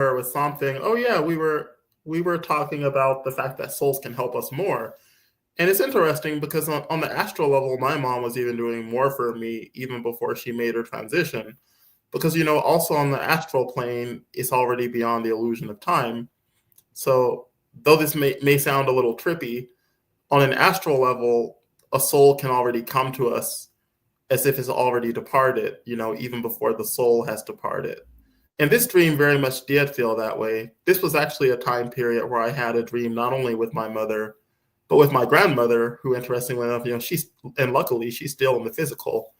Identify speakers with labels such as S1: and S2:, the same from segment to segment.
S1: her with something. Oh yeah, we were talking about the fact that souls can help us more. And it's interesting because on the astral level, my mom was even doing more for me even before she made her transition. Because, also on the astral plane, it's already beyond the illusion of time. So, though this may sound a little trippy, on an astral level, a soul can already come to us as if it's already departed, even before the soul has departed. And this dream very much did feel that way. This was actually a time period where I had a dream not only with my mother, but with my grandmother, who, interestingly enough, and luckily she's still in the physical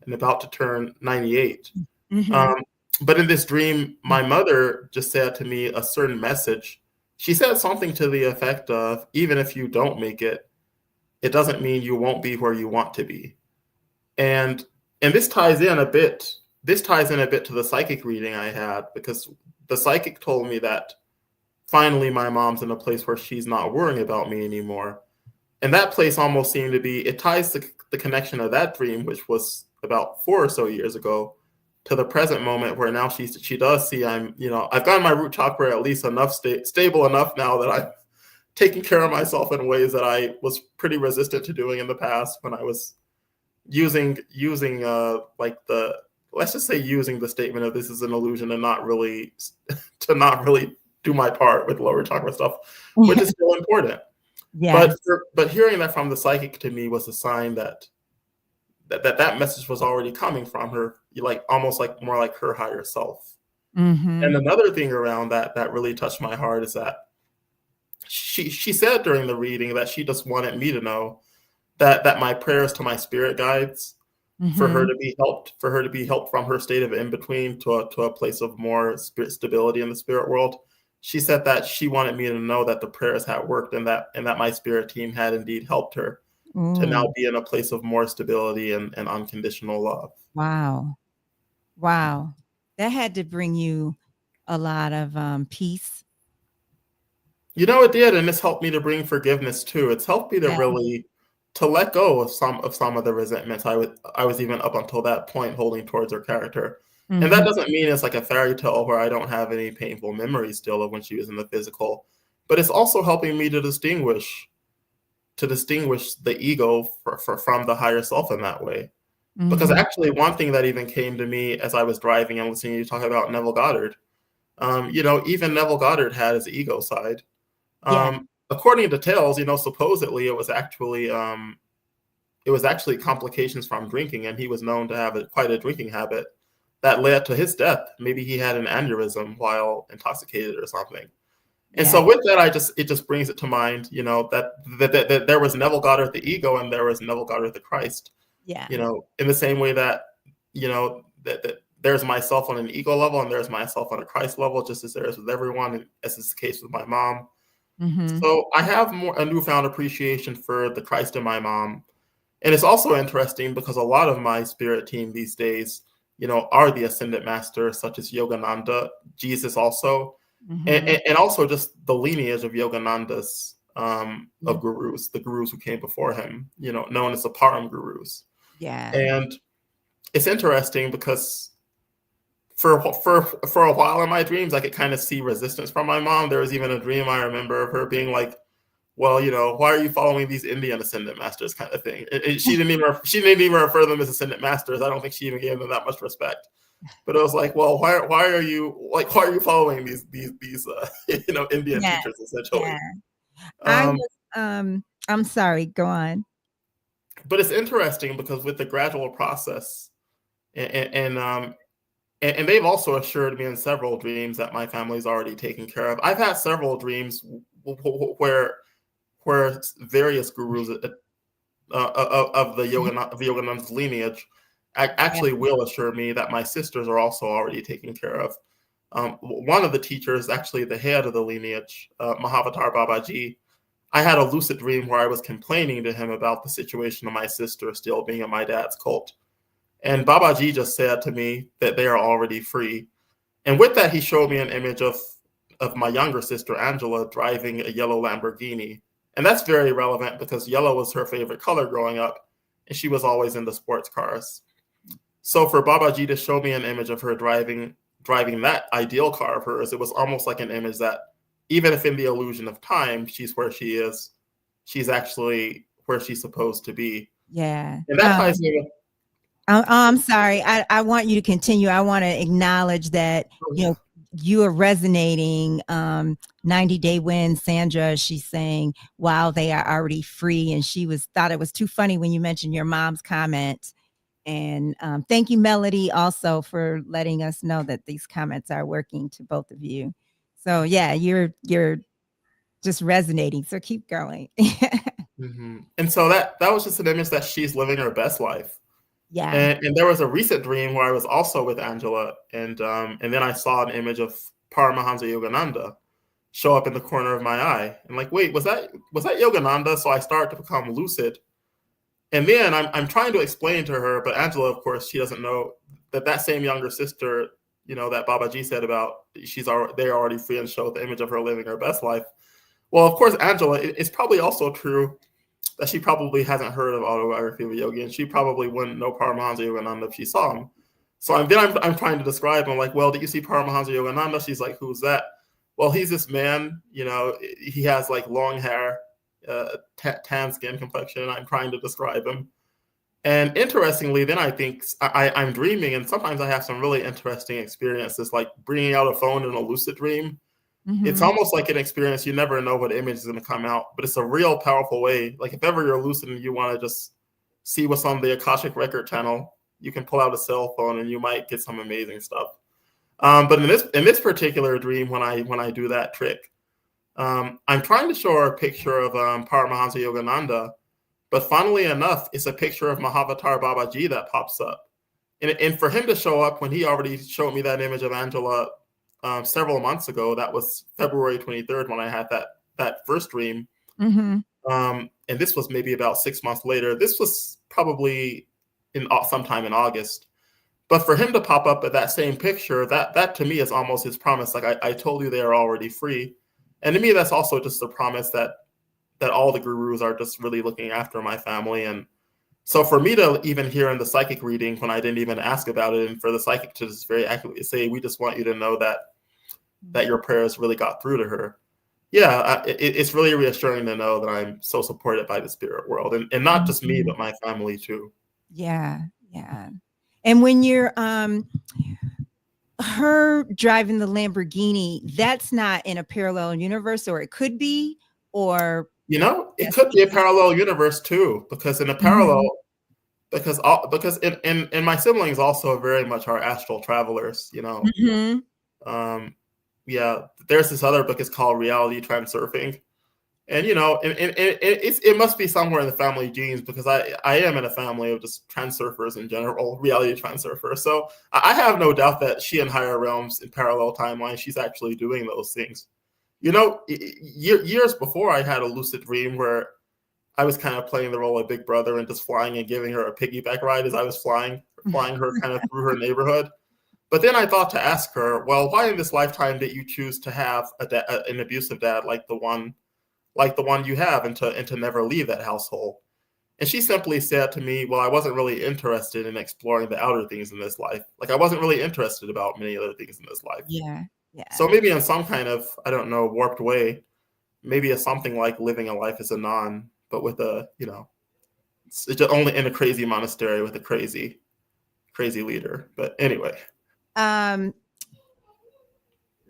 S1: and about to turn 98.
S2: Mm-hmm.
S1: Um, but in this dream, my mother just said to me a certain message. She said something to the effect of, even if you don't make it, it doesn't mean you won't be where you want to be. And this ties in a bit. This ties in a bit to the psychic reading I had, because the psychic told me that finally my mom's in a place where she's not worrying about me anymore. And that place almost seemed to be, it ties the connection of that dream, which was about 4 or so years ago, to the present moment where now she does see I've gotten my root chakra at least enough stable enough now that I'm taking care of myself in ways that I was pretty resistant to doing in the past, when I was using like the, let's just say, using the statement of this is an illusion and not really do my part with lower chakra stuff, which is still important.
S2: Yes.
S1: But hearing that from the psychic to me was a sign that message was already coming from her, like almost like more like her higher self.
S2: Mm-hmm.
S1: And another thing around that really touched my heart is that she said during the reading that she just wanted me to know that my prayers to my spirit guides, for her to be helped from her state of in between to a place of more spirit stability in the spirit world. She said that she wanted me to know that the prayers had worked, and that my spirit team had indeed helped her to now be in a place of more stability and unconditional love.
S2: Wow. Wow. That had to bring you a lot of peace.
S1: It did, and it's helped me to bring forgiveness too. It's helped me to
S2: Yeah.
S1: really to let go of some of the resentments I was even up until that point holding towards her character. And that doesn't mean it's like a fairy tale where I don't have any painful memories still of when she was in the physical, but it's also helping me to distinguish the ego from the higher self in that way. Because actually, one thing that even came to me as I was driving and listening to you talk about Neville Goddard, even Neville Goddard had his ego side.
S2: Yeah.
S1: According to tales, supposedly it was actually complications from drinking, and he was known to have quite a drinking habit that led to his death. Maybe he had an aneurysm while intoxicated or something. And so with that, it just brings it to mind, that there was Neville Goddard the ego, and there was Neville Goddard the Christ.
S2: Yeah.
S1: In the same way that, that there's myself on an ego level and there's myself on a Christ level, just as there is with everyone, and as is the case with my mom. So I have a newfound appreciation for the Christ in my mom. And it's also interesting because a lot of my spirit team these days, are the ascended masters, such as Yogananda, Jesus also, and also just the lineage of Yogananda's, of gurus, the gurus who came before him, known as the Param gurus.
S2: Yeah.
S1: And it's interesting because for a while in my dreams, I could kind of see resistance from my mom. There was even a dream I remember of her being like, well, why are you following these Indian ascendant masters, kind of thing. She didn't even refer to them as ascendant masters. I don't think she even gave them that much respect. But it was like, well, why are you following these Indian teachers, essentially?
S2: I'm sorry, go on.
S1: But it's interesting because with the gradual process, and they've also assured me in several dreams that my family's already taken care of. I've had several dreams where various gurus of the Yogananda's lineage actually will assure me that my sisters are also already taken care of. One of the teachers, actually the head of the lineage, Mahavatar Babaji, I had a lucid dream where I was complaining to him about the situation of my sister still being in my dad's cult. And Babaji just said to me that they are already free. And with that, he showed me an image of my younger sister, Angela, driving a yellow Lamborghini. And that's very relevant because yellow was her favorite color growing up, and she was always into sports cars. So for Babaji to show me an image of her driving driving that ideal car of hers, it was almost like an image that even if in the illusion of time, she's where she is, she's actually where she's supposed to be.
S2: Yeah.
S1: And that ties in.
S2: I'm sorry. I want you to continue. I want to acknowledge that, you are resonating. 90 Day Win, Sandra, she's saying, wow, they are already free. And she thought it was too funny when you mentioned your mom's comment. And thank you, Melody, also for letting us know that these comments are working to both of you. So yeah, you're just resonating. So keep going.
S1: Mm-hmm. And so that was just an image that she's living her best life.
S2: Yeah.
S1: And there was a recent dream where I was also with Angela, and then I saw an image of Paramahansa Yogananda show up in the corner of my eye. And like, wait, was that Yogananda? So I start to become lucid. And then I'm trying to explain to her, but Angela, of course, she doesn't know that same younger sister, that Babaji said about they're already free and showed the image of her living her best life. Well, of course, Angela, it's probably also true that she probably hasn't heard of Autobiography of a Yogi, and she probably wouldn't know Paramahansa Yogananda if she saw him. So I'm trying to describe him, like, well, did you see Paramahansa Yogananda? She's like, who's that? Well, he's this man, he has like long hair, tan skin complexion, and I'm trying to describe him. And interestingly, then I think I'm dreaming, and sometimes I have some really interesting experiences, like bringing out a phone in a lucid dream.
S2: Mm-hmm.
S1: It's almost like an experience. You never know what image is going to come out, but it's a real powerful way. Like if ever you're lucid and you want to just see what's on the Akashic Record channel, you can pull out a cell phone and you might get some amazing stuff. But in this particular dream, when I do that trick, I'm trying to show her a picture of Paramahansa Yogananda, but funnily enough, it's a picture of Mahavatar Babaji that pops up. And for him to show up when he already showed me that image of Angela several months ago, that was February 23rd when I had that first dream.
S2: Mm-hmm.
S1: And this was maybe about 6 months later. This was probably sometime in August. But for him to pop up at that same picture, that to me is almost his promise. Like I told you, they are already free. And to me, that's also just a promise that all the gurus are just really looking after my family. And so for me to even hear in the psychic reading when I didn't even ask about it, and for the psychic to just very accurately say, we just want you to know that your prayers really got through to her. Yeah, it's really reassuring to know that I'm so supported by the spirit world, and not just me, but my family too.
S2: Yeah, yeah. And when you're her driving the Lamborghini, that's not in a parallel universe, or it could be, or
S1: it could be a parallel universe too, because in a parallel, because in my siblings also very much are astral travelers. Yeah, there's this other book. It's called Reality Transurfing. And it must be somewhere in the family genes, because I am in a family of just transurfers in general, reality transurfers. So I have no doubt that she in higher realms in parallel timelines, she's actually doing those things. Years before, I had a lucid dream where I was kind of playing the role of Big Brother and just flying and giving her a piggyback ride as I was flying her kind of through her neighborhood. But then I thought to ask her, well, why in this lifetime did you choose to have an abusive dad like the one you have, and to never leave that household? And she simply said to me, well, I wasn't really interested in exploring the outer things in this life. Like I wasn't really interested about many other things in this life.
S2: Yeah.
S1: So maybe in some kind of, I don't know, warped way, maybe it's something like living a life as a non, but with it's just only in a crazy monastery with a crazy leader. But anyway.
S2: Oh,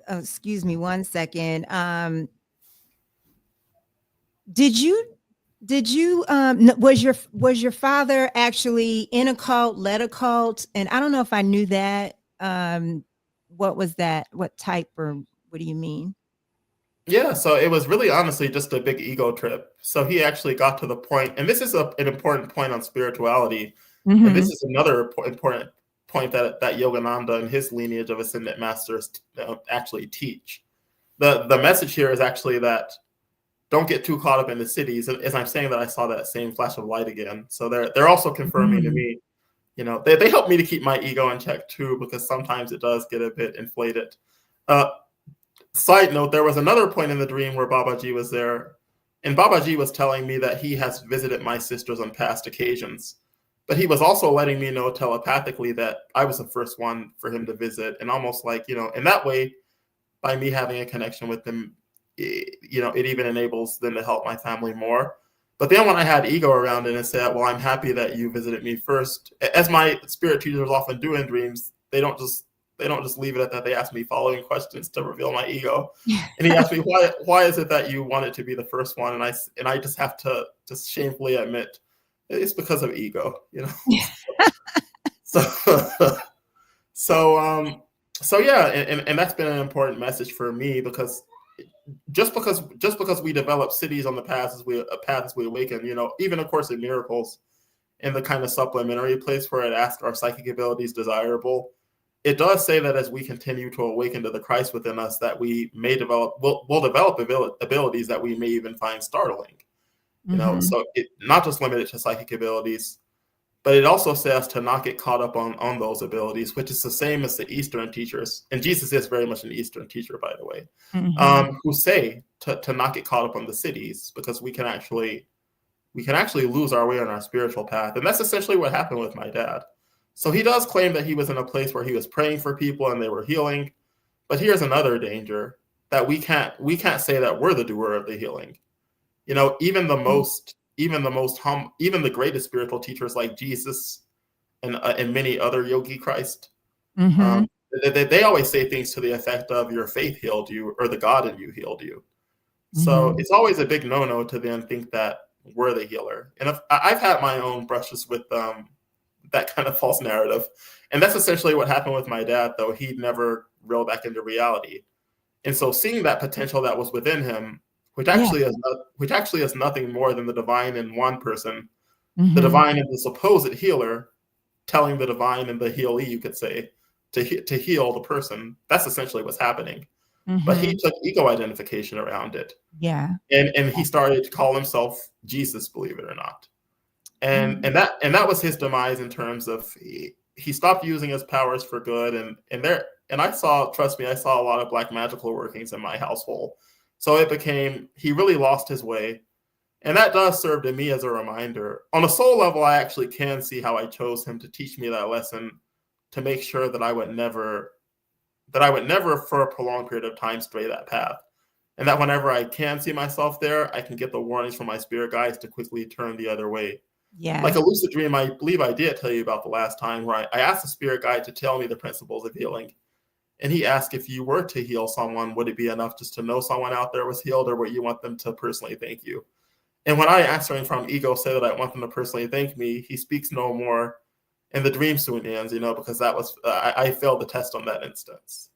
S2: excuse me 1 second. Did you was your father actually in a cult, led a cult? And I don't know if I knew that. What was that? What type, or what do you mean?
S1: Yeah, so it was really honestly just a big ego trip. So he actually got to the point, and this is an important point on spirituality, and this is another important point that Yogananda and his lineage of ascendant masters actually teach. The message here is actually that don't get too caught up in the cities. As I'm saying that, I saw that same flash of light again. So they're also confirming to me, they help me to keep my ego in check too, because sometimes it does get a bit inflated. Side note, there was another point in the dream where Babaji was there, and Babaji was telling me that he has visited my sisters on past occasions. but he was also letting me know telepathically that I was the first one for him to visit, and almost like, in that way, by me having a connection with them, it even enables them to help my family more. But then when I had ego around it and said, well, I'm happy that you visited me first, as my spirit teachers often do in dreams, they don't just leave it at that. They ask me following questions to reveal my ego. And he asked me, why is it that you wanted to be the first one? And I just have to just shamefully admit, it's because of ego, So so so yeah, and that's been an important message for me, because just because we develop cities on the path as we awaken, even A Course in Miracles, in the kind of supplementary place where it asks, our psychic abilities desirable, it does say that as we continue to awaken to the Christ within us, that we may we'll develop abilities that we may even find startling. So it not just limited to psychic abilities, but it also says to not get caught up on those abilities, which is the same as the Eastern teachers. And Jesus is very much an Eastern teacher, by the way, who say to not get caught up on the cities, because we can actually lose our way on our spiritual path. And that's essentially what happened with my dad. So he does claim that he was in a place where he was praying for people and they were healing. But here's another danger, that we can't say that we're the doer of the healing. Even the greatest spiritual teachers like Jesus and many other yogi Christ, they always say things to the effect of, your faith healed you, or the God in you healed you. So it's always a big no-no to then think that we're the healer. And I've had my own brushes with that kind of false narrative. And that's essentially what happened with my dad, though he never reeled back into reality. And so seeing that potential that was within him, which actually is nothing more than the divine in one person, the divine and the supposed healer, telling the divine and the healee, you could say, to heal the person. That's essentially what's happening. But he took ego identification around it.
S2: Yeah.
S1: And he started to call himself Jesus, believe it or not. And that was his demise, in terms of he stopped using his powers for good. And I saw a lot of black magical workings in my household. So it became, he really lost his way. And that does serve to me as a reminder. On a soul level, I actually can see how I chose him to teach me that lesson, to make sure that I would never for a prolonged period of time stray that path. And that whenever I can see myself there, I can get the warnings from my spirit guides to quickly turn the other way.
S2: Yeah.
S1: Like a lucid dream, I believe I did tell you about the last time, where I asked the spirit guide to tell me the principles of healing. And he asked, if you were to heal someone, would it be enough just to know someone out there was healed, or would you want them to personally thank you? And when I, answering from ego, say that I want them to personally thank me, he speaks no more. And the dream soon ends, because that was, I failed the test on that instance.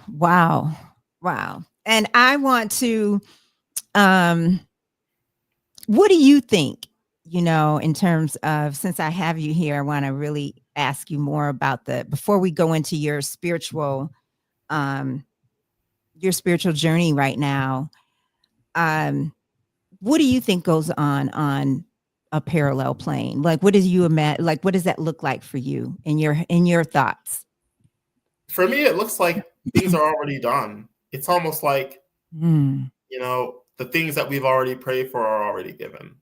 S2: Wow. And I want to, what do you think, in terms of, since I have you here, I want to really ask you more about before we go into your spiritual journey right now. What do you think goes on a parallel plane? Like, what do you imagine? Like, what does that look like for you in your thoughts?
S1: For me, it looks like things are already done. It's almost like, the things that we've already prayed for are already given.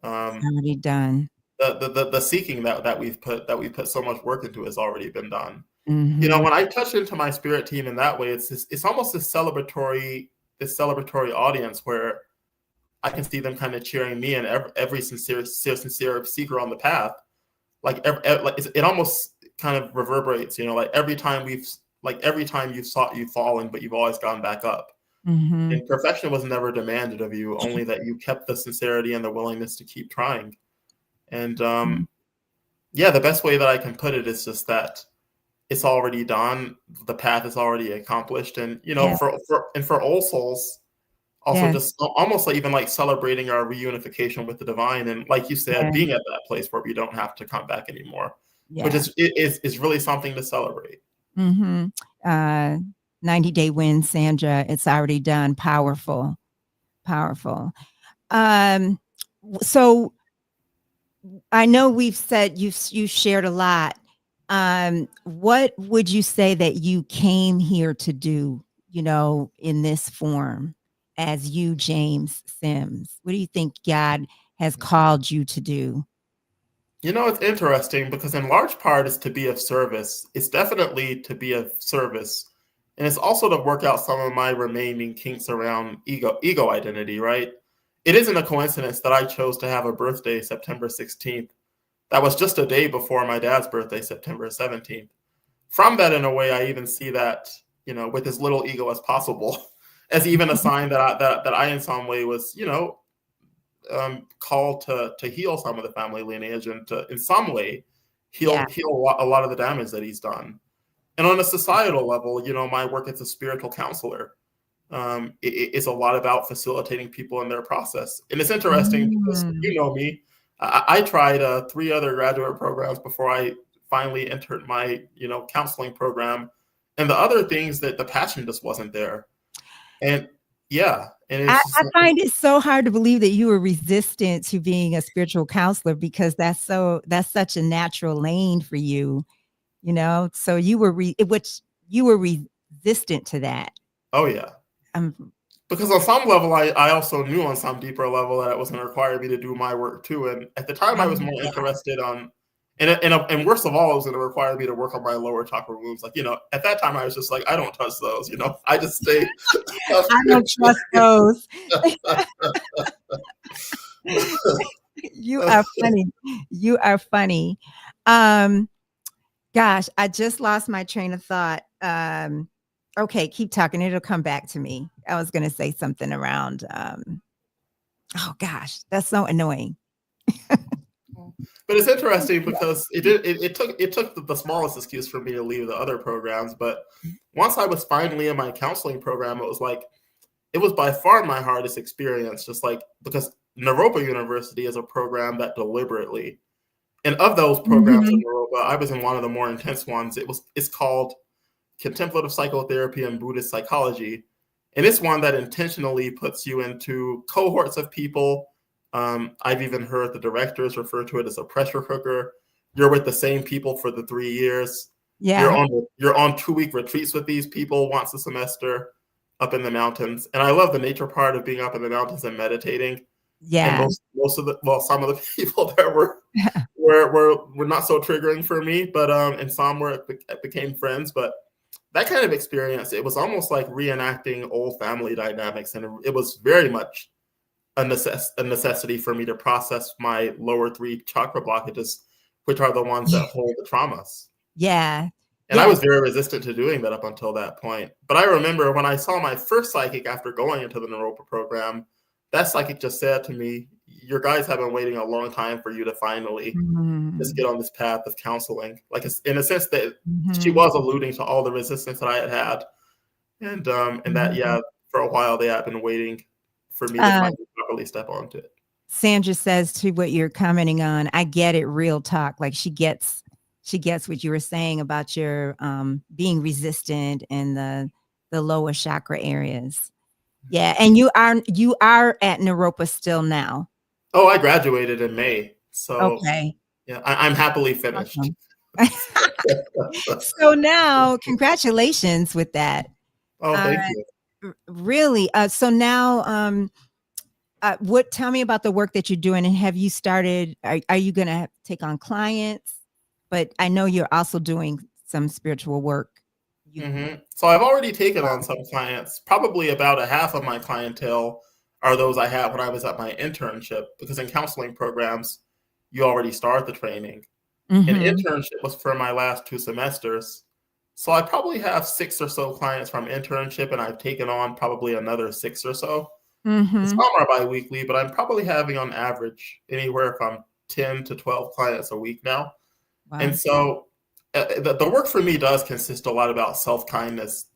S2: Already done.
S1: The seeking that we've put so much work into has already been done. When I touch into my spirit team in that way, it's almost this celebratory audience, where I can see them kind of cheering me and every sincere seeker on the path. Like it almost kind of reverberates, like every time you've fallen, but you've always gone back up. And perfection was never demanded of you, only that you kept the sincerity and the willingness to keep trying. And the best way that I can put it is just that it's already done. The path is already accomplished. And, for old souls, also just almost like even like celebrating our reunification with the divine. And like you said, being at that place where we don't have to come back anymore, which is really something to celebrate.
S2: 90-day win, Sandra. It's already done. Powerful. So I know we've said you've shared a lot. What would you say that you came here to do, in this form, as you, James Sims? What do you think God has called you to do?
S1: It's interesting because in large part it's to be of service. It's definitely to be of service. And it's also to work out some of my remaining kinks around ego identity, right? It isn't a coincidence that I chose to have a birthday September 16th. That was just a day before my dad's birthday, September 17th. From that, in a way, I even see that, with as little ego as possible, as even a sign that I in some way was, called to heal some of the family lineage and to, in some way, heal
S2: Yeah.
S1: a lot of the damage that he's done. And on a societal level, my work as a spiritual counselor, it's a lot about facilitating people in their process. And it's interesting because
S2: Mm.
S1: me, I tried 3 other graduate programs before I finally entered my counseling program, and the other things that the passion just wasn't there. And yeah, and
S2: I
S1: it's just
S2: find it so hard to believe that you were resistant to being a spiritual counselor because that's such a natural lane for you, So you were resistant to that.
S1: oh yeah.
S2: Um,
S1: Because on some level, I also knew on some deeper level that it was going to require me to do my work too. And at the time, I was more
S2: yeah.
S1: interested on, and worst of all, it was going to require me to work on my lower chakra wounds. Like, at that time, I was just like, I don't touch those. I just stay.
S2: I don't trust those. You are funny. You are funny. Gosh, I just lost my train of thought. Okay, keep talking. It'll come back to me. I was going to say something around. Oh gosh, that's so annoying.
S1: But it's interesting because it took the smallest excuse for me to leave the other programs. But once I was finally in my counseling program, it was by far my hardest experience. Just like because Naropa University is a program that deliberately, and of those programs in
S2: Mhm.
S1: Naropa, I was in one of the more intense ones. It's called Contemplative Psychotherapy and Buddhist Psychology, and it's one that intentionally puts you into cohorts of people. I've even heard the directors refer to it as a pressure cooker. You're with the same people for the 3 years.
S2: Yeah,
S1: You're on 2-week retreats with these people once a semester up in the mountains. And I love the nature part of being up in the mountains and meditating. And
S2: yeah.
S1: some of the people there were not so triggering for me, but and some it became friends. But that kind of experience, it was almost like reenacting old family dynamics, and it was very much a necessity for me to process my lower 3 chakra blockages, which are the ones that hold the traumas.
S2: Yeah.
S1: And I
S2: Yes.
S1: was very resistant to doing that up until that point. But I remember when I saw my first psychic after going into the Naropa program, that psychic just said to me, "Your guys have been waiting a long time for you to finally just
S2: Mhm.
S1: get on this path of counseling." Like in a sense that she
S2: Mhm.
S1: was alluding to all the resistance that I had had, and that
S2: Mhm.
S1: for a while they had been waiting for me to
S2: Uh,
S1: finally properly step onto it.
S2: Sandra says to what you're commenting on, I get it real talk. Like she gets what you were saying about your being resistant in the lower chakra areas. Yeah, and you are at Naropa still now.
S1: Oh, I graduated in May, so
S2: Okay.
S1: yeah, I'm happily finished.
S2: Awesome. So now congratulations with that.
S1: Oh,
S2: Uh,
S1: thank you.
S2: really. So now what tell me about the work that you're doing, and have you started are you going to take on clients? But I know you're also doing some spiritual work. You
S1: So I've already taken on some clients. Probably about a half of my clientele are those I had when I was at my internship, because in counseling programs, you already start the training. An
S2: Mhm.
S1: internship was for my last 2 semesters. So I probably have 6 or so clients from internship, and I've taken on probably another 6 or so. Some
S2: Mhm.
S1: are biweekly, but I'm probably having on average anywhere from 10 to 12 clients a week now. And
S2: Wow.
S1: so the work for me does consist a lot about self-kindness.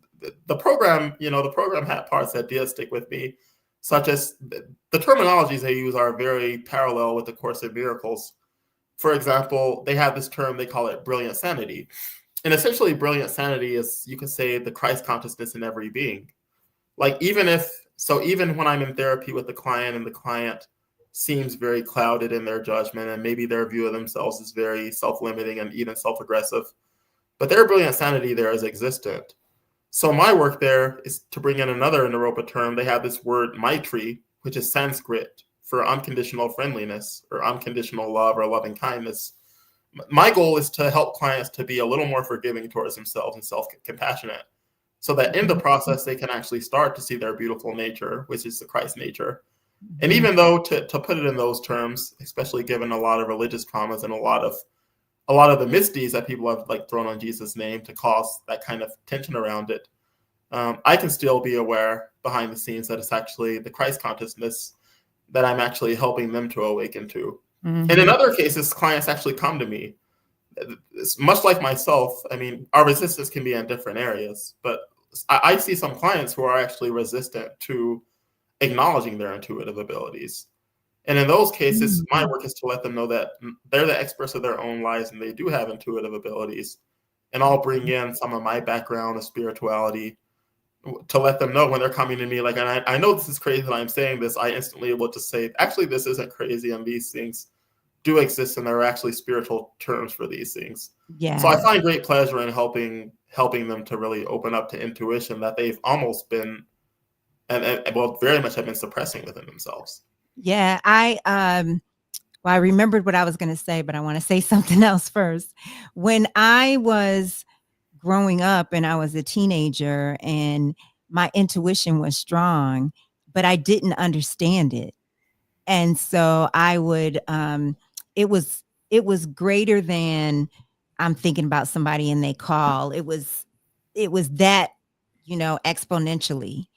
S1: The program had parts that did stick with me, such as the terminologies they use are very parallel with the Course in Miracles. For example, they have this term, they call it brilliant sanity. And essentially, brilliant sanity is, you could say, the Christ consciousness in every being. Like, even when I'm in therapy with the client and the client seems very clouded in their judgment and maybe their view of themselves is very self-limiting and even self-aggressive, but their brilliant sanity there is existent. So my work there is to bring in another Naropa term. They have this word Maitri, which is Sanskrit for unconditional friendliness or unconditional love or loving kindness. My goal is to help clients to be a little more forgiving towards themselves and self-compassionate, so that in the process they can actually start to see their beautiful nature, which is the Christ nature. And even though to put it in those terms, especially given a lot of religious traumas and a lot of the misdeeds that people have like thrown on Jesus' name to cause that kind of tension around it, I can still be aware behind the scenes that it's actually the Christ consciousness that I'm actually helping them to awaken to. And in other cases, clients actually come to me. It's much like myself. I mean, our resistance can be in different areas, but I see some clients who are actually resistant to acknowledging their intuitive abilities. And in those cases, my work is to let them know that they're the experts of their own lives and they do have intuitive abilities. And I'll bring in some of my background of spirituality to let them know when they're coming to me, like, and I know this is crazy that I'm saying this, I instantly will just say, actually, this isn't crazy, and these things do exist, and there are actually spiritual terms for these things.
S2: Yeah.
S1: So I find great pleasure in helping them to really open up to intuition that they've almost been, and well, very much have been suppressing within themselves.
S2: Yeah, I remembered what I was going to say, but I want to say something else first. When I was growing up and I was a teenager and my intuition was strong, but I didn't understand it. And so I would, it was greater than I'm thinking about somebody and they call. It was that, exponentially.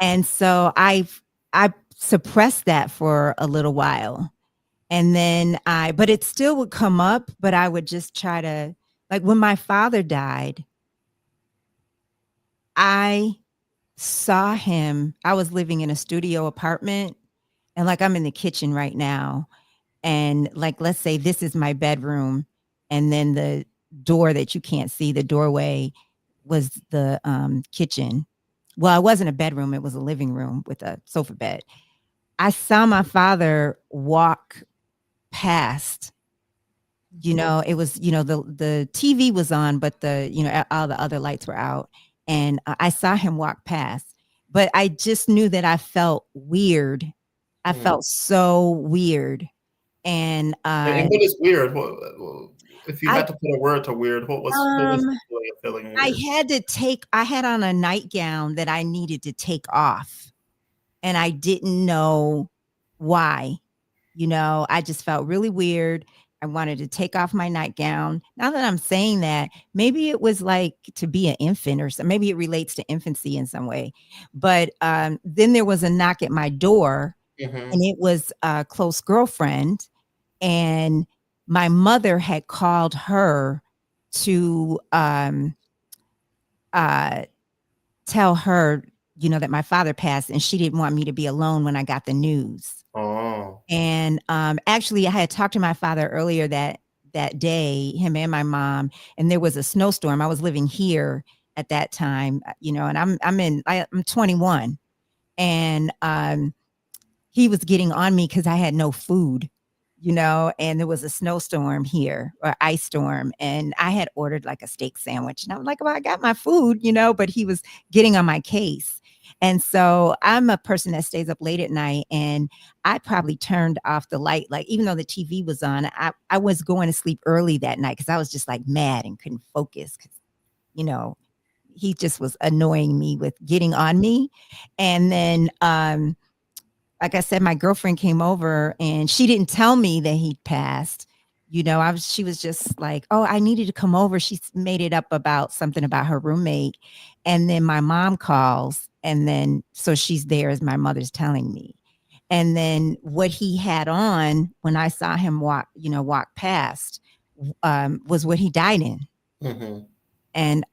S2: And so I suppressed that for a little while. And then but it still would come up, but I would just try to, like when my father died, I saw him. I was living in a studio apartment and like I'm in the kitchen right now. And like, let's say this is my bedroom. And then the door that you can't see, the doorway was the kitchen. Well, it wasn't a bedroom. It was a living room with a sofa bed. I saw my father walk past. It was, the TV was on, but all the other lights were out. And I saw him walk past, but I just knew that I felt weird. I felt so weird. And
S1: what is weird? If you had to put a word to weird, what was the feeling weird?
S2: I had on a nightgown that I needed to take off. And I didn't know why. I just felt really weird. I wanted to take off my nightgown. Now that I'm saying that, maybe it was like to be an infant or something. Maybe it relates to infancy in some way. But then there was a knock at my door, and it was a close girlfriend. And my mother had called her to tell her, that my father passed, and she didn't want me to be alone when I got the news.
S1: Oh.
S2: And actually, I had talked to my father earlier that day, him and my mom, and there was a snowstorm. I was living here at that time, and I'm 21, and he was getting on me because I had no food, and there was a snowstorm here, or ice storm, and I had ordered like a steak sandwich, and I'm like, well, I got my food, but he was getting on my case. And so I'm a person that stays up late at night, and I probably turned off the light, like even though the TV was on, I was going to sleep early that night because I was just like mad and couldn't focus because, he just was annoying me with getting on me. And then like I said, my girlfriend came over and she didn't tell me that he'd passed. She was just like, oh, I needed to come over. She made it up about something about her roommate. And then my mom calls. And then, so she's there as my mother's telling me. And then what he had on when I saw him walk past was what he died in. And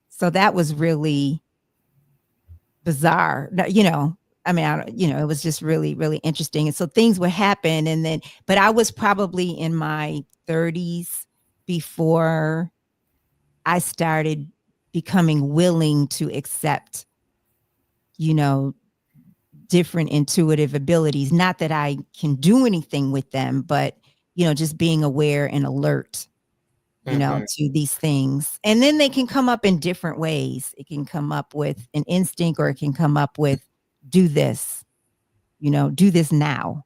S2: so that was really bizarre, I mean, it was just really, really interesting. And so things would happen. And then, but I was probably in my 30s before I started becoming willing to accept, different intuitive abilities. Not that I can do anything with them, but, just being aware and alert, to these things. And then they can come up in different ways. It can come up with an instinct, or it can come up with do this, do this now,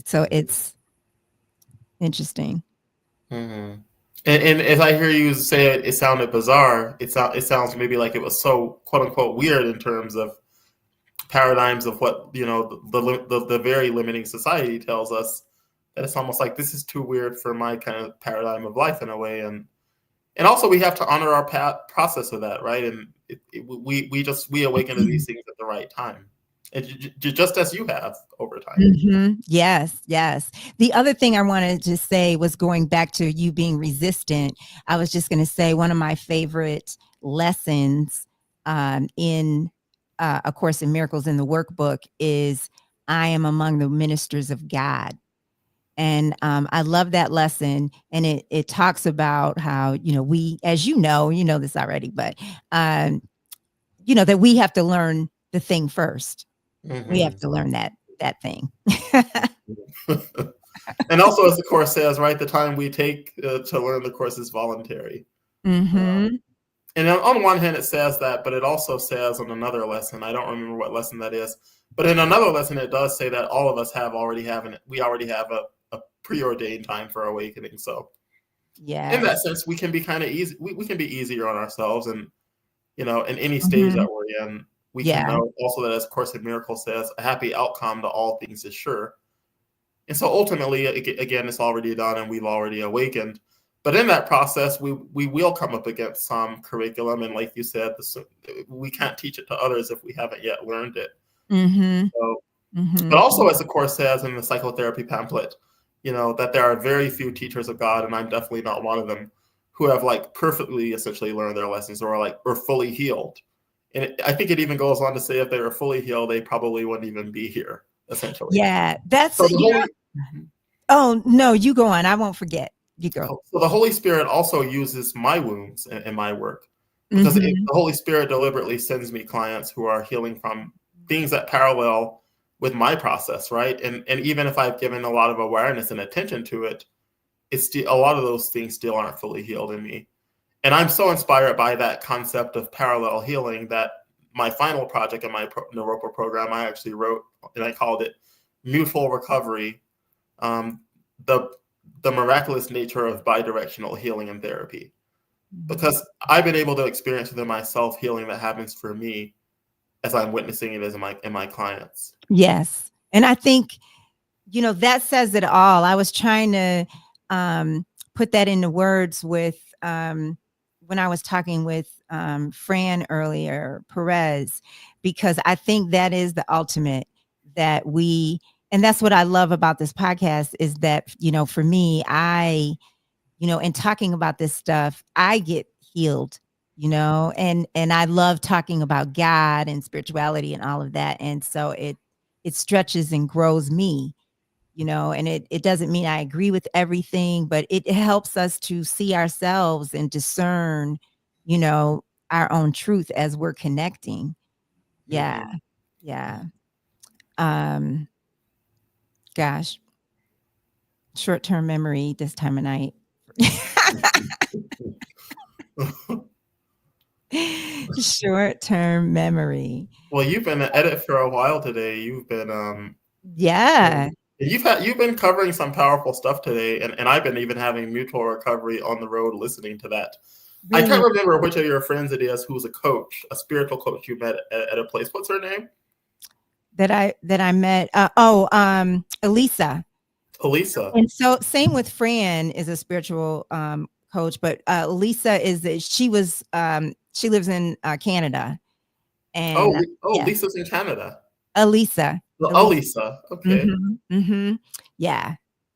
S2: so it's interesting.
S1: Mm-hmm. And as I hear you say it, it sounded bizarre. It sounds maybe like it was so quote unquote weird in terms of paradigms of what the very limiting society tells us, that it's almost like this is too weird for my kind of paradigm of life in a way. And also we have to honor our process of that, right? And we awaken to these things at the right time, just as you have over time.
S2: Yes, yes. The other thing I wanted to say was going back to you being resistant. I was just going to say one of my favorite lessons in A Course in Miracles in the workbook is I am among the ministers of God. And I love that lesson. And it talks about how, we, as you know this already, but, that we have to learn the thing first. We have
S1: Mm-hmm.
S2: to learn that thing.
S1: And also, as the course says, right, the time we take to learn the course is voluntary.
S2: Mm-hmm.
S1: And on one hand, it says that, but it also says on another lesson, I don't remember what lesson that is, but in another lesson, it does say that all of us we already have a preordained time for awakening. So
S2: Yeah.
S1: in that sense, we can be kind of easy. We can be easier on ourselves, and in any stage that we're in, we can know also that, as Course in Miracles says, a happy outcome to all things is sure. And so ultimately, again, it's already done and we've already awakened. But in that process, we will come up against some curriculum. And like you said, we can't teach it to others if we haven't yet learned it. But also, as the Course says in the psychotherapy pamphlet, that there are very few teachers of God, and I'm definitely not one of them, who have perfectly essentially learned their lessons or fully healed. And I think it even goes on to say if they were fully healed, they probably wouldn't even be here, essentially.
S2: Yeah. That's,
S1: So
S2: oh, no, you go on. I won't forget. You go.
S1: So the Holy Spirit also uses my wounds in my work, because the Holy Spirit deliberately sends me clients who are healing from things that parallel with my process, right? And even if I've given a lot of awareness and attention to it, it's still, a lot of those things still aren't fully healed in me. And I'm so inspired by that concept of parallel healing that my final project in my Naropa program, I actually wrote, and I called it Mutual Recovery, the miraculous nature of bidirectional healing and therapy. Because I've been able to experience within myself healing that happens for me as I'm witnessing it as in my clients.
S2: Yes. And I think, that says it all. I was trying to put that into words with when I was talking with Fran earlier, Perez, because I think that is the ultimate that and that's what I love about this podcast is that, for me, in talking about this stuff, I get healed, and I love talking about God and spirituality and all of that. And so it stretches and grows me, and it doesn't mean I agree with everything, but it helps us to see ourselves and discern, our own truth as we're connecting. Yeah. Yeah. Gosh, short-term memory this time of night. Short-term memory.
S1: Well, you've been at it for a while today. You've been
S2: Yeah.
S1: you've been covering some powerful stuff today, and I've been even having mutual recovery on the road listening to that. Really? I can't remember which of your friends it is who's a coach, a spiritual coach you met at a place. What's her name?
S2: That I met. Elisa.
S1: Elisa.
S2: And so same with Fran is a spiritual coach, but Elisa she lives in Canada. And
S1: yeah. Lisa's in Canada.
S2: Elisa.
S1: Elisa. Okay.
S2: Yeah.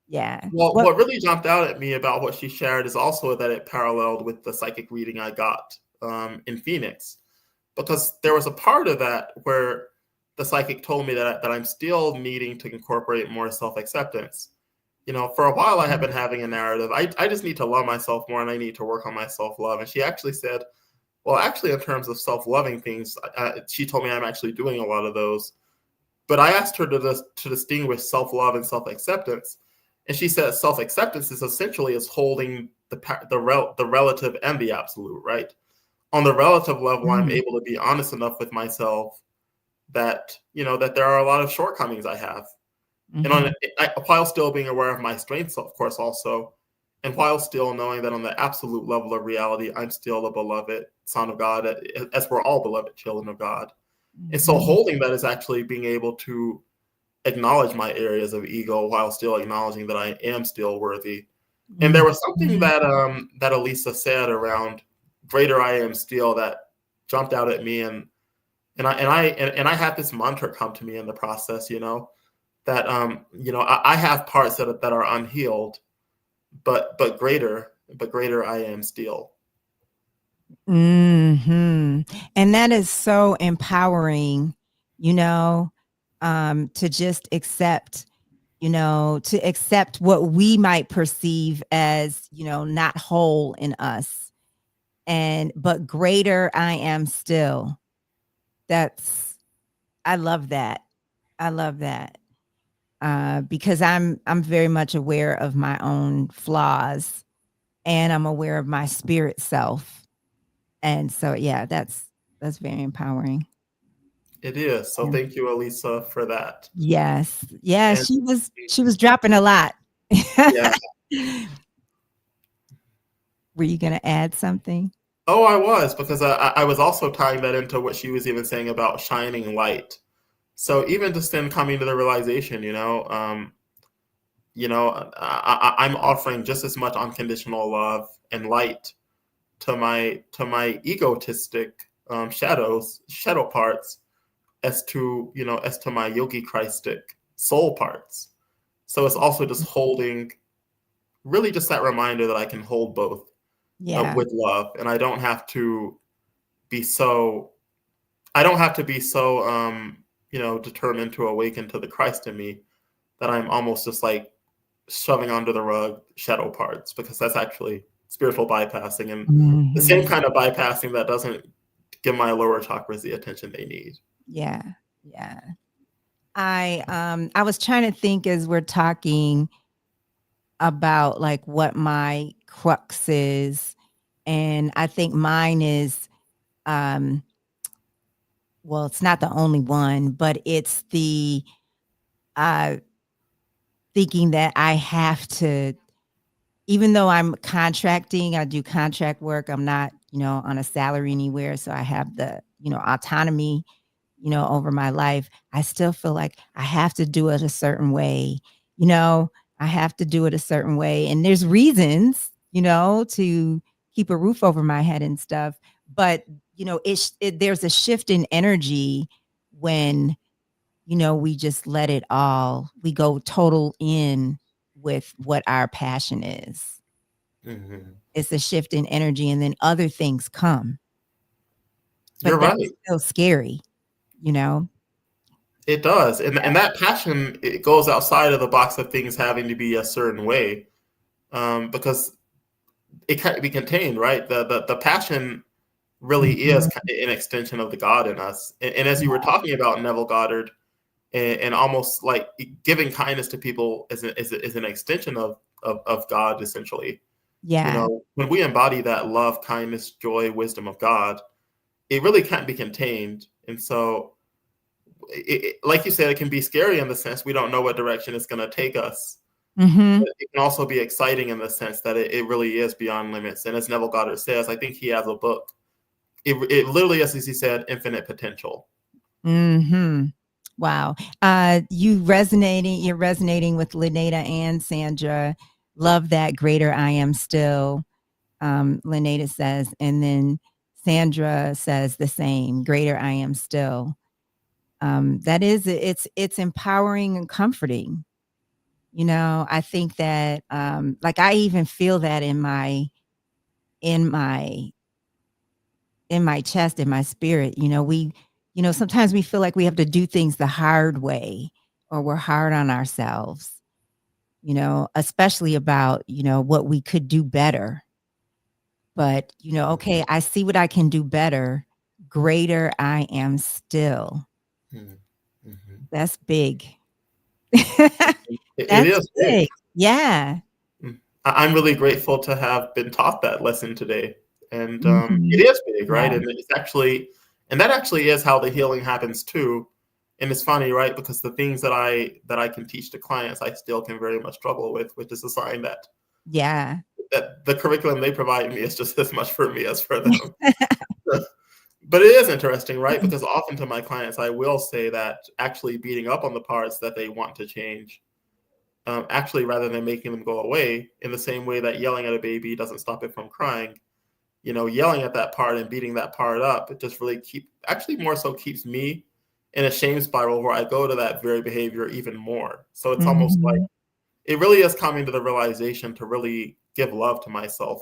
S2: Yeah.
S1: Well, what really jumped out at me about what she shared is also that it paralleled with the psychic reading I got in Phoenix, because there was a part of that where the psychic told me that I'm still needing to incorporate more self-acceptance. For a while I have been having a narrative, I just need to love myself more and I need to work on my self-love. And she actually said, well, actually, in terms of self-loving things, she told me I'm actually doing a lot of those. But I asked her to distinguish self-love and self-acceptance. And she said self-acceptance is essentially as holding the relative and the absolute, right? On the relative level, I'm able to be honest enough with myself that, that there are a lot of shortcomings I have. And
S2: Mhm.
S1: while still being aware of my strengths, of course, also, and while still knowing that on the absolute level of reality, I'm still a beloved son of God, as we're all beloved children of God. And so
S2: Mhm.
S1: holding that is actually being able to acknowledge my areas of ego while still acknowledging that I am still worthy. And there was something
S2: Mhm.
S1: that Elisa said around greater I am still that jumped out at me, and I had this mantra come to me in the process, that I have parts that are unhealed, but greater I am still.
S2: Mhm. And that is so empowering, you know, to just accept, to accept what we might perceive as, not whole in us. And but greater I am still. That's I love that. I love that. Because I'm very much aware of my own flaws, and I'm aware of my spirit self. And so, yeah, that's very empowering.
S1: It is. So
S2: Yeah.
S1: thank you, Elisa, for that.
S2: Yes. Yeah,
S1: And
S2: she was dropping a lot.
S1: yeah.
S2: Were you gonna add something?
S1: Oh, I was, because I was also tying that into what she was even saying about shining light. So even just in coming to the realization, I'm offering just as much unconditional love and light to my egotistic shadow parts, as to my yogi Christic soul parts. So it's also just holding, really just that reminder that I can hold both,
S2: Yeah.
S1: with love, and be so I don't have to be so determined to awaken to the Christ in me that I'm almost just like shoving under the rug shadow parts, because that's actually spiritual bypassing, and the same
S2: Mhm.
S1: kind of bypassing that doesn't give my lower chakras the attention they need.
S2: Yeah. Yeah. I was trying to think as we're talking about like what my crux is, and I think mine is um well, it's not the only one, but it's the uh thinking that I have to, even though I'm contracting, I do contract work, I'm not, on a salary anywhere, so I have the, autonomy, over my life. I still feel like I have to do it a certain way, you know, I have to do it a certain way. And there's reasons, to keep a roof over my head and stuff. But, there's a shift in energy when, we just let it all, we go total in with what our passion is.
S1: Hmm.
S2: It's a shift in energy, and then other things come,
S1: You're
S2: but that's
S1: right.
S2: still scary, you know?
S1: It does, and that passion, it goes outside of the box of things having to be a certain way, because it can't be contained, right? The passion really is
S2: Mhm.
S1: an extension of the God in us, and as you were talking about Neville Goddard, and almost like giving kindness to people is an extension of God, essentially.
S2: Yeah.
S1: When we embody that love, kindness, joy, wisdom of God, it really can't be contained. And so, like you said, it can be scary in the sense we don't know what direction it's going to take us.
S2: Mhm.
S1: But it can also be exciting in the sense that it really is beyond limits. And as Neville Goddard says, I think he has a book. It literally, as he said, infinite potential.
S2: Mhm. Wow. You're resonating with Lynetta and Sandra. Love that greater I am still. Lynetta says, and then Sandra says the same, greater I am still. That is, it's empowering and comforting. I think that like I even feel that in my in my chest, in my spirit. Sometimes we feel like we have to do things the hard way, or we're hard on ourselves, especially about, what we could do better. But, okay, I see what I can do better. Greater I am still.
S1: Mm-hmm.
S2: That's big.
S1: It
S2: That's
S1: is big.
S2: big. Yeah.
S1: I'm really grateful to have been taught that lesson today, and it
S2: Mhm.
S1: is big, right?
S2: Yeah.
S1: And that actually is how the healing happens too. And it's funny, right? Because the things that I can teach to clients, I still can very much struggle with, which is a sign
S2: Yeah.
S1: that the curriculum they provide me is just as much for me as for them. But it is interesting, right? Because often to my clients, I will say that actually beating up on the parts that they want to change, actually, rather than making them go away, in the same way that yelling at a baby doesn't stop it from crying, yelling at that part and beating that part up, it just really actually more so keeps me in a shame spiral where I go to that very behavior even more. So it's almost like
S2: Mhm.
S1: it really is coming to the realization to really give love to myself.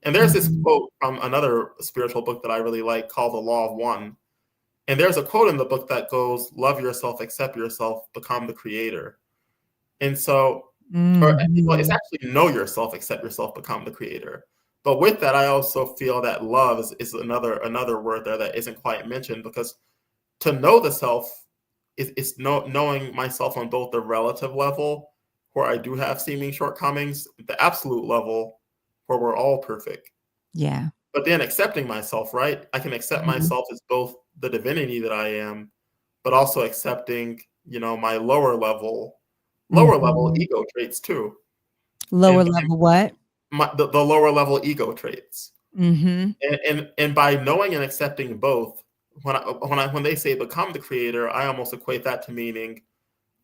S1: And there's this
S2: Mhm.
S1: quote from another spiritual book that I really like called The Law of One. And there's a quote in the book that goes, love yourself, accept yourself, become the creator. And so, well, it's
S2: Mhm.
S1: actually know yourself, accept yourself, become the creator. But with that, I also feel that love is another word there that isn't quite mentioned, because to know the self is knowing myself on both the relative level, where I do have seeming shortcomings, the absolute level, where we're all perfect.
S2: Yeah.
S1: But then accepting myself, right? I can accept
S2: Mhm.
S1: myself as both the divinity that I am, but also accepting, my lower level
S2: Mhm.
S1: ego traits too.
S2: Lower
S1: And
S2: level what?
S1: the lower level ego traits.
S2: Mhm.
S1: And by knowing and accepting both, when they say become the creator, I almost equate that to meaning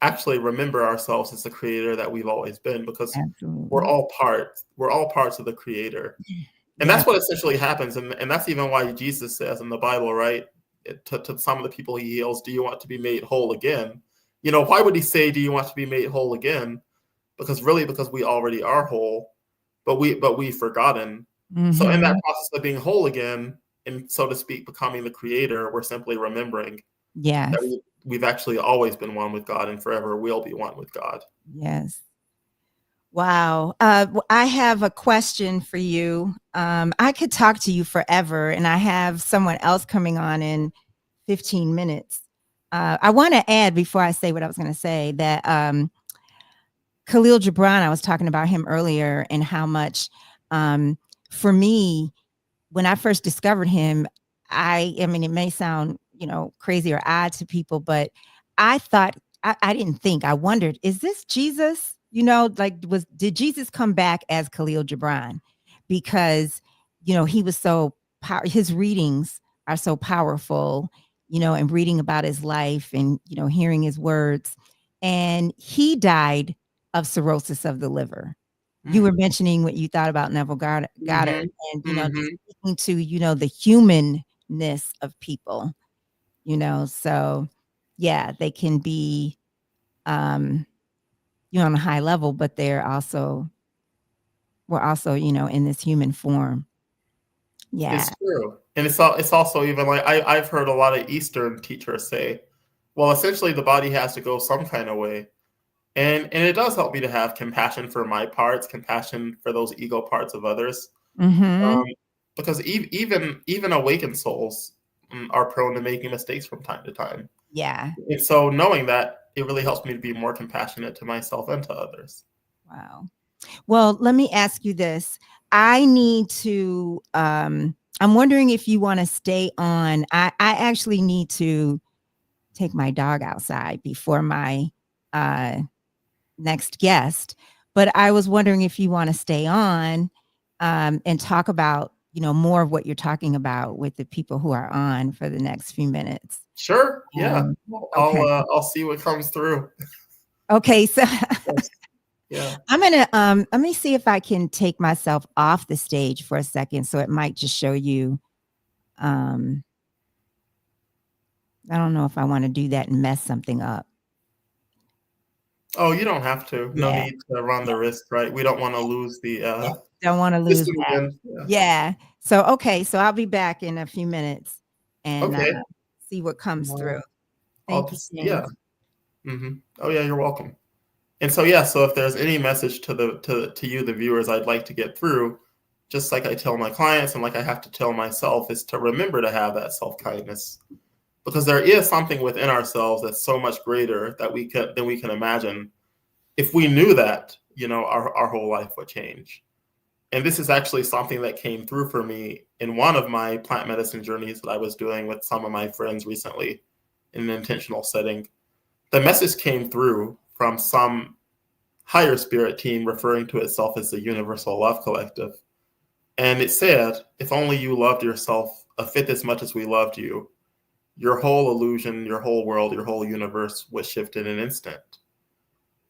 S1: actually remember ourselves as the creator that we've always been, because
S2: Absolutely.
S1: we're all parts of the creator. And
S2: Yeah.
S1: that's what essentially happens. And that's even why Jesus says in the Bible, right? To some of the people he heals, do you want to be made whole again? Why would he say, do you want to be made whole again? Because we already are whole, but we've forgotten. So in that
S2: Mhm.
S1: process of being whole again, and so to speak, becoming the creator, we're simply remembering that
S2: Yes.
S1: we've actually always been one with God and forever will be one with God.
S2: Yes. Wow. I have a question for you. I could talk to you forever, and I have someone else coming on in 15 minutes. I want to add before I say what I was going to say that Khalil Gibran, I was talking about him earlier and how much, um, for me, when I first discovered him, I mean, it may sound, crazy or odd to people, but I thought, I didn't think, I wondered, is this Jesus? Like, did Jesus come back as Khalil Gibran? Because, he was so his readings are so powerful, and reading about his life and, hearing his words. And he died of cirrhosis of the liver. You were
S1: Mm.
S2: mentioning what you thought about Neville Goddard,
S1: Mhm.
S2: and, just
S1: Mhm.
S2: speaking to, the humanness of people, so yeah, they can be, um, on a high level, but we're also, in this human form. Yeah.
S1: It's true. And it's also even like I've heard a lot of Eastern teachers say, well, essentially the body has to go some kind of way. And it does help me to have compassion for my parts, compassion for those ego parts of others. Um,
S2: Mhm.
S1: because even awakened souls are prone to making mistakes from time to time.
S2: Yeah.
S1: And so knowing that, it really helps me to be more compassionate to myself and to others.
S2: Wow. Well, let me ask you this. I need to, I'm wondering if you wanna stay on. I actually need to take my dog outside before my, uh, next guest, but I was wondering if you wanna stay on, and talk about, more of what you're talking about with the people who are on for the next few minutes.
S1: Sure, yeah.
S2: Um,
S1: Well,
S2: okay.
S1: I'll see what comes through.
S2: Okay, so
S1: Yes. Yeah.
S2: I'm gonna let me see if I can take myself off the stage for a second, so it might just show you. Um, I don't know if I want to do that and mess something up.
S1: Oh, you don't have to. No
S2: Yeah,
S1: need to run the risk, right? We don't wanna lose the,
S2: don't want to lose
S1: system
S2: that.
S1: again. Yeah.
S2: Yeah. So okay, so I'll be back in a few minutes and
S1: Okay.
S2: see what comes through.
S1: Well, I'll
S2: Thank you,
S1: just yeah.
S2: James.
S1: Mhm. Oh, yeah, you're welcome. And so, yeah, so if there's any message to you, the viewers, I'd like to get through, just like I tell my clients and like I have to tell myself, is to remember to have that self-kindness. Because there is something within ourselves that's so much greater than we can imagine. If we knew that, our whole life would change. And this is actually something that came through for me in one of my plant medicine journeys that I was doing with some of my friends recently. in an intentional setting. The message came through from some higher spirit team referring to itself as the Universal Love Collective. And it said, if only you loved yourself a fifth as much as we loved you, your whole illusion, your whole world, your whole universe would shift in an instant.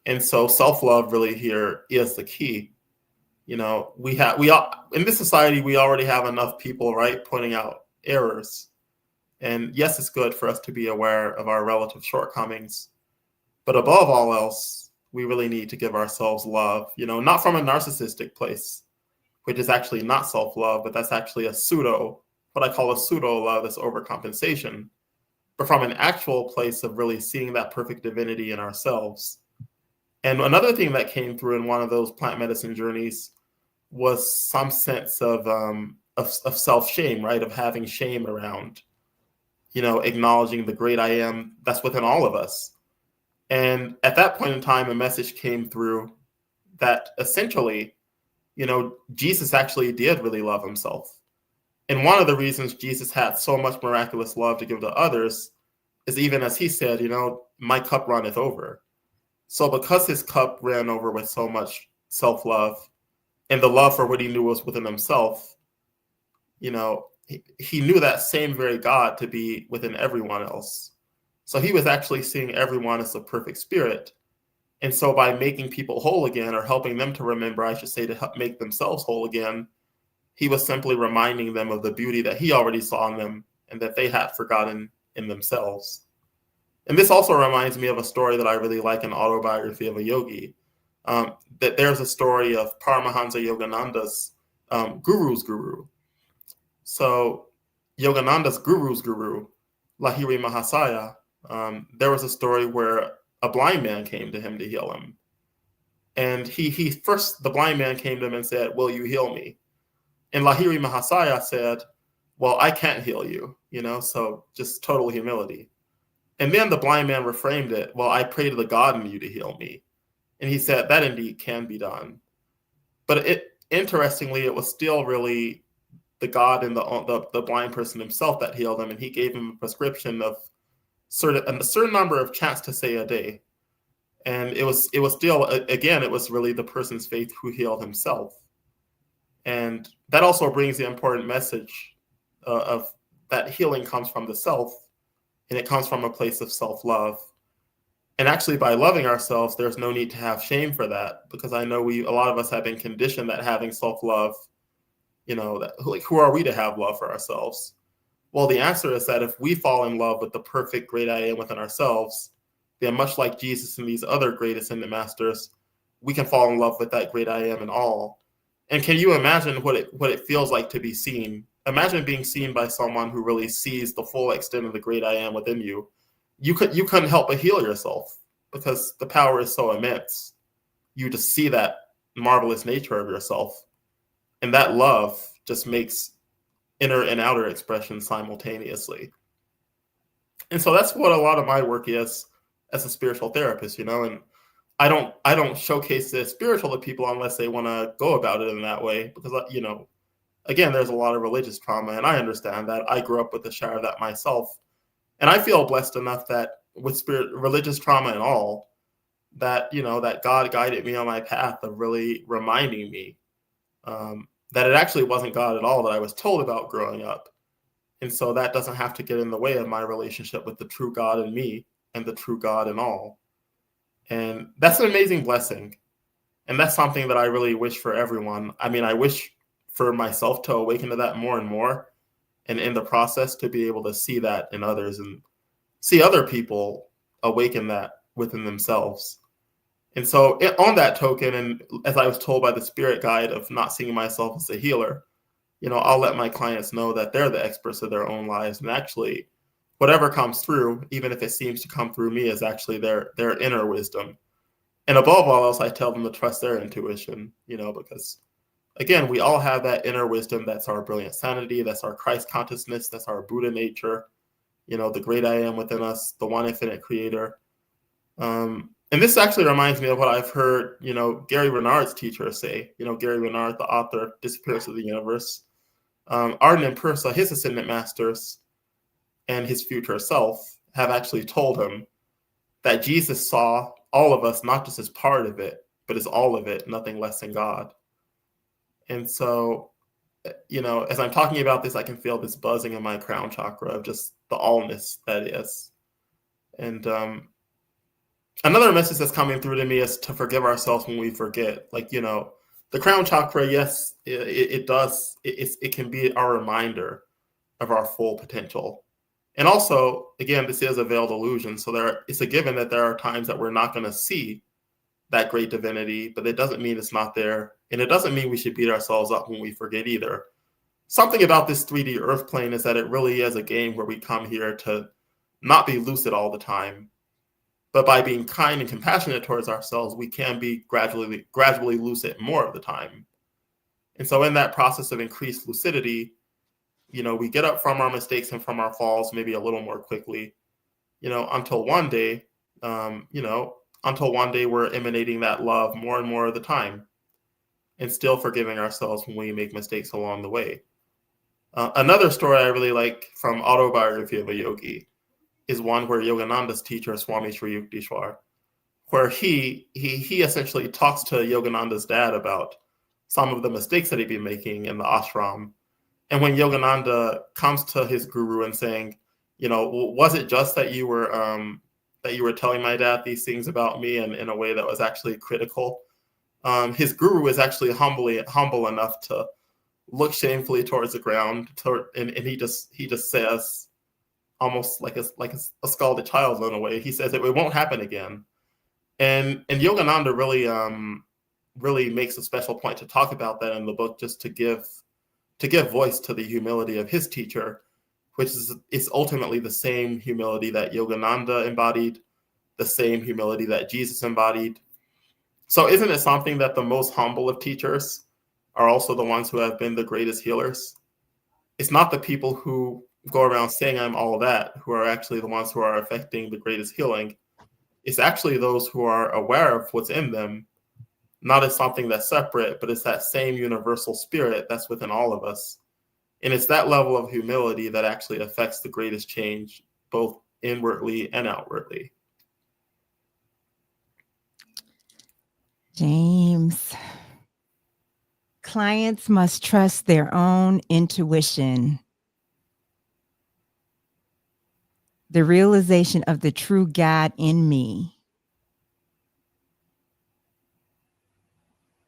S1: And so self-love really here is the key. We all in this society, we already have enough people, right, pointing out errors. And yes, it's good for us to be aware of our relative shortcomings. But above all else, we really need to give ourselves love, not from a narcissistic place, which is actually not self-love, but that's actually what I call a pseudo love, that's overcompensation, but from an actual place of really seeing that perfect divinity in ourselves. And another thing that came through in one of those plant medicine journeys was some sense of self-shame, right? Of having shame around, acknowledging the great I am that's within all of us. And at that point in time, a message came through that essentially, Jesus actually did really love himself. And one of the reasons Jesus had so much miraculous love to give to others is, even as he said, my cup runneth over. So because his cup ran over with so much self-love and the love for what he knew was within himself, he knew that same very God to be within everyone else. So he was actually seeing everyone as a perfect spirit. And so by making people whole again, or helping them to remember, I should say, to help make themselves whole again, he was simply reminding them of the beauty that he already saw in them and that they had forgotten in themselves. And this also reminds me of a story that I really like, an autobiography of a yogi. That there's a story of Paramahansa Yogananda's guru's guru. So Yogananda's guru's guru, Lahiri Mahasaya, there was a story where a blind man came to him to heal him. And he first, the blind man came to him and said, will you heal me? And Lahiri Mahasaya said, well, I can't heal you, so just total humility. And then the blind man reframed it, well, I pray to the God in you to heal me. And he said, that indeed can be done. But interestingly, it was still really the God in the blind person himself that healed him. And he gave him a prescription of a certain number of chants to say a day. And it was still, again, it was really the person's faith who healed himself. And that also brings the important message of that healing comes from the self, and it comes from a place of self-love. And actually, by loving ourselves, there's no need to have shame for that, because I know a lot of us have been conditioned that having self-love, who are we to have love for ourselves? Well, the answer is that if we fall in love with the perfect great I am within ourselves, then much like Jesus and these other great ascended masters, we can fall in love with that great I am in all. And can you imagine what it feels like to be seen? Imagine being seen by someone who really sees the full extent of the great I am within you. You couldn't help but heal yourself, because the power is so immense. You just see that marvelous nature of yourself. And that love just makes inner and outer expression simultaneously. And so that's what a lot of my work is as a spiritual therapist, and I don't showcase the spiritual to people unless they want to go about it in that way, because, again, there's a lot of religious trauma, and I understand that. I grew up with a share of that myself. And I feel blessed enough that with religious trauma and all, that, that God guided me on my path of really reminding me that it actually wasn't God at all that I was told about growing up. And so that doesn't have to get in the way of my relationship with the true God in me and the true God in all. And that's an amazing blessing. And that's something that I really wish for everyone. I mean, I wish for myself to awaken to that more and more, and in the process to be able to see that in others and see other people awaken that within themselves. And so on that token, and as I was told by the spirit guide of not seeing myself as a healer, I'll let my clients know that they're the experts of their own lives. And actually, whatever comes through, even if it seems to come through me, is actually their inner wisdom. And above all else, I tell them to trust their intuition, because, again, we all have that inner wisdom. That's our brilliant sanity. That's our Christ consciousness. That's our Buddha nature, the great I am within us, the one infinite creator. And this actually reminds me of what I've heard, Gary Renard's teacher say. Gary Renard, the author, Disappearance of the Universe. Arden and Pursa, his ascendant masters, and his future self have actually told him that Jesus saw all of us, not just as part of it, but as all of it, nothing less than God. And so, as I'm talking about this, I can feel this buzzing in my crown chakra of just the allness that is. And another message that's coming through to me is to forgive ourselves when we forget. Like, the crown chakra, yes, it does. It can be our reminder of our full potential. And also, again, this is a veiled illusion. So it's a given that there are times that we're not going to see that great divinity, but it doesn't mean it's not there. And it doesn't mean we should beat ourselves up when we forget either. Something about this 3D earth plane is that it really is a game where we come here to not be lucid all the time, but by being kind and compassionate towards ourselves, we can be gradually lucid more of the time. And so in that process of increased lucidity, we get up from our mistakes and from our falls maybe a little more quickly, until one day, we're emanating that love more and more of the time and still forgiving ourselves when we make mistakes along the way. Another story I really like from Autobiography of a Yogi is one where Yogananda's teacher, Swami Sri Yukteswar, where he essentially talks to Yogananda's dad about some of the mistakes that he'd been making in the ashram. And when Yogananda comes to his guru and saying, was it just that you were telling my dad these things about me and in a way that was actually critical? His guru is actually humble enough to look shamefully towards the ground, and he just says, almost like a scalded child in a way. He says it won't happen again. And Yogananda really makes a special point to talk about that in the book, just to give voice to the humility of his teacher, which is ultimately the same humility that Yogananda embodied, the same humility that Jesus embodied. So isn't it something that the most humble of teachers are also the ones who have been the greatest healers? It's not the people who go around saying I'm all that who are actually the ones who are affecting the greatest healing. It's actually those who are aware of what's in them, not as something that's separate, but it's that same universal spirit that's within all of us. And it's that level of humility that actually affects the greatest change, both inwardly and outwardly.
S2: James, clients must trust their own intuition. The realization of the true God in me.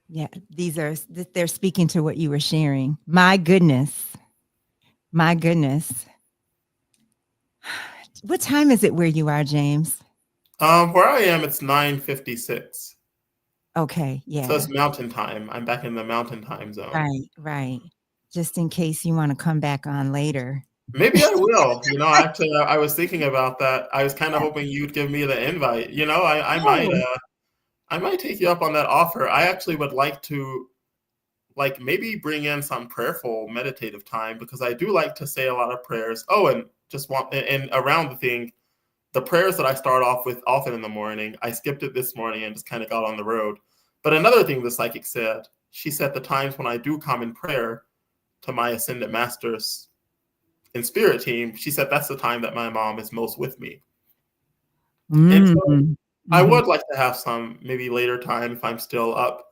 S2: Yeah, they're speaking to what you were sharing. My goodness. My goodness. What time is it where you are, James?
S1: Where I am, it's 9:56.
S2: Okay, yeah.
S1: So it's mountain time. I'm back in the mountain time zone.
S2: Right. Just in case you want to come back on later.
S1: Maybe I will. Actually, I was thinking about that. I was kind of hoping you'd give me the invite. I might take you up on that offer. I actually would like to, maybe bring in some prayerful meditative time, because I do like to say a lot of prayers. Oh, and and around the thing, the prayers that I start off with often in the morning, I skipped it this morning and just kind of got on the road. But another thing the psychic said, she said the times when I do come in prayer to my ascended masters in spirit team, she said that's the time that my mom is most with me. And so I would like to have some maybe later time, if I'm still up,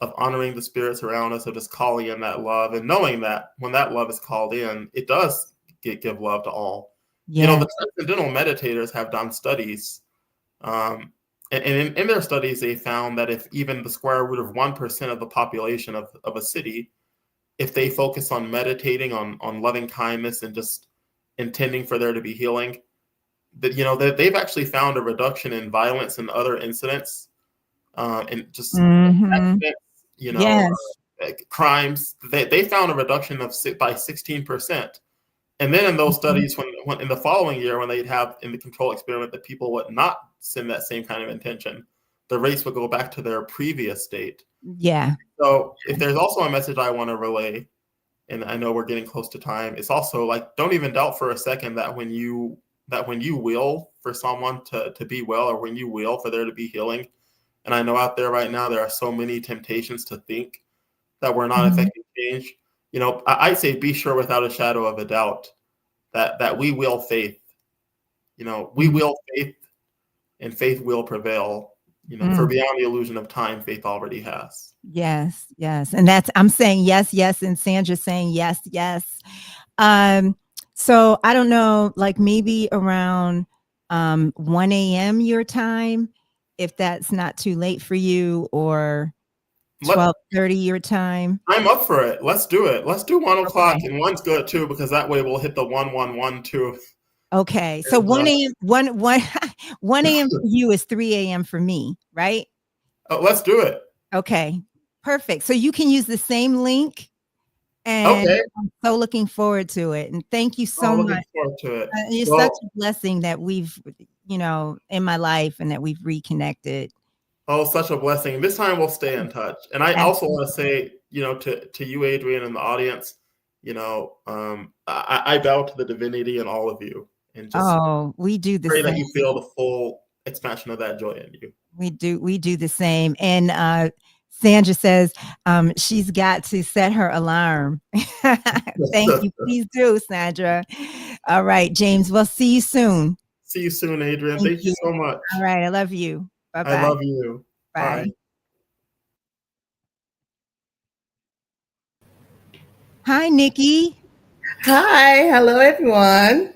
S1: of honoring the spirits around us, of just calling in that love, and knowing that when that love is called in, it does give love to all.
S2: Yeah.
S1: The transcendental meditators have done studies, and in their studies, they found that if even the square root of 1% of the population of a city, if they focus on meditating on loving kindness and just intending for there to be healing, that they've actually found a reduction in violence and other incidents, and just accidents,
S2: Yes.
S1: crimes. They found a reduction by 16%. And then in those studies, when in the following year, when they'd have in the control experiment that people would not send that same kind of intention, the rates would go back to their previous state.
S2: Yeah.
S1: So if there's also a message I want to relay, and I know we're getting close to time, it's also don't even doubt for a second that when you will for someone to be well, or when you will for there to be healing, and I know out there right now there are so many temptations to think that we're not affecting change. I say be sure without a shadow of a doubt that we will faith We will faith, and faith will prevail. For beyond the illusion of time, faith already has.
S2: Yes, yes. And I'm saying yes, yes, and Sandra's saying yes, yes. So I don't know, like maybe around 1 a.m. your time, if that's not too late for you, or 12:30 your time.
S1: I'm up for it. Let's do it. Let's do 1 o'clock,
S2: Okay.
S1: and 1's good too, because that way we'll hit the 1 too.
S2: Okay. So 1 a.m. 1 a.m. for you is 3 a.m. for me, right?
S1: Oh, let's do it.
S2: Okay. Perfect. So you can use the same link. And
S1: Okay.
S2: I'm so looking forward to it. And thank you so much.
S1: Looking forward to it.
S2: It's such a blessing that we've, in my life, and that we've reconnected.
S1: Oh, such a blessing. This time we'll stay in touch. And I also want to say, to you, Adrian, and the audience, I bow to the divinity in all of you, and just
S2: we do the
S1: pray
S2: same.
S1: that you feel the full expansion of that joy in you.
S2: We do the same. And Sandra says she's got to set her alarm. Thank you. Please do, Sandra. All right, James, we'll see you soon.
S1: See you soon, Adrian. Thank you so much.
S2: All right, I love you. Bye-bye.
S1: I love you.
S2: Bye. Hi, Nikki.
S3: Hi, hello everyone.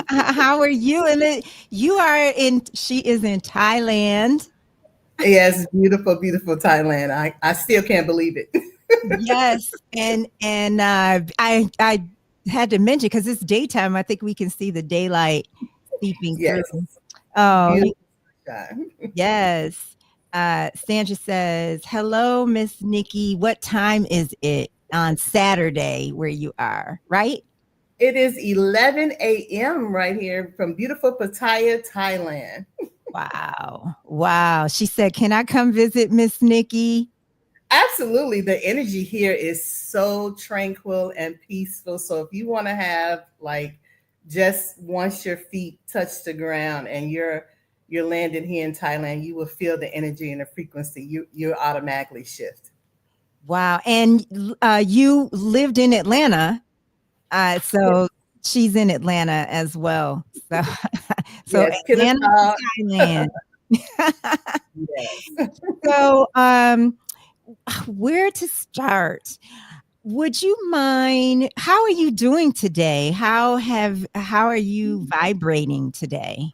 S2: How are you? And she is in Thailand.
S3: Yes, beautiful, beautiful Thailand. I still can't believe it.
S2: Yes, and I had to mention, because it's daytime. I think we can see the daylight seeping through. Oh, yes. Sandra says, "Hello, Miss Nikki. What time is it on Saturday where you are?" Right?
S3: It is 11 a.m. right here from beautiful Pattaya, Thailand.
S2: Wow. She said, "Can I come visit Miss Nikki?"
S3: Absolutely. The energy here is so tranquil and peaceful. So if you want to have, like, just once your feet touch the ground and you're landing here in Thailand, you will feel the energy and the frequency. You automatically shift.
S2: Wow. And you lived in Atlanta. So she's in Atlanta as well. So
S3: yes,
S2: Atlanta, Thailand.
S3: Yes.
S2: So where to start? Would you mind? How are you doing today? How are you vibrating today?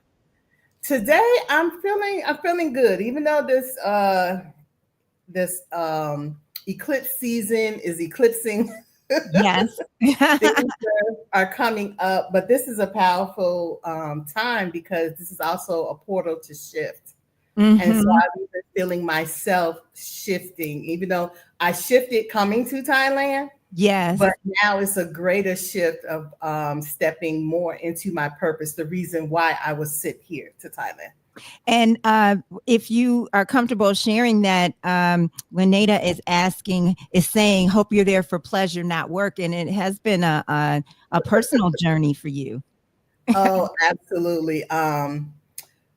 S3: Today I'm feeling good, even though this eclipse season is eclipsing.
S2: Yes.
S3: Things are coming up, but this is a powerful time, because this is also a portal to shift. And so I've been feeling myself shifting, even though I shifted coming to Thailand.
S2: Yes.
S3: But now it's a greater shift of stepping more into my purpose, the reason why I was sent here to Thailand.
S2: And if you are comfortable sharing that, Lenata is saying, "Hope you're there for pleasure, not work." And it has been a personal journey for you.
S3: Oh, absolutely.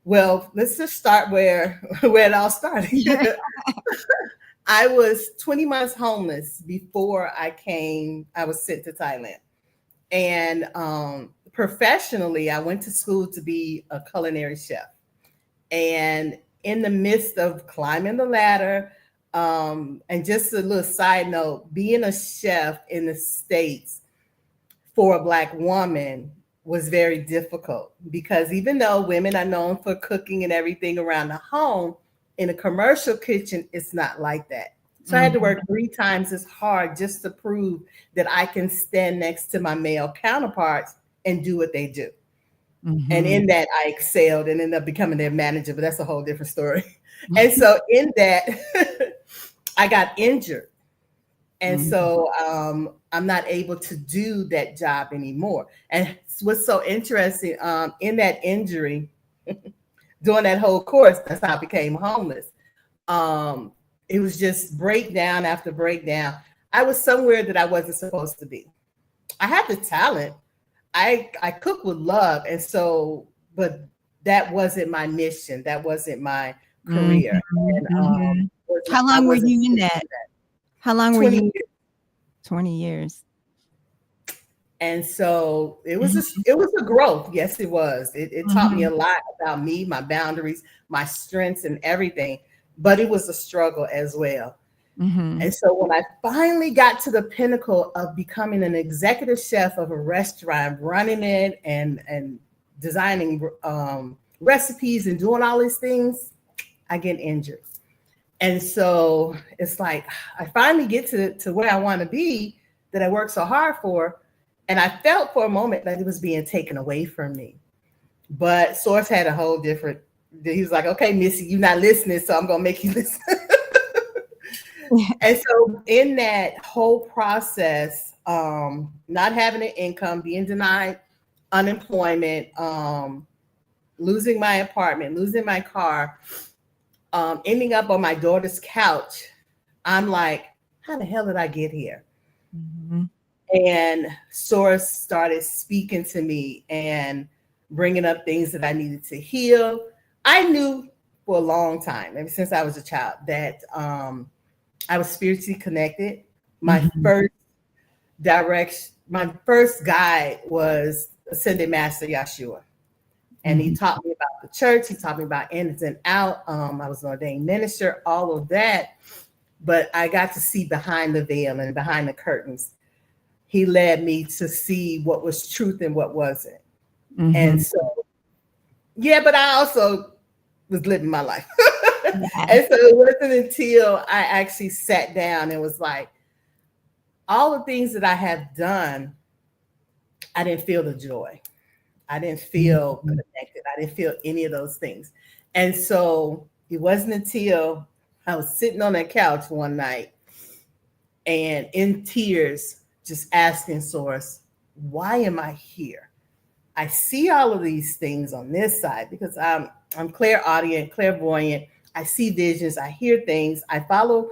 S3: Well, let's just start where it all started. I was 20 months homeless before I was sent to Thailand. And professionally, I went to school to be a culinary chef. And in the midst of climbing the ladder, and just a little side note, being a chef in the States for a Black woman was very difficult, because even though women are known for cooking and everything around the home, in a commercial kitchen, it's not like that. So I had to work 3 times as hard just to prove that I can stand next to my male counterparts and do what they do. And in that, I excelled and ended up becoming their manager, but that's a whole different story. And so in that, I got injured. And so I'm not able to do that job anymore. And what's so interesting, in that injury, during that whole course, that's how I became homeless. It was just breakdown after breakdown. I was somewhere that I wasn't supposed to be. I had the talent. I cook with love. And so, but that wasn't my mission. That wasn't my career. And,
S2: how long were you in that? How long were you? 20 years.
S3: And so it was a growth. Yes, it was. It taught me a lot about me, my boundaries, my strengths, and everything. But it was a struggle as well. And so when I finally got to the pinnacle of becoming an executive chef of a restaurant, running it and designing recipes and doing all these things, I get injured. And so it's like I finally get to where I want to be, that I worked so hard for. And I felt for a moment that it was being taken away from me. But Source had a whole different, he was like, okay, Missy, you're not listening, so I'm going to make you listen. And so in that whole process, not having an income, being denied unemployment, losing my apartment, losing my car, ending up on my daughter's couch, I'm like, how the hell did I get here? And Source started speaking to me and bringing up things that I needed to heal. I knew for a long time, ever since I was a child, that I was spiritually connected. My first guide was Ascended Master Yeshua. And he taught me about the church. He taught me about ins and out. I was an ordained minister, all of that. But I got to see behind the veil and behind the curtains. He led me to see what was truth and what wasn't. And so, yeah, but I also was living my life. And so it wasn't until I actually sat down and was like, all the things that I have done, I didn't feel the joy. I didn't feel connected. I didn't feel any of those things. And so it wasn't until I was sitting on that couch one night and in tears, just asking Source, why am I here? I see all of these things on this side because I'm clairaudient, clairvoyant. I see visions. I hear things. I follow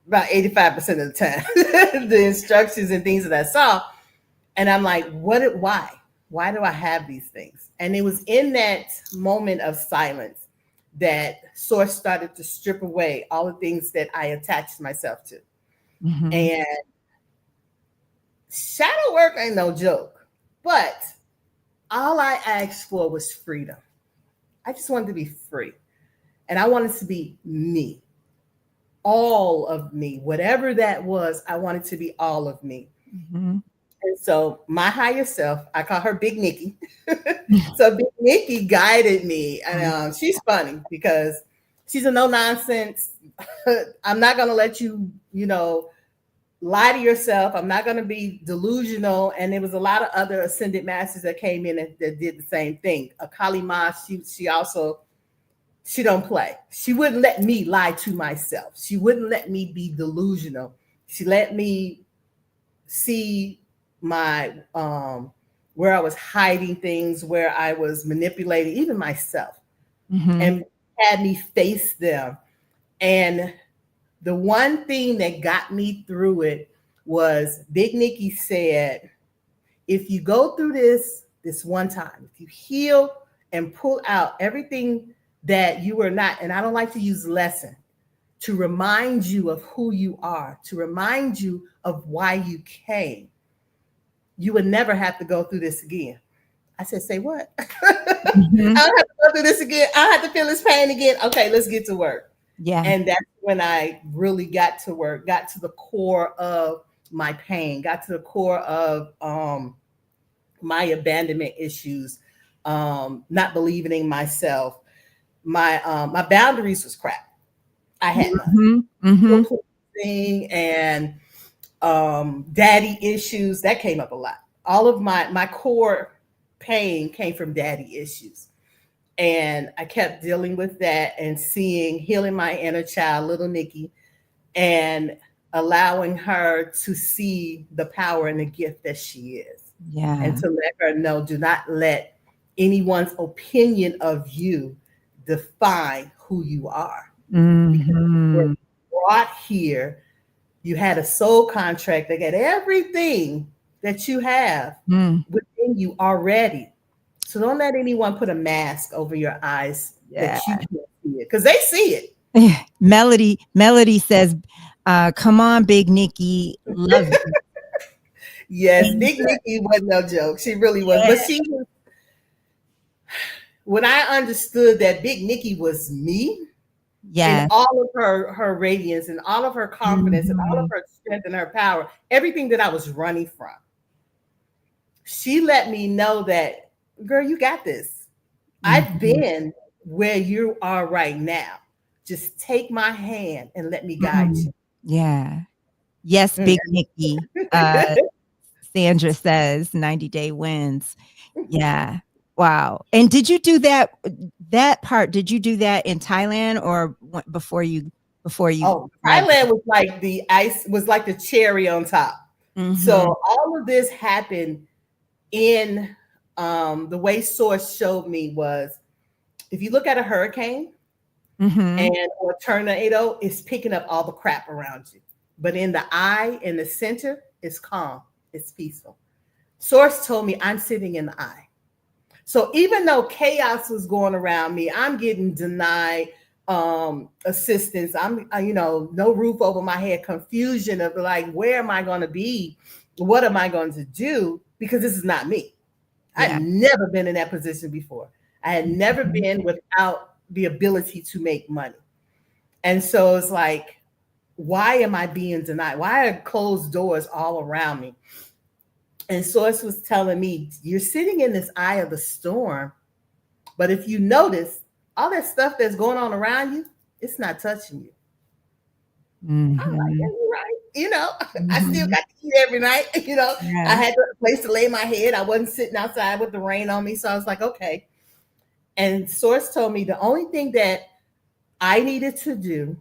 S3: about 85% of the time the instructions and things that I saw. And I'm like, why? Why do I have these things? And it was in that moment of silence that Source started to strip away all the things that I attached myself to. And shadow work ain't no joke, but all I asked for was freedom. I just wanted to be free. And I wanted to be me, all of me, whatever that was. I wanted to be all of me. And so my higher self, I call her Big Nikki. So Big Nikki guided me. And she's funny because she's a no nonsense. I'm not going to let you, lie to yourself. I'm not going to be delusional. And there was a lot of other ascended masters that came in and that did the same thing. Kali Ma, she don't play. She wouldn't let me lie to myself. She wouldn't let me be delusional. She let me see my where I was hiding things, where I was manipulating even myself, and had me face them. And the one thing that got me through it was Big Nikki said, if you go through this one time, if you heal and pull out everything that you were not, and I don't like to use lesson, to remind you of who you are, to remind you of why you came, you would never have to go through this again. I said, say what? I don't have to go through this again. I don't have to feel this pain again. Okay, let's get to work. Yeah. And that's when I really got to work, got to the core of my pain, got to the core of my abandonment issues, not believing in myself. My boundaries was crap. I had and daddy issues that came up a lot. All of my core pain came from daddy issues, and I kept dealing with that and healing my inner child, little Nikki, and allowing her to see the power and the gift that she is. Yeah, and to let her know, do not let anyone's opinion of you define who you are. Because we're brought here. You had a soul contract that got everything that you have within you already. So don't let anyone put a mask over your eyes that you can't see it, because they see it.
S2: Melody says, come on, Big Nikki. Love you.
S3: Yes, Big Nikki wasn't no joke. She really was.
S2: Yeah.
S3: But she was, when I understood that Big Nikki was me in
S2: Yes.
S3: all of her radiance and all of her confidence and all of
S2: Mhm.
S3: her strength and her power, everything that I was running from, she let me know that, girl, you got this. I've
S2: Mhm.
S3: been where you are right now. Just take my hand and let me guide
S2: Mhm.
S3: you.
S2: Yeah. Yes,
S3: Mm.
S2: Big Nikki. Sandra says 90 Day Wins. Yeah. Wow. And did you do that part? Did you do that in Thailand or before you
S3: Oh,
S2: arrived?
S3: Thailand was like the ice, was like the cherry on top.
S2: Mhm.
S3: So all of this happened in the way Source showed me was, if you look at a hurricane
S2: Mhm.
S3: and or a tornado, it's picking up all the crap around you. But in the eye, in the center, it's calm, it's peaceful. Source told me I'm sitting in the eye. So even though chaos was going around me, I'm getting denied assistance. I'm, no roof over my head, confusion of like, where am I going to be? What am I going to do? Because this is not me. I'd
S2: Yeah.
S3: never been in that position before. I had never
S2: Mhm.
S3: been without the ability to make money. And so it's like, why am I being denied? Why are closed doors all around me? And Source was telling me, you're sitting in this eye of the storm. But if you notice, all that stuff that's going on around you, it's not touching you. I'm like, yeah,
S2: Mhm.
S3: you're right. I still
S2: Mhm.
S3: got to eat every night. I
S2: Yeah.
S3: had a place to lay my head. I wasn't sitting outside with the rain on me. So I was like, okay. And Source told me the only thing that I needed to do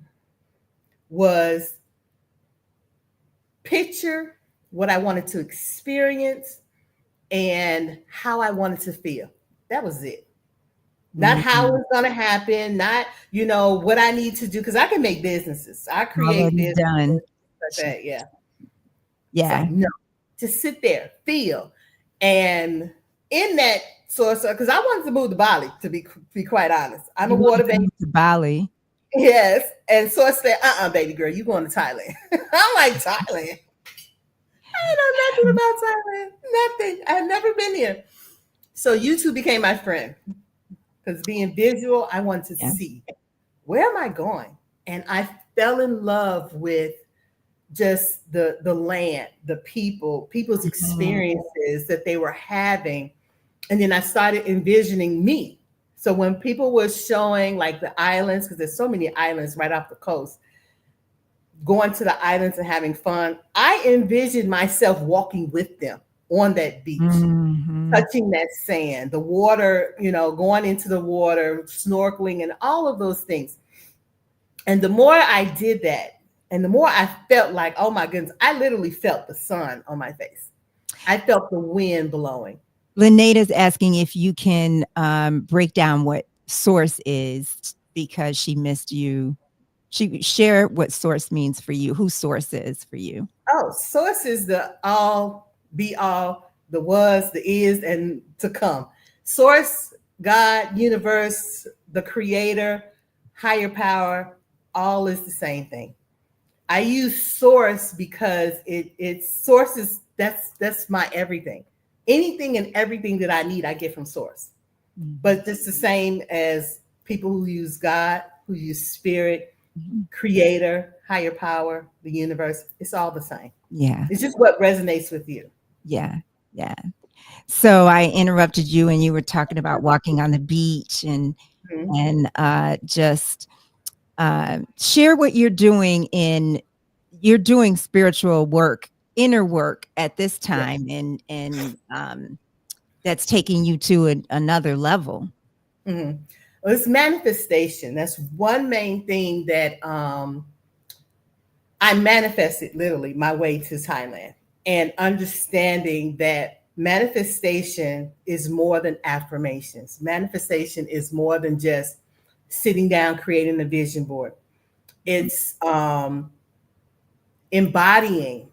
S3: was picture what I wanted to experience and how I wanted to feel. That was it. Not how
S2: Mhm.
S3: it's going to happen, not, what I need to do, because I can make businesses. I create
S2: Already
S3: businesses
S2: done.
S3: like that. Yeah. It's
S2: Yeah.
S3: like, no, just sit there, feel. And in that source, because I wanted to move to Bali, to be quite honest. I'm a
S2: You
S3: water
S2: wanted to
S3: baby.
S2: move to Bali.
S3: Yes. And Source said, baby girl, you going to Thailand. I'm like, Thailand? I know nothing about Thailand. Nothing. I've never been here. So YouTube became my friend because being visual, I wanted to
S2: Yeah.
S3: see, where am I going? And I fell in love with just the land, the people's
S2: Mhm.
S3: experiences that they were having. And then I started envisioning me. So when people were showing like the islands, because there's so many islands right off the coast, going to the islands and having fun, I envisioned myself walking with them on that beach,
S2: Mhm.
S3: touching that sand, the water, going into the water, snorkeling, and all of those things. And the more I did that, and the more I felt like, oh my goodness, I literally felt the sun on my face. I felt the wind blowing.
S2: Leneda's asking if you can break down what source is because she missed you. She share what source means for you, who source is for you.
S3: Oh, source is the all, be all, the was, the is, and to come. Source, God, universe, the creator, higher power, all is the same thing. I use source because it's sources, that's my everything. Anything and everything that I need, I get from source.
S2: Mhm.
S3: But it's the same as people who use God, who use spirit,
S2: Mhm.
S3: creator, higher power, the universe. It's all the same.
S2: Yeah.
S3: It's just what resonates with you.
S2: Yeah. Yeah. So I interrupted you and you were talking about walking on the beach and
S3: Mhm.
S2: just share what you're doing spiritual work, inner work at this
S3: Yeah.
S2: time and that's taking you to another level.
S3: Mhm. Well, it's manifestation. That's one main thing that I manifested literally my way to Thailand, and understanding that manifestation is more than affirmations. Manifestation is more than just sitting down, creating a vision board. It's embodying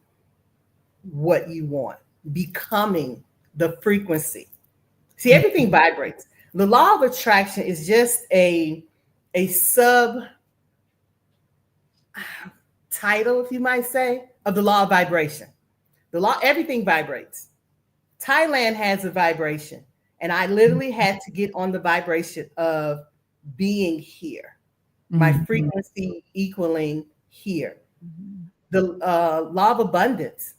S3: what you want, becoming the frequency. See, everything vibrates. The law of attraction is just a sub title, if you might say, of the law of vibration. The law, everything vibrates. Thailand has a vibration. And I literally had to get on the vibration of being here, my frequency equaling here. The law of abundance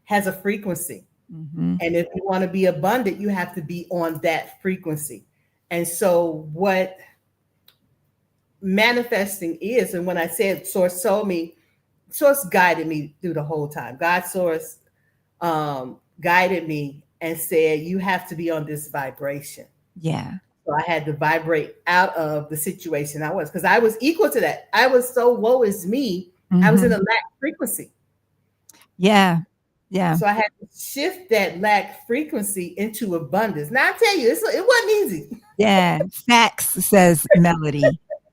S3: has a frequency. And if you want to be abundant, you have to be on that frequency. And so what manifesting is, and when I said source told me, source guided me through the whole time. God source guided me and said, you have to be on this vibration.
S2: Yeah.
S3: So I had to vibrate out of the situation I was, because I was equal to that. I was so woe is me. I was in a lack frequency.
S2: Yeah. Yeah.
S3: So I had to shift that lack frequency into abundance. Now I tell you, it wasn't easy.
S2: Yeah. Facts, says Melody.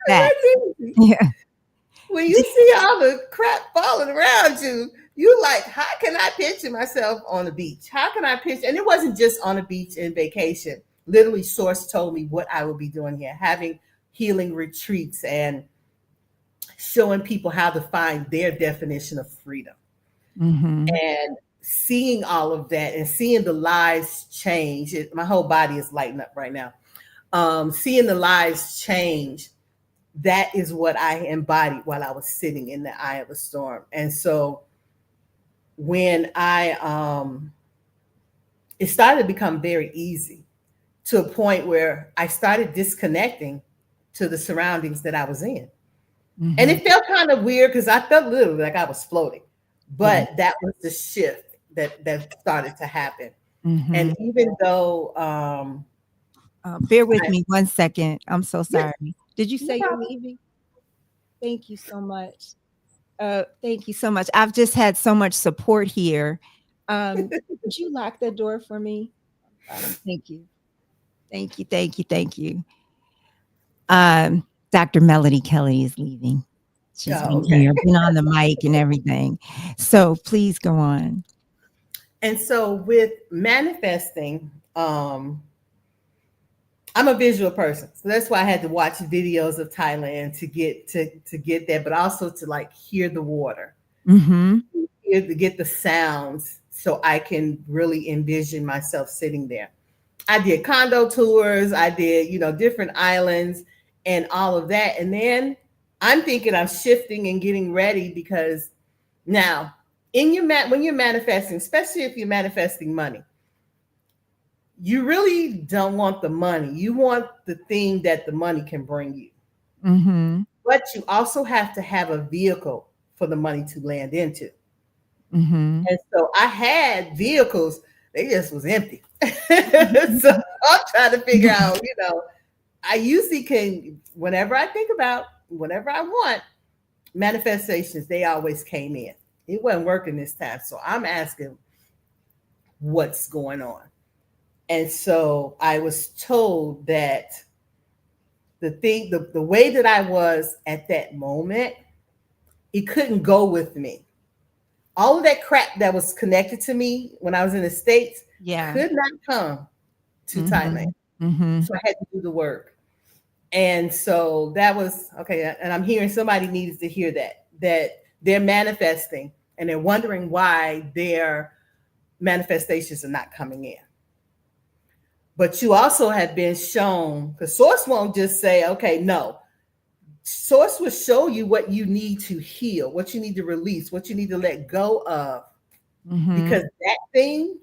S2: Facts. Yeah.
S3: When you see all the crap falling around you, you like, how can I picture myself on the beach? How can I picture? And it wasn't just on a beach in vacation. Literally, Source told me what I would be doing here, having healing retreats and showing people how to find their definition of freedom. And seeing all of that and seeing the lives change. My whole body is lighting up right now. Seeing the lives change, that is what I embodied while I was sitting in the eye of the storm. And so when it started to become very easy, to a point where I started disconnecting to the surroundings that I was in. And it felt kind of weird because I felt literally like I was floating, but that was the shift that started to happen. And even though
S2: bear with me 1 second. I'm so sorry. Did you say you're leaving? Thank you so much. Thank you so much. I've just had so much support here. Would you lock the door for me? Thank you. Thank you. Thank you. Thank you. Dr. Melody Kelly is leaving. She's been here, been on the mic and everything. So please go on.
S3: And so with manifesting, I'm a visual person. So that's why I had to watch videos of Thailand to get there, but also to like hear the water, to get the sounds so I can really envision myself sitting there. I did condo tours. I did, different islands and all of that. And then I'm thinking I'm shifting and getting ready because now when you're manifesting, especially if you're manifesting money, you really don't want the money. You want the thing that the money can bring you. But you also have to have a vehicle for the money to land into. And so I had vehicles, they just was empty. So I'm trying to figure out, I usually can, whenever I think about whatever I want, manifestations, they always came in. It wasn't working this time. So I'm asking what's going on. And so I was told that the way that I was at that moment, it couldn't go with me. All of that crap that was connected to me when I was in the States could not come to Thailand. So I had to do the work. And so that was, okay. And I'm hearing somebody needs to hear that they're manifesting and they're wondering why their manifestations are not coming in. But you also have been shown, because Source won't just say, okay, no. Source will show you what you need to heal, what you need to release, what you need to let go of, because that thing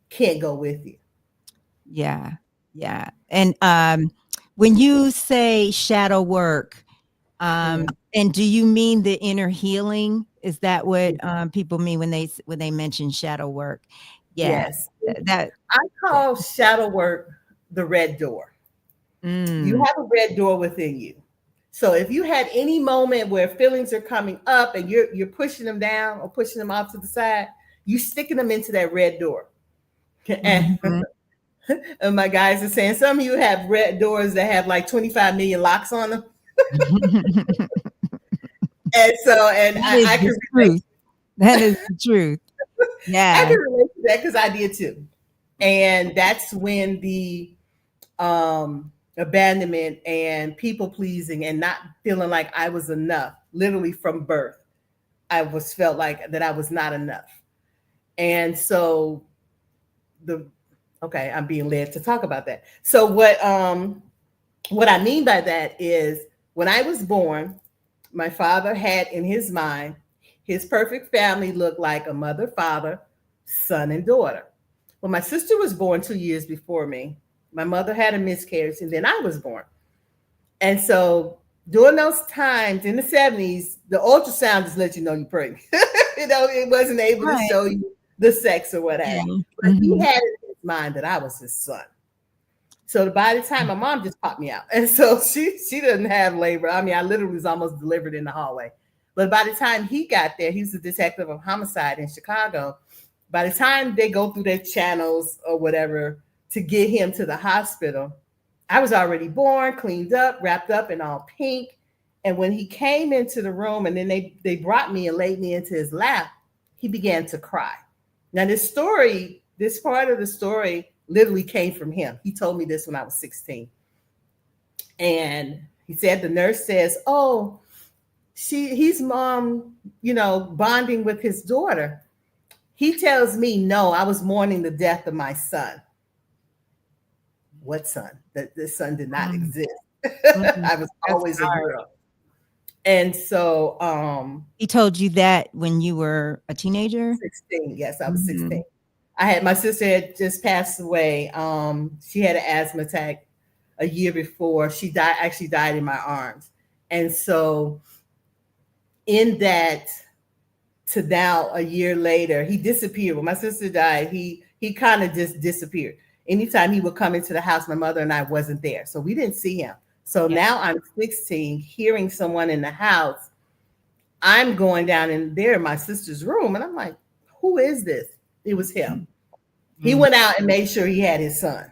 S3: can't go with you.
S2: Yeah. Yeah. And when you say shadow work, and do you mean the inner healing? Is that what people mean when they mention shadow work? Yeah.
S3: Yes.
S2: That
S3: I call shadow work the red door. You have a red door within you. So if you had any moment where feelings are coming up and you're pushing them down or pushing them off to the side, you sticking them into that red door. And my guys are saying some of you have red doors that have like 25 million locks on them. And so, I can relate.
S2: That is the truth. Yeah.
S3: I can relate to that because I did too. And that's when the abandonment and people pleasing and not feeling like I was enough, literally from birth, I felt like that I was not enough. And so the okay, I'm being led to talk about that. So what I mean by that is when I was born, my father had in his mind his perfect family looked like a mother, father, son, and daughter. When my sister was born 2 years before me, my mother had a miscarriage, and then I was born. And so during those times in the 70s, the ultrasound just let you know you're pregnant. It wasn't able to
S2: Right.
S3: show you the sex or what have
S2: Yeah.
S3: you. But he had it in his mind that I was his son. So by the time my mom just popped me out, and so she didn't have labor. I mean, I literally was almost delivered in the hallway. But by the time he got there, he was a detective of homicide in Chicago. By the time they go through their channels or whatever to get him to the hospital, I was already born, cleaned up, wrapped up in all pink. And when he came into the room and then they brought me and laid me into his lap, he began to cry. Now, this part of the story literally came from him. He told me this when I was 16. And he said, the nurse says, oh, he's mom, bonding with his daughter. He tells me, no, I was mourning the death of my son. What son? That this son did not exist. I was always a girl. And so
S2: he told you that when you were a teenager?
S3: 16. Yes, I was 16. My sister had just passed away. She had an asthma attack a year before. She actually died in my arms. And so in that, to now a year later, he disappeared. When my sister died, he kind of just disappeared. Anytime he would come into the house, my mother and I wasn't there. So we didn't see him. So now I'm 16, hearing someone in the house. I'm going down in there in my sister's room, and I'm like, who is this? It was him. He went out and made sure he had his son.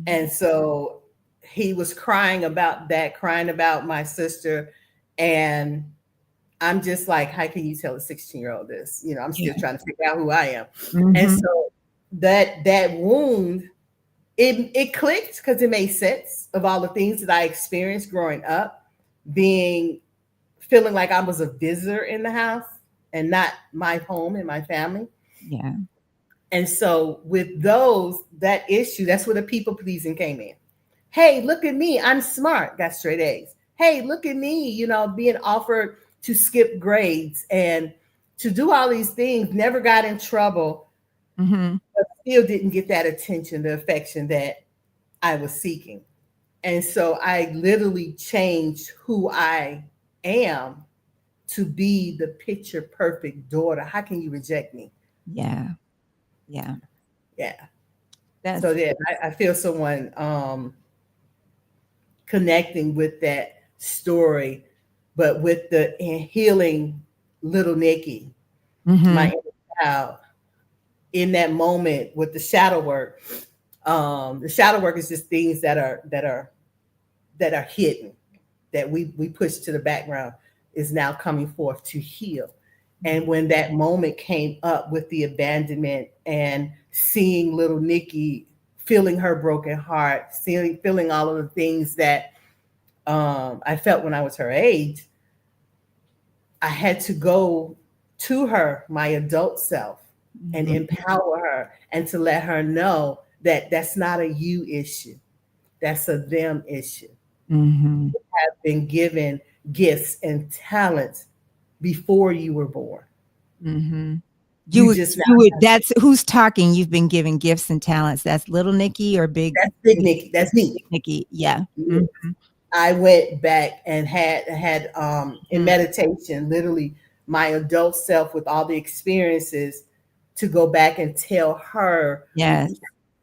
S3: And so he was crying about that, crying about my sister. And I'm just like, how can you tell a 16-year-old this? I'm still trying to figure out who I am. And so that wound, it clicked because it made sense of all the things that I experienced growing up, feeling like I was a visitor in the house and not my home and my family.
S2: Yeah.
S3: And so with that issue, that's where the people pleasing came in. Hey, look at me. I'm smart. Got straight A's. Hey, look at me, being offered to skip grades and to do all these things, never got in trouble, but still didn't get that attention, the affection that I was seeking. And so I literally changed who I am to be the picture perfect daughter. How can you reject me?
S2: Yeah. Yeah.
S3: Yeah. So yeah, I feel someone connecting with that story, but with the healing little Nikki, my inner child, in that moment with the shadow work. The shadow work is just things that are hidden, that we push to the background, is now coming forth to heal. And when that moment came up with the abandonment and seeing little Nikki, feeling her broken heart, feeling all of the things that I felt when I was her age, I had to go to her, my adult self, and empower her and to let her know that that's not a you issue. That's a them issue. You have been given gifts and talents before you were born.
S2: That's who's talking. You've been given gifts and talents. That's little Nikki or big?
S3: That's big Nikki. That's me.
S2: Big Nikki. Yeah.
S3: I went back and had in meditation, literally my adult self with all the experiences, to go back and tell her.
S2: Yes.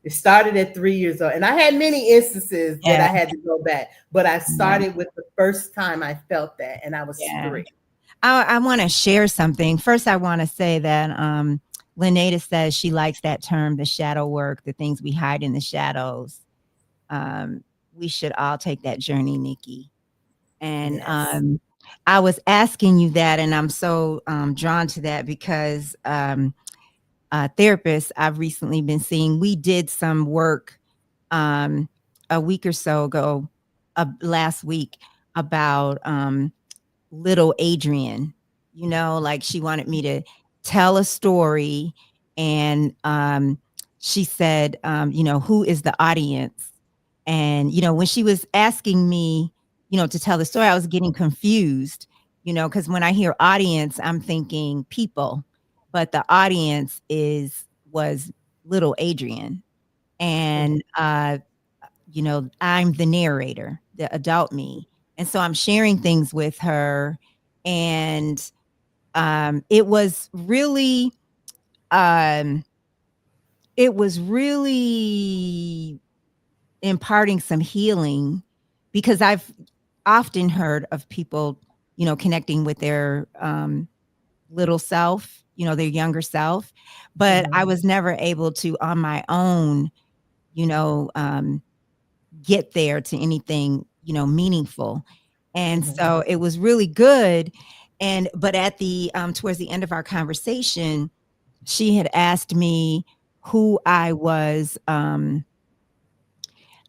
S3: It started at 3 years old. And I had many instances that I had to go back, but I started with the first time I felt that, and I was 3.
S2: I want to share something. First, I want to say that Lynetta says she likes that term, the shadow work, the things we hide in the shadows. We should all take that journey, Nikki. And I was asking you that, and I'm so drawn to that because therapists I've recently been seeing, we did some work a week or so ago, last week, about little Adrian. Like she wanted me tell a story, and she said, who is the audience? And when she was asking me, to tell the story, I was getting confused, because when I hear audience, I'm thinking people, but the audience was little Adrian, and I'm the narrator, the adult me, and so I'm sharing things with her, and it was really um, imparting some healing, because I've often heard of people, connecting with their little self, their younger self, but I was never able to on my own, you know, um, get there to anything, meaningful. And so it was really good. But at the towards the end of our conversation, she had asked me who I was. I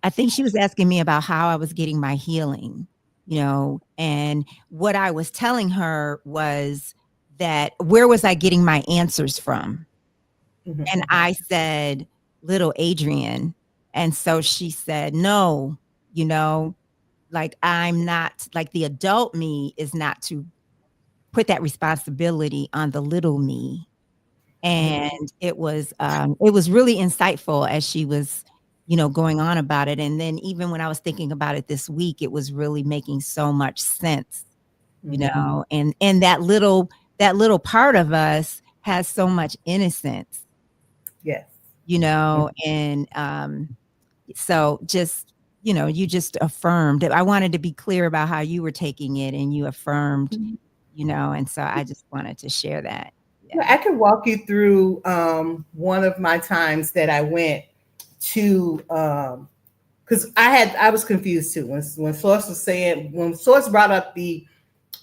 S2: think she was asking me about how I was getting my healing, and what I was telling her was that where was I getting my answers from? And I said, little Adrian. And so she said, no, like I'm not, like the adult me is not to put that responsibility on the little me. And it was really insightful as she was, going on about it. And then even when I was thinking about it this week, it was really making so much sense, and that little part of us has so much innocence.
S3: Yes.
S2: And so just, you just affirmed it. I wanted to be clear about how you were taking it, and you affirmed, and so I just wanted to share that.
S3: Yeah. I can walk you through one of my times that I went to because I was confused too when Source brought up the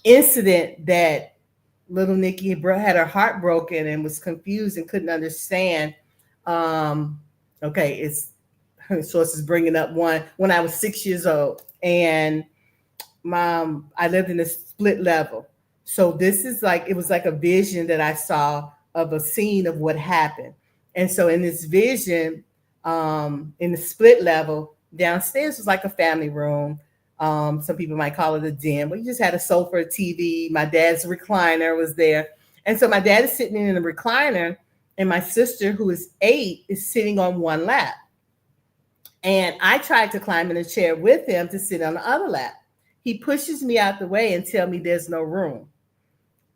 S3: incident that little Nikki had her heart broken and was confused and couldn't understand. Okay, Source is bringing up one when I was 6 years old, and I lived in a split level. So this is it was like a vision that I saw of a scene of what happened. And so in this vision, in the split level, downstairs was like a family room. Some people might call it a den, but you just had a sofa, a TV. My dad's recliner was there. And so my dad is sitting in the recliner, and my sister, who is 8, is sitting on one lap. And I tried to climb in a chair with him to sit on the other lap. He pushes me out the way and tell me there's no room.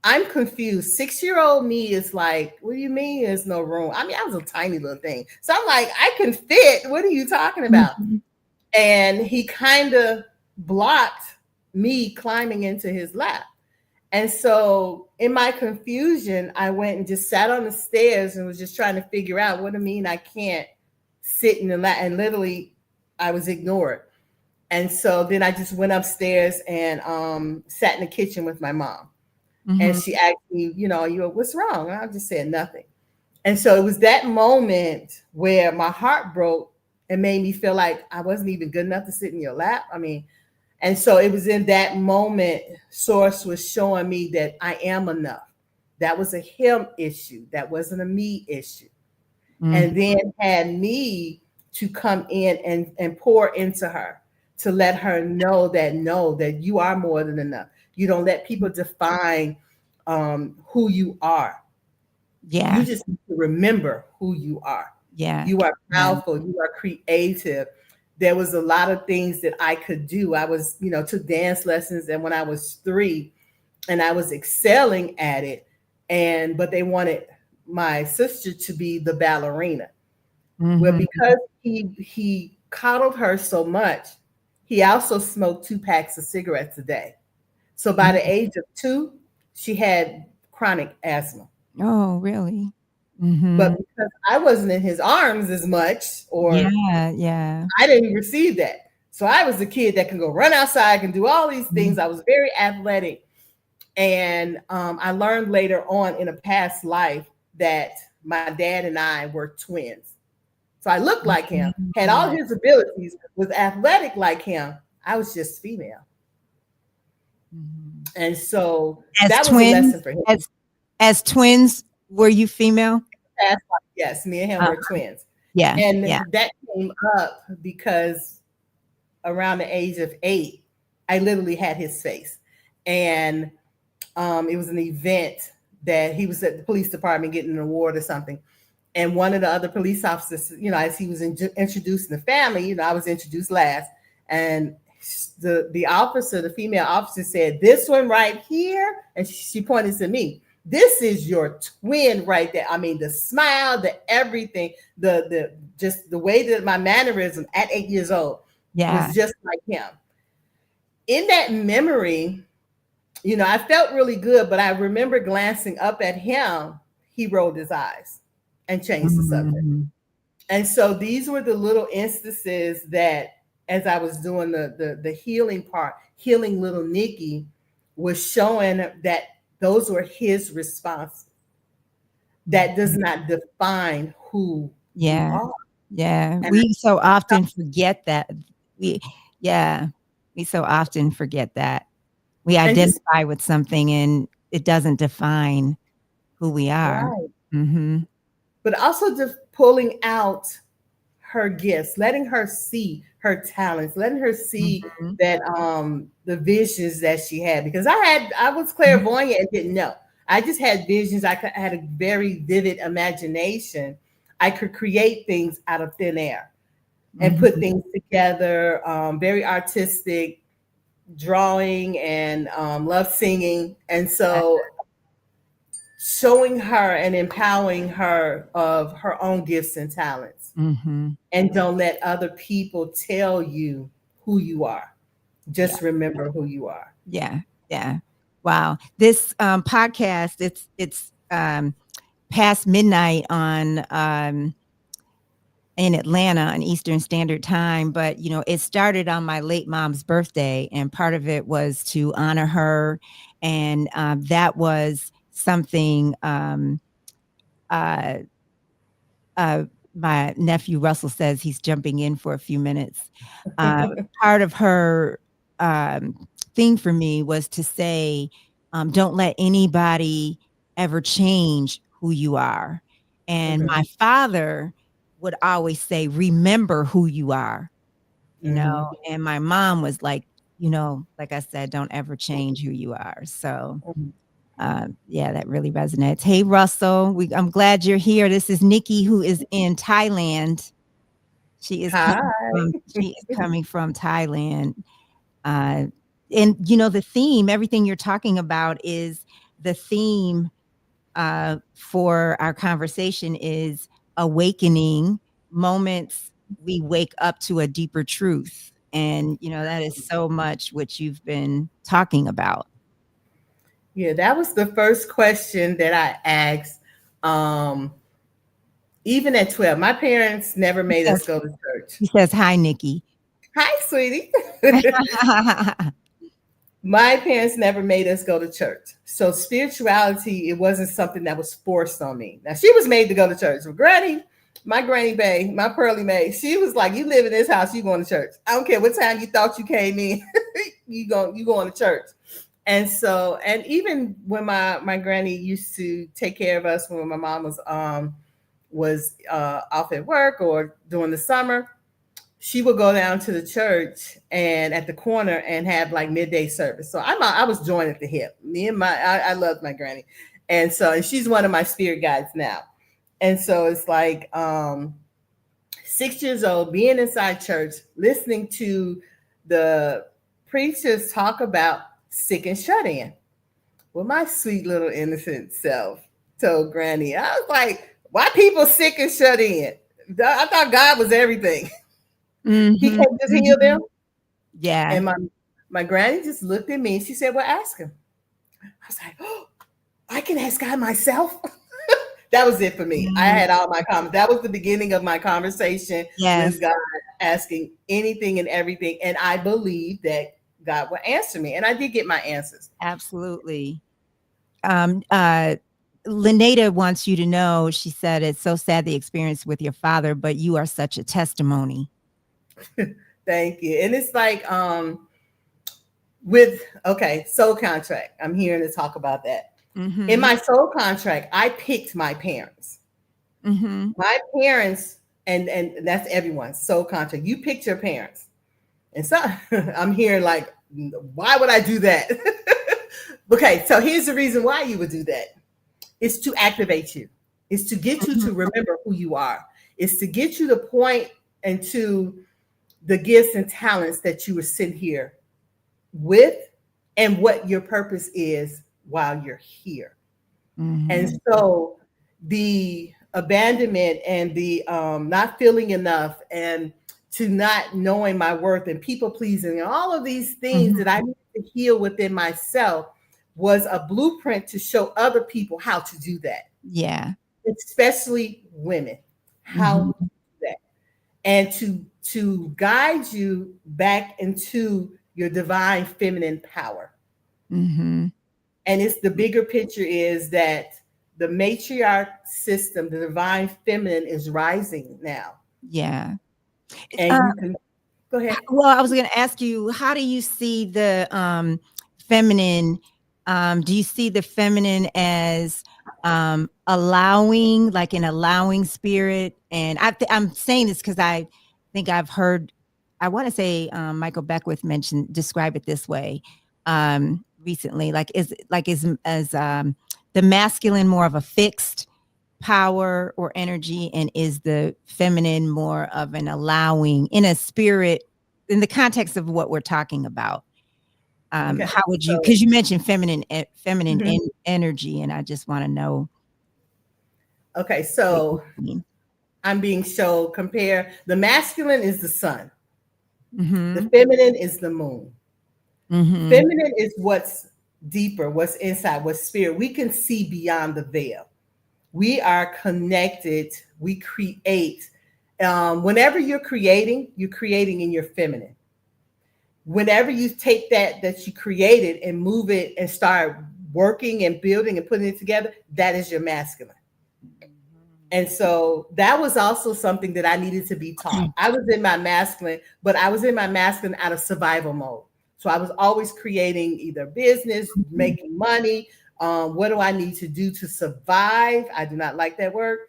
S3: I'm confused. 6-year-old me is like, what do you mean there's no room? I mean, I was a tiny little thing. So I'm like, I can fit. What are you talking about? And he kind of blocked me climbing into his lap. And so in my confusion, I went and just sat on the stairs and was just trying to figure out what do you mean I can't sit in the lap. And literally I was ignored. And so then I just went upstairs and sat in the kitchen with my mom. And she asked me, what's wrong? And I just said nothing. And so it was that moment where my heart broke and made me feel like I wasn't even good enough to sit in your lap. I mean, and so it was in that moment, Source was showing me that I am enough. That was a him issue. That wasn't a me issue. And then had me to come in and pour into her, to let her know that you are more than enough. You don't let people define who you are.
S2: Yeah.
S3: You just need to remember who you are.
S2: Yeah.
S3: You are powerful. You are creative. There was a lot of things that I could do. I was, took dance lessons, and when I was 3, and I was excelling at it, but they wanted my sister to be the ballerina. Well, because he coddled her so much, he also smoked 2 packs of cigarettes a day. So by the age of 2, she had chronic asthma.
S2: Oh, really?
S3: But because I wasn't in his arms as much, or
S2: yeah,
S3: I didn't receive that. So I was the kid that can go run outside, can do all these things. I was very athletic. And I learned later on in a past life that my dad and I were twins. So I looked like him, had all his abilities, was athletic like him. I was just female. And so
S2: as
S3: that
S2: twins,
S3: was a lesson for him.
S2: As twins, Were you female?
S3: Yes, me and him were twins.
S2: Yeah.
S3: And
S2: Yeah.
S3: that came up because around the age of 8, I literally had his face. And it was an event that he was at the police department getting an award or something. And one of the other police officers, as he was introducing the family, I was introduced last. And the officer, the female officer said, "This one right here," and she pointed to me. "This is your twin right there." I mean, the smile, the everything, the just the way that my mannerism at 8 years old was just like him. In that memory, I felt really good, but I remember glancing up at him. He rolled his eyes and changed the subject. And so these were the little instances that, as I was doing the healing part, healing little Nikki, was showing that those were his responses. That does not define who you are.
S2: Yeah. And we so often forget that. We so often forget that. We identify with something and it doesn't define who we are.
S3: Right.
S2: Mm-hmm.
S3: But also just pulling out her gifts, letting her see her talents, letting her see that the visions that she had. Because I was clairvoyant and didn't know. I just had visions. I had a very vivid imagination. I could create things out of thin air and put things together. Very artistic, drawing, and love singing. And so showing her and empowering her of her own gifts and talents. And don't let other people tell you who you are. Just remember who you are.
S2: Yeah. Yeah. Wow. This podcast, it's past midnight on in Atlanta on Eastern Standard Time, but it started on my late mom's birthday, and part of it was to honor her, and that was something my nephew Russell says he's jumping in for a few minutes. Part of her thing for me was to say, don't let anybody ever change who you are. And my father would always say, remember who you are, and my mom was like, like I said, don't ever change who you are. So that really resonates. Hey, Russell, I'm glad you're here. This is Nikki, who is in Thailand. She is coming from Thailand. And the theme, everything you're talking about is the theme for our conversation is awakening moments we wake up to a deeper truth. And, that is so much what you've been talking about.
S3: Yeah, that was the first question that I asked. Even at 12, my parents never made us go to church.
S2: He says, "Hi, Nikki."
S3: Hi, sweetie. My parents never made us go to church. So spirituality, it wasn't something that was forced on me. Now, she was made to go to church. My granny bae, my pearly maid, she was like, "You live in this house, you going to church. I don't care what time you thought you came in, you going to church." And so, and even when my granny used to take care of us when my mom was off at work or during the summer, she would go down to the church and at the corner and have like midday service. So I was joined at the hip. I loved my granny. And she's one of my spirit guides now. And so it's like 6 years old, being inside church, listening to the preachers talk about sick and shut in. Well, my sweet little innocent self told Granny, I was like, why people sick and shut in? I thought God was everything. He can't just heal them.
S2: Yeah.
S3: And my granny just looked at me and she said, "Well, ask him." I was like, "Oh, I can ask God myself." That was it for me. I had all my comments. That was the beginning of my conversation with God, asking anything and everything. And I believe that God will answer me. And I did get my answers.
S2: Absolutely. Lynetta wants you to know, she said, it's so sad the experience with your father, but you are such a testimony.
S3: Thank you. And it's like soul contract. I'm hearing to talk about that. In my soul contract, I picked my parents. My parents, and that's everyone's soul contract. You picked your parents. And so I'm here like, why would I do that? Okay, so here's the reason why you would do that. It's to activate you. It's to get you to remember who you are. It's to get you to point into the gifts and talents that you were sent here with and what your purpose is while you're here. And so the abandonment and the not feeling enough and to not knowing my worth and people pleasing and all of these things that I need to heal within myself was a blueprint to show other people how to do that.
S2: Yeah.
S3: Especially women, how to do that. And to guide you back into your divine feminine power. And it's the bigger picture is that the matriarch system, the divine feminine is rising now.
S2: Yeah.
S3: And you can go ahead.
S2: Well, I was going to ask you, how do you see the feminine? Do you see the feminine as allowing, like an allowing spirit? And I'm saying this because I think I've heard, I want to say Michael Beckwith describe it this way recently. Is the masculine more of a fixed power or energy, and is the feminine more of an allowing in a spirit, in the context of what we're talking about? How would you, because you mentioned feminine energy, and I just want to know.
S3: Okay, so I'm being shown compare the masculine is the sun, the feminine is the moon. Feminine is what's deeper, what's inside, what's spirit. We can see beyond the veil. We are connected. We create. Whenever you're creating in your feminine. Whenever you take that you created and move it and start working and building and putting it together, that is your masculine. And so that was also something that I needed to be taught. I was in my masculine, but I was in my masculine out of survival mode. So I was always creating either business, making money. What do I need to do to survive? I do not like that word,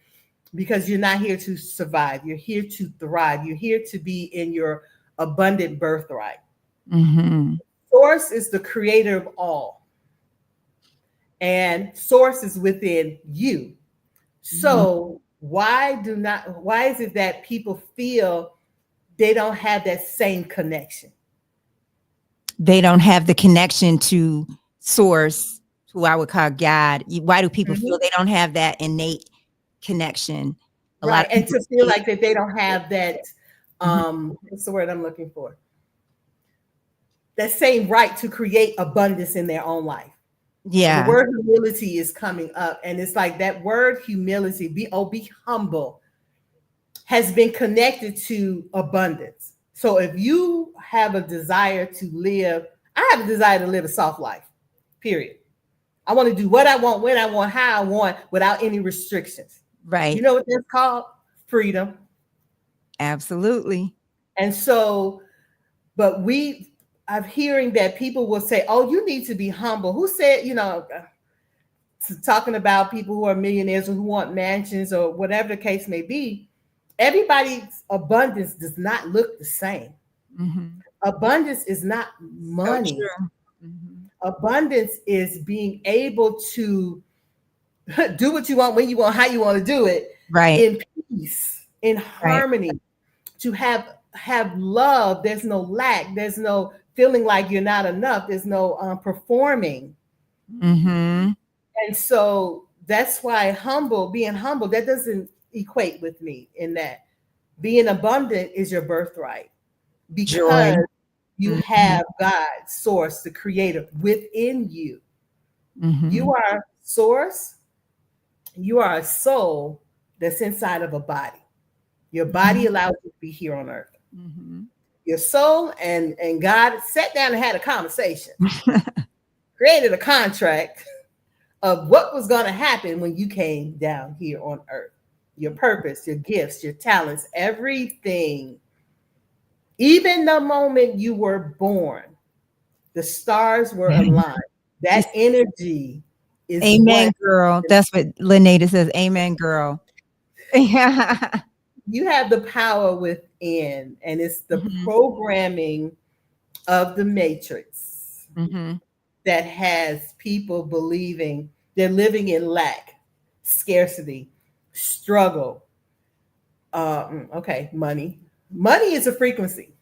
S3: because you're not here to survive. You're here to thrive. You're here to be in your abundant birthright. Source is the creator of all. And source is within you. So why is it that people feel they don't have that same connection?
S2: They don't have the connection to source, who I would call God. Why do people feel they don't have that innate connection?
S3: Right. And to feel like that they don't have that, what's the word I'm looking for? That same right to create abundance in their own life.
S2: Yeah.
S3: The word humility is coming up. And it's like that word humility, be humble, has been connected to abundance. So if you have a desire to live, I have a desire to live a soft life, period. I want to do what I want, when I want, how I want, without any restrictions.
S2: Right.
S3: You know what that's called? Freedom.
S2: Absolutely.
S3: And so, but I'm hearing that people will say, oh, you need to be humble. Who said, talking about people who are millionaires or who want mansions or whatever the case may be, everybody's abundance does not look the same. Abundance is not money. So abundance is being able to do what you want, when you want, how you want to do it,
S2: right?
S3: In peace, in harmony, to have love. There's no lack. There's no feeling like you're not enough. There's no performing. And so that's why being humble, that doesn't equate with me, in that being abundant is your birthright, because you have God, source, the creator within you. You are source. You are a soul that's inside of a body. Your body allows you to be here on earth. Your soul and God sat down and had a conversation, created a contract of what was going to happen when you came down here on earth. Your purpose, your gifts, your talents, everything. Even the moment you were born, the stars were aligned. That energy is
S2: Amen,
S3: what
S2: girl. That's what Lynetta says. Amen, girl. Yeah.
S3: you have the power within, and it's the
S2: Mhm.
S3: programming of the matrix
S2: Mhm.
S3: that has people believing they're living in lack, scarcity, struggle. Okay, money. Money is a frequency.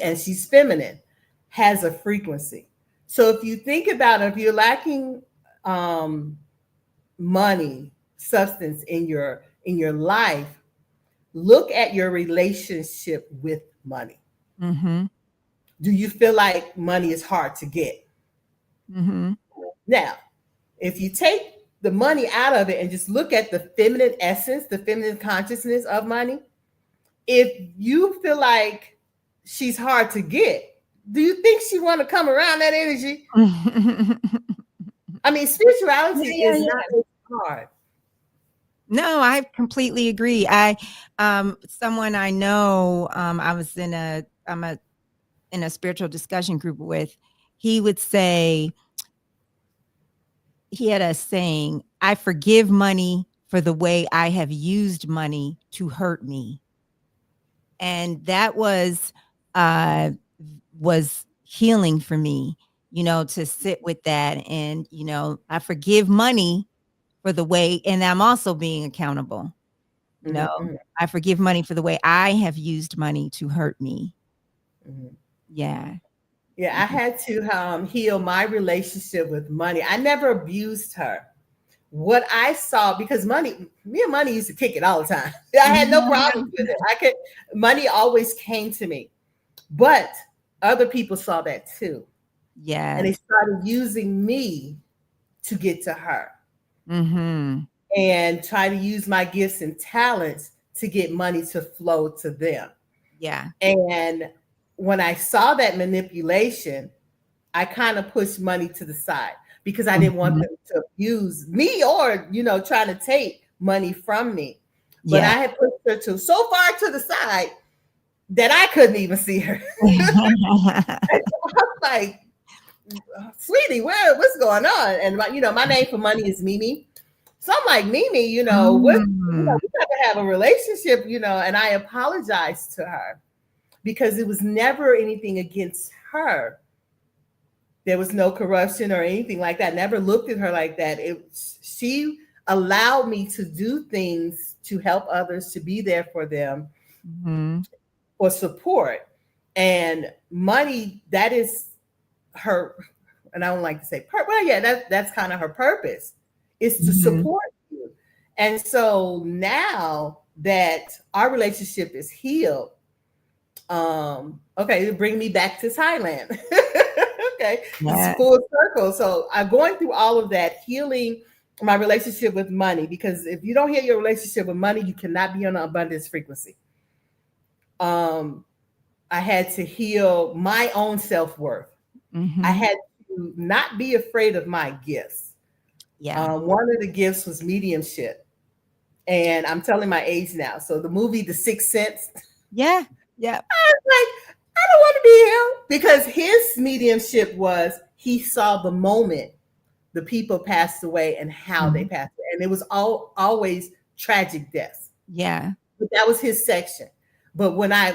S3: And she's feminine, has a frequency. So if you think about it, if you're lacking um, money, substance in your life, look at your relationship with money.
S2: Mhm.
S3: Do you feel like money is hard to get?
S2: Mhm.
S3: Now, if you take the money out of it and just look at the feminine essence, the feminine consciousness of money, if you feel like she's hard to get, do you think she want to come around that energy? I mean, spirituality
S2: Yeah,
S3: is
S2: yeah.
S3: not hard.
S2: No, I completely agree. I someone I know, I'm in a spiritual discussion group with, he would say, he had a saying, I forgive money for the way I have used money to hurt me. And that was healing for me, to sit with that. And, I forgive money for the way, and I'm also being accountable. You know,
S3: Mm-hmm,
S2: I forgive money for the way I have used money to hurt me.
S3: mm-hmm.
S2: Yeah.
S3: Yeah, I had to heal my relationship with money. I never abused her. What I saw, because me and money used to kick it all the time. I had no problems with it. Money always came to me, but other people saw that too, and they
S2: Yes.
S3: started using me to get to her
S2: Mhm.
S3: and try to use my gifts and talents to get money to flow to them.
S2: Yeah.
S3: And when I saw that manipulation, I kind of pushed money to the side because I didn't want
S2: Mhm.
S3: them to abuse me or, trying to take money from me. But
S2: Yeah.
S3: I had pushed her to so far to the side that I couldn't even see her. I was like, sweetie, what's going on? And my name for money is Mimi. So I'm like, Mimi,
S2: Mm.
S3: we got to have a relationship, and I apologized to her because it was never anything against her. There was no corruption or anything like that. Never looked at her like that. She allowed me to do things to help others, to be there for them,
S2: Mhm.
S3: for support. And money, that is her, and I don't like to say, well, yeah, that's kind of her purpose, is to
S2: Mhm.
S3: support you. And so now that our relationship is healed, okay, bring me back to Thailand. Okay, it's
S2: Yeah.
S3: full circle. So I'm going through all of that, healing my relationship with money, because if you don't heal your relationship with money, you cannot be on an abundance frequency. I had to heal my own self-worth. I
S2: Mhm.
S3: had to not be afraid of my gifts.
S2: Yeah.
S3: One of the gifts was mediumship. And I'm telling my age now. So the movie The Sixth Sense,
S2: Yeah. Yeah.
S3: I was like, I don't want to be him, because his mediumship was he saw the moment the people passed away and how they
S2: Mhm.
S3: passed away. And it was always tragic deaths.
S2: Yeah.
S3: But that was his section. But when I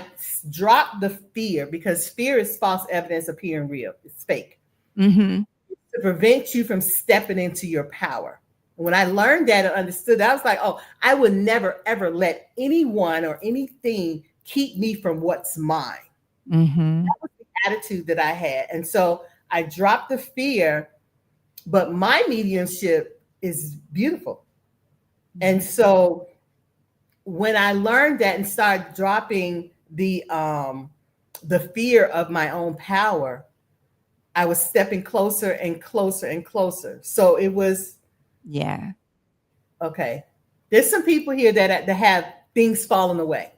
S3: dropped the fear, because fear is false evidence appearing real, it's fake,
S2: Mhm.
S3: to prevent you from stepping into your power. When I learned that and understood that, I was like, oh, I would never, ever let anyone or anything keep me from what's mine.
S2: Mhm.
S3: That was the attitude that I had. And so I dropped the fear, but my mediumship is beautiful. And so when I learned that and started dropping the fear of my own power, I was stepping closer and closer and closer. So it was
S2: Yeah.
S3: okay. There's some people here that have things falling away.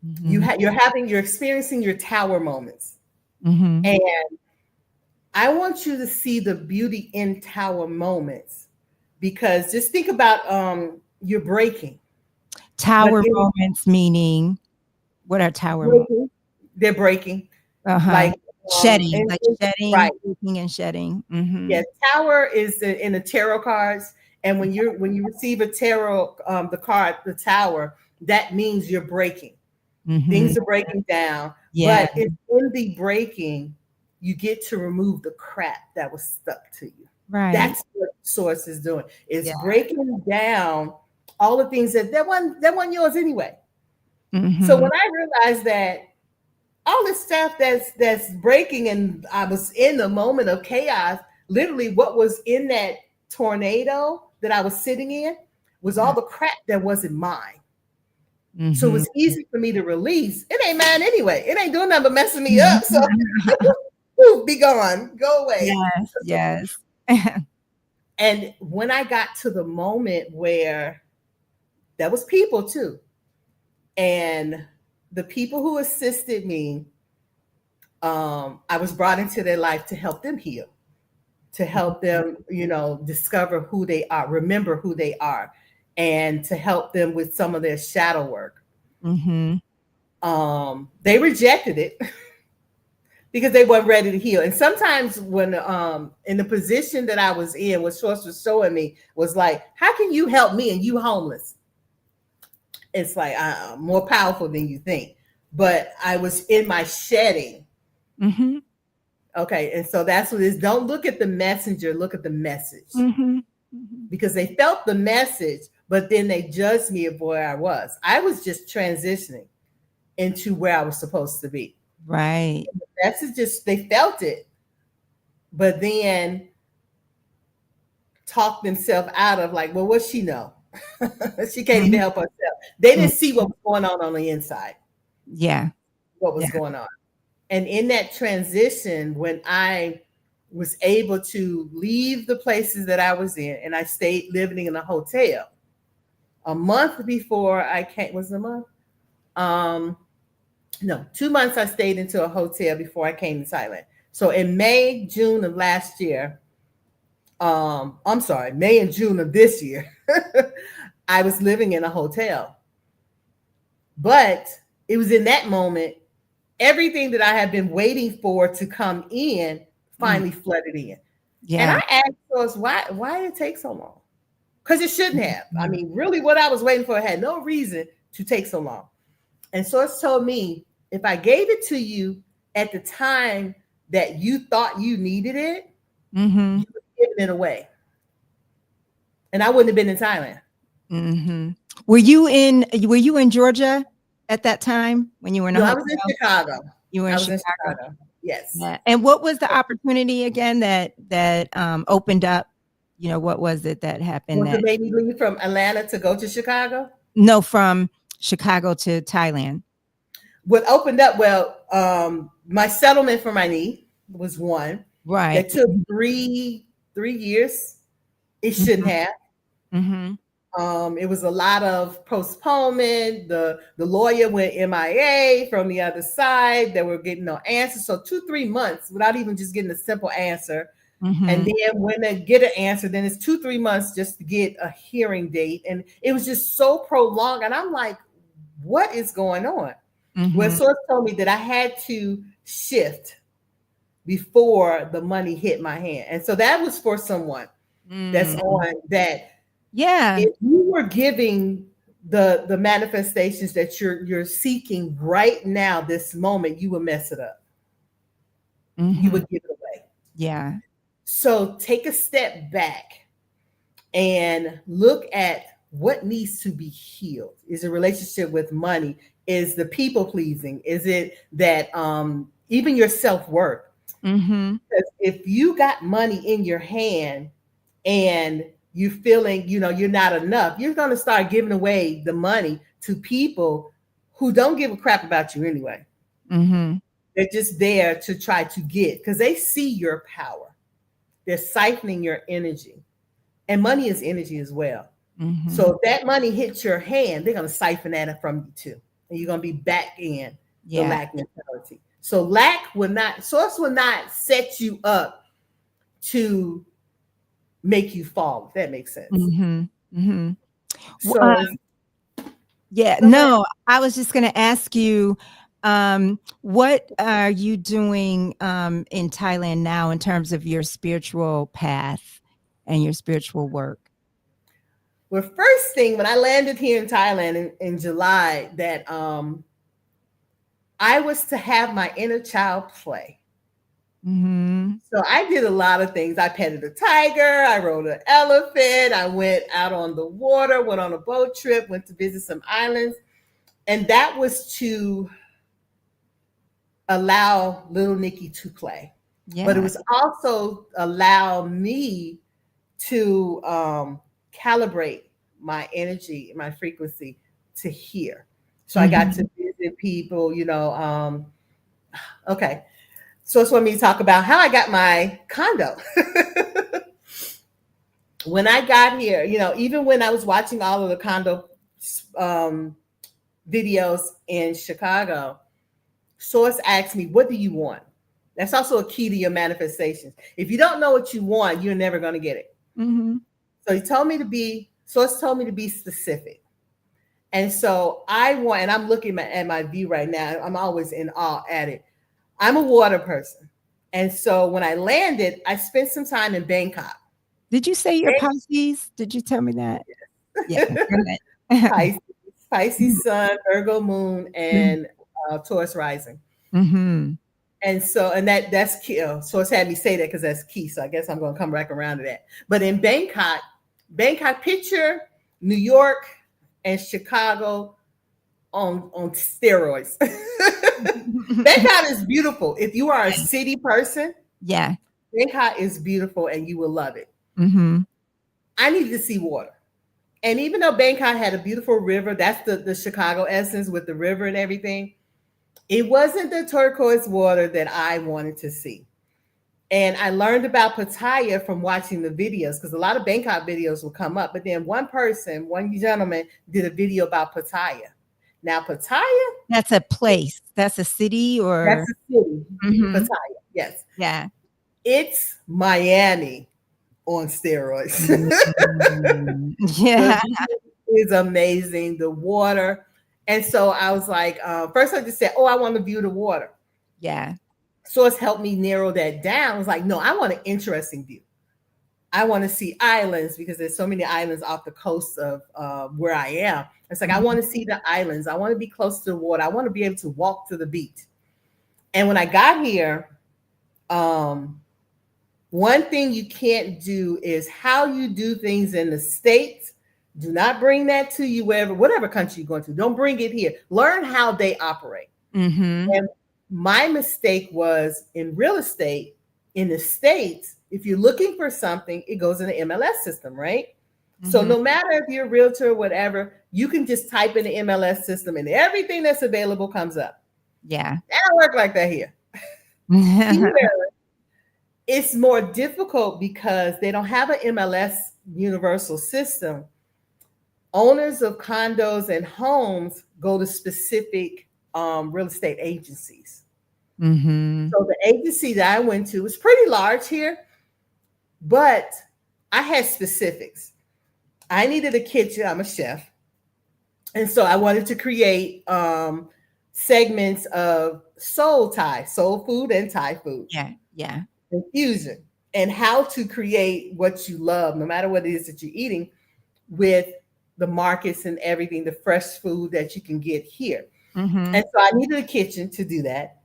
S2: Mhm.
S3: You're experiencing your tower moments,
S2: Mhm.
S3: and I want you to see the beauty in tower moments, because just think about you're breaking, but
S2: Tower
S3: in
S2: moments meaning, what are tower moments?
S3: breaking, they're breaking.
S2: Uh-huh.
S3: Like
S2: Shedding,
S3: And,
S2: like
S3: right.
S2: shedding, breaking and shedding.
S3: Yeah, Tower is in the tarot cards, and when you receive a tarot, the card, the Tower, that means you're breaking. Things are breaking down,
S2: Yeah.
S3: but it's in the breaking, you get to remove the crap that was stuck to you.
S2: Right.
S3: That's what Source is doing. It's
S2: Yeah.
S3: breaking down all the things that weren't yours anyway. So when I realized that all this stuff that's breaking, and I was in the moment of chaos, literally what was in that tornado that I was sitting in was all the crap that wasn't mine. So it was easy for me to release. It ain't mine anyway. It ain't doing nothing but messing me up. So be gone, go away.
S2: Yes, yes.
S3: And when I got to the moment where there was people too, and the people who assisted me, I was brought into their life to help them heal, to help them, discover who they are, remember who they are, and to help them with some of their shadow work. They rejected it because they weren't ready to heal. And sometimes when in the position that I was in, what Source was showing me was like, how can you help me and you homeless? It's like more powerful than you think. But I was in my shedding. Okay, and so that's what it is. Don't look at the messenger, look at the message. Because they felt the message, but then they judged me of where I was. I was just transitioning into where I was supposed to be.
S2: Right.
S3: And the messages, they felt it, but then talked themselves out of like, well, what she know? She can't even help herself. They didn't see what was going on the inside.
S2: Yeah.
S3: What was going on. And in that transition, when I was able to leave the places that I was in, and I stayed living in a hotel a month before I came, was it a month? No, 2 months I stayed into a hotel before I came to Thailand. So in May, June of last year, I'm sorry, May and June of this year, I was living in a hotel. But it was in that moment, everything that I had been waiting for to come in finally flooded in. Yeah. And I asked us, why did it take so long? Because it shouldn't have. I mean, really what I was waiting for had no reason to take so long. And Source told me, if I gave it to you at the time that you thought you needed it, you would have given it away. And I wouldn't have been in Thailand.
S2: Were you in Georgia at that time when you were in a hotel?
S3: I was in Chicago.
S2: You were in Chicago.
S3: Yes.
S2: Yeah. And what was the opportunity again that opened up? What was it that happened?
S3: Was it made me leave from Atlanta to go to Chicago?
S2: No, from Chicago to Thailand.
S3: What opened up? Well, my settlement for my knee was one.
S2: Right.
S3: That took 3 years. It shouldn't have. It was a lot of postponement. The lawyer went MIA from the other side. They were getting no answer. So 2-3 months without even just getting a simple answer. And then when they get an answer, then it's 2-3 months just to get a hearing date. And it was just so prolonged. And I'm like, what is going on? Well, Source told me that I had to shift before the money hit my hand. And so that was for someone that's on that.
S2: Yeah.
S3: If you were giving the manifestations that you're seeking right now, this moment, you would mess it up. You would give it away.
S2: Yeah.
S3: So take a step back and look at what needs to be healed. Is it relationship with money? Is the people pleasing? Is it that even your self-worth? Because if you got money in your hand and you're feeling, you're not enough, you're going to start giving away the money to people who don't give a crap about you anyway. They're just there to try to get, because they see your power. They're siphoning your energy. And money is energy as well. So if that money hits your hand, they're going to siphon that from you too. And you're going to be back in the lack mentality. So Source will not set you up to make you fall, if that makes sense. So
S2: yeah, no, I was just going to ask you, What are you doing in Thailand now in terms of your spiritual path and your spiritual work?
S3: Well, first thing, when I landed here in Thailand in July, that I was to have my inner child play.
S2: Mm-hmm.
S3: So I did a lot of things. I petted a tiger, I rode an elephant, I went out on the water, went on a boat trip, went to visit some islands. And that was to allow little Nikki to play.
S2: Yeah.
S3: But it was also allow me to calibrate my energy, my frequency to hear. So I got to visit people, okay. So it's for me to talk about how I got my condo. When I got here, even when I was watching all of the condo videos in Chicago, Source asked me, what do you want? That's also a key to your manifestations. If you don't know what you want, you're never going to get it.
S2: Mm-hmm.
S3: So Source told me to be specific. And so and I'm looking at my view right now. I'm always in awe at it. I'm a water person. And so when I landed, I spent some time in Bangkok.
S2: Did you say you're Pisces? Did you tell me that?
S3: Yes.
S2: Yeah.
S3: Pisces sun, Virgo moon, and Taurus rising.
S2: Mm-hmm.
S3: And so, that's key. Source had me say that because that's key. So I guess I'm going to come back around to that. But in Bangkok, picture New York and Chicago on steroids. Bangkok is beautiful. If you are a city person,
S2: yeah,
S3: Bangkok is beautiful and you will love it.
S2: Mm-hmm.
S3: I needed to see water. And even though Bangkok had a beautiful river, that's the Chicago essence with the river and everything, it wasn't the turquoise water that I wanted to see. And I learned about Pattaya from watching the videos, because a lot of Bangkok videos will come up. But then one gentleman did a video about Pattaya. Now, Pattaya,
S2: that's a place. That's a city, or
S3: that's a city.
S2: Mm-hmm.
S3: Pattaya, yes.
S2: Yeah.
S3: It's Miami on steroids.
S2: Yeah.
S3: It's amazing. The water. And so I was like, first I just said, I want to view the water.
S2: Yeah.
S3: Source helped me narrow that down. I was like, no, I want an interesting view. I want to see islands, because there's so many islands off the coast of where I am. It's like, I want to see the islands. I want to be close to the water. I want to be able to walk to the beach. And when I got here, one thing you can't do is how you do things in the States. Do not bring that to you whatever country you're going to. Don't bring it here. Learn how they operate.
S2: Mm-hmm.
S3: And my mistake was in real estate in the States. If you're looking for something, it goes in the MLS system, right? Mm-hmm. So no matter if you're a realtor or whatever, you can just type in the MLS system and everything that's available comes up.
S2: Yeah.
S3: That don't work like that here. Here, it's more difficult because they don't have an MLS universal system. Owners of condos and homes go to specific real estate agencies.
S2: Mm-hmm.
S3: So the agency that I went to was pretty large here, but I had specifics. I needed a kitchen. I'm a chef. And so I wanted to create segments of soul food and Thai food.
S2: Yeah. Yeah.
S3: Infusion, and how to create what you love, no matter what it is that you're eating, with the markets and everything, the fresh food that you can get here.
S2: Mm-hmm.
S3: And so I needed a kitchen to do that.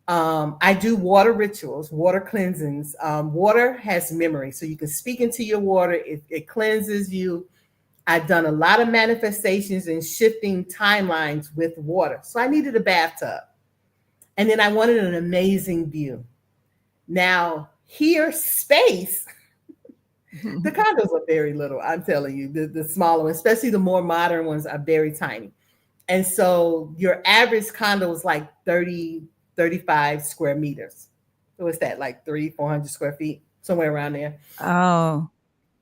S3: I do water rituals, water cleansings. Water has memory, so you can speak into your water. It cleanses you. I've done a lot of manifestations and shifting timelines with water. So I needed a bathtub. And then I wanted an amazing view. Now, here, space, the condos are very little. I'm telling you, the smaller ones, especially the more modern ones, are very tiny. And so your average condo is like 30, 35 square meters. So what's that, like 400 square feet, somewhere around there?
S2: Oh.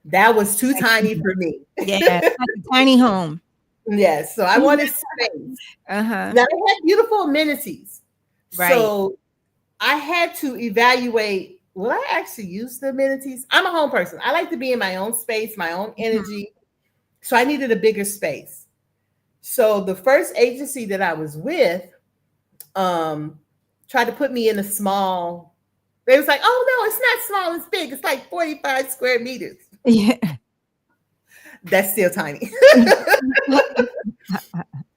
S3: That was too tiny for me.
S2: Yeah, like a tiny home.
S3: Yes, so I wanted space.
S2: Uh-huh.
S3: Now, they had beautiful amenities.
S2: Right.
S3: So I had to evaluate, will I actually use the amenities? I'm a home person. I like to be in my own space, my own energy. Mm-hmm. So I needed a bigger space. So the first agency that I was with, tried to put me in a small. They was like, oh no, it's not small, it's big. It's like 45 square meters.
S2: Yeah.
S3: That's still tiny.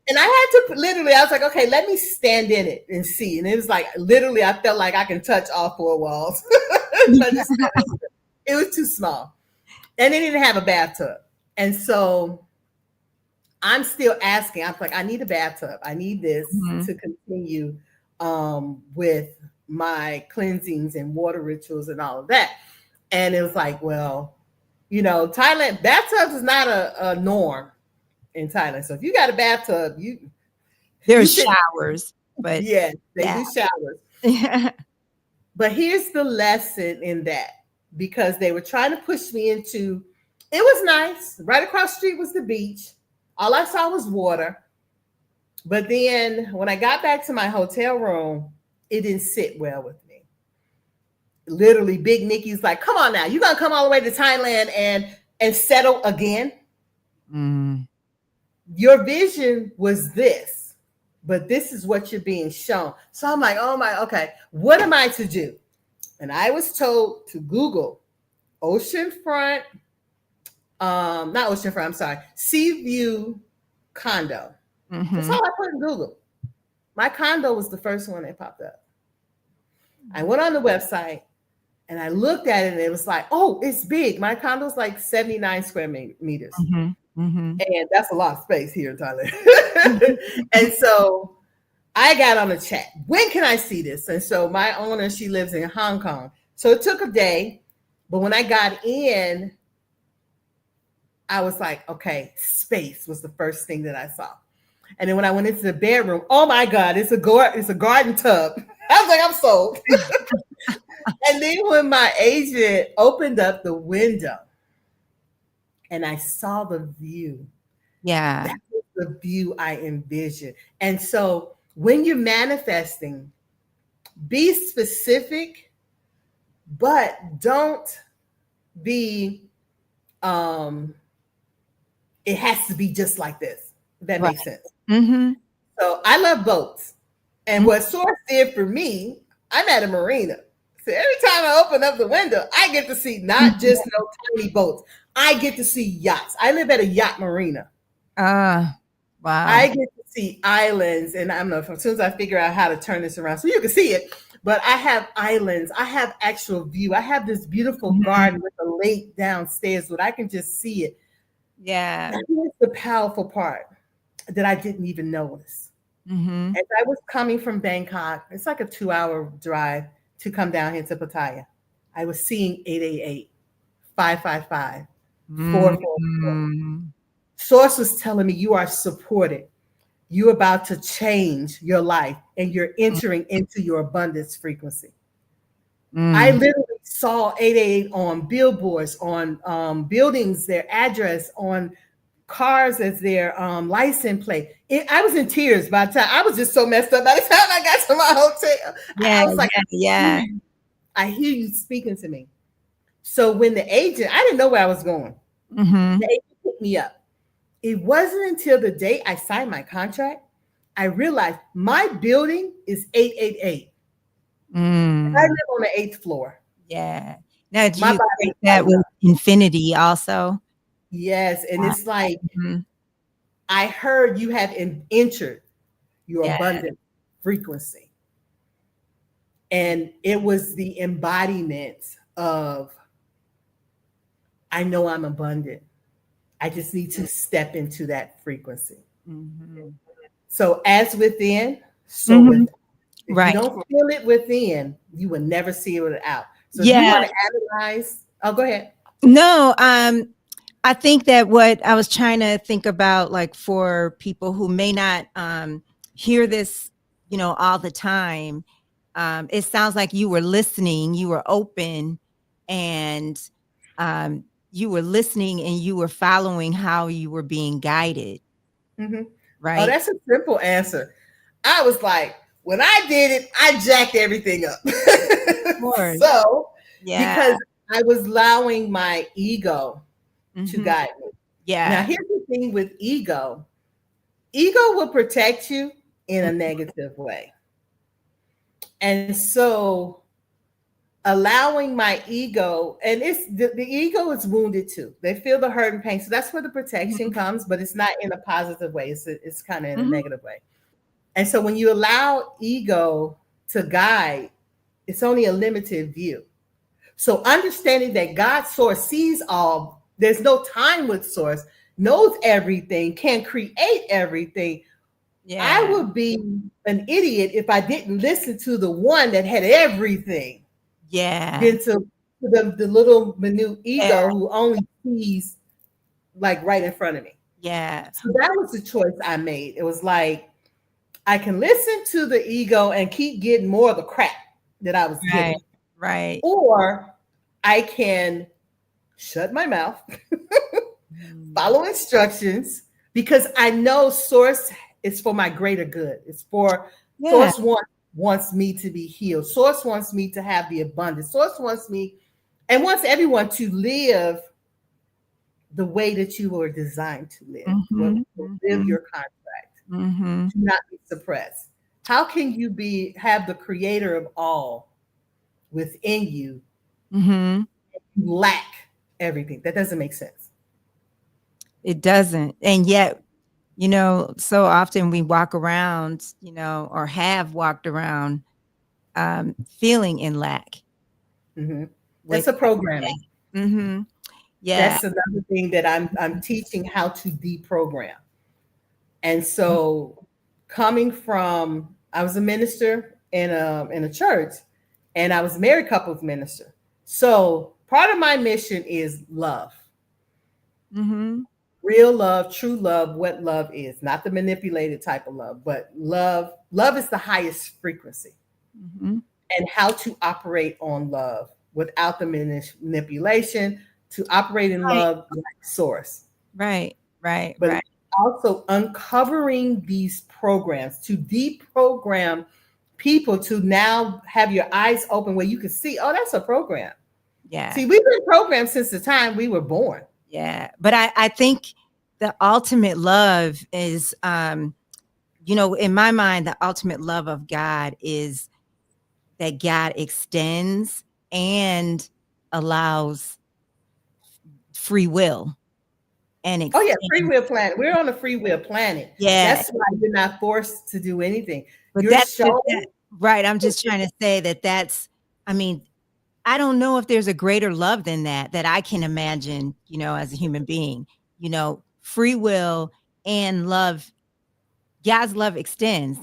S3: And I had to literally, I was like, okay, let me stand in it and see. And it was like, literally, I felt like I can touch all four walls. It was too small. And they didn't have a bathtub. And so I'm still asking. I'm like, I need a bathtub. I need this to continue with my cleansings and water rituals and all of that. And it was like, well, you know, Thailand, bathtubs is not a norm in Thailand. So if you got a bathtub,
S2: there's showers, but
S3: yes, they do showers.
S2: Yeah.
S3: But here's the lesson in that, because they were trying to push me into, it was nice. Right across the street was the beach. All I saw was water. But then when I got back to my hotel room, it didn't sit well with me. Literally, Big Nikki's like, come on now, you're gonna come all the way to Thailand and settle again? Your vision was this, but this is what you're being shown. So I'm like, oh my, okay, what am I to do? And I was told to Google oceanfront, not oceanfront, I'm sorry, sea view condo. That's all I put in Google. My condo was the first one that popped up. I went on the website and I looked at it and it was like, oh, it's big. My condo's like 79 square meters. And that's a lot of space here in Thailand. And so I got on a chat. When can I see this? And so my owner, she lives in Hong Kong. So it took a day. But when I got in, I was like, okay, space was the first thing that I saw. And then when I went into the bedroom, oh my God, it's a garden tub. I was like, I'm sold. And then when my agent opened up the window and I saw the view, that was the view I envisioned. And so when you're manifesting, be specific, but don't be, it has to be just like this. If that makes sense. So I love boats. And what Source did for me, I'm at a marina. So every time I open up the window, I get to see not just no tiny boats. I get to see yachts. I live at a yacht marina.
S2: Wow.
S3: I get to see islands. And I don't know, as soon as I figure out how to turn this around so you can see it, but I have islands. I have actual view. I have this beautiful garden with a lake downstairs where I can just see it.
S2: Yeah.
S3: That is the powerful part that I didn't even notice. As I was coming from Bangkok, it's like a 2-hour drive to come down here to Pattaya. I was seeing 888, 555, 444. Source was telling me you are supported. You're about to change your life and you're entering into your abundance frequency. I literally saw 888 on billboards, on buildings, their address, on cars as their license plate. I was in tears by the time. I was just so messed up by the time I got to my hotel. I was like, I hear you speaking to me. So when the agent, I didn't know where I was going. The agent picked me up. It wasn't until the day I signed my contract, I realized my building is 888. I live on the 8th floor.
S2: Yeah. Now, do you think that with infinity also?
S3: Yes. And it's like, I heard you have entered your abundant frequency. And it was the embodiment of, I know I'm abundant. I just need to step into that frequency. So as within, so within. If you don't feel it within, you will never see it out. So if you want to analyze, go ahead.
S2: No, I think that what I was trying to think about, like for people who may not hear this, you know, all the time, it sounds like you were listening, you were open, and you were listening and you were following how you were being guided. Right?
S3: Oh, that's a simple answer. I was like, when I did it, I jacked everything up. So, because I was allowing my ego to guide me. Now, here's the thing with ego. Ego will protect you in a negative way. And so allowing my ego, and it's the ego is wounded too. They feel the hurt and pain. So that's where the protection comes, but it's not in a positive way. It's kind of in a negative way. And so when you allow ego to guide, it's only a limited view. So understanding that God's source sees all, there's no time with source, knows everything, can create everything. I would be an idiot if I didn't listen to the one that had everything. Than to the little minute ego who only sees like right in front of me. So that was the choice I made. It was like, I can listen to the ego and keep getting more of the crap that I was getting.
S2: Right.
S3: Or I can shut my mouth, follow instructions, because I know source is for my greater good. It's for source wants me to be healed. Source wants me to have the abundance. Source wants me and wants everyone to live the way that you were designed to live. Live your contract. Do not be suppressed. How can you have the creator of all within you? You lack everything. That doesn't make sense.
S2: It doesn't. And yet, so often we walk around, or have walked around feeling in lack.
S3: That's a programming. That's another thing that I'm teaching how to deprogram. And so coming from, I was a minister in a church, and I was a married couples minister. So part of my mission is love. Real love, true love, what love is, not the manipulated type of love, but love. Love is the highest frequency. And how to operate on love without the manipulation, to operate in love like source. But also uncovering these programs to deprogram people, to now have your eyes open where you can see, oh, that's a program. See, we've been programmed since the time we were born.
S2: But I think the ultimate love is, in my mind, the ultimate love of God is that God extends and allows free will. And
S3: free will planet. We're on a free will planet. That's why you're not forced to do anything.
S2: But right. I'm just trying to say that's, I don't know if there's a greater love than that I can imagine, as a human being, free will and love. God's love extends,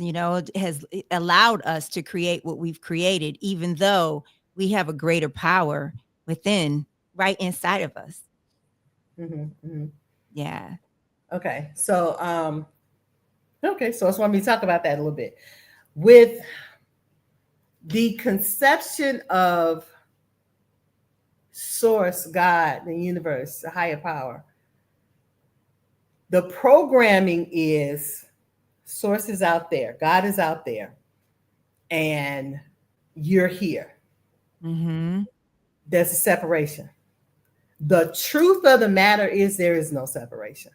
S2: has allowed us to create what we've created, even though we have a greater power within, right inside of us.
S3: Okay. So, so I just want me to talk about that a little bit. With the conception of source, God, the universe, the higher power, the programming is source is out there, God is out there, and you're here. There's a separation. The truth of the matter is there is no separation.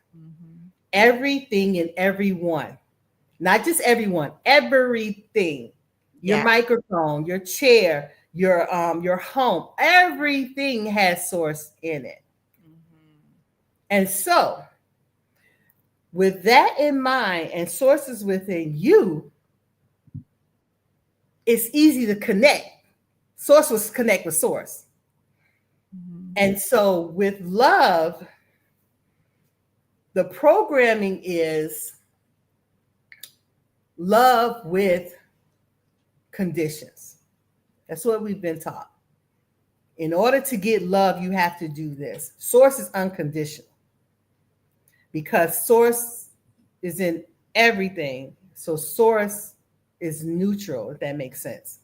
S3: Everything and everyone, not just everyone, everything, your microphone, your chair, your home, everything has source in it. And so with that in mind and sources within you, it's easy to connect. Source was connect with source. And so with love, the programming is love with conditions. That's what we've been taught. In order to get love, you have to do this. Source is unconditional because source is in everything. So source is neutral, if that makes sense.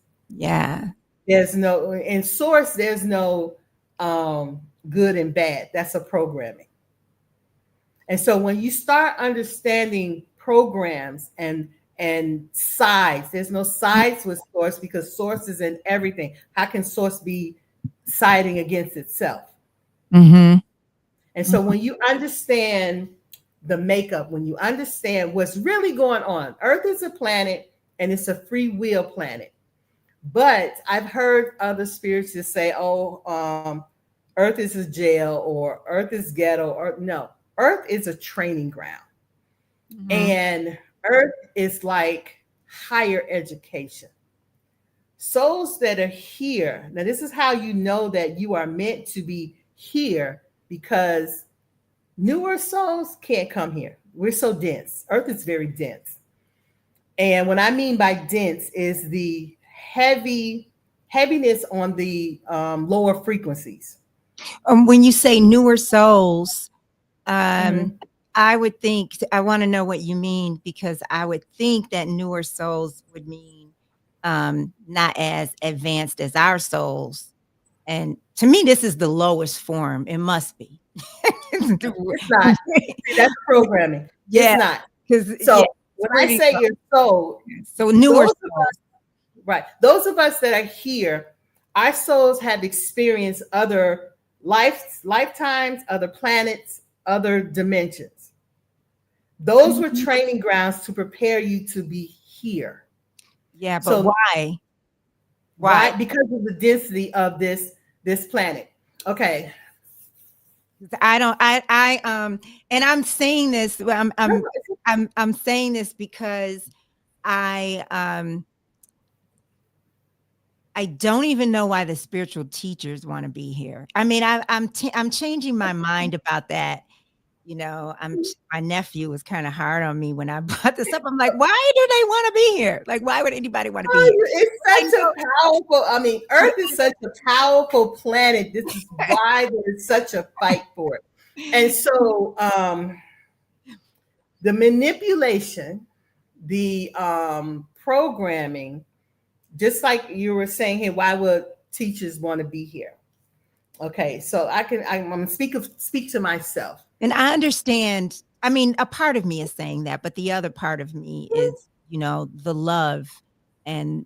S3: There's no, in source, there's no good and bad. That's a programming. And so when you start understanding programs and sides, there's no sides with source because source is in everything. How can source be siding against itself? And so when you understand the makeup, when you understand what's really going on, Earth is a planet and it's a free will planet. But I've heard other spirits just say, "Oh, Earth is a jail," or "Earth is ghetto," or no, Earth is a training ground, and Earth is like higher education. Souls that are here. Now, this is how you know that you are meant to be here, because newer souls can't come here. We're so dense. Earth is very dense. And what I mean by dense is the heaviness on the lower frequencies.
S2: When you say newer souls,
S3: Mhm.
S2: I would think, I want to know what you mean, because I would think that newer souls would mean not as advanced as our souls. And to me, this is the lowest form. It must be.
S3: It's not. See, that's programming. It's
S2: Yeah,
S3: not.
S2: because
S3: So when I say your soul,
S2: so newer
S3: those of
S2: souls.
S3: us, right? Those of us that are here, our souls have experienced other lifetimes, other planets, other dimensions. Those were training grounds to prepare you to be here.
S2: Yeah, but
S3: So
S2: why?
S3: why? Because of the density of this planet. Okay.
S2: I don't. And I'm saying this. I'm saying this because I don't even know why the spiritual teachers want to be here. I mean, I'm changing my mind about that. You know, my nephew was kind of hard on me when I brought this up. I'm like, why do they want to be here? Like, why would anybody want to be here?
S3: It's such a powerful, I mean, Earth is such a powerful planet. This is why there's such a fight for it. And so the manipulation, the programming, just like you were saying here, why would teachers want to be here? Okay, so I'm gonna speak to myself.
S2: And I understand. I mean, a part of me is saying that, but the other part of me is, you know, the love. And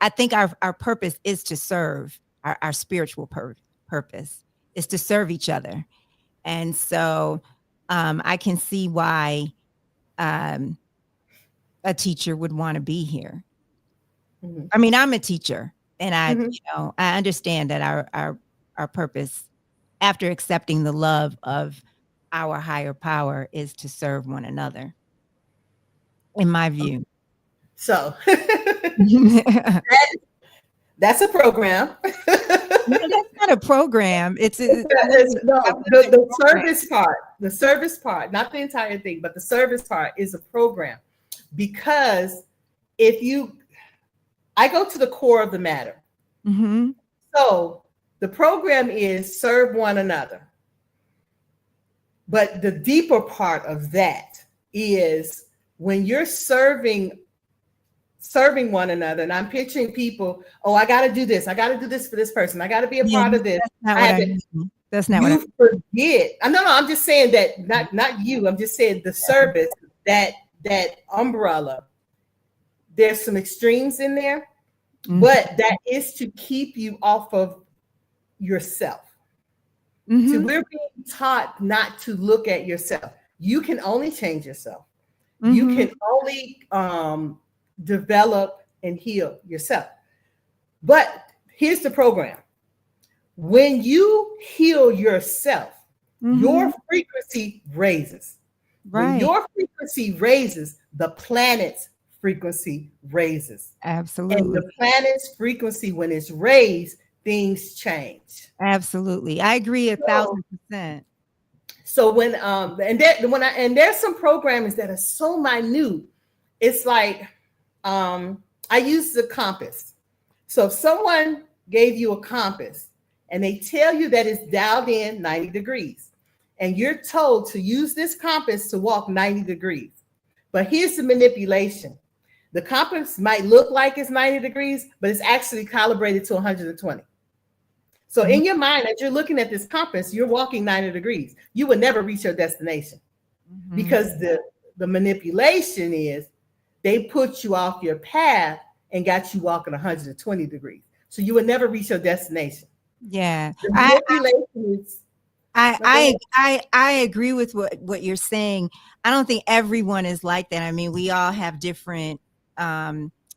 S2: I think our purpose is to serve. Our spiritual purpose is to serve each other. And so I can see why a teacher would want to be here.
S3: Mm-hmm.
S2: I mean, I'm a teacher, and
S3: Mm-hmm.
S2: I understand that our purpose, after accepting the love of our higher power, is to serve one another, in my view.
S3: So that's a program.
S2: No, that's not a program.
S3: No, the service part, not the entire thing, but the service part is a program. Because I go to the core of the matter.
S2: Mm-hmm.
S3: So the program is serve one another. But the deeper part of that is when you're serving one another, and I'm picturing people, oh, I got to do this. I got to do this for this person. I got to be a part of this.
S2: That's not what I mean.
S3: Forget. No, I'm just saying that not you. I'm just saying the service, that umbrella. There's some extremes in there, but that is to keep you off of yourself.
S2: Mm-hmm.
S3: So we're being taught not to look at yourself. You can only change yourself. Mm-hmm. You can only develop and heal yourself. But here's the program. When you heal yourself, your frequency raises. Right. When your frequency raises, the planet's frequency raises.
S2: Absolutely.
S3: And the planet's frequency, when it's raised, things change.
S2: Absolutely. I agree 1,000%.
S3: So when there's some programs that are so minute, it's like I use the compass. So if someone gave you a compass and they tell you that it's dialed in 90 degrees, and you're told to use this compass to walk 90 degrees. But here's the manipulation. The compass might look like it's 90 degrees, but it's actually calibrated to 120. So in your mind, as you're looking at this compass, you're walking 90 degrees. You would never reach your destination because the manipulation is they put you off your path and got you walking 120 degrees. So you would never reach your destination.
S2: Yeah.
S3: The manipulation is...
S2: I agree with what you're saying. I don't think everyone is like that. I mean, we all have different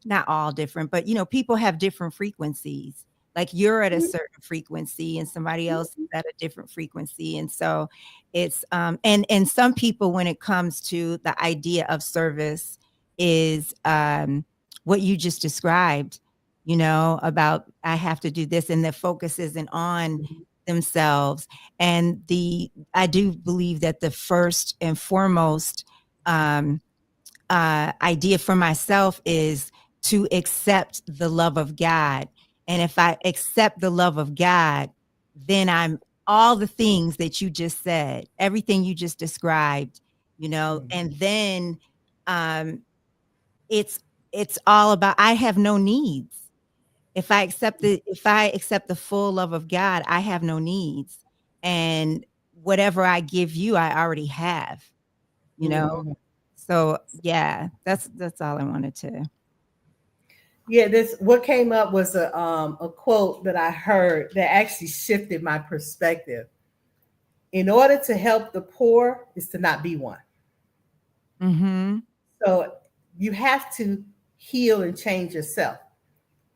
S2: not all different, but people have different frequencies. Like you're at a certain frequency and somebody else is at a different frequency. And so it's and some people, when it comes to the idea of service, is what you just described, about I have to do this, and the focus isn't on themselves. And I do believe that the first and foremost idea for myself is to accept the love of God. And if I accept the love of God, then I'm all the things that you just said, everything you just described, and then it's all about, I have no needs. If I accept the full love of God, I have no needs. And whatever I give you, I already have, you know? So yeah, that's all I wanted to.
S3: Yeah, this what came up was a quote that I heard that actually shifted my perspective. In order to help the poor is to not be one.
S2: Mm-hmm.
S3: So you have to heal and change yourself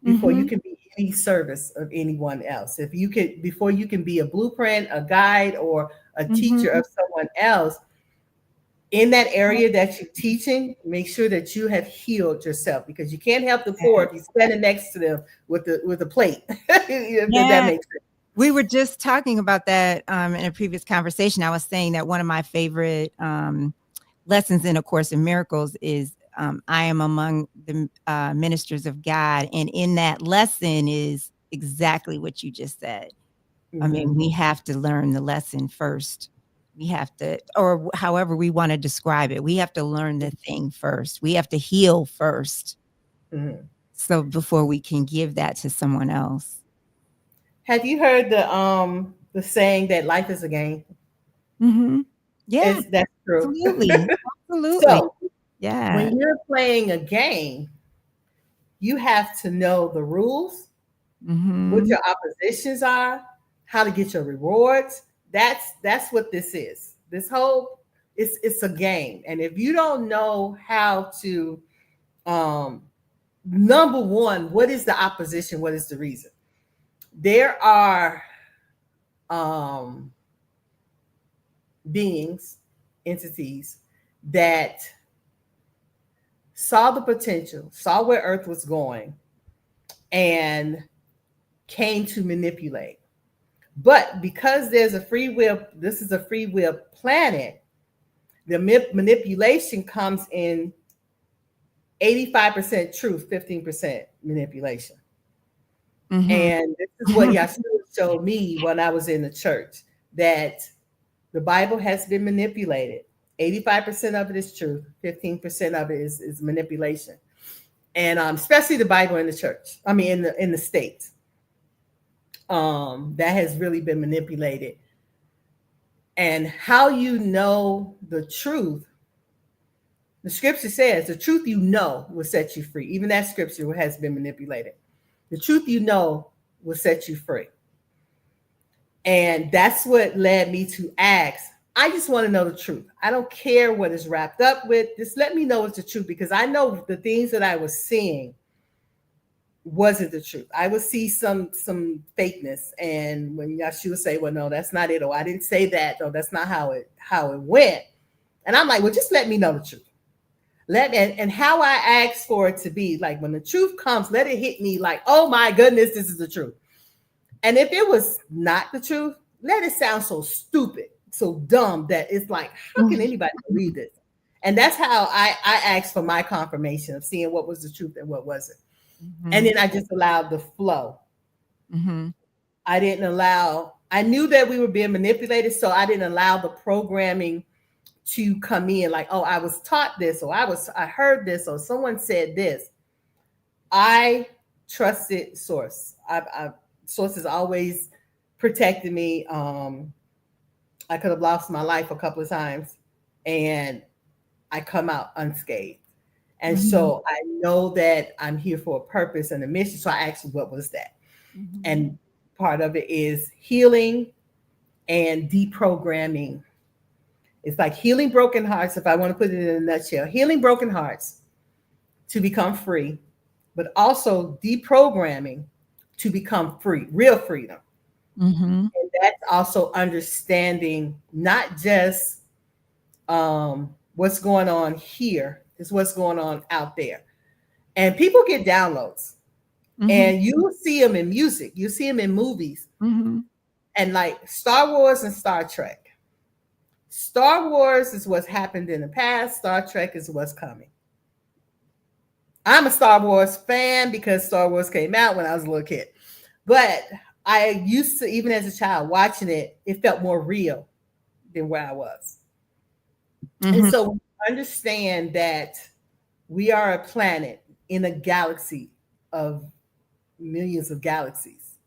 S3: before you can be any service of anyone else. If you could, before you can be a blueprint, a guide, or a teacher of someone else, in that area that you're teaching, make sure that you have healed yourself, because you can't help the poor if you're standing next to them with a plate. If that makes sense.
S2: We were just talking about that in a previous conversation. I was saying that one of my favorite lessons in A Course in Miracles is I am among the ministers of God. And in that lesson is exactly what you just said. I mean, we have to learn the lesson first. We have to, or however we want to describe it, we have to learn the thing first. We have to heal first. So before we can give that to someone else.
S3: Have you heard the saying that life is a game?
S2: Yeah,
S3: that's true.
S2: Absolutely. Absolutely.
S3: So
S2: yeah,
S3: when you're playing a game, you have to know the rules, what your oppositions are, how to get your rewards. That's what this is. This whole it's a game. And if you don't know how to number one, what is the opposition? What is the reason? There are beings, entities that saw the potential, saw where Earth was going, and came to manipulate. But because there's a free will, this is a free will planet, the manipulation comes in 85% truth, 15% manipulation. And this is what Yeshua showed me when I was in the church, that the Bible has been manipulated. 85% of it is truth, 15% of it is manipulation. And especially the Bible in the church, I mean in the States. That has really been manipulated. And how you know the truth, the scripture says the truth you know will set you free. Even that scripture has been manipulated. The truth you know will set you free. And that's what led me to ask, I just want to know the truth. I don't care what is wrapped up with. Just let me know it's the truth, because I know the things that I was seeing wasn't the truth. I would see some fakeness, and when Yeshua say, well, no, that's not it, or I didn't say that, or that's not how it went. And I'm like, well, just let me know the truth. And how I ask for it to be, like when the truth comes, let it hit me like, oh my goodness, this is the truth. And if it was not the truth, let it sound so stupid, so dumb that it's like, how can anybody believe this? And that's how I asked for my confirmation of seeing what was the truth and what wasn't. And then I just allowed the flow. I didn't allow, I knew that we were being manipulated, so I didn't allow the programming to come in like, oh, I was taught this, or I heard this, or someone said this. I trusted source. Source has always protected me. I could have lost my life a couple of times, and I come out unscathed. And so I know that I'm here for a purpose and a mission. So I asked you, what was that? And part of it is healing and deprogramming. It's like healing broken hearts, if I want to put it in a nutshell, healing broken hearts to become free, but also deprogramming to become free, real freedom.
S2: Mm-hmm.
S3: And that's also understanding not just what's going on here, is what's going on out there. And people get downloads,
S2: Mm-hmm.
S3: and you see them in music, you see them in movies,
S2: Mm-hmm.
S3: and like Star Wars and Star Trek. Star Wars is what's happened in the past. Star Trek is what's coming. I'm a Star Wars fan because Star Wars came out when I was a little kid. But I used to, even as a child, watching it, it felt more real than where I was.
S2: Mm-hmm.
S3: And so understand that we are a planet in a galaxy of millions of galaxies.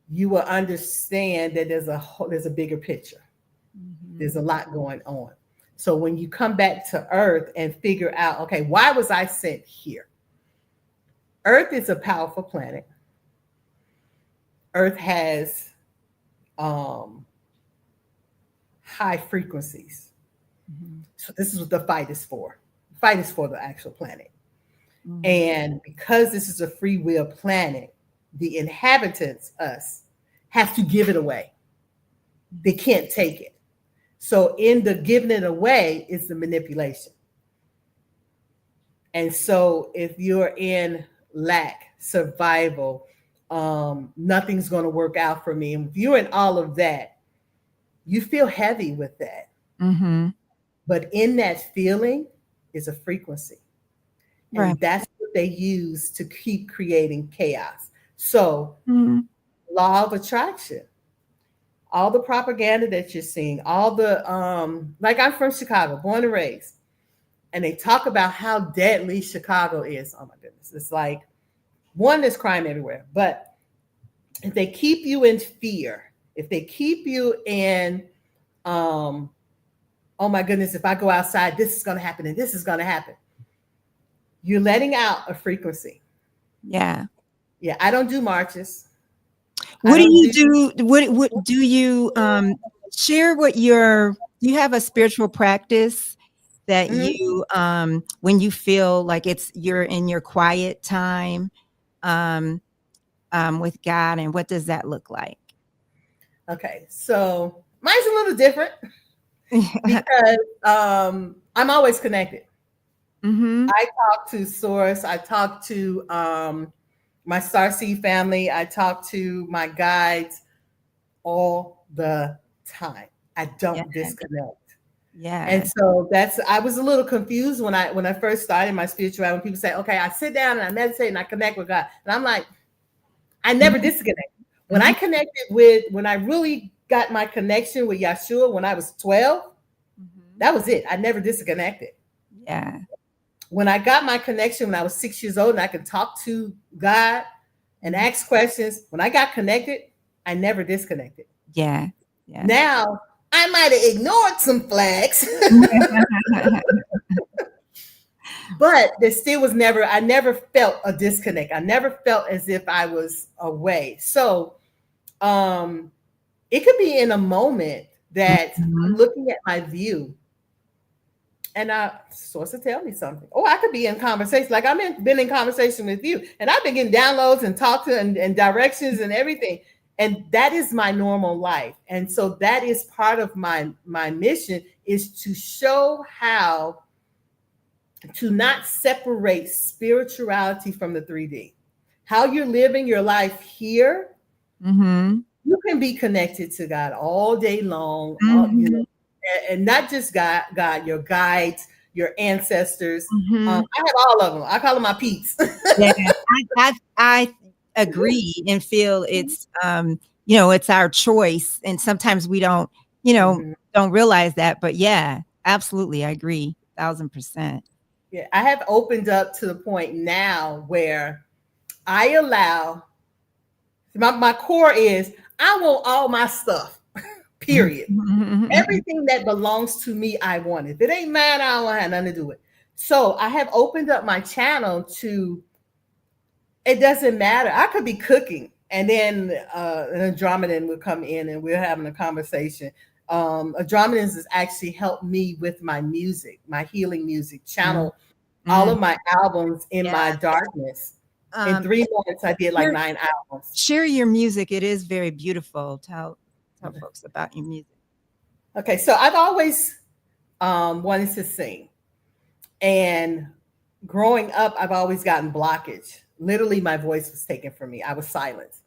S3: You will understand that there's a bigger picture.
S2: Mm-hmm.
S3: There's a lot going on. So when you come back to Earth and figure out, okay, why was I sent here? Earth is a powerful planet. Earth has high frequencies.
S2: Mm-hmm.
S3: So this is what the fight is for. The fight is for the actual planet.
S2: Mm-hmm.
S3: And because this is a free will planet, the inhabitants, us, have to give it away. They can't take it. So in the giving it away is the manipulation. And so if you're in lack, survival, nothing's going to work out for me. And if you're in all of that, you feel heavy with that.
S2: Mm-hmm.
S3: But in that feeling is a frequency. And
S2: Right.
S3: that's what they use to keep creating chaos. So
S2: Mm-hmm.
S3: law of attraction, all the propaganda that you're seeing, all the like I'm from Chicago, born and raised, and they talk about how deadly Chicago is. Oh my goodness. It's like, one, there's crime everywhere. But if they keep you in fear, if they keep you in oh my goodness, if I go outside, this is going to happen and this is going to happen, you're letting out a frequency.
S2: Yeah.
S3: Yeah, I don't do marches.
S2: What do you do? What do you share what do you have a spiritual practice that
S3: Mhm.
S2: you when you feel like you're in your quiet time with God, and what does that look like?
S3: Okay, so mine's a little different because I'm always connected.
S2: Mm-hmm.
S3: I talk to Source. I talk to my Starseed family. I talk to my guides all the time. I don't disconnect.
S2: Yeah.
S3: And so I was a little confused when I first started my spirituality. When people say, okay, I sit down and I meditate and I connect with God. And I'm like, I never disconnect. When I connected when I really got my connection with Yeshua when I was 12, that was it. I never disconnected.
S2: Yeah.
S3: When I got my connection when I was 6 years old and I could talk to God and ask questions, when I got connected, I never disconnected.
S2: Yeah. Yeah.
S3: Now, I might have ignored some flags, but there still was I never felt a disconnect. I never felt as if I was away. So it could be in a moment that I'm looking at my view and Source to tell me something. Oh, I could be in conversation. Like been in conversation with you, and I've been getting downloads and talk to and directions and everything. And that is my normal life. And so that is part of my mission, is to show how to not separate spirituality from the 3D. How you're living your life here, you can be connected to God all day long, you know, and not just God, your guides, your ancestors. I have all of them. I call them my peeps.
S2: Yeah, I agree and feel it's it's our choice, and sometimes we don't don't realize that, but yeah, absolutely, I agree 1,000%.
S3: Yeah, I have opened up to the point now where I allow my core is I want all my stuff. Period. Everything that belongs to me, I want. If it ain't mine, I don't have nothing to do with it. So I have opened up my channel to, it doesn't matter. I could be cooking and then an Andromedan would come in and we're having a conversation. Andromedans has actually helped me with my music, my healing music channel. all of my albums in my
S2: Yeah.
S3: darkness. In 3 months, I did like 9 albums.
S2: Share your music. It is very beautiful. Tell folks about your music.
S3: Okay, so I've always wanted to sing. And growing up, I've always gotten blockage. Literally, my voice was taken from me. I was silenced.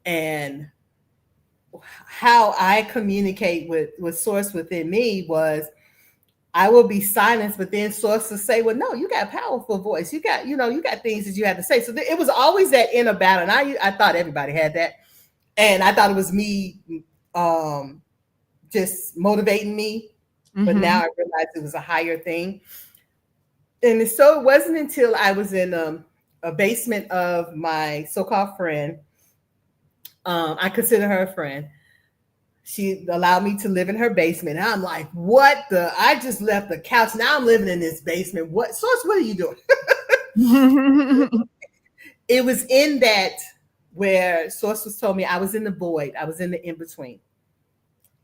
S3: And how I communicate with Source within me was I will be silenced, but then Source will say, well, no, you got a powerful voice. You got, you got things that you had to say. So it was always that inner battle. And I thought everybody had that. And I thought it was me just motivating me. But now I realized it was a higher thing. And so it wasn't until I was in a basement of my so-called friend. I consider her a friend. She allowed me to live in her basement. And I'm like, what the? I just left the couch. Now I'm living in this basement. What? Source, what are you doing? It was in that where Source was told me I was in the void. I was in the in-between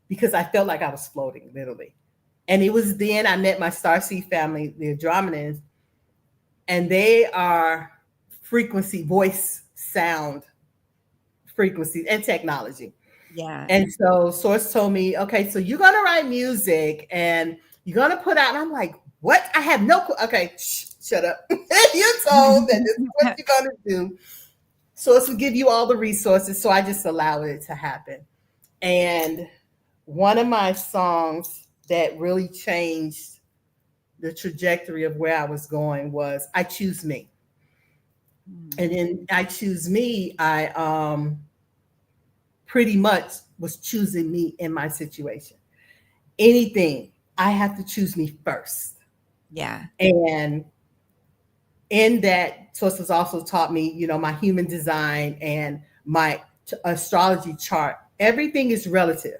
S3: because I felt like I was floating, literally. And it was then I met my Starseed family, the Andromedans, and they are frequency, voice, sound, frequencies, and technology.
S2: Yeah.
S3: And so Source told me, okay, so you're going to write music and you're going to put out. And I'm like, what? I have no clue. Okay, shut up. You're told that this is what you're going to do. Source will give you all the resources. So I just allowed it to happen. And one of my songs that really changed the trajectory of where I was going was I Choose Me. And in I Choose Me, I pretty much was choosing me in my situation. Anything, I have to choose me first.
S2: Yeah.
S3: And in that, Source has also taught me, my human design and my astrology chart. Everything is relative.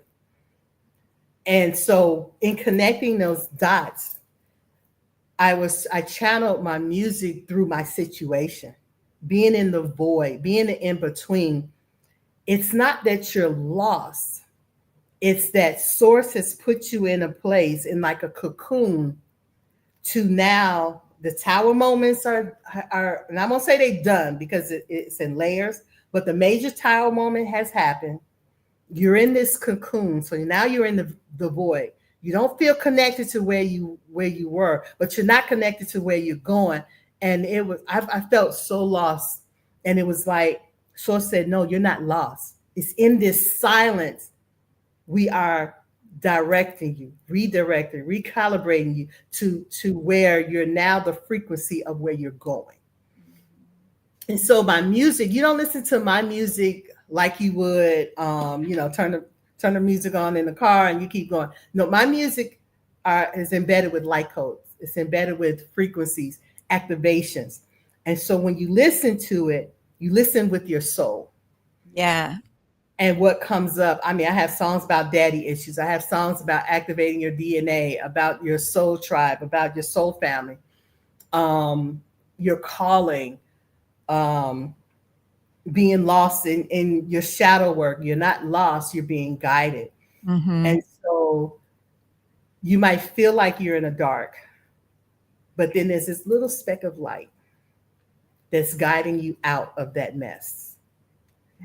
S3: And so in connecting those dots, I channeled my music through my situation, being in the void, being in between. It's not that you're lost. It's that Source has put you in a place in like a cocoon to now the tower moments are and I'm gonna say they're done because it's in layers, but the major tower moment has happened. You're in this cocoon. So now you're in the void. You don't feel connected to where you were, but you're not connected to where you're going. And it was, I felt so lost. And it was like, Source said, no, you're not lost. It's in this silence. We are directing you, redirecting, recalibrating you to where you're now the frequency of where you're going. And so my music, you don't listen to my music like you would, turn the music on in the car and you keep going. No, my music is embedded with light codes. It's embedded with frequencies, activations. And so when you listen to it, you listen with your soul.
S2: Yeah.
S3: And what comes up, I have songs about daddy issues. I have songs about activating your DNA, about your soul tribe, about your soul family, your calling, being lost in your shadow work. You're not lost, you're being guided. And so you might feel like you're in a dark, but then there's this little speck of light that's guiding you out of that mess.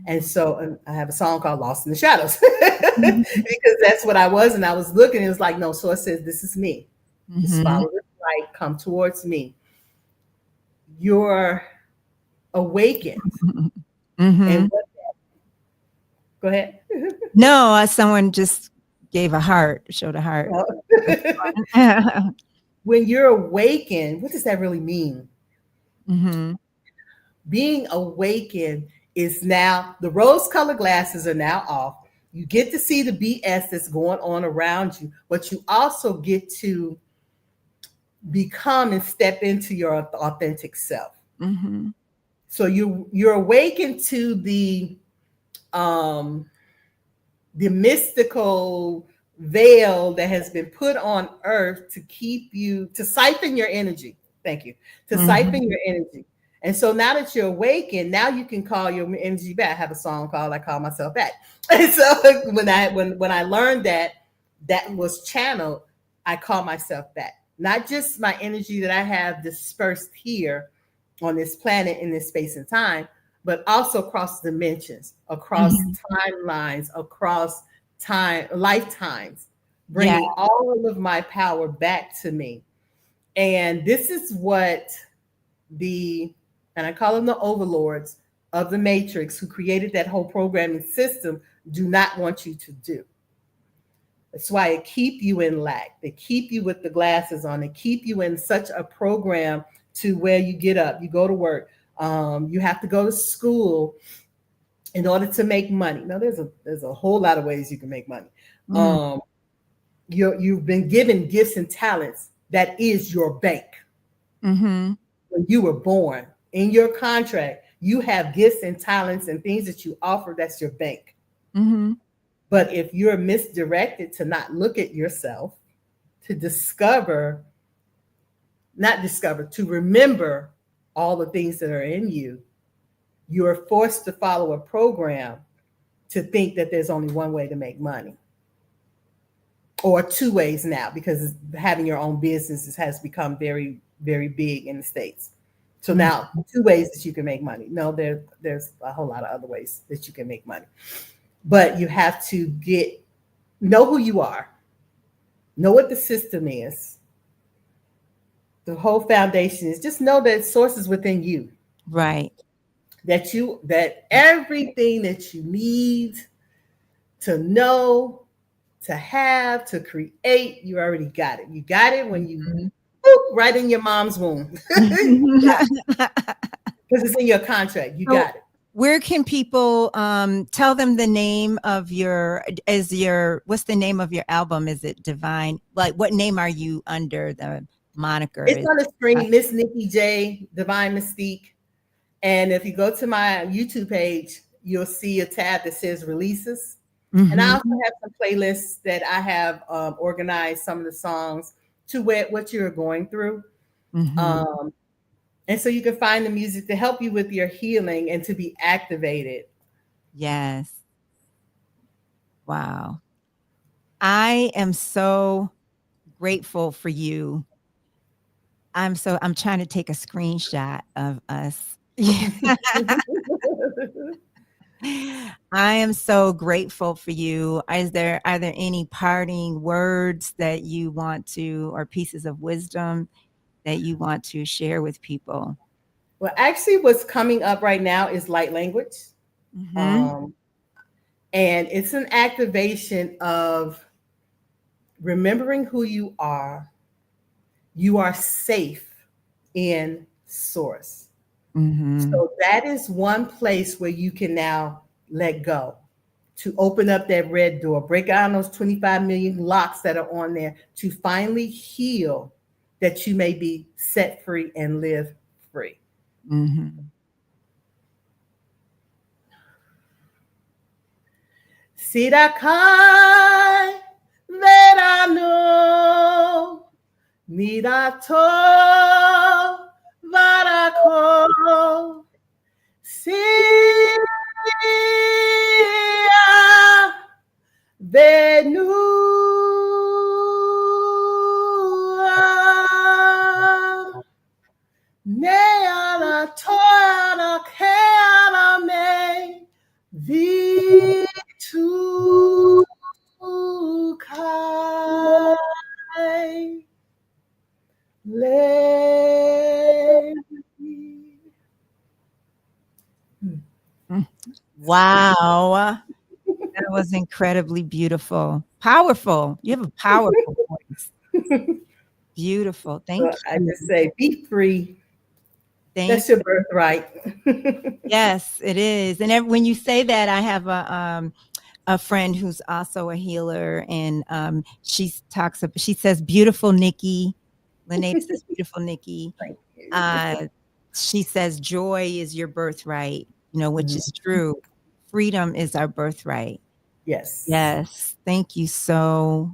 S3: And so I have a song called Lost in the Shadows because that's what I was. And I was looking, it was like, no, Source says, this is me. Just follow this light, come towards me. You're awakened. And go ahead.
S2: No, someone just gave a heart, showed a heart.
S3: When you're awakened, what does that really mean? Being awakened is now, the rose-colored glasses are now off. You get to see the BS that's going on around you, but you also get to become and step into your authentic self. So you're awakened to the mystical veil that has been put on earth to keep you, to siphon your energy. Thank you. To siphon your energy. And so now that you're awakened, now you can call your energy back. I have a song called I Call Myself Back. And so when I learned that was channeled, I call myself back. not just my energy that I have dispersed here on this planet in this space and time, but also across dimensions, across timelines, across time, lifetimes,
S2: Yeah.
S3: bringing all of my power back to me. And this is what and I call them the overlords of the matrix who created that whole programming system do not want you to do. That's why it keep you in lack. They keep you with the glasses on. They keep you in such a program to where you get up, you go to work, you have to go to school in order to make money. Now, there's a whole lot of ways you can make money. You've been given gifts and talents. That is your bank. When you were born, in your contract, you have gifts and talents and things that you offer. That's your bank. But if you're misdirected to not look at yourself, to to remember all the things that are in you, you are forced to follow a program to think that there's only one way to make money. Or two ways now, because having your own business has become very, very big in the States. So now 2 ways that you can make money. No, there's a whole lot of other ways that you can make money. But you have to know who you are, know what the system is. The whole foundation is just know that source is within you.
S2: Right.
S3: That everything that you need to know, to have, to create, you already got it. You got it when you right in your mom's womb. Because it's in your contract. You got it.
S2: Where can people tell them the name of what's the name of your album? Is it Divine? Like, what name are you under the moniker?
S3: It's on the screen, Miss Nikki J, Divine Mystique. And if you go to my YouTube page, you'll see a tab that says releases. And I also have some playlists that I have organized some of the songs to what you're going through. And so you can find the music to help you with your healing and to be activated.
S2: Yes. Wow. I am so grateful for you. I'm trying to take a screenshot of us. I am so grateful for you. Are there any parting words that you want to, or pieces of wisdom that you want to share with people?
S3: Well, actually, what's coming up right now is light language. And it's an activation of remembering who you are. You are safe in source. So that is one place where you can now let go, to open up that red door, break down those 25 million locks that are on there, to finally heal, that you may be set free and live free. Sirakai verano mirato varako sia venua neana toana keana me vitu kai
S2: Wow. That was incredibly beautiful. Powerful. You have a powerful voice. Beautiful. Thank you.
S3: I just say, be free. That's your birthright.
S2: Yes, it is. And when you say that, I have a friend who's also a healer, and she says, "Beautiful Nikki." Lene says, "Beautiful Nikki." She says, "Joy is your birthright," which is true. Freedom is our birthright.
S3: Yes.
S2: Yes. Thank you so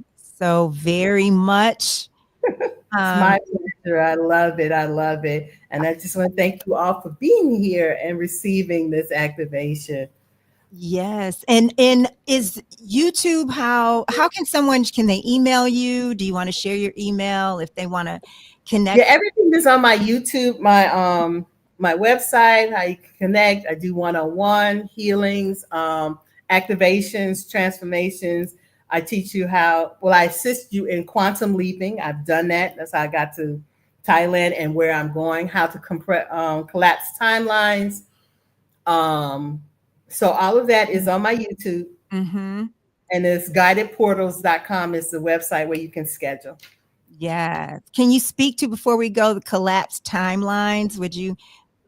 S2: very much.
S3: It's my pleasure. I love it. I love it. And I just want to thank you all for being here and receiving this activation.
S2: Yes. And is YouTube how can they email you? Do you want to share your email if they want to connect?
S3: Yeah, everything is on my YouTube, my website, how you can connect. I do one-on-one healings, activations, transformations. I teach you I assist you in quantum leaping. I've done that. That's how I got to Thailand and where I'm going, how to collapse timelines. So all of that is on my YouTube.
S2: Mm-hmm.
S3: And it's guidedportals.com is the website where you can schedule.
S2: Yeah. Can you speak to, before we go, the collapse timelines? Would you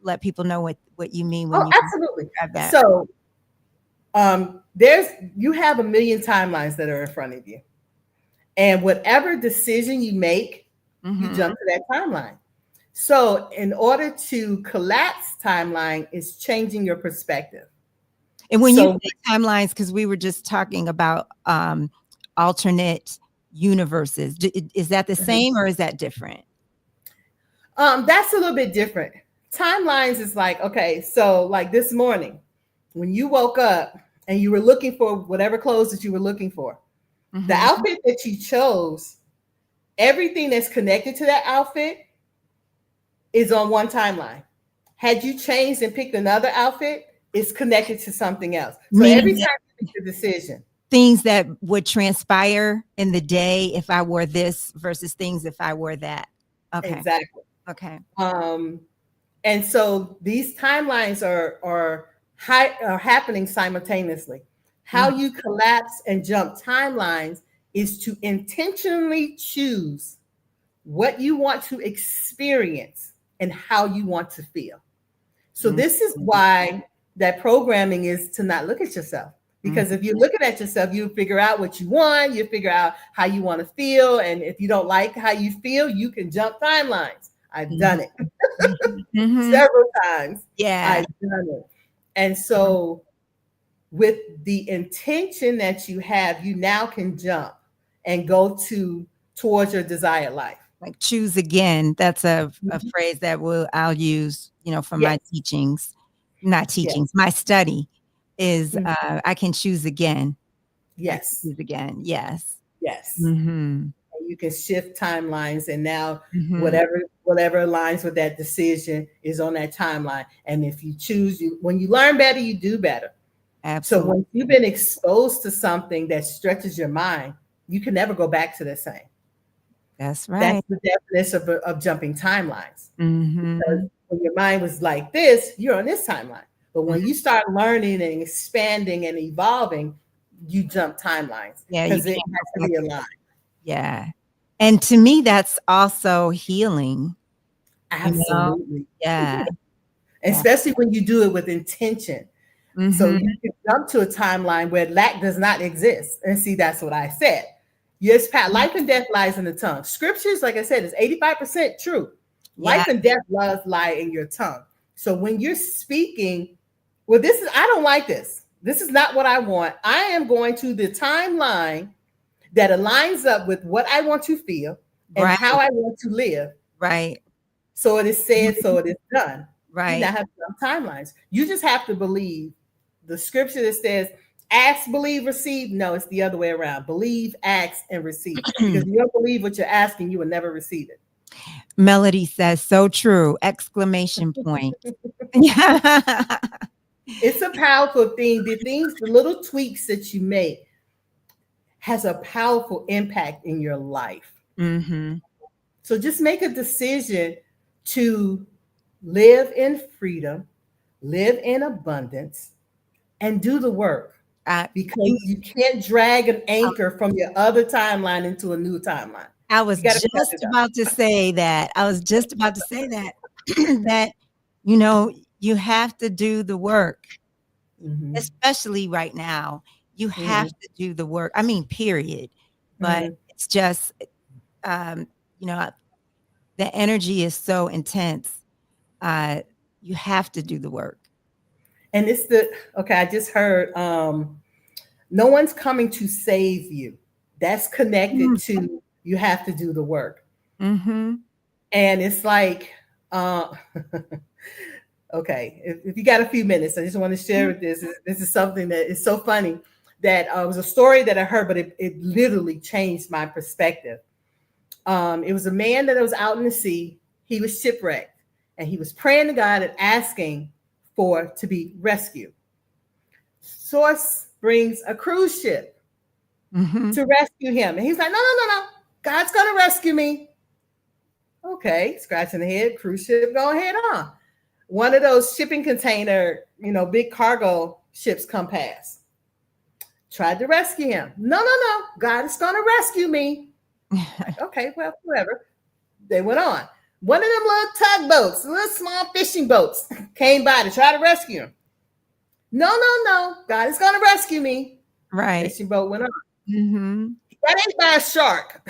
S2: let people know what you mean when
S3: Oh,
S2: you
S3: absolutely.
S2: describe that?
S3: So you have a million timelines that are in front of you. And whatever decision you make, you jump to that timeline. So in order to collapse timeline is changing your perspective.
S2: And when you say timelines, because we were just talking about alternate universes, is that the same or is that different?
S3: That's a little bit different. Timelines is like, okay, so like this morning, when you woke up and you were looking for whatever clothes that you were looking for, the outfit that you chose, everything that's connected to that outfit is on one timeline. Had you changed and picked another outfit, it's connected to something else. So every time you make a decision,
S2: things that would transpire in the day if I wore this versus things if I wore that. Okay.
S3: Exactly.
S2: Okay.
S3: And so these timelines are happening simultaneously. How you collapse and jump timelines is to intentionally choose what you want to experience and how you want to feel. So this is why that programming is to not look at yourself. Because if you're looking at yourself, you figure out what you want, you figure out how you want to feel. And if you don't like how you feel, you can jump timelines. I've done it several times.
S2: Yeah.
S3: I've done it. And so with the intention that you have, you now can jump and go towards your desired life.
S2: Like choose again. That's a phrase that I'll use, from my teachings, not teachings, my study is I can choose again.
S3: Yes.
S2: Choose again. Yes.
S3: Yes.
S2: Mm-hmm.
S3: You can shift timelines, and now whatever aligns with that decision is on that timeline. And if you choose, when you learn better, you do better.
S2: Absolutely.
S3: So when you've been exposed to something that stretches your mind, you can never go back to the same.
S2: That's right.
S3: That's the definition of jumping timelines.
S2: Mm-hmm.
S3: Because when your mind was like this, you're on this timeline. But when you start learning and expanding and evolving, you jump timelines.
S2: Yeah,
S3: because it has to be aligned.
S2: Yeah. And to me, that's also healing.
S3: Absolutely.
S2: Yeah.
S3: Especially when you do it with intention. So you can jump to a timeline where lack does not exist. And see, that's what I said. Yes, Pat, life and death lies in the tongue. Scriptures, like I said, is 85% true. Life and death lie in your tongue. So when you're speaking, I don't like this. This is not what I want. I am going to the timeline that aligns up with what I want to feel and how I want to live.
S2: Right.
S3: So it is said, so it is done.
S2: Right.
S3: You now have some timelines. You just have to believe the scripture that says, ask, believe, receive. No, it's the other way around. Believe, ask, and receive. Because you don't believe what you're asking, you will never receive it.
S2: Melody says, so true! Exclamation point.
S3: It's a powerful thing. The little tweaks that you make has a powerful impact in your life. So just make a decision to live in freedom, live in abundance, and do the work. Because you can't drag an anchor from your other timeline into a new timeline.
S2: I was just about to say that. That, you have to do the work, especially right now. You have to do the work. I mean, period. But it's just, the energy is so intense. You have to do the work.
S3: And I just heard, no one's coming to save you. That's connected to you have to do the work. And it's like, Okay, if you got a few minutes, I just want to share with this. This is something that is so funny that it was a story that I heard, but it literally changed my perspective. It was a man that was out in the sea. He was shipwrecked, and he was praying to God and asking for to be rescued. Source brings a cruise ship to rescue him, and he's like, no, God's gonna rescue me. Okay, scratching the head, cruise ship going head on. One of those shipping container, big cargo ships come past. Tried to rescue him. No, God is going to rescue me. Like, okay, well, whatever. They went on. One of them little tugboats, little small fishing boats, came by to try to rescue him. No, God is going to rescue me.
S2: Right.
S3: Fishing boat went on. He got ate by a shark.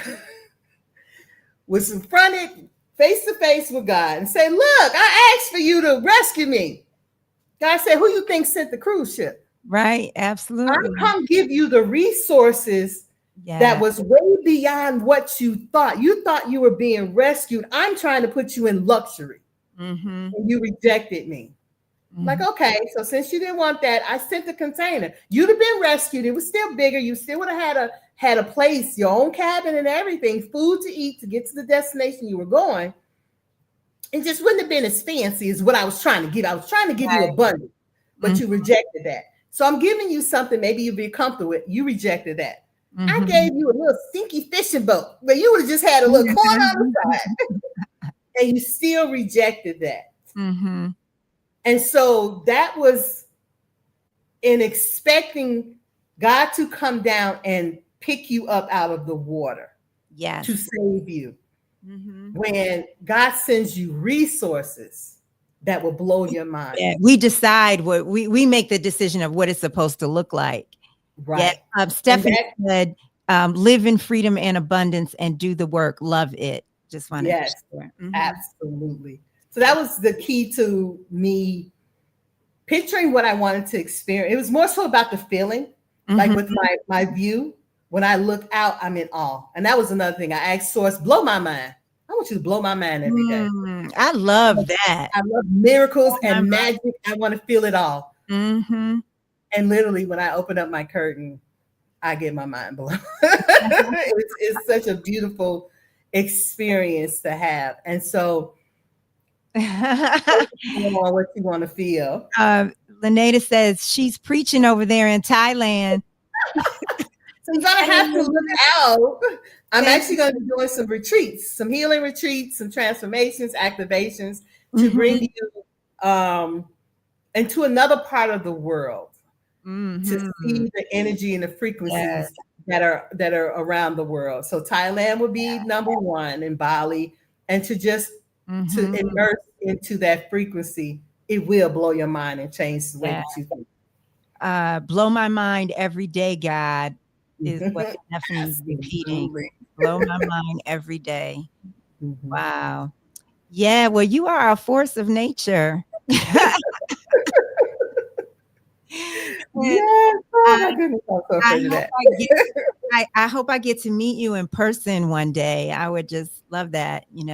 S3: Was confronted face to face with God and say, look, I asked for you to rescue me. God said, who you think sent the cruise ship?
S2: Right. Absolutely.
S3: I come give you the resources that was way beyond what you thought. You thought you were being rescued. I'm trying to put you in luxury. And you rejected me. Like, okay, so since you didn't want that, I sent the container. You'd have been rescued. It was still bigger. You still would have had a place, your own cabin and everything, food to eat to get to the destination you were going. It just wouldn't have been as fancy as what I was trying to give. I was trying to give you abundance, but you rejected that. So I'm giving you something maybe you'd be comfortable with. You rejected that. I gave you a little stinky fishing boat, but you would have just had a little corner on the side. And you still rejected that. And so that was in expecting God to come down and pick you up out of the water.
S2: Yes.
S3: To save you. When God sends you resources that will blow your mind.
S2: Yeah, we decide what we make the decision of what it's supposed to look like.
S3: Right.
S2: Yeah. Stephanie said, live in freedom and abundance and do the work. Love it. Just want to.
S3: Yes, absolutely. So that was the key to me picturing what I wanted to experience. It was more so about the feeling, like with my view. When I look out, I'm in awe. And that was another thing. I asked Source, blow my mind. I want you to blow my mind every day.
S2: I love that.
S3: I love miracles and magic. I want to feel it all. And literally, when I open up my curtain, I get my mind blown. It's such a beautiful experience to have. And so, what you want to feel.
S2: Lynetta says she's preaching over there in Thailand.
S3: So you're going to have to look out. I'm actually going to be doing some retreats, some healing retreats, some transformations, activations to bring you into another part of the world to see the energy and the frequencies that are around the world. So Thailand would be number one, in Bali, and to just to immerse into that frequency, it will blow your mind and change the way that you think.
S2: Blow my mind every day, God. Is what Stephanie's repeating. Blow my mind every day. Wow. Yeah, well, you are a force of nature.
S3: Yes. Oh my goodness. I'm so afraid of that.
S2: I hope I get to meet you in person one day. I would just love that, in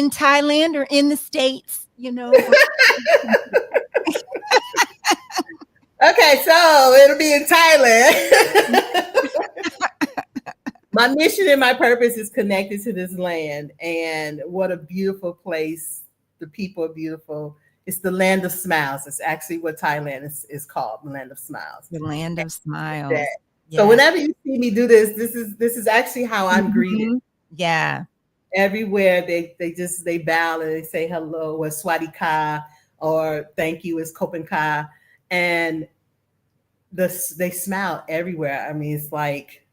S2: Thailand or in the States,
S3: Okay, so it'll be in Thailand. My mission and my purpose is connected to this land. And what a beautiful place. The people are beautiful. It's the land of smiles. It's actually what Thailand is called, the land of smiles.
S2: The land of smiles.
S3: So whenever you see me do this is actually how I'm greeted.
S2: Yeah.
S3: Everywhere they bow and they say hello or Swati Ka or thank you is Kopen Ka. And they smile everywhere. I mean, it's like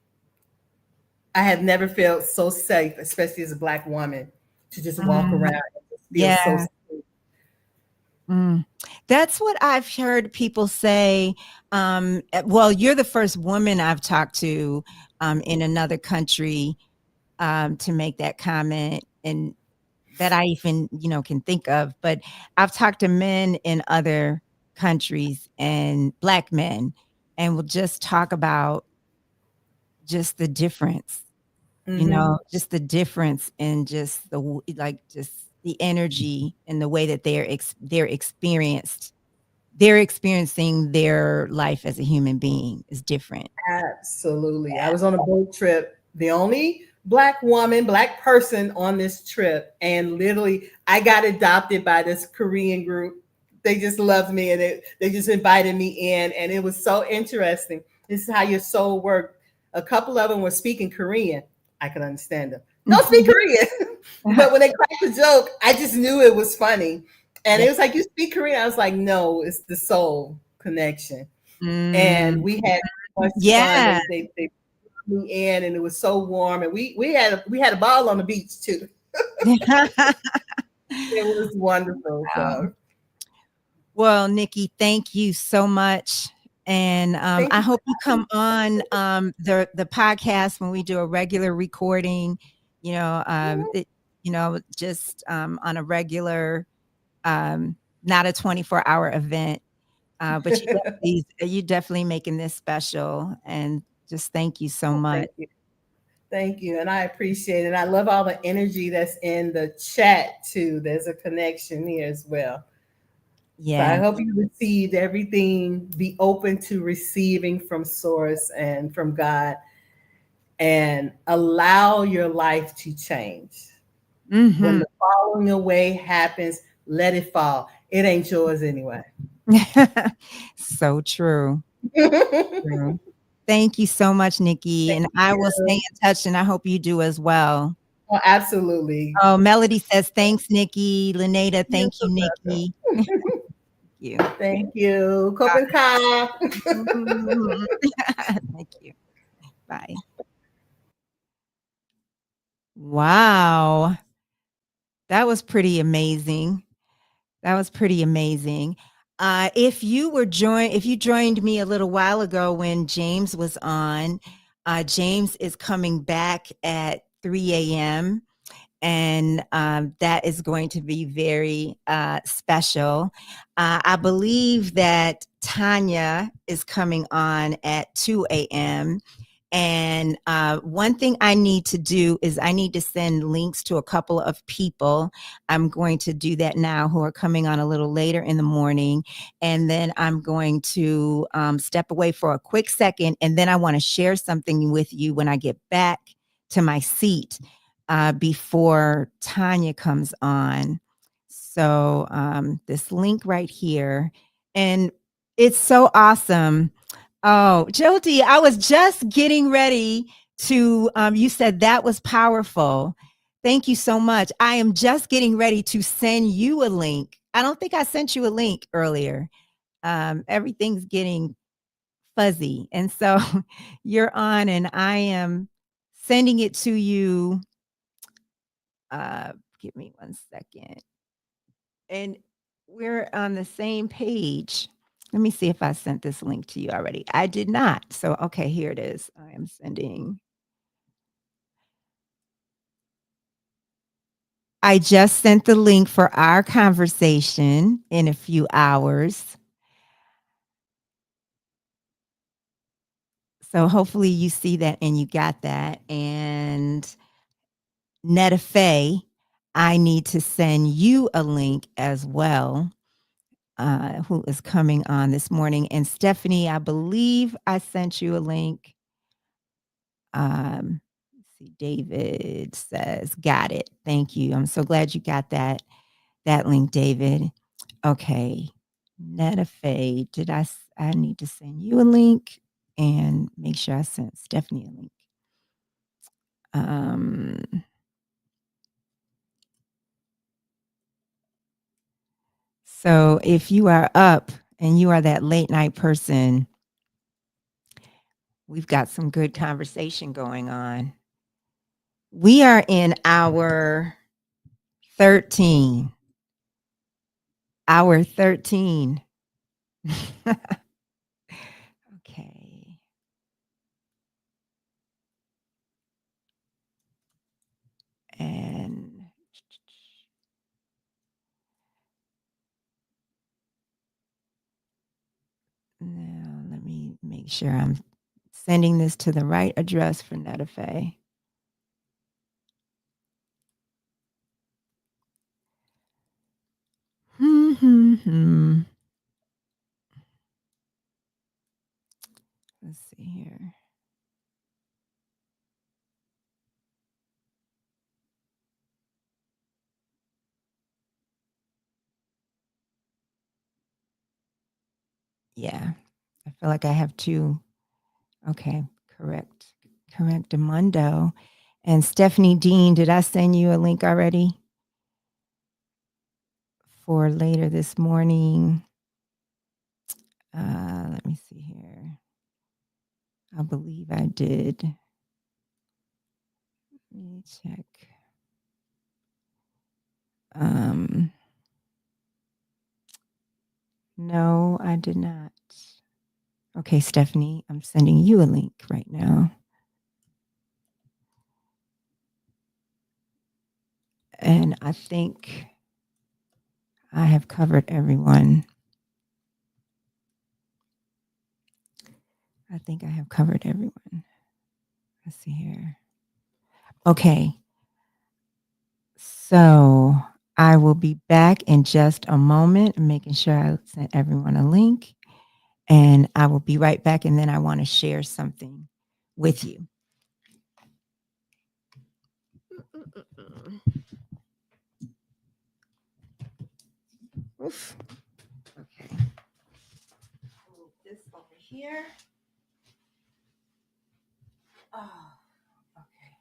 S3: I have never felt so safe, especially as a Black woman, to just walk around and just feel so safe.
S2: That's what I've heard people say. Well, you're the first woman I've talked to in another country to make that comment, and that I even can think of. But I've talked to men in other countries and Black men, and we'll just talk about just the difference, just the difference in just the energy and the way that they're experiencing their life as a human being is different.
S3: Absolutely. I was on a boat trip, the only Black woman, Black person on this trip. And literally, I got adopted by this Korean group. They just loved me and they just invited me in. And it was so interesting. This is how your soul worked. A couple of them were speaking Korean. I could understand them. Don't speak Korean. But when they cracked the joke, I just knew it was funny. And
S2: Yeah.
S3: it was like, you speak Korean? I was like, no, it's the soul connection. And
S2: Mm.
S3: we had much fun.
S2: Yeah.
S3: They brought me in, and it was so warm, and we had a ball on the beach too. It was wonderful.
S2: Wow.
S3: So
S2: Well, Nikki, thank you so much. And
S3: thank
S2: I
S3: you.
S2: hope you come on the podcast when we do a regular recording, just on a regular, not a 24-hour event. But you definitely making this special. And just thank you so
S3: Oh,
S2: much.
S3: thank you. Thank you. And I appreciate it. I love all the energy that's in the chat too. There's a connection here as well. So I
S2: Yeah.
S3: hope you received everything, be open to receiving from source and from God, and allow your life to change. When
S2: Hmm.
S3: the falling away happens, let it fall. It ain't yours anyway.
S2: So true.
S3: Oh,
S2: True. Thank you so much, Nikki.
S3: thank
S2: And I will stay
S3: you.
S2: in touch, and I hope you do as well.
S3: Oh, absolutely.
S2: Oh, Melody says, thanks, Nikki. Lynetta,
S3: You're
S2: thank
S3: so
S2: you,
S3: welcome.
S2: Nikki. Thank you.
S3: Thank you. Kopen ka.
S2: Thank you. Bye. Wow. That was pretty amazing. That was pretty amazing. If you joined me a little while ago when James was on, James is coming back at 3 a.m. and that is going to be very special. I believe that Tanya is coming on at 2 a.m. And one thing I need to do is I need to send links to a couple of people. I'm going to do that now who are coming on a little later in the morning. And then I'm going to step away for a quick second. And then I want to share something with you when I get back to my seat before Tanya comes on. So this link right here. And it's so awesome. Oh, Jody, I was just getting ready to, you said that was powerful. Thank you so much. I am just getting ready to send you a link. I don't think I sent you a link earlier. Everything's getting fuzzy. And so you're on, and I am sending it to you. Give me one second. And we're on the same page. Let me see if I sent this link to you already. I did not. So, okay, here it is. I am sending. I just sent the link for our conversation in a few hours. So hopefully you see that and you got that. And Netta Faye, I need to send you a link as well. Who is coming on this morning. And Stephanie, I believe I sent you a link. Let's see, David says, got it. Thank you. I'm so glad you got that link, David. Okay. Netafe, I need to send you a link and make sure I sent Stephanie a link. So if you are up and you are that late night person, we've got some good conversation going on. We are in hour 13. Hour 13. Okay. And now let me make sure I'm sending this to the right address for Netafe. Hmm. Let's see here. Yeah, I feel like I have two. Okay, correct. Correct, Amundo. And Stephanie Dean, did I send you a link already for later this morning? Let me see here. I believe I did. Let me check. No, I did not. Okay, Stephanie, I'm sending you a link right now. And I think I have covered everyone. I think I have covered everyone. Let's see here. Okay. So I will be back in just a moment. I'm making sure I sent everyone a link. And I will be right back. And then I want to share something with you. Oof. Okay. Move this over here. Oh, okay.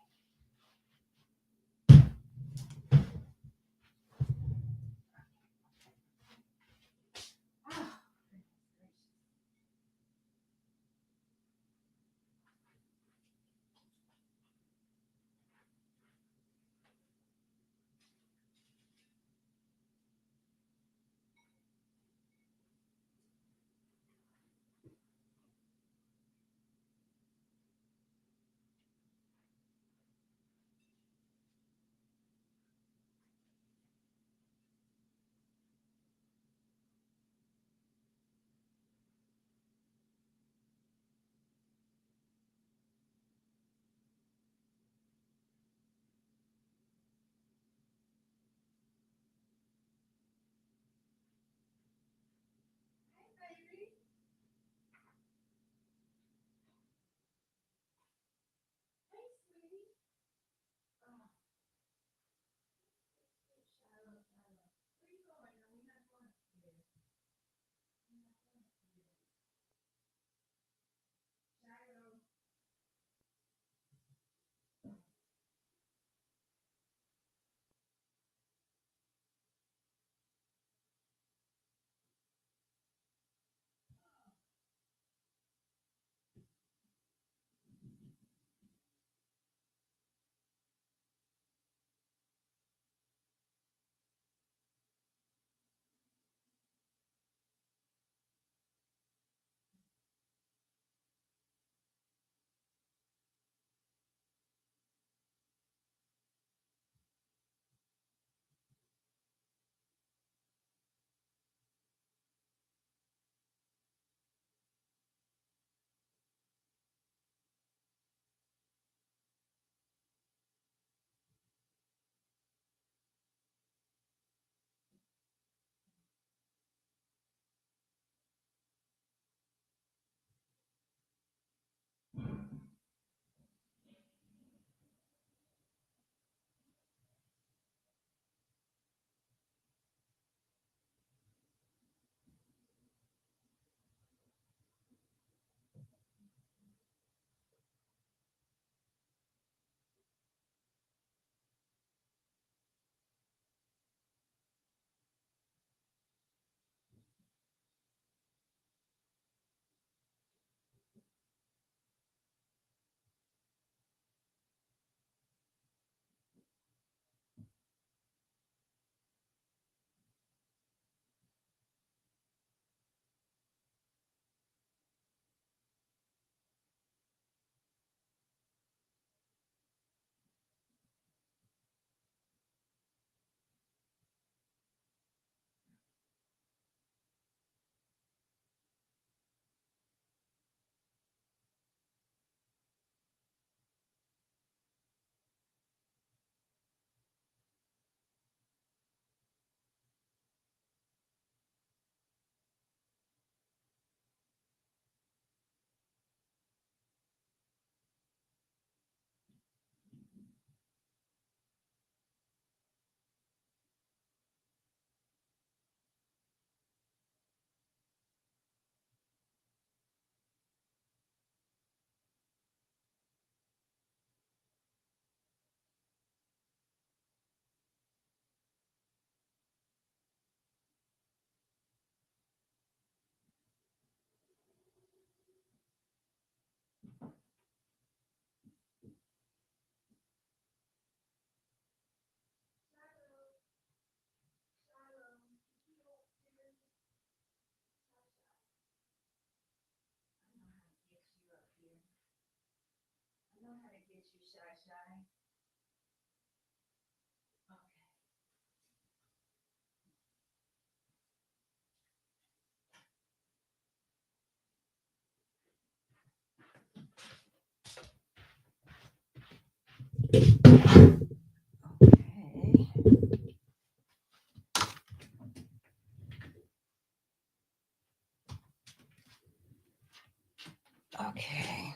S2: Okay.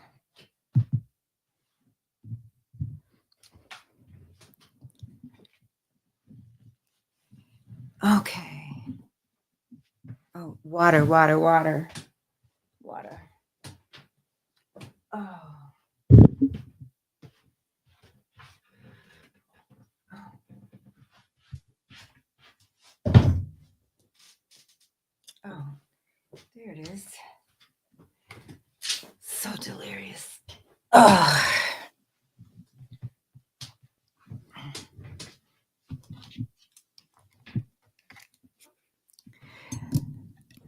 S2: Okay. Oh, water, water, water, water. Oh. Oh, there it is. So delirious. Oh.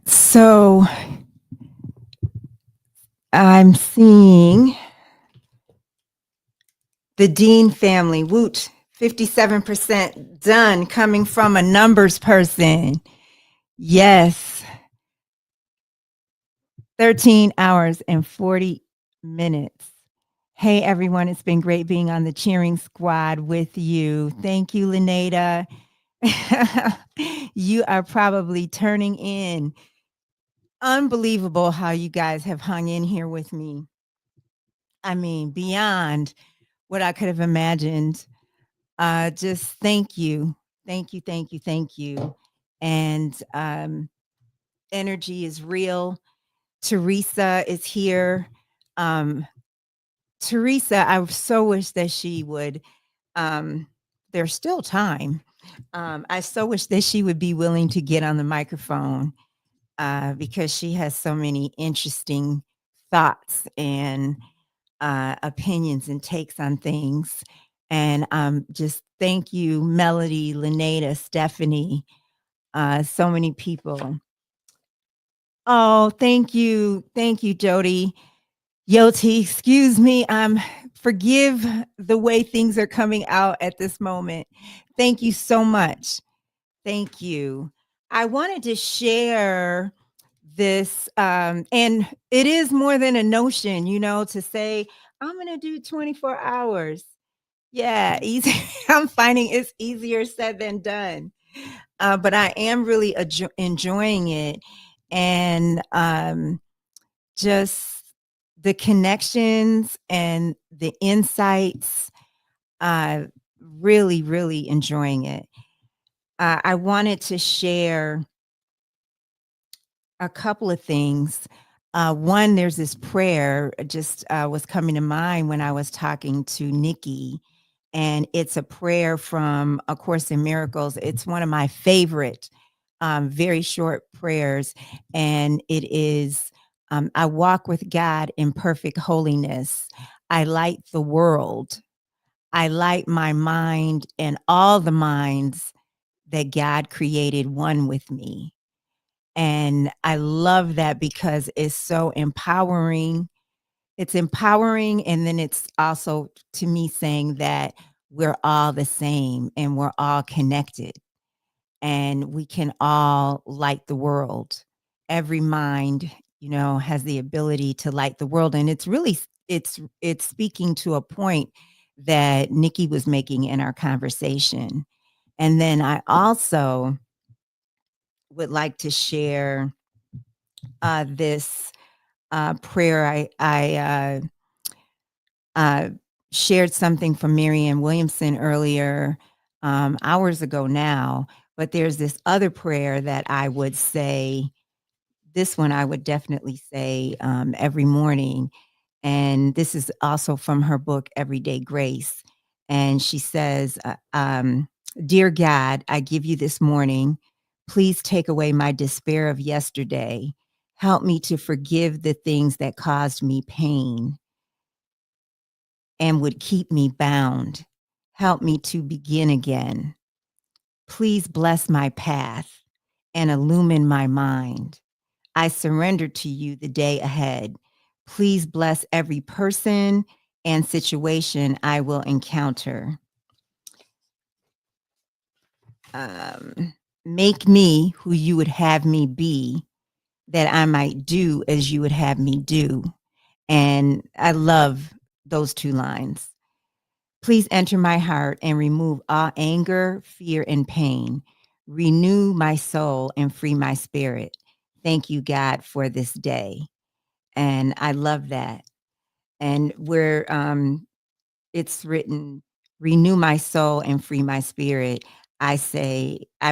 S2: So I'm seeing the Dean family, woot, 57% done, coming from a numbers person. Yes. 13 hours and 40 minutes. Hey, everyone. It's been great being on the cheering squad with you. Thank you, Lenada. You are probably turning in. Unbelievable how you guys have hung in here with me. I mean, beyond what I could have imagined. Just thank you. Thank you, thank you, thank you. And energy is real. Teresa is here. Teresa, I so wish that she would, there's still time. I so wish that she would be willing to get on the microphone because she has so many interesting thoughts and opinions and takes on things. And just thank you, Melody, Lenada, Stephanie, so many people. Oh, thank you. Thank you, Jody. Yoti, excuse me. Forgive the way things are coming out at this moment. Thank you so much. Thank you. I wanted to share this, and it is more than a notion, to say, I'm going to do 24 hours. Yeah, easy. I'm finding it's easier said than done. But I am really enjoying it. And just the connections and the insights, really, really enjoying it. I wanted to share a couple of things. One, there's this prayer just was coming to mind when I was talking to Nikki, and it's a prayer from A Course in Miracles. It's one of my favorite, very short prayers, and it is, I walk with God in perfect holiness. I light the world. I light my mind and all the minds that God created one with me. And I love that because it's so empowering. It's empowering. And then it's also to me saying that we're all the same and we're all connected and we can all light the world. Every mind, has the ability to light the world. And it's really, it's speaking to a point that Nikki was making in our conversation. And then I also would like to share this prayer. I shared something from Marianne Williamson earlier, hours ago now, but there's this other prayer that I would say, this one I would definitely say every morning. And this is also from her book, Everyday Grace. And she says, Dear God, I give you this morning. Please take away my despair of yesterday. Help me to forgive the things that caused me pain and would keep me bound. Help me to begin again. Please bless my path and illumine my mind. I surrender to you the day ahead. Please bless every person and situation I will encounter. Make me who you would have me be, that I might do as you would have me do. And I love those two lines. Please enter my heart and remove all anger, fear, and pain. Renew my soul and free my spirit. Thank you, God, for this day. And I love that. And where it's written, renew my soul and free my spirit. I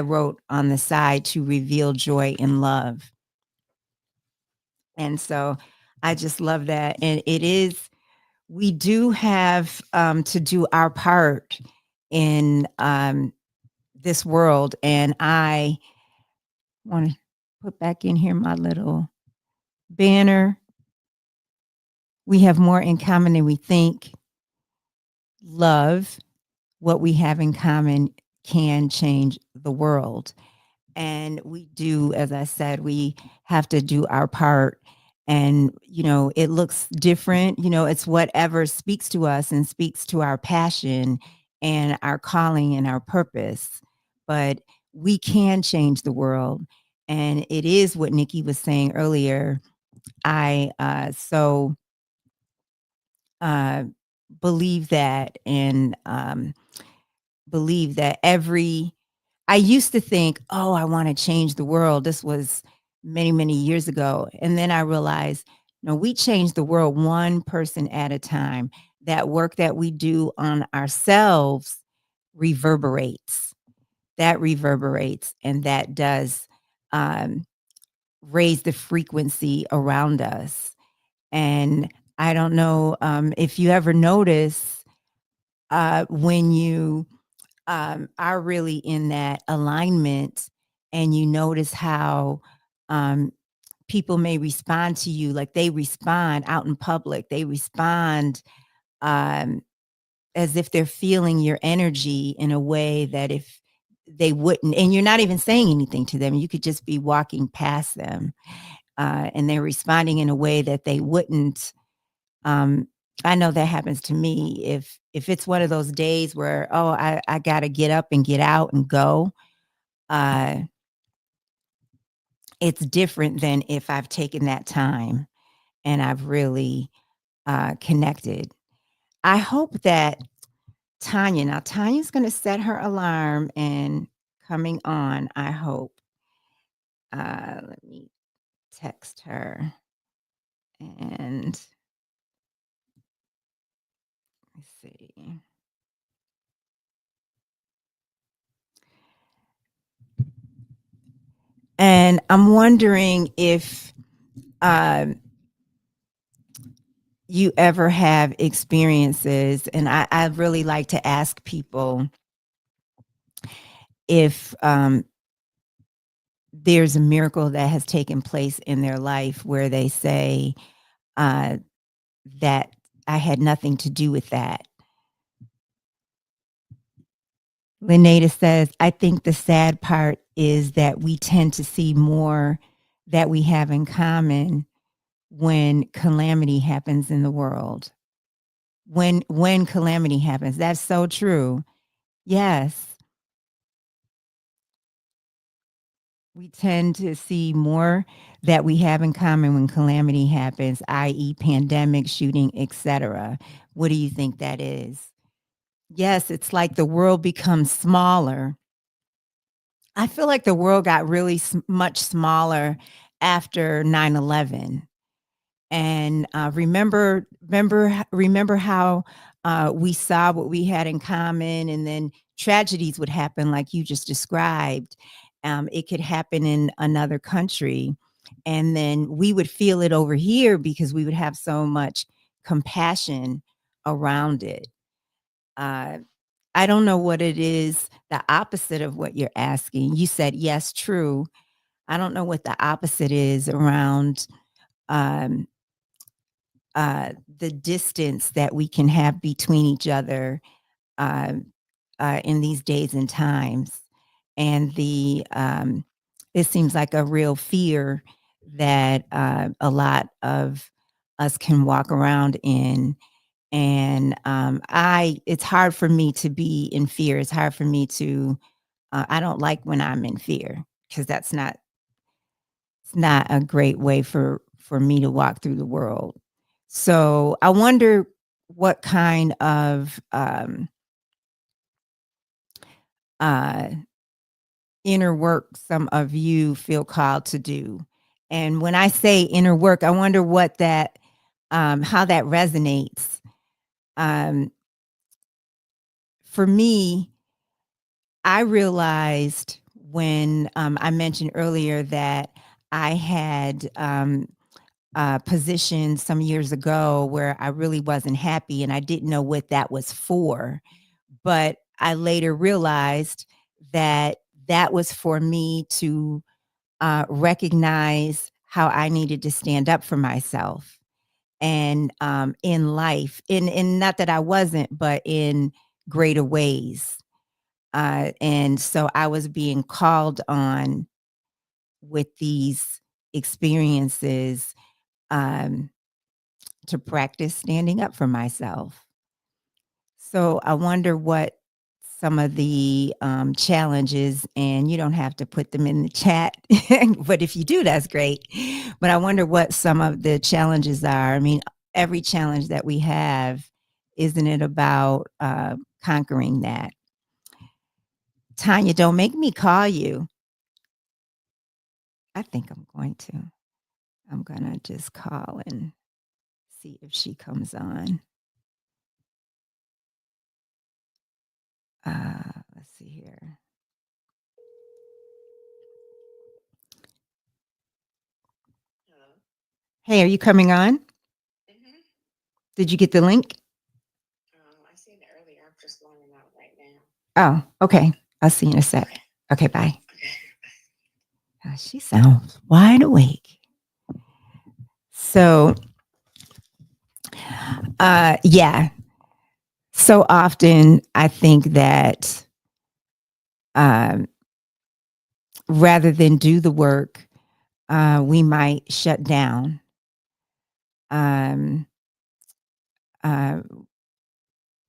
S2: wrote on the side to reveal joy and love. And so I just love that. And we do have to do our part in this world. And I want to put back in here my little banner. We have more in common than we think. Love, what we have in common can change the world. And we do, as I said, we have to do our part. And, it looks different. It's whatever speaks to us and speaks to our passion and our calling and our purpose. But we can change the world. And it is what Nikki was saying earlier. I so uh, believe that, and believe that I used to think, oh, I want to change the world. This was many, many years ago. And then I realized, no, we change the world one person at a time. That work that we do on ourselves reverberates. That reverberates, and that does um, raise the frequency around us. And I don't know if you ever notice when you are really in that alignment, and you notice how um, people may respond to you, like they respond out in public, they respond um, as if they're feeling your energy in a way that if they wouldn't, and you're not even saying anything to them, you could just be walking past them, and they're responding in a way that they wouldn't. um, I know that happens to me. If it's one of those days where, oh, I gotta get up and get out and go, uh, it's different than if I've taken that time and I've really connected. I hope that Tanya's gonna set her alarm and coming on, I hope. Let me text her, and let's see. And I'm wondering if um, you ever have experiences, and I really like to ask people if there's a miracle that has taken place in their life where they say uh, that I had nothing to do with that. Lynetta says, I think the sad part is that we tend to see more that we have in common when calamity happens in the world. When calamity happens, that's so true. Yes, we tend to see more that we have in common when calamity happens, i.e., pandemic, shooting, etc. What do you think that is? Yes, it's like the world becomes smaller. I feel like the world got really much smaller after 9/11. And remember how we saw what we had in common, and then tragedies would happen like you just described. It could happen in another country, and then we would feel it over here because we would have so much compassion around it. uh, I don't know what it is, the opposite of what you're asking. You said yes, true. I don't know what the opposite is around um, the distance that we can have between each other um, in these days and times. And it seems like a real fear that a lot of us can walk around in. And it's hard for me to be in fear. It's hard for me to, I don't like when I'm in fear, because it's not a great way for me to walk through the world. So I wonder what kind of uh, inner work some of you feel called to do. And when I say inner work, I wonder what that, how that resonates. For me, I realized when I mentioned earlier that I had a position some years ago where I really wasn't happy and I didn't know what that was for. But I later realized that that was for me to recognize how I needed to stand up for myself and in life, in not that I wasn't, but in greater ways. And so I was being called on with these experiences um, to practice standing up for myself. So I wonder what some of the challenges, and you don't have to put them in the chat, but if you do, that's great. But I wonder what some of the challenges are. I mean, every challenge that we have, isn't it about conquering that? Tanya, don't make me call you. I think I'm going to. I'm going to just call and see if she comes on. Let's see here. Hey, are you coming on?
S4: Mm-hmm.
S2: Did you get the link?
S4: I seen it earlier. I'm just logging out right now.
S2: Oh, okay. I'll see you in a sec. Okay, bye.
S4: Okay.
S2: She sounds wide awake. So, yeah. So often I think that rather than do the work, we might shut down.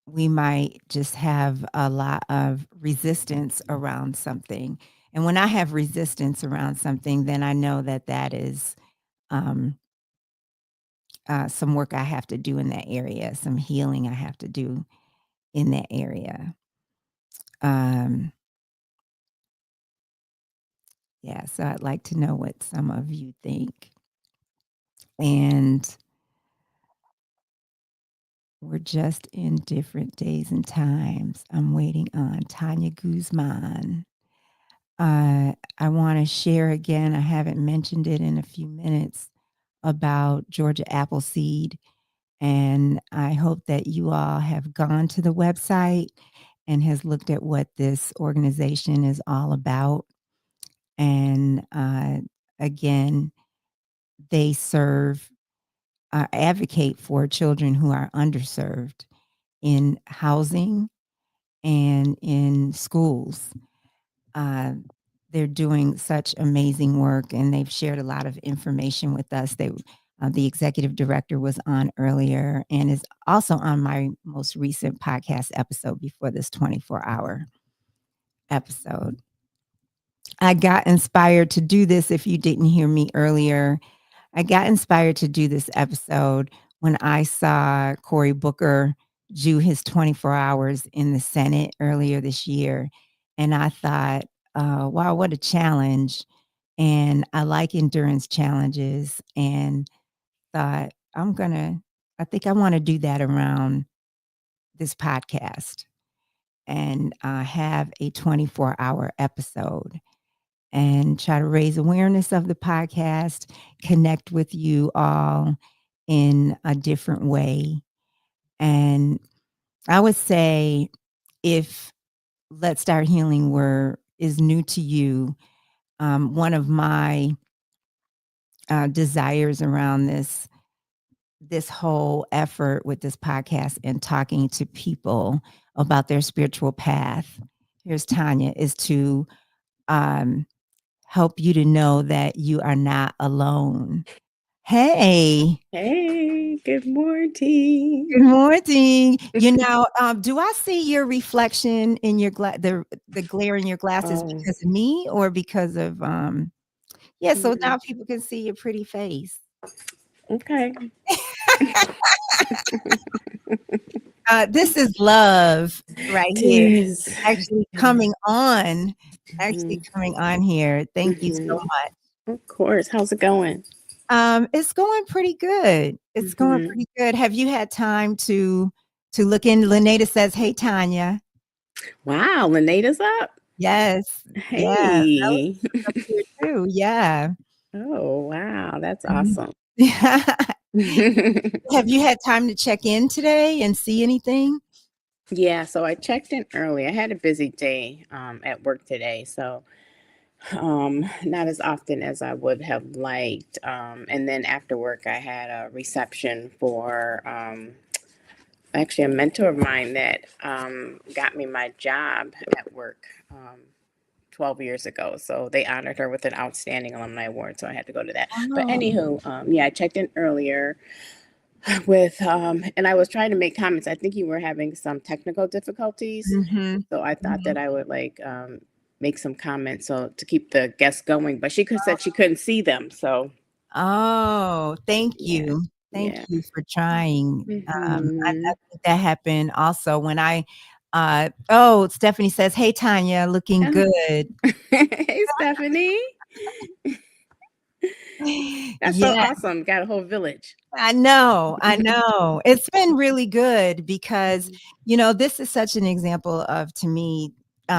S2: We might just have a lot of resistance around something. And when I have resistance around something, then I know that that is some work I have to do in that area, some healing I have to do in that area. Yeah, so I'd like to know what some of you think. And we're just in different days and times. I'm waiting on Tanya Guzman. I want to share again, I haven't mentioned it in a few minutes, about Georgia Appleseed. And I hope that you all have gone to the website and has looked at what this organization is all about. And again, they serve, advocate for children who are underserved in housing and in schools. They're doing such amazing work, and they've shared a lot of information with us. The executive director was on earlier and is also on my most recent podcast episode before this 24-hour episode. I got inspired to do this. If you didn't hear me earlier, I got inspired to do this episode when I saw Cory Booker do his 24 hours in the Senate earlier this year. And I thought, wow, what a challenge. And I like endurance challenges, and thought, I think I want to do that around this podcast and have a 24-hour episode and try to raise awareness of the podcast, connect with you all in a different way. And I would say, if Let's Start Healing is new to you, one of my desires around this whole effort with this podcast and talking to people about their spiritual path, here's Tanya, is to help you to know that you are not alone. Hey.
S4: Hey, good morning.
S2: Good morning. Do I see your reflection in your the glare in your glasses because of me or because of so now people can see your pretty face.
S4: Okay.
S2: This is love right here.
S4: Yes.
S2: Actually coming on here. Thank you so much.
S5: Of course. How's it going?
S2: It's going pretty good. It's going pretty good. Have you had time to look in? Lynetta says, "Hey, Tanya."
S5: Wow, Leneda's up.
S2: Yes. Yeah.
S5: Hey.
S2: Up here too. Yeah.
S5: Oh, wow. That's
S2: Mhm.
S5: awesome.
S2: Have you had time to check in today and see anything?
S5: Yeah, so I checked in early. I had a busy day at work today, so not as often as I would have liked. And then after work, I had a reception for actually a mentor of mine that got me my job at work 12 years ago. So they honored her with an outstanding alumni award. So I had to go to that. But
S2: Oh.
S5: anywho, yeah, I checked in earlier with and I was trying to make comments. I think you were having some technical difficulties.
S2: Mhm.
S5: So I thought that I would like make some comments so to keep the guests going, but she said she couldn't see them. So
S2: Oh, thank
S5: yeah,
S2: you. Thank
S5: yeah.
S2: you for trying. I
S5: Hmm.
S2: think that happened also when Stephanie says, "Hey, Tanya, looking good."
S5: Hey, Stephanie. That's so
S2: Yeah,
S5: awesome. Got a whole village.
S2: I know. I know. It's been really good because, this is such an example of, to me,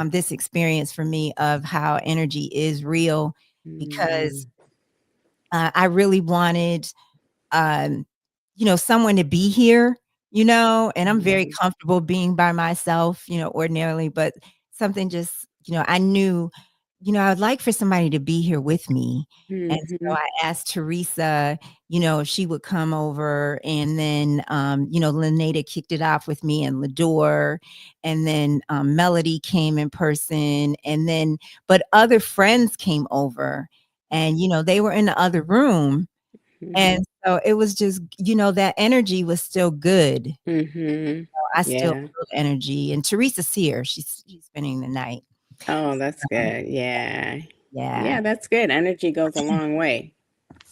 S2: this experience for me of how energy is real because
S5: Mm,
S2: I really wanted um, someone to be here, and I'm very
S5: mhm,
S2: comfortable being by myself, ordinarily, but something just, I knew, I would like for somebody to be here with me. And so
S5: mhm,
S2: I asked Teresa, if she would come over, and then, Lynetta kicked it off with me and Lador, and then Melody came in person, and then, but other friends came over, and, they were in the other room.
S5: mhm,
S2: And so it was just, that energy was still good.
S5: mhm.
S2: I still
S5: Yeah.
S2: feel the energy. And Teresa's here. She's spending the night.
S5: Oh, that's
S2: Um,
S5: good. Yeah.
S2: yeah.
S5: Yeah, that's good. Energy goes a long way,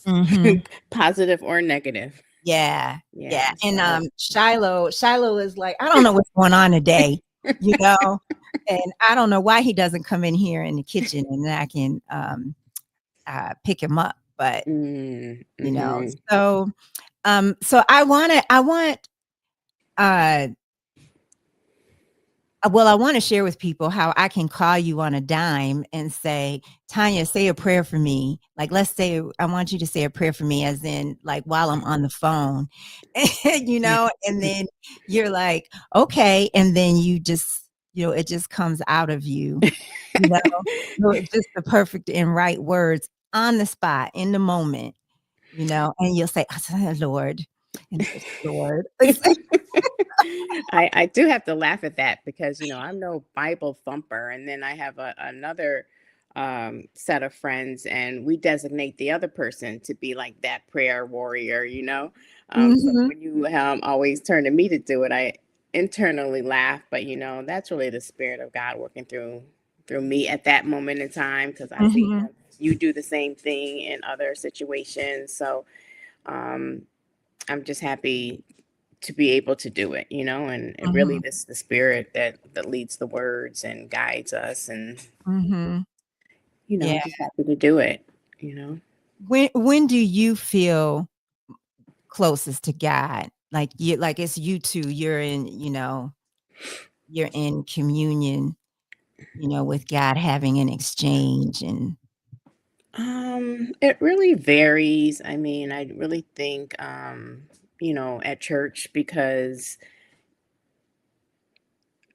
S2: Mhm.
S5: positive or negative.
S2: Yeah. Yeah.
S5: Yeah.
S2: And
S5: So,
S2: Shiloh is like, I don't know what's going on today, you know. And I don't know why he doesn't come in here in the kitchen and then I can pick him up. But
S5: mhm,
S2: so I want uh I want to share with people how I can call you on a dime and say, Tanya, say a prayer for me. Like, let's say, I want you to say a prayer for me, as in, like, while I'm on the phone, and then you're like, okay. And then you just, it just comes out of you, you know, just the perfect and right words on the spot, in the moment, and you'll say, Lord, and Lord.
S5: I do have to laugh at that because I'm no Bible thumper, and then I have another set of friends, and we designate the other person to be like that prayer warrior. So
S2: Mhm,
S5: when you always turn to me to do it, I internally laugh, but that's really the Spirit of God working through me at that moment in time because I see
S2: mhm,
S5: you do the same thing in other situations. So um, I'm just happy to be able to do it, and really
S2: mhm.
S5: this the spirit that leads the words and guides us, and
S2: Mhm.
S5: I'm
S2: Yeah.
S5: just happy to do it.
S2: When do you feel closest to God? Like it's you two, you're in communion, with God, having an exchange and
S5: It really varies. I mean, I really think at church because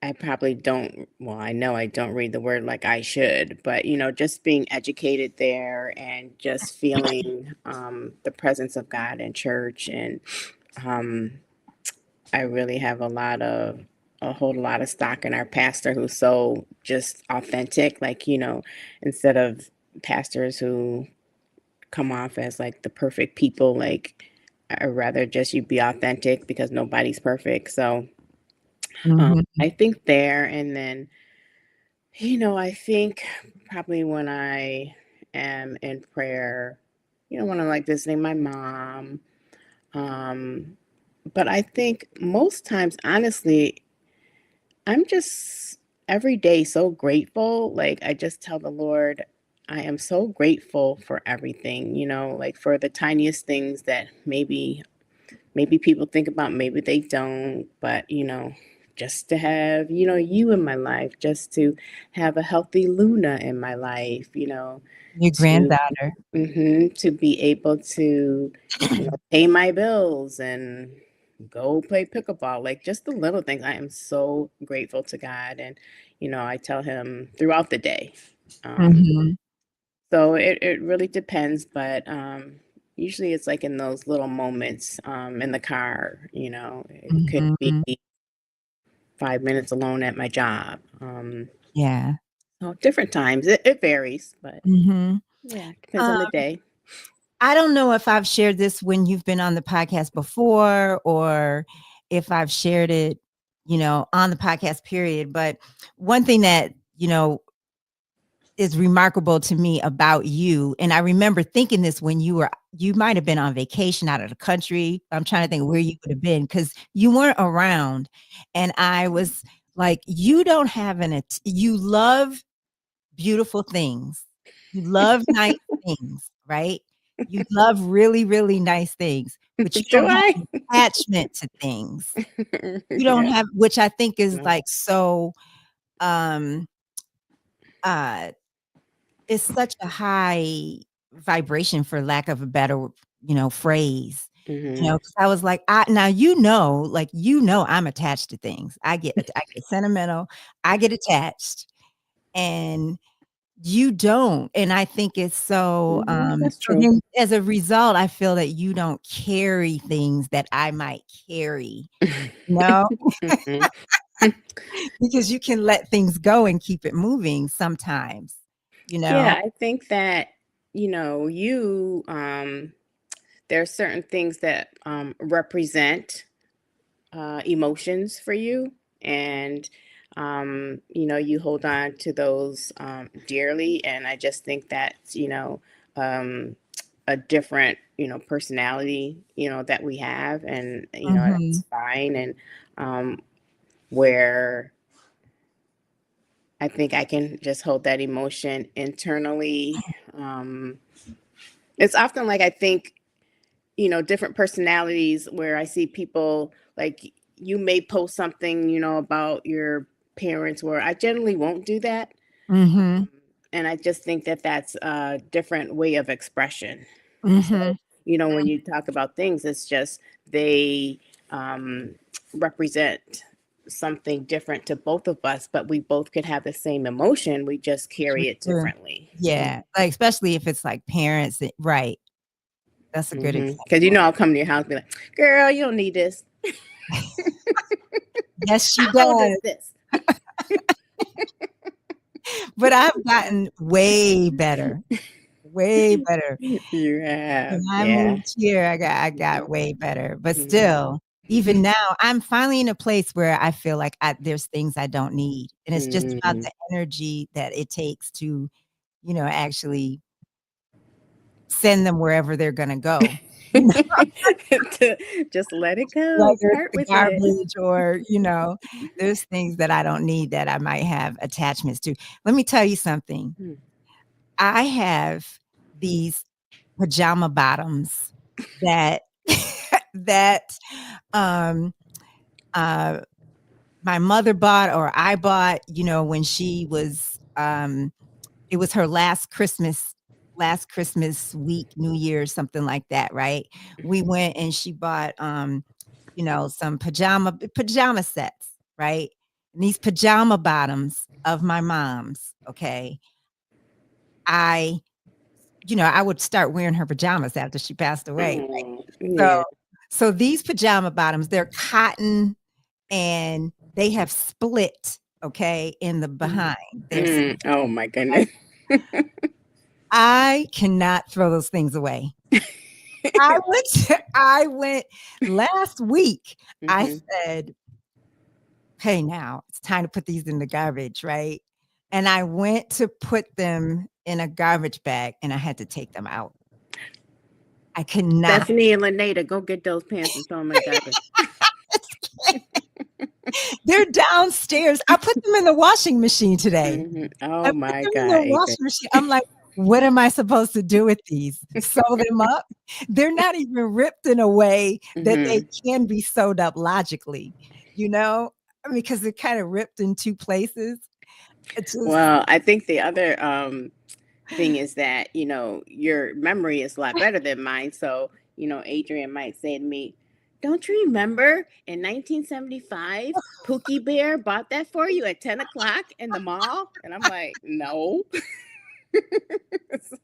S5: I probably don't, well, I know I don't read the word like I should, but just being educated there and just feeling the presence of God in church, and um I really have a whole lot of stock in our pastor who's so just authentic, like, instead of pastors who come off as like the perfect people, like I'd rather just you be authentic because nobody's perfect. So
S2: Mhm,
S5: I think there, and then I think probably when I am in prayer, when I'm like visiting my mom, um, but I think most times, honestly, I'm just every day so grateful. Like I just tell the Lord, I am so grateful for everything, like for the tiniest things that maybe people think about, maybe they don't, but just to have, you in my life, just to have a healthy Luna in my life,
S2: Your
S5: to
S2: granddaughter.
S5: to be able to, pay my bills and go play pickleball, like just the little things. I am so grateful to God, and I tell him throughout the day. Um,
S2: Mhm.
S5: so it really depends, but usually it's like in those little moments in the car, it could be
S2: Mhm.
S5: 5 minutes alone at my job.
S2: Yeah.
S5: So different times. It varies, but
S2: Mhm.
S5: yeah, it depends on the day.
S2: I don't know if I've shared this when you've been on the podcast before or if I've shared it, on the podcast period, but one thing that, is remarkable to me about you, and I remember thinking this when you might have been on vacation out of the country. I'm trying to think where you would have been because you weren't around. And I was like, you don't have you love beautiful things. You love nice things, right? You love really, really nice things, but you
S5: Do
S2: don't have
S5: I?
S2: an attachment to things. You don't
S5: Yeah.
S2: have, which I think is
S5: No.
S2: like so, um, uh, it's such a high vibration for lack of a better, phrase.
S5: Hmm.
S2: 'Cause I was like, now like I'm attached to things. I get sentimental, I get attached, and you don't. And I think it's so
S5: That's
S2: so
S5: true.
S2: then as a result, I feel that you don't carry things that I might carry, you know,
S5: Mhm.
S2: because you can let things go and keep it moving sometimes, you
S5: Yeah,
S2: know.
S5: I think that, you, there are certain things that represent emotions for you. And, you hold on to those dearly. And I just think that's, um, a different, personality, that we have. And,
S2: Mhm.
S5: that's fine. And where I think I can just hold that emotion internally. Um, it's often like I think, different personalities where I see people like you may post something, about your parents where I generally won't do that.
S2: Mhm.
S5: Um, and I just think that that's a different way of expression. So,
S2: Mhm.
S5: when you talk about things, it's just they um, represent something different to both of us, but we both could have the same emotion. We just
S2: True,
S5: carry it
S2: true.
S5: differently.
S2: Yeah, like, especially if it's, like, parents right. That's a good
S5: Because
S2: example.
S5: I'll come to your house and be like, girl, you don't need this.
S2: Yes, she
S5: How old is
S2: does,
S5: this?
S2: but I've gotten way better.
S5: You have,
S2: When I
S5: yeah.
S2: moved here, I got way better, but
S5: Mhm.
S2: still, even now, I'm finally in a place where I feel like there's things I don't need, and it's just about
S5: Mhm.
S2: the energy that it takes to, actually send them wherever they're gonna go. You know,
S5: Just let it go.
S2: whether it's
S5: Part
S2: the
S5: with it.
S2: garbage or, there's things that I don't need that I might have attachments to. Let me tell you something.
S5: Mm.
S2: I have these pajama bottoms that that, um, uh, my mother bought or I bought, when she was, it was her last Christmas week, New Year's, something like that, right? We went and she bought, some pajama sets, right? And these pajama bottoms of my mom's, okay? I, I would start wearing her pajamas after she passed away.
S5: Oh,
S2: So
S5: yeah.
S2: so these pajama bottoms, they're cotton and they have split, okay, in the behind. They're
S5: Oh my
S2: right?
S5: goodness.
S2: I cannot throw those things away. I went last week. I
S5: Mhm.
S2: said, "Hey, now it's time to put these in the garbage," right? And I went to put them in a garbage bag and I had to take them out. I cannot.
S5: Stephanie and Lene, go get those pants and throw them in the garbage.
S2: They're downstairs. I put them in the washing machine today.
S5: Mhm.
S2: I
S5: Oh
S2: put
S5: my
S2: them in the
S5: God, Adrian.
S2: washing machine. I'm like, what am I supposed to do with these? Sew them up? They're not even ripped in a way that they can be sewed up logically, you know? I mean, because they're kind of ripped in two places. It's just,
S5: Well, I think the other thing is that, your memory is a lot better than mine. So, Adrian might say to me, don't you remember in 1975, Pookie Bear bought that for you at 10 o'clock in the mall? And I'm like, no. So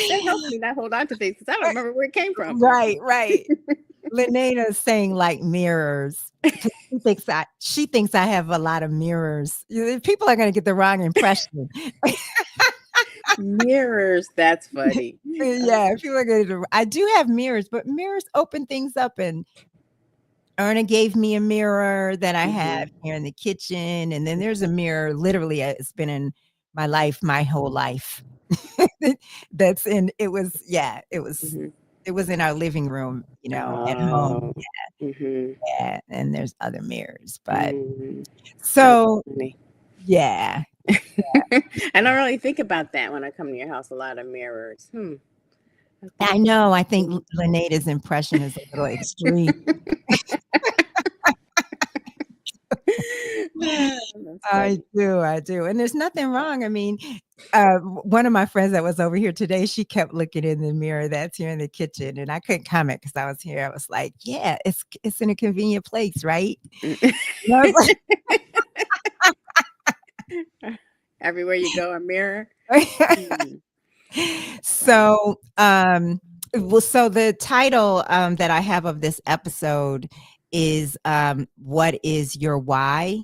S5: that helps me not hold on to things because I don't remember where it came from.
S2: right. Lena's saying like mirrors. She thinks I have a lot of mirrors. People are going to get the wrong impression.
S5: Mirrors, that's funny.
S2: Yeah, people are going to. I do have mirrors, but mirrors open things up. And Erna gave me a mirror that I have here in the kitchen, and then there's a mirror. Literally, it's been in my life my whole life. That's in. It was. Yeah, it was. It was in our living room, at home. Yeah, and there's other mirrors, but so yeah.
S5: I don't really think about that when I come to your house. A lot of mirrors.
S2: I know. I think Lena's impression is a little extreme. I do. And there's nothing wrong. I mean, one of my friends that was over here today, she kept looking in the mirror that's here in the kitchen, and I couldn't comment because I was here. I was like, yeah, it's in a convenient place, right?
S5: Everywhere you go, a mirror.
S2: So, so the title that I have of this episode is what is your why?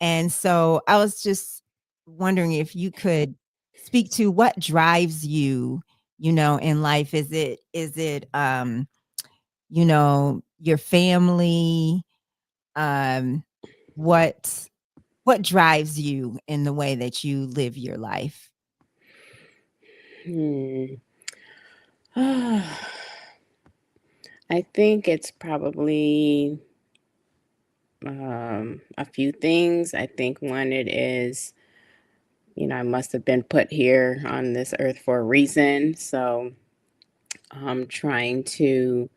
S2: And so I was just wondering if you could speak to what drives you, in life. Is it your family? What drives you in the way that you live your life?
S5: I think it's probably a few things. I think one, it is, I must have been put here on this earth for a reason. So I'm trying to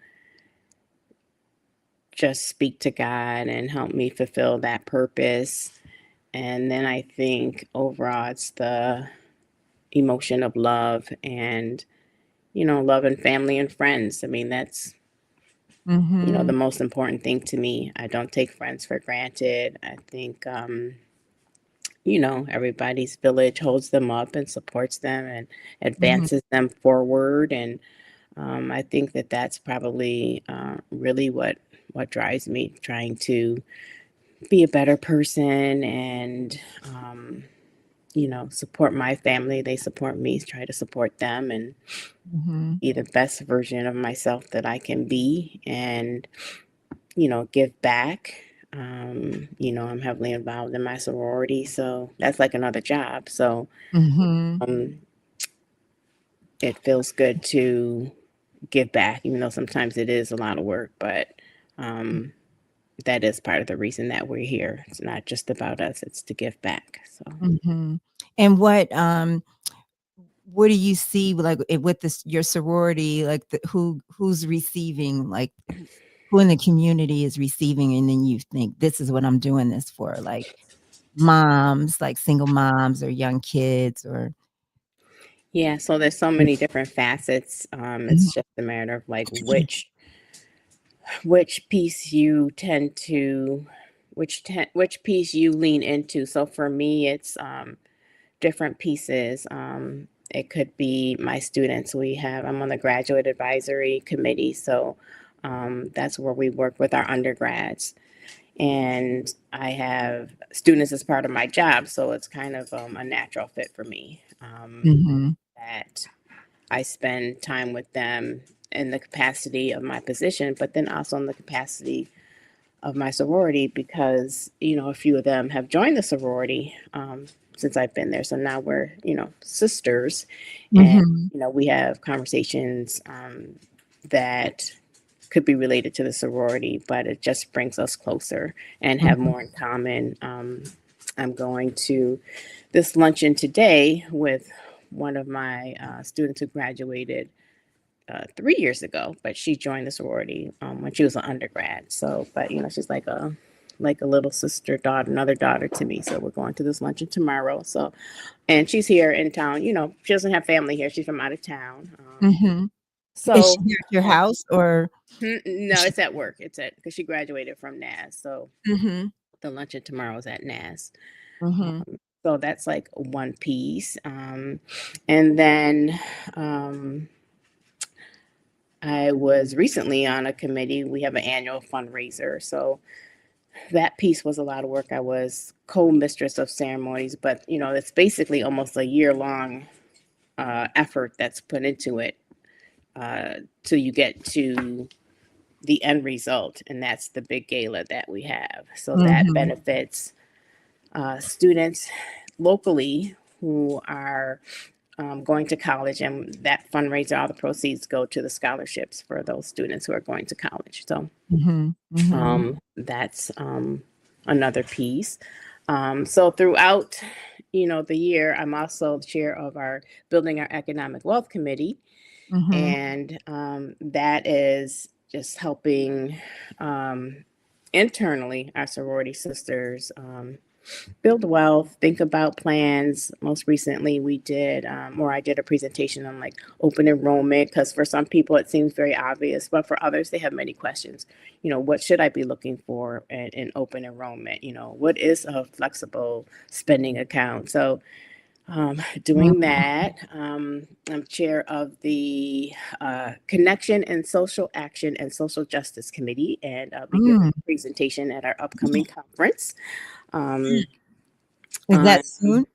S5: just speak to God and help me fulfill that purpose. And then I think overall it's the emotion of love and, love and family and friends. I mean, that's, the most important thing to me. I don't take friends for granted. I think, everybody's village holds them up and supports them and advances them forward. And I think that that's probably really what drives me, trying to be a better person and, support my family. They support me, try to support them and be the best version of myself that I can be and, give back. I'm heavily involved in my sorority, so that's like another job. So it feels good to give back, even though sometimes it is a lot of work, but that is part of the reason that we're here. It's not just about us, it's to give back. So
S2: and what do you see like with this your sorority, like who's receiving, like who in the community is receiving, and then you think this is what I'm doing this for, like moms, like single moms or young kids or
S5: yeah, so there's so many different facets. It's just a matter of like which piece you tend to which piece you lean into. So for me, it's different pieces. It could be my students. I'm on the graduate advisory committee, so that's where we work with our undergrads. And I have students as part of my job, so it's kind of a natural fit for me that I spend time with them in the capacity of my position, but then also in the capacity of my sorority because, a few of them have joined the sorority since I've been there. So now we're, sisters and, we have conversations that could be related to the sorority, but it just brings us closer and have more in common. I'm going to this luncheon today with one of my students who graduated 3 years ago, but she joined the sorority when she was an undergrad. So, but she's like a little sister, daughter, another daughter to me. So we're going to this luncheon tomorrow. So, and she's here in town. She doesn't have family here. She's from out of town.
S2: So is she
S5: So
S2: here at your house or?
S5: no, it's at work. It's because she graduated from NAS. So the luncheon tomorrow is at NAS. So that's like one piece. And then I was recently on a committee. We have an annual fundraiser. So that piece was a lot of work. I was co-mistress of ceremonies, but it's basically almost a year-long effort that's put into it till you get to the end result, and that's the big gala that we have. So that benefits students locally who are going to college, and that fundraiser, all the proceeds go to the scholarships for those students who are going to college. So that's another piece. So throughout, the year, I'm also the chair of our Building Our Economic Wealth Committee, and that is just helping internally our sorority sisters build wealth, think about plans. Most recently, we did, or I did a presentation on like open enrollment, because for some people it seems very obvious, but for others they have many questions. What should I be looking for in open enrollment? What is a flexible spending account? So doing that, I'm chair of the Connection and Social Action and Social Justice Committee, and I'll be giving a presentation at our upcoming conference.
S2: Is that soon?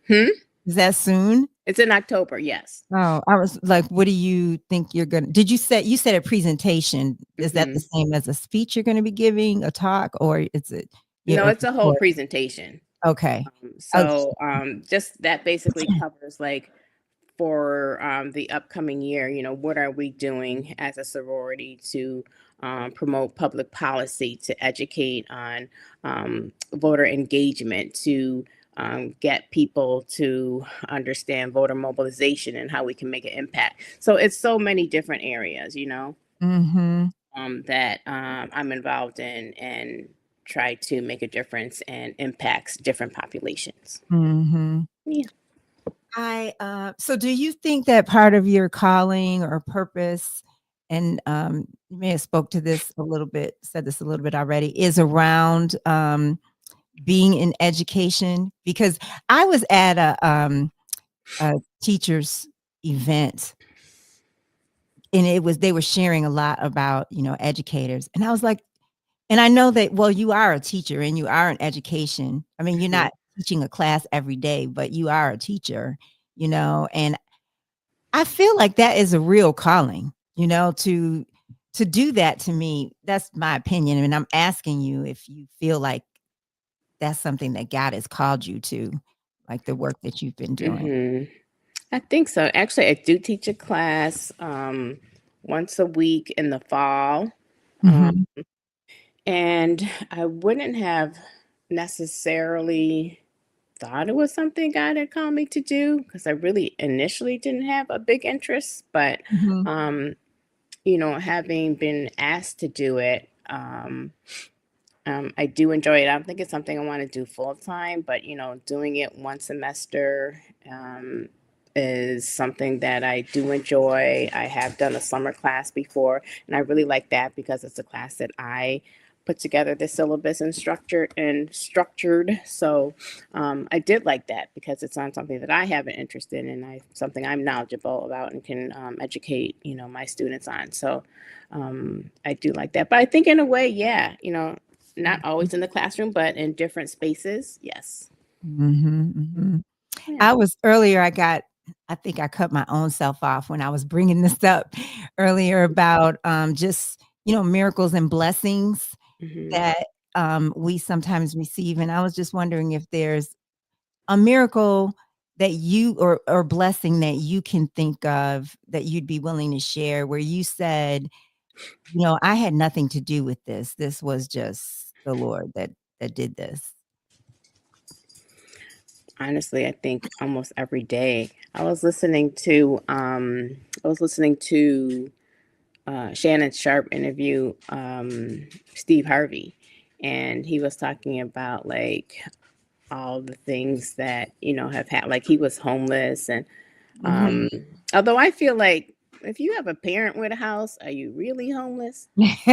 S2: Is that soon?
S5: It's in October, yes.
S2: Oh, I was like, what do you think you're gonna? You said a presentation? Is that the same as a speech you're going to be giving, a talk, or is it?
S5: No, it's a whole presentation.
S2: Okay.
S5: So just that basically covers like for the upcoming year, what are we doing as a sorority to promote public policy, to educate on voter engagement, to get people to understand voter mobilization and how we can make an impact. So it's so many different areas, that I'm involved in and try to make a difference and impacts different populations. Yeah.
S2: So do you think that part of your calling or purpose, and you may have said this a little bit already, is around being in education? Because I was at a teacher's event, and they were sharing a lot about educators, and I was like, and I know that, well, you are a teacher and you are in education. I mean, you're not teaching a class every day, but you are a teacher, and I feel like that is a real calling, to do that. To me, that's my opinion. And I'm asking you if you feel like that's something that God has called you to, like the work that you've been doing.
S5: I think so. Actually, I do teach a class once a week in the fall. And I wouldn't have necessarily thought it was something God had called me to do, because I really initially didn't have a big interest. But, having been asked to do it, I do enjoy it. I don't think it's something I want to do full time, but, doing it one semester is something that I do enjoy. I have done a summer class before, and I really like that because it's a class that I put together the syllabus and structured. So I did like that because it's on something that I have an interest in, and something I'm knowledgeable about and can educate, my students on. So I do like that. But I think in a way, yeah, not always in the classroom, but in different spaces. Yes.
S2: Yeah. I was earlier, I think I cut my own self off when I was bringing this up earlier about just, miracles and blessings that we sometimes receive. And I was just wondering if there's a miracle that you or blessing that you can think of that you'd be willing to share, where you said, I had nothing to do with this. This was just the Lord that did this.
S5: Honestly, I think almost every day. I was listening to Shannon Sharp interview Steve Harvey, and he was talking about like all the things that have had, like he was homeless, and
S2: Mhm.
S5: although I feel like if you have a parent with a house, are you really homeless?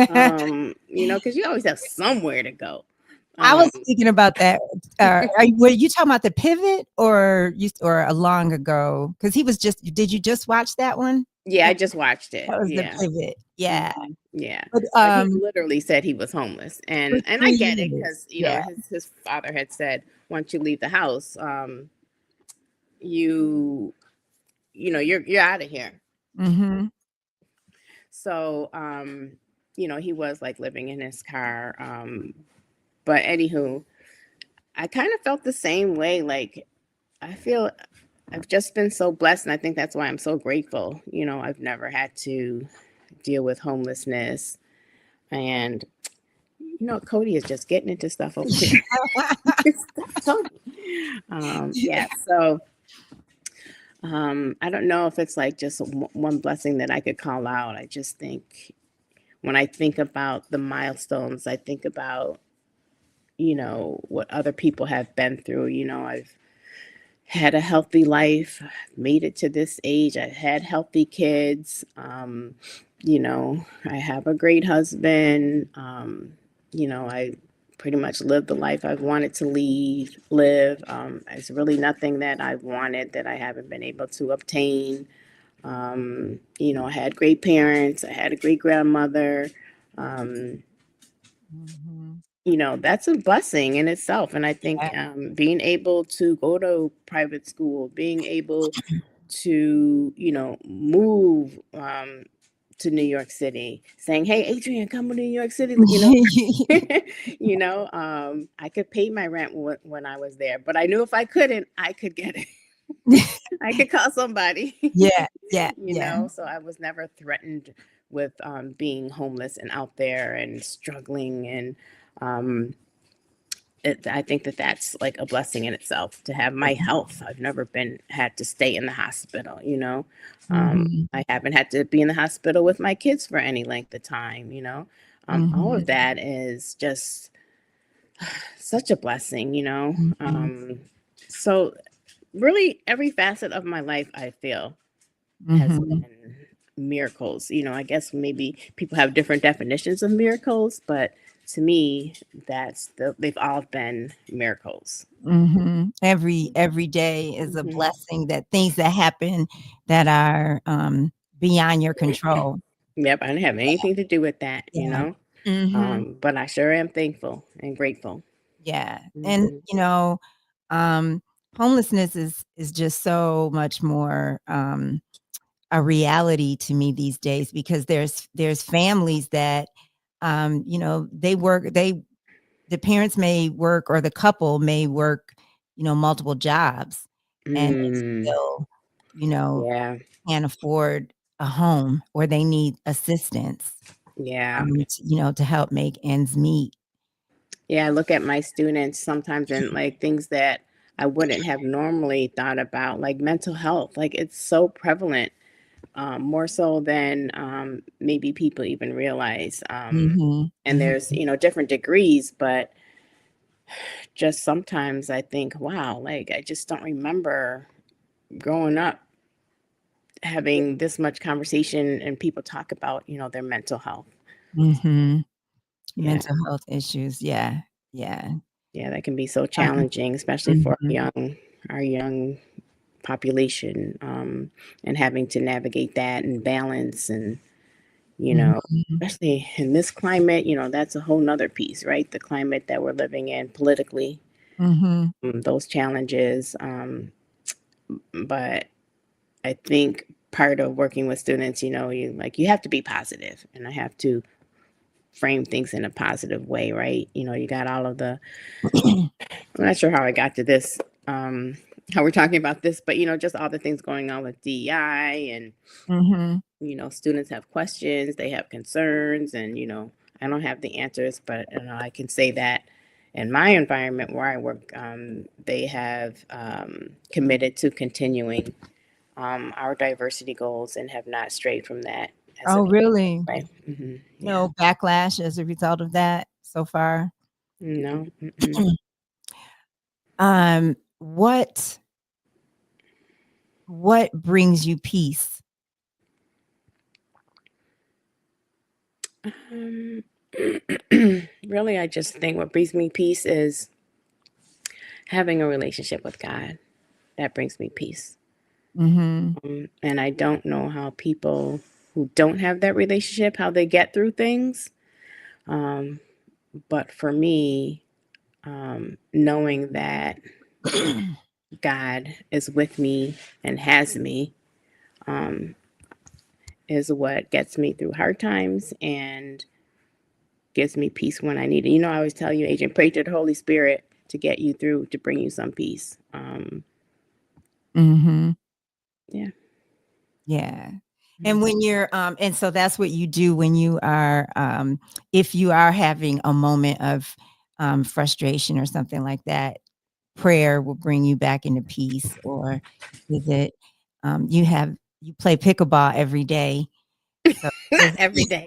S5: Because you always have somewhere to go.
S2: I was
S5: Um,
S2: thinking about that. Were you talking about the pivot or a long ago? Because he was just. Did you just watch that one?
S5: yeah, I
S2: That
S5: just watched it.
S2: was the
S5: Yeah.
S2: pivot. Yeah,
S5: Yeah.
S2: but
S5: But he literally said he was homeless.
S2: for
S5: And I
S2: 3
S5: get it
S2: years.
S5: because,
S2: Yeah.
S5: his father had said, once you leave the house, you, you're out of here.
S2: Mm-hmm.
S5: So, he was like living in his car. But anywho, I kind of felt the same way. Like, I feel I've just been so blessed. And I think that's why I'm so grateful. I've never had to deal with homelessness. And Cody is just getting into stuff over here. Cody. Yeah. So I don't know if it's like just one blessing that I could call out. I just think when I think about the milestones, I think about what other people have been through. I've had a healthy life, made it to this age. I had healthy kids. I have a great husband. I pretty much lived the life I've wanted to live. It's really nothing that I've wanted that I haven't been able to obtain. I had great parents. I had a great grandmother. Um,
S2: Mm-hmm.
S5: that's a blessing in itself. And I think
S2: Yeah.
S5: being able to go to private school, being able to, move to New York City, saying, "Hey, Adrian, come to New York City," I could pay my rent when I was there, but I knew if I couldn't, I could get it. I could call somebody.
S2: Yeah. Yeah. Yeah.
S5: So I was never threatened with being homeless and out there and struggling. And I think that that's like a blessing in itself to have my health. I've never had to stay in the hospital.
S2: Mm-hmm.
S5: I haven't had to be in the hospital with my kids for any length of time. All of
S2: Mm-hmm.
S5: that is just such a blessing.
S2: Mm-hmm.
S5: So really every facet of my life, I feel, has
S2: Mm-hmm.
S5: been miracles. I guess maybe people have different definitions of miracles, but to me, they've all been miracles.
S2: Mm-hmm. Every day is a
S5: Hmm.
S2: blessing, that things that happen that are beyond your control.
S5: Yep, I didn't have anything to do with that,
S2: Yeah. Mm-hmm.
S5: but I sure am thankful and grateful.
S2: Yeah. And
S5: Hmm.
S2: um homelessness is just so much more a reality to me these days, because there's families that the parents may work, or the couple may work, multiple jobs, and they
S5: Mm,
S2: still, you know,
S5: yeah,
S2: can't afford a home, or they need assistance,
S5: yeah,
S2: to help make ends meet.
S5: yeah. I look at my students sometimes and like things that I wouldn't have normally thought about, like mental health. Like it's so prevalent, more so than maybe people even realize.
S2: Mhm,
S5: And there's,
S2: mhm,
S5: different degrees, but just sometimes I think, wow, like I just don't remember growing up having this much conversation and people talk about, their mental health.
S2: mhm.
S5: Yeah.
S2: Mental health issues, yeah, yeah.
S5: Yeah, that can be so
S2: Um,
S5: challenging, especially for
S2: mhm,
S5: our young population, and having to navigate that and balance and,
S2: mhm,
S5: especially in this climate, that's a whole nother piece, right? The climate that we're living in politically,
S2: mhm,
S5: those challenges. But I think part of working with students, you have to be positive, and I have to frame things in a positive way, right? You got all of the, I'm not sure how I got to this, how we're talking about this, but just all the things going on with DEI, and
S2: mhm,
S5: students have questions, they have concerns, and I don't have the answers, but I can say that in my environment where I work, they have committed to continuing our diversity goals and have not strayed from that as
S2: Oh,
S5: of
S2: really?
S5: right. Yeah.
S2: No backlash as a result of that so far?
S5: No.
S2: What brings you peace?
S5: Really, I just think what brings me peace is having a relationship with God. That brings me peace.
S2: Mm-hmm.
S5: And I don't know how people who don't have that relationship, how they get through things. But for me, knowing that God is with me and has me is what gets me through hard times and gives me peace when I need it. You know, I always tell you, Agent, pray to the Holy Spirit to get you through, to bring you some peace.
S2: Mm-hmm.
S5: Yeah.
S2: Yeah. And when you're and so that's what you do when you are if you are having a moment of frustration or something like that, prayer will bring you back into peace. Or is it you play pickleball every day? So
S5: Every day.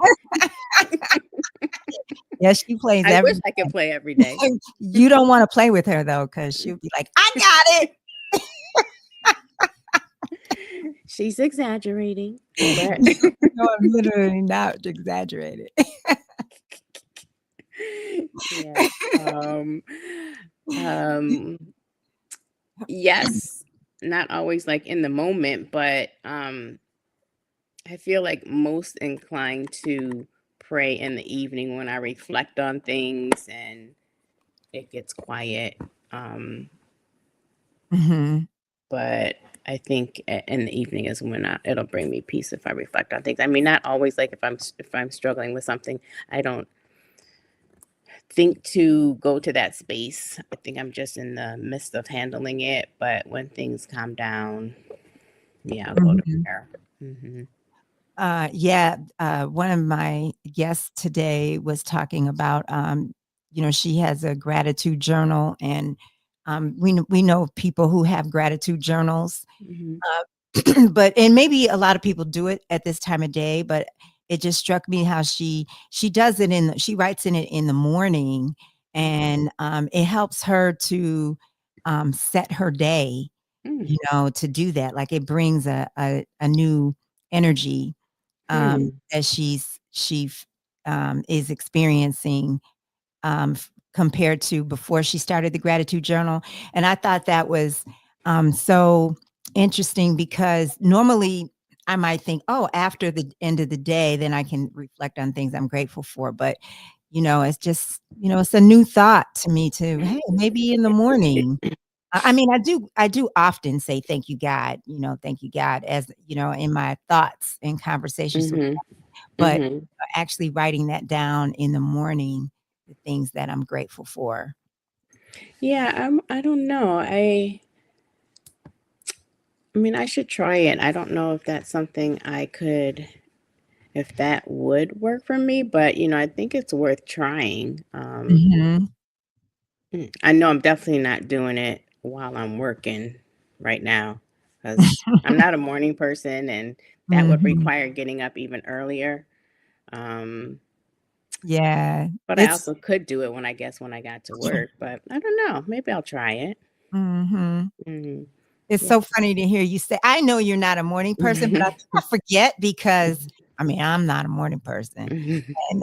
S2: yes, she plays
S5: I
S2: every
S5: wish I could play every day.
S2: You don't want to play with her though, because she'll be like, I got it.
S5: She's exaggerating. But
S2: No, I'm literally not exaggerating.
S5: yeah. Yes, not always like in the moment, but I feel like most inclined to pray in the evening when I reflect on things and it gets quiet.
S2: Mm-hmm.
S5: But I think in the evening is when it'll bring me peace if I reflect on things. I mean, not always. Like if I'm struggling with something, I don't think to go to that space. I think I'm just in the midst of handling it. But when things calm down, yeah, I'll go to
S2: Mm-hmm.
S5: prayer. Mm-hmm.
S2: One of my guests today was talking about, she has a gratitude journal, and we know people who have gratitude journals,
S5: Mm-hmm.
S2: and maybe a lot of people do it at this time of day, but it just struck me how she does it she writes in it in the morning, and it helps her to set her day, to do that. Like it brings a new energy that she is experiencing compared to before she started the gratitude journal. And I thought that was so interesting, because normally I might think, oh, after the end of the day, then I can reflect on things I'm grateful for. But, it's just, it's a new thought to me to, hey, maybe in the morning. I mean, I do often say, thank you, God, thank you, God, as, in my thoughts and conversations with,
S5: Mm-hmm.
S2: but
S5: Mm-hmm.
S2: actually writing that down in the morning, the things that I'm grateful for.
S5: Yeah, I don't know. I mean, I should try it. I don't know if that's something if that would work for me, but I think it's worth trying.
S2: Mhm.
S5: I know I'm definitely not doing it while I'm working right now because I'm not a morning person, and that would
S2: Mhm.
S5: require getting up even earlier. Um,
S2: Yeah,
S5: but I
S2: it's
S5: also could do it when I got to work, but I don't know. Maybe I'll try it.
S2: mhm.
S5: Hmm.
S2: It's
S5: Yeah.
S2: so funny to hear you say, I know you're not a morning person, but I think I forget, because I mean, I'm not a morning person. And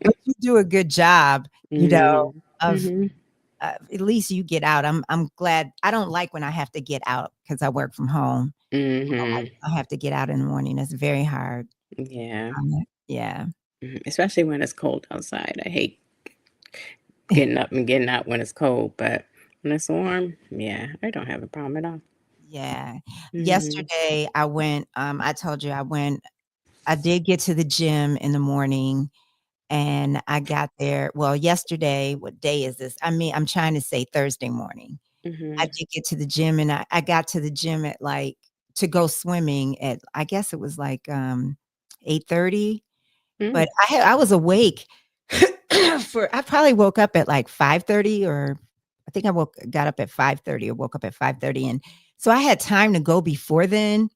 S2: but you do a good job, of
S5: Hmm.
S2: at least you get out. I'm glad. I don't like when I have to get out because I work from home.
S5: Hmm.
S2: I have to get out in the morning. It's very hard.
S5: Yeah.
S2: Yeah.
S5: Especially when it's cold outside. I hate getting up and getting out when it's cold, but when it's warm, yeah, I don't have a problem at all.
S2: Yeah.
S5: Hmm.
S2: Yesterday I went, I told you I did get to the gym in the morning, and I got there. Well, yesterday, what day is this? I mean, I'm trying to say Thursday morning. I
S5: Hmm.
S2: did get to the gym, and I got to the gym at to go swimming at, I guess it was 8:30,
S5: Mm.
S2: but I was awake I probably woke up at like 5:30, or I think got up at 5:30 or woke up at 5:30. And so I had time to go before then.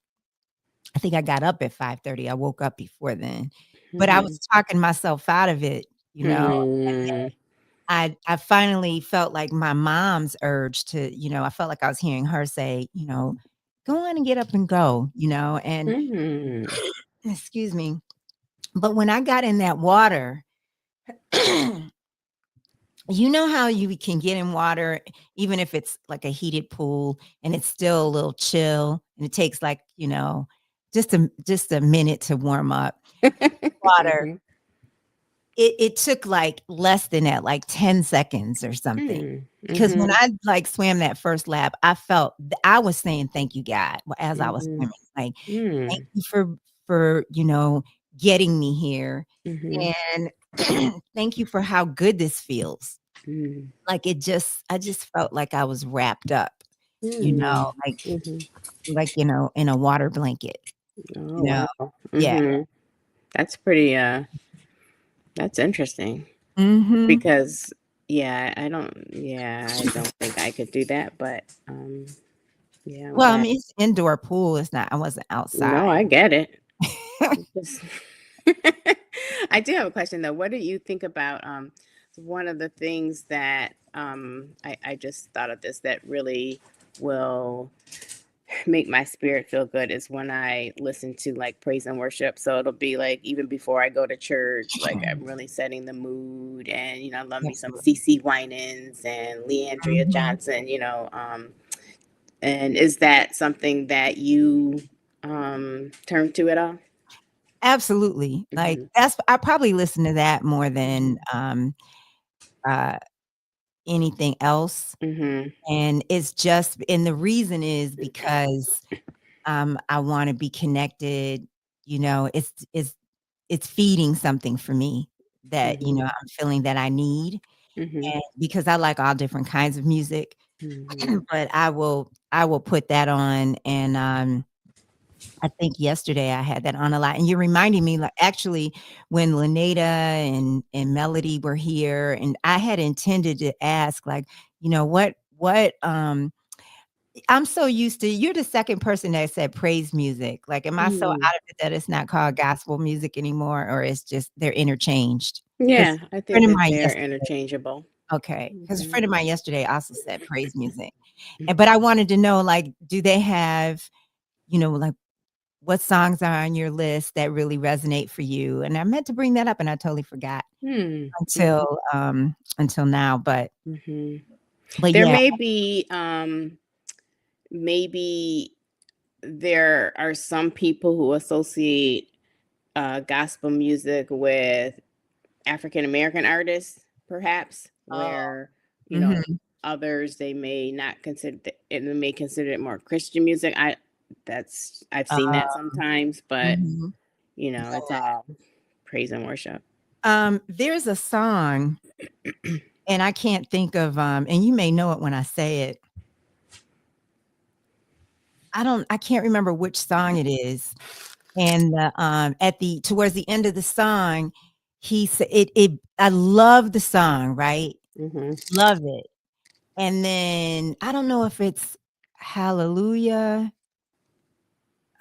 S2: I think I got up at 5:30. I woke up before then, but I was talking myself out of it, you know.
S5: Mm-hmm.
S2: I finally felt like my mom's urge to, I felt like I was hearing her say, go on and get up and go, and
S5: Mm-hmm.
S2: excuse me. But when I got in that water, you know how you can get in water, even if it's like a heated pool and it's still a little chill and it takes like, just a minute to warm up. Water.
S5: Mm-hmm.
S2: It took like less than that, like 10 seconds or something. Because when I like swam that first lap, I felt I was saying thank you, God, as I was swimming. Like, thank you for getting me here. And thank you for how good this feels. Like I just felt like I was wrapped up, like in a water blanket.
S5: Oh, wow.
S2: Yeah.
S5: That's pretty that's interesting. Because I don't think I could do that, but yeah.
S2: Well, I mean, it's indoor pool. It's not. I wasn't outside.
S5: No, I get it. I do have a question though. What do you think about one of the things that I just thought of this that really will make my spirit feel good is when I listen to like praise and worship. So it'll be like even before I go to church, like I'm really setting the mood, and I love me some CC Winans and Leandria Johnson, and is that something that you turn to at all?
S2: Absolutely. Like I probably listen to that more than anything else. And it's just, and the reason is because I want to be connected. It's feeding something for me that I'm feeling that I need, and because I like all different kinds of music. But I will put that on, and I think yesterday I had that on a lot, and you're reminding me, like, actually, when Laneta and Melody were here, and I had intended to ask, like, what I'm so used to, you're the second person that said praise music. Like, am I so out of it that it's not called gospel music anymore, or it's just they're interchanged?
S5: Yeah, I
S2: A
S5: think
S2: friend of
S5: that
S2: mine
S5: they're
S2: yesterday,
S5: interchangeable.
S2: okay, because a friend of mine yesterday also said praise music, but I wanted to know, like, do they have, like, what songs are on your list that really resonate for you? And I meant to bring that up, and I totally forgot until now. But
S5: There
S2: yeah.
S5: may be maybe there are some people who associate gospel music with African American artists, perhaps, where others they may not consider it, and they may consider it more Christian music. I've seen that sometimes, but it's all praise and worship.
S2: There's a song, and I can't think of and you may know it when I say it. I can't remember which song it is. And towards the end of the song, he said I love the song, right? Love it. And then I don't know if it's Hallelujah.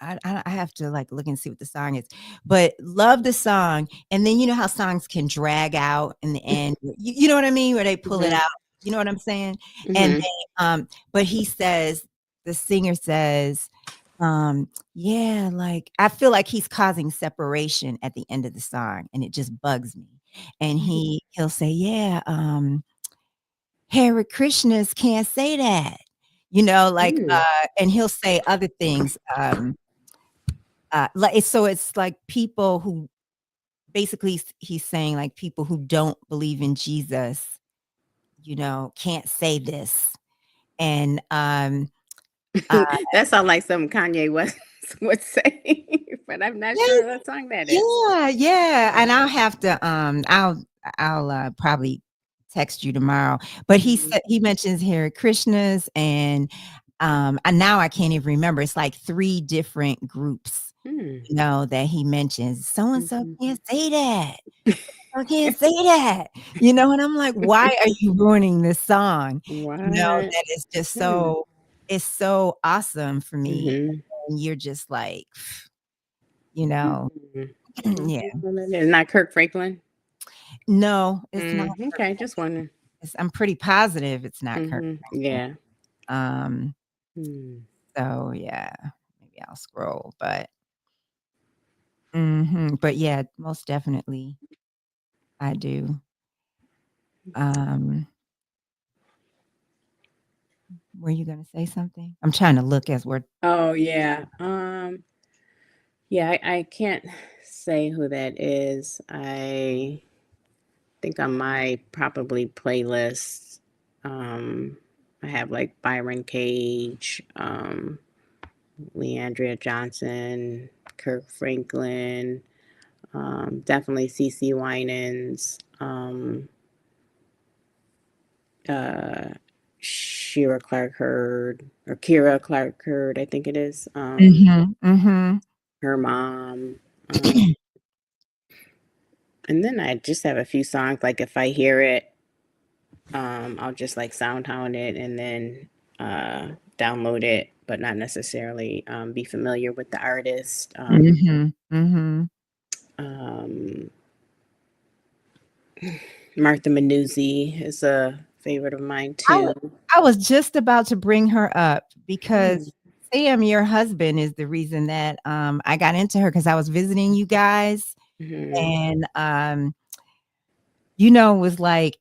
S2: I have to like look and see what the song is, but love the song. And then you know how songs can drag out in the end. You know what I mean? Where they pull it out. You know what I'm saying? And then, but the singer says, yeah, like I feel like he's causing separation at the end of the song, and it just bugs me. And he'll say, yeah, Hare Krishnas can't say that, like, and he'll say other things. So it's like people who basically he's saying like people who don't believe in Jesus, can't say this. And
S5: that sounds like something Kanye West would say, but I'm not sure what song that is.
S2: Yeah. And I'll have to I'll probably text you tomorrow. But he said he mentions Hare Krishnas and now I can't even remember. It's like 3 different groups, that he mentions. So and so can't say that. I can't say that, and I'm like, why are you ruining this song?
S5: What?
S2: That is just so, it's so awesome for me.
S5: Mhm.
S2: And you're just like, you know,
S5: Mhm.
S2: yeah.
S5: It's not Kirk Franklin?
S2: No, it's not.
S5: Okay, just wondering.
S2: I'm pretty positive it's not Kirk Franklin.
S5: Yeah.
S2: Um,
S5: Hmm.
S2: so yeah, maybe I'll scroll, but yeah, most definitely I do. Um, were you gonna say something? I'm trying to look as we're
S5: Oh, yeah. Yeah, I can't say who that is. I think on my probably playlist, I have like Byron Cage, Leandria Johnson, Kirk Franklin, definitely CC Winans, uh, Shira Clark Heard or Kira Clark Heard, I think it is.
S2: Mhm.
S5: Her mom. And then I just have a few songs. Like if I hear it, I'll just like soundhound it and then download it, but not necessarily be familiar with the artist.
S2: Mhm.
S5: Um, Martha Manuzzi is a favorite of mine
S2: I
S5: too.
S2: wa I was just about to bring her up because
S5: Mm.
S2: Sam, your husband, is the reason that, I got into her because I was visiting you guys
S5: Mhm.
S2: and, was like,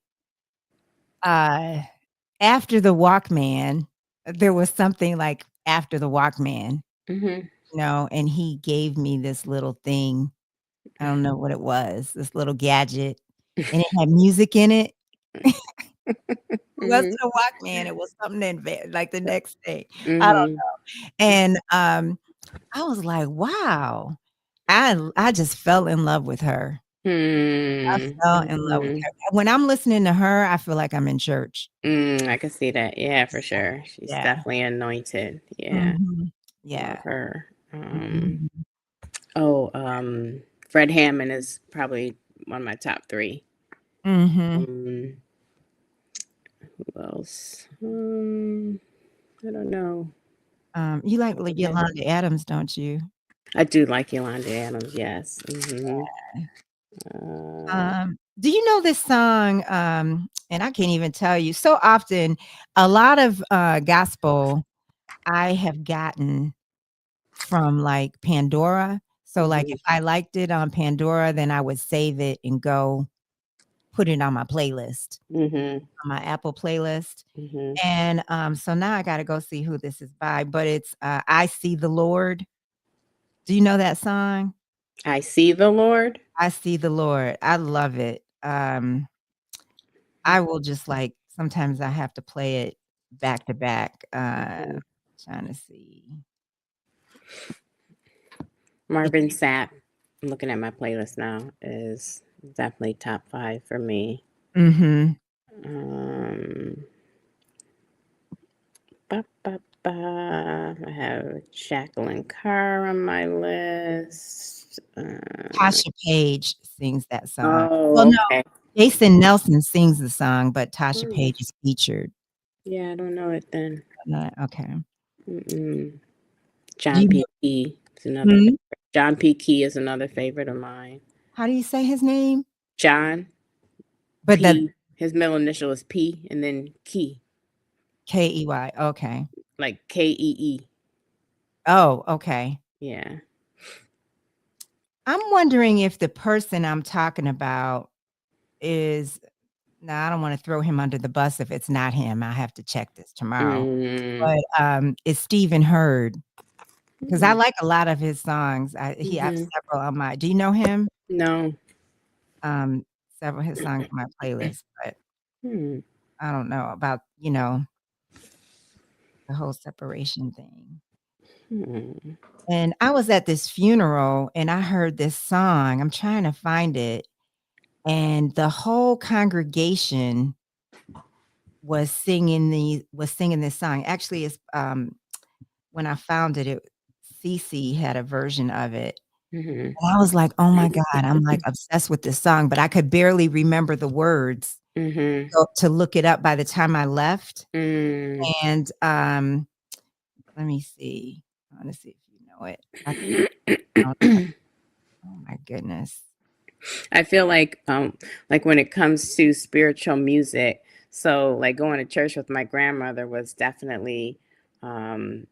S2: uh, after the Walkman, there was something like after the Walkman,
S5: Mhm.
S2: and he gave me this little thing. I don't know what it was, this little gadget, and it had music in it. It wasn't
S5: Mhm.
S2: a Walkman, it was something like the next day. I don't
S5: Mhm.
S2: and, I was like, "Wow." I just fell in love with her. I
S5: Mhm.
S2: fell in love with
S5: Mhm.
S2: her. When I'm listening to her, I feel like I'm in church.
S5: I can see that. Yeah, for sure. She's
S2: Yeah.
S5: definitely anointed. Yeah,
S2: Mhm.
S5: love
S2: Yeah.
S5: her.
S2: Mhm.
S5: Oh, Fred Hammond is probably one of my top three.
S2: Mhm.
S5: Um, who else? I don't know.
S2: You like
S5: Top of my head.
S2: Yolanda Adams, don't you?
S5: I do like Yolanda Adams. Yes. Uh,
S2: Do you know this song? And I can't even tell you. So often, a lot of gospel I have gotten from like Pandora. So like
S5: mhm.
S2: if I liked it on Pandora, then I would save it and go put it on my playlist,
S5: Mhm.
S2: on my Apple playlist.
S5: Mhm.
S2: And so now I gotta go see who this is by, but it's I See the Lord. Do you know that song?
S5: I see the Lord.
S2: I See the Lord. I love it. I will just like sometimes I have to play it back to back.
S5: Mhm.
S2: Trying to see. It,
S5: Marvin Sapp. I'm looking at my playlist now. Is definitely top 5 for me.
S2: mhm.
S5: Um, I have Jacqueline Carr on my list.
S2: Tasha Page sings that song. Well,
S5: Oh,
S2: no,
S5: okay.
S2: Jason Nelson sings the song, but Tasha
S5: Hmm.
S2: Page is featured.
S5: Yeah, I don't know it then.
S2: Okay.
S5: Mm-mm.
S2: Do
S5: John
S2: you
S5: P. Key is another
S2: mhm.
S5: favorite. John P. Key is another favorite of mine.
S2: How do you say his name?
S5: John
S2: But the
S5: P. His middle initial is P, and then Key,
S2: Key. Okay.
S5: like Kee.
S2: Oh, okay.
S5: Yeah.
S2: I'm wondering if the person I'm talking about is now I don't want to throw him under the bus if it's not him. I have to check this tomorrow.
S5: Mm.
S2: But it's Stephen Hurd because I
S5: Mm.
S2: like a lot of his songs. He have
S5: Mhm.
S2: several on my. Do you know him?
S5: No.
S2: Um, several of his songs on my playlist, but
S5: Hmm.
S2: I don't know about the whole separation thing.
S5: Hmm.
S2: And I was at this funeral and I heard this song. I'm trying to find it, and the whole congregation was singing this song. Actually, it's when I found it, Cece had a version of it.
S5: Mhm.
S2: And I was like, "Oh my God," I'm like obsessed with this song, but I could barely remember the words.
S5: Mhm.
S2: So to look it up by the time I left.
S5: Mm.
S2: And let me see. I want to see if you know it. I found it. Oh my goodness.
S5: I feel like when it comes to spiritual music, so like going to church with my grandmother was definitely um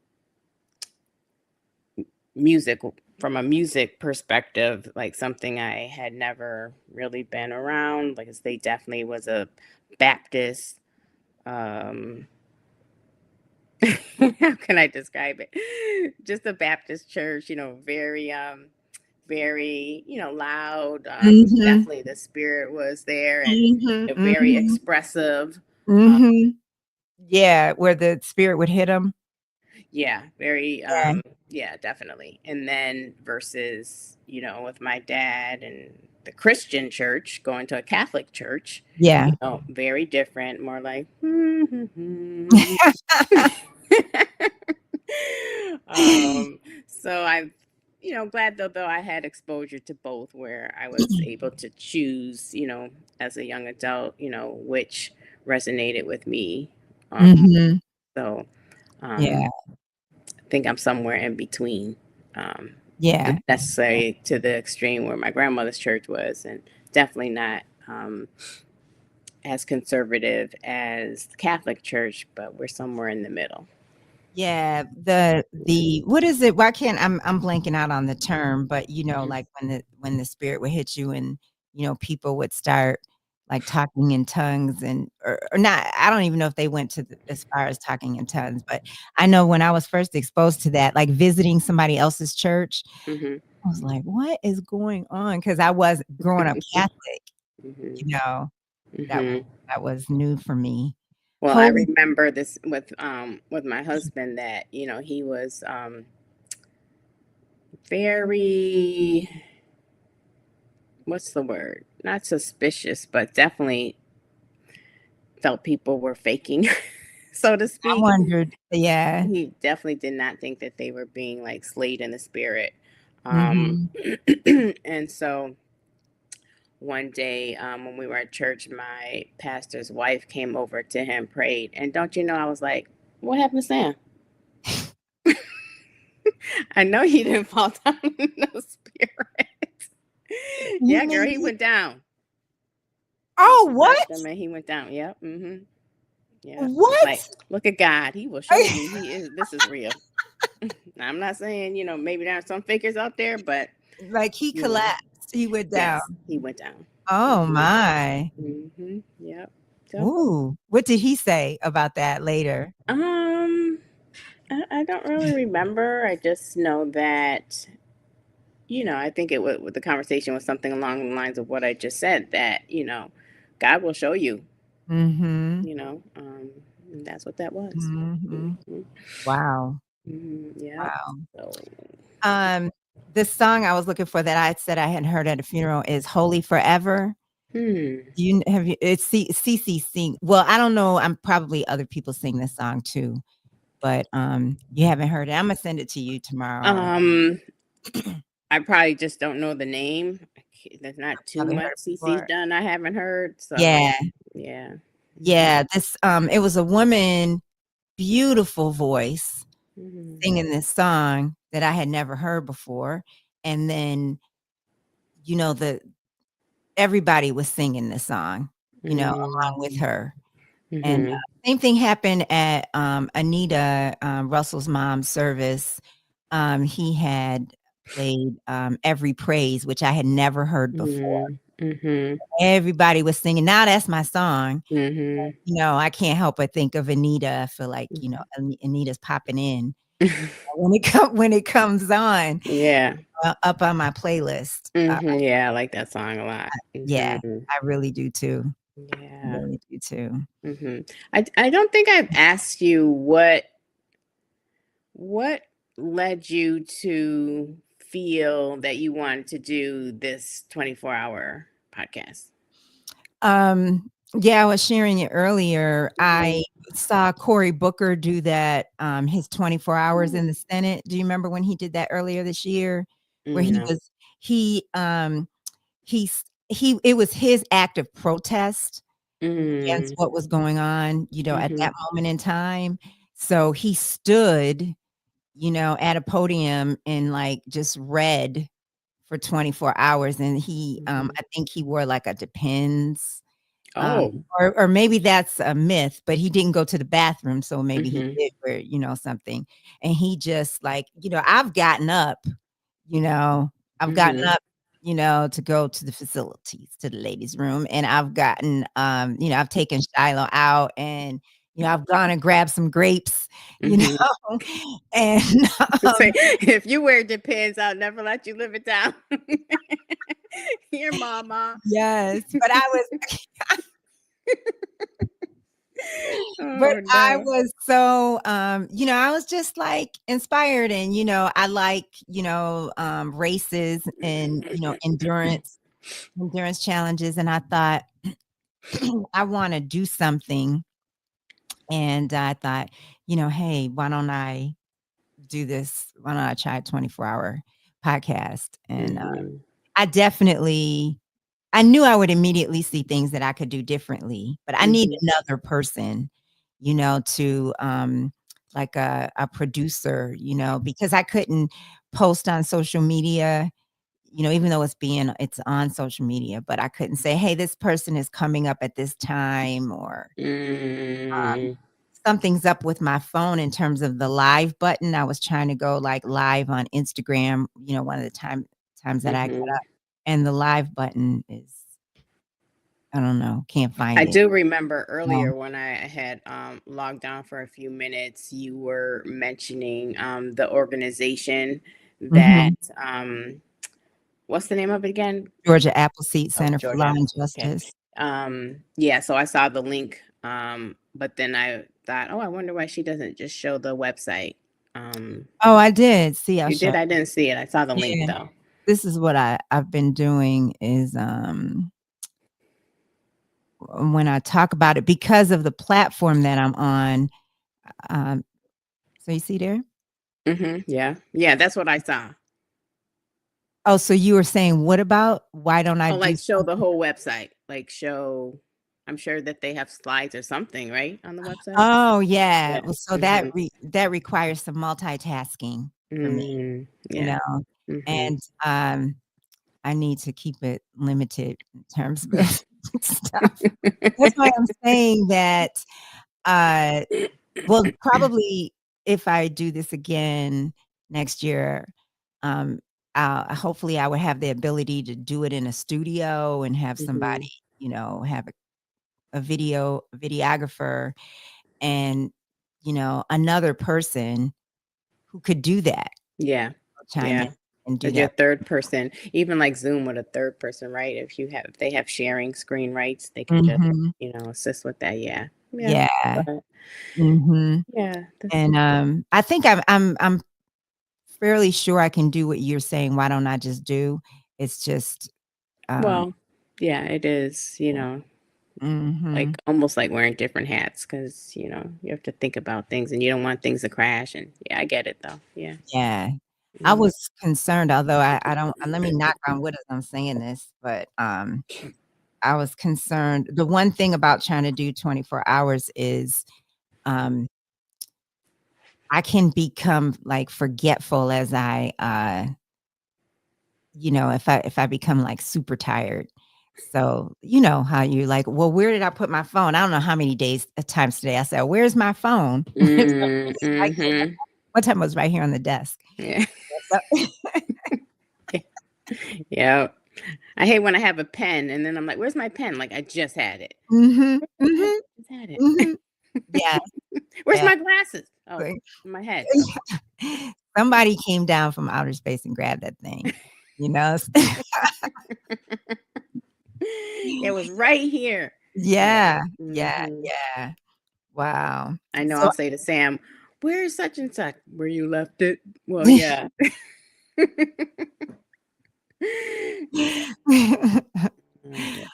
S5: music from a music perspective, like something I had never really been around. Like they definitely was a Baptist. How can I describe it? Just a Baptist church, very, loud.
S2: Mhm.
S5: Definitely the spirit was there and
S2: Mhm.
S5: very
S2: Mhm.
S5: expressive. Uh,
S2: Mhm. Yeah, where the spirit would hit him.
S5: yeah, very,
S2: Yeah.
S5: yeah, definitely. And then versus, with my dad and the Christian church, going to a Catholic church,
S2: Yeah.
S5: very different, more like, so I'm, glad though I had exposure to both where I was able to choose, as a young adult, which resonated with me. Um,
S2: Mhm.
S5: so
S2: Yeah.
S5: I think I'm somewhere in between.
S2: Yeah.
S5: Not necessarily to the extreme where my grandmother's church was, and definitely not as conservative as the Catholic Church, but we're somewhere in the middle.
S2: Yeah, the what is it? Why can't I'm blanking out on the term, but like when the spirit would hit you and people would start like talking in tongues or not. I don't even know if they went as far as talking in tongues, but I know when I was first exposed to that, like visiting somebody else's church,
S5: Hmm.
S2: I was like, what is going on? Because I was growing up Catholic,
S5: Hmm.
S2: you know, that
S5: Hmm.
S2: that was new for me.
S5: Well, I
S2: Holy.
S5: remember this with my husband that he was very, what's the word? Not suspicious, but definitely felt people were faking, so to
S2: I
S5: speak.
S2: wondered, yeah.
S5: He definitely did not think that they were being like slayed in the spirit. Um,
S2: Mhm.
S5: and so one day when we were at church, my pastor's wife came over to him, prayed, and don't you know, I was like, "What happened to Sam? I know he didn't fall down in the spirit."
S2: You
S5: Yeah, girl,
S2: mean
S5: he went down.
S2: oh,
S5: She touched
S2: what?
S5: him and he went down. Yep. Mm-hmm. Yeah. It's like,
S2: What?
S5: look at God. He will show you. He is. This is real. Now, I'm not saying maybe there are some fakers out there, but
S2: Like he
S5: you know,
S2: collapsed, he went down.
S5: yes, he went down.
S2: Oh
S5: Mm-hmm.
S2: my.
S5: Mm-hmm. Yep. So,
S2: Ooh, what did he say about that later?
S5: um, I don't really remember. I just know that I think the conversation was something along the lines of what I just said, that God will show you.
S2: Mhm.
S5: And that's what that was.
S2: Mhm.
S5: Mhm.
S2: Wow.
S5: Yeah.
S2: Wow.
S5: So,
S2: Um, the song I was looking for that I said I hadn't heard at a funeral is "Holy Forever."
S5: hmm.
S2: It's CC sing. Well, I don't know. I'm probably other people sing this song too, but you haven't heard it. I'm gonna send it to you tomorrow.
S5: Um, I probably just don't know the name. There's not too
S2: Probably heard
S5: much
S2: it
S5: CC's
S2: before.
S5: done I haven't heard. So,
S2: Yeah,
S5: yeah.
S2: yeah. This it was a woman, beautiful voice,
S5: Hmm.
S2: singing this song that I had never heard before, and then the everybody was singing this song, along with
S5: Hmm.
S2: her. And
S5: Hmm.
S2: same thing happened at Anita Russell's mom's service. He had played Every Praise, which I had never heard before.
S5: Hmm. Hmm.
S2: Everybody was singing. Now that's my song.
S5: Hmm.
S2: I can't help but think of Anita. I feel like, Anita's popping in when it comes on
S5: Yeah.
S2: up on my playlist.
S5: Yeah, I like that song a lot.
S2: Yeah,
S5: Hmm.
S2: I really do too. I
S5: Yeah.
S2: really do too.
S5: Hmm. I don't think I've asked you what led you to feel that you wanted to do this 24-hour podcast.
S2: Yeah, I was sharing it earlier.
S5: Mhm.
S2: I saw Cory Booker do that, his 24 hours
S5: Mm.
S2: in the Senate. Do you remember when he did that earlier this year? Where he
S5: No.
S2: was it was his act of protest against
S5: Mm.
S2: what was going on, at
S5: Mhm.
S2: that moment in time. So he stood, at a podium and like just read for 24 hours. And
S5: Mhm.
S2: I think he wore like a Depends,
S5: Oh.
S2: or maybe that's a myth, but he didn't go to the bathroom. So maybe he
S5: Mhm.
S2: did wear, something. And he just like, I've gotten up, you know, I've gotten
S5: Mhm.
S2: up, to go to the facilities, to the ladies' room, and I've gotten, I've taken Shiloh out, and I've gone and grabbed some grapes,
S5: Mhm.
S2: and
S5: Say, if you wear Depends, I'll never let you live it down. Here, mama.
S2: yes, but I was, but
S5: Oh
S2: I
S5: no.
S2: was so, I was just like inspired, and I like, races and endurance challenges, and I thought I want to do something. And I thought, hey, why don't I do this? Why don't I try a 24-hour podcast? And
S5: Mhm.
S2: I knew I would immediately see things that I could do differently, but I need
S5: Mhm.
S2: another person, to like a producer, because I couldn't post on social media, even though it's on social media, but I couldn't say, hey, this person is coming up at this time, or um,
S5: Mm.
S2: something's up with my phone in terms of the live button. I was trying to go like live on Instagram, one of the times that I got
S5: Mhm.
S2: up, and the live button is, I don't know, can't
S5: I
S2: find it.
S5: do remember
S2: No.
S5: earlier when I had logged on for a few minutes, you were mentioning the organization that
S2: Mhm.
S5: what's the name of it again?
S2: Georgia Appleseed
S5: Oh,
S2: Center for Law
S5: Georgia.
S2: and
S5: Okay.
S2: Justice.
S5: Yeah, so I saw the link, but then I thought, oh, I wonder why she doesn't just show the website. Um,
S2: Oh, I did. See, I'll
S5: you
S2: show
S5: did? I didn't see it. I saw the link
S2: you. Yeah.
S5: though.
S2: This is what I've been doing is, when I talk about it, because of the platform that I'm on, um, so you see there?
S5: Yeah. Yeah, that's what I saw.
S2: Oh, so you were saying, what about why don't I
S5: Oh,
S2: do
S5: like show the
S2: something?
S5: whole website. Like show I'm sure that they have slides or something, right? On the website?
S2: Oh, yeah.
S5: Yeah.
S2: Well, so
S5: Mhm.
S2: that requires some multitasking for me, you
S5: Yeah.
S2: know,
S5: Mhm.
S2: and, I need to keep it limited in terms of stuff. That's why I'm saying that, uh, well, probably if I do this again next year, um, hopefully I would have the ability to do it in a studio and have somebody,
S5: Mhm.
S2: have a videographer, and, another person who could do that,
S5: Yeah.
S2: chime in
S5: Yeah.
S2: and do
S5: Like your
S2: that.
S5: third person, even like Zoom with a third person, right? If they have sharing screen rights, they can just,
S2: Mhm.
S5: assist with that. Yeah. Yeah.
S2: Yeah.
S5: But
S2: Mhm.
S5: yeah, that's
S2: And, I think I'm fairly sure I can do what you're saying, why don't I just do? It's just, um
S5: well, yeah, it is,
S2: mhm.
S5: like almost like wearing different hats because, you have to think about things and you don't want things to crash. And yeah, I get it though. Yeah.
S2: Yeah. I
S5: Mhm.
S2: was concerned, although I don't, let me knock on wood as I'm saying this, but, I was concerned. The one thing about trying to do 24 hours is, um, I can become, like, forgetful as if I become, like, super tired. So, you know how you're like, "Well, where did I put my phone?" I don't know how many times today I said, "Where's my phone?" It's like, "It's right here."
S5: Mm-hmm.
S2: One time it was right here on the desk.
S5: Yeah.
S2: So
S5: Yeah. I hate when I have a pen and then I'm like, where's my pen? Like I just had it.
S2: Mhm,
S5: Where's my pen?
S2: mhm,
S5: I just had it.
S2: mhm. Yeah,
S5: Where's
S2: yeah.
S5: my glasses? Oh,
S2: Like,
S5: in my head. Oh.
S2: somebody came down from outer space and grabbed that thing, you know?
S5: It was right here. Yeah.
S2: Yeah, yeah,
S5: Hmm.
S2: yeah. Wow.
S5: I know
S2: So
S5: I'll say to Sam, where's such and such? Where you left it? Well, yeah. Yeah. Mhm.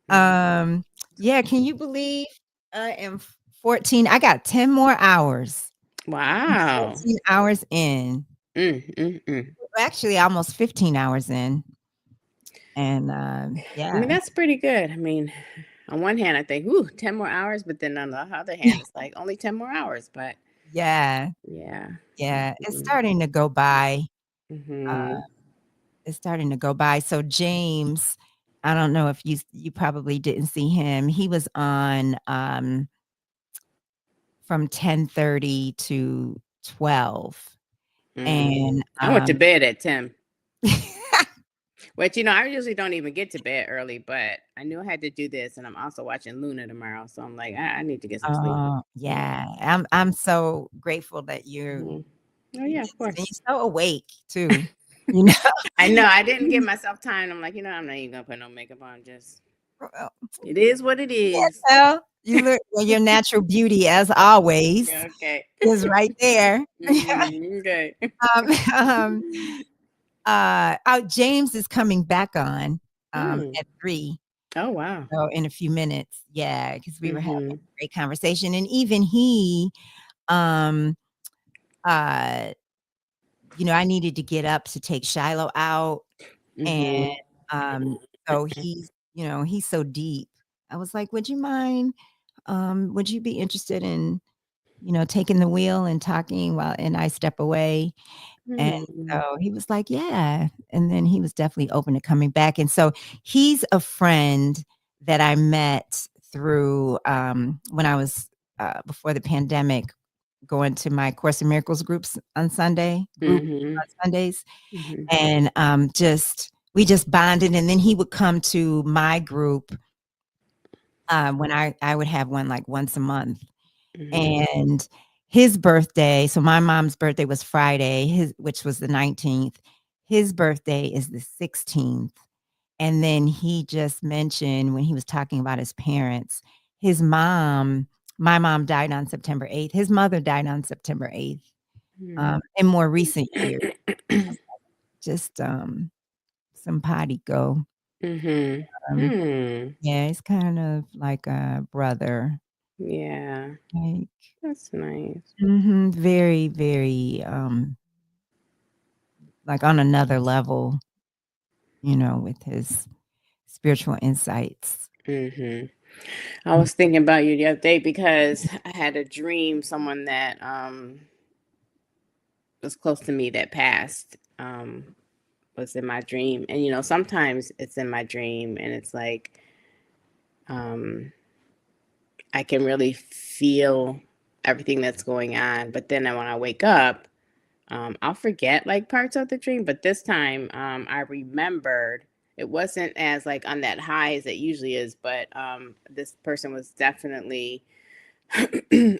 S2: Um, yeah, can you believe I am 14? I got 10 more hours. I'm
S5: Wow.
S2: 14 hours in.
S5: Mm, mm, mm.
S2: Actually, almost 15 hours in. And
S5: I
S2: yeah,
S5: mean, that's pretty good. I mean, on one hand, I think, ooh, 10 more hours, but then on the other hand, it's like only 10 more hours. But
S2: yeah,
S5: yeah.
S2: yeah. It's starting to go by.
S5: Mm-hmm.
S2: It's starting to go by. So James, I don't know if you probably didn't see him. He was on from 10:30 to 12. And
S5: I went to bed at 10. Which, I usually don't even get to bed early, but I knew I had to do this, and I'm also watching Luna tomorrow, so I'm like, I need to get some sleep.
S2: Yeah. I'm so grateful that you
S5: Mhm. Oh,
S2: you
S5: yeah,
S2: did
S5: of
S2: this, and
S5: course.
S2: you're so awake too. You know?
S5: I know I didn't give myself time. I'm like, I'm not even gonna put no makeup on. Just
S2: Well,
S5: it is what it is.
S2: well, you look well, your natural beauty as always
S5: Okay.
S2: is right there.
S5: Okay.
S2: Um, um, James is coming back on
S5: Mm.
S2: at 3.
S5: Oh wow.
S2: So in a few minutes. Yeah, because we were having a
S5: Mm-hmm.
S2: great conversation. And even he, um, uh, I needed to get up to take Shiloh out. And
S5: Mm-hmm.
S2: so he's so deep. I was like, would you mind? Would you be interested in, taking the wheel and talking and I step away? And
S5: Mm-hmm.
S2: so he was like, yeah. And then he was definitely open to coming back. And so he's a friend that I met through when I was before the pandemic going to my Course in Miracles groups on
S5: Mm-hmm.
S2: Sundays.
S5: Mm-hmm.
S2: And we just bonded. And then he would come to my group when I would have one like once a month.
S5: Mm-hmm.
S2: And his birthday, so my mom's birthday was Friday, which was the 19th. His birthday is the 16th. And then he just mentioned when he was talking about his parents, my mom died on September 8th. His mother died on September 8th. In more recent years, just simpatico.
S5: Mm-hmm.
S2: Um,
S5: Hmm.
S2: yeah, it's kind of like a brother.
S5: Yeah,
S2: Like,
S5: that's nice.
S2: very, very like on another level, with his spiritual insights.
S5: Mm-hmm. I was thinking about you the other day because I had a dream, someone that was close to me that passed was in my dream. And sometimes it's in my dream and it's like um I can really feel everything that's going on. But then when I wake up, I'll forget like parts of the dream. But this time, I remembered. It wasn't as like on that high as it usually is, but this person was definitely I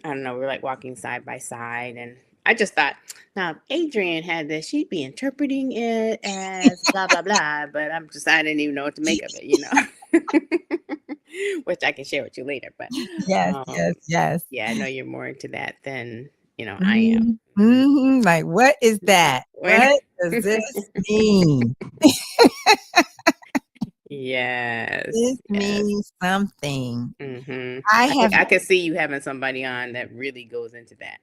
S5: don't know, we were like walking side by side, and I just thought, now if Adrian had this, she'd be interpreting it as blah blah blah, but I didn't even know what to make of it, which I can share with you later. But
S2: Yes, yes, yes.
S5: yeah, I know you're more into that than I am.
S2: Mhm, mhm, like, what is that? What does this mean?
S5: Yes,
S2: This
S5: yes.
S2: means something.
S5: Hmm.
S2: I have
S5: I could see you having somebody on that really goes into that.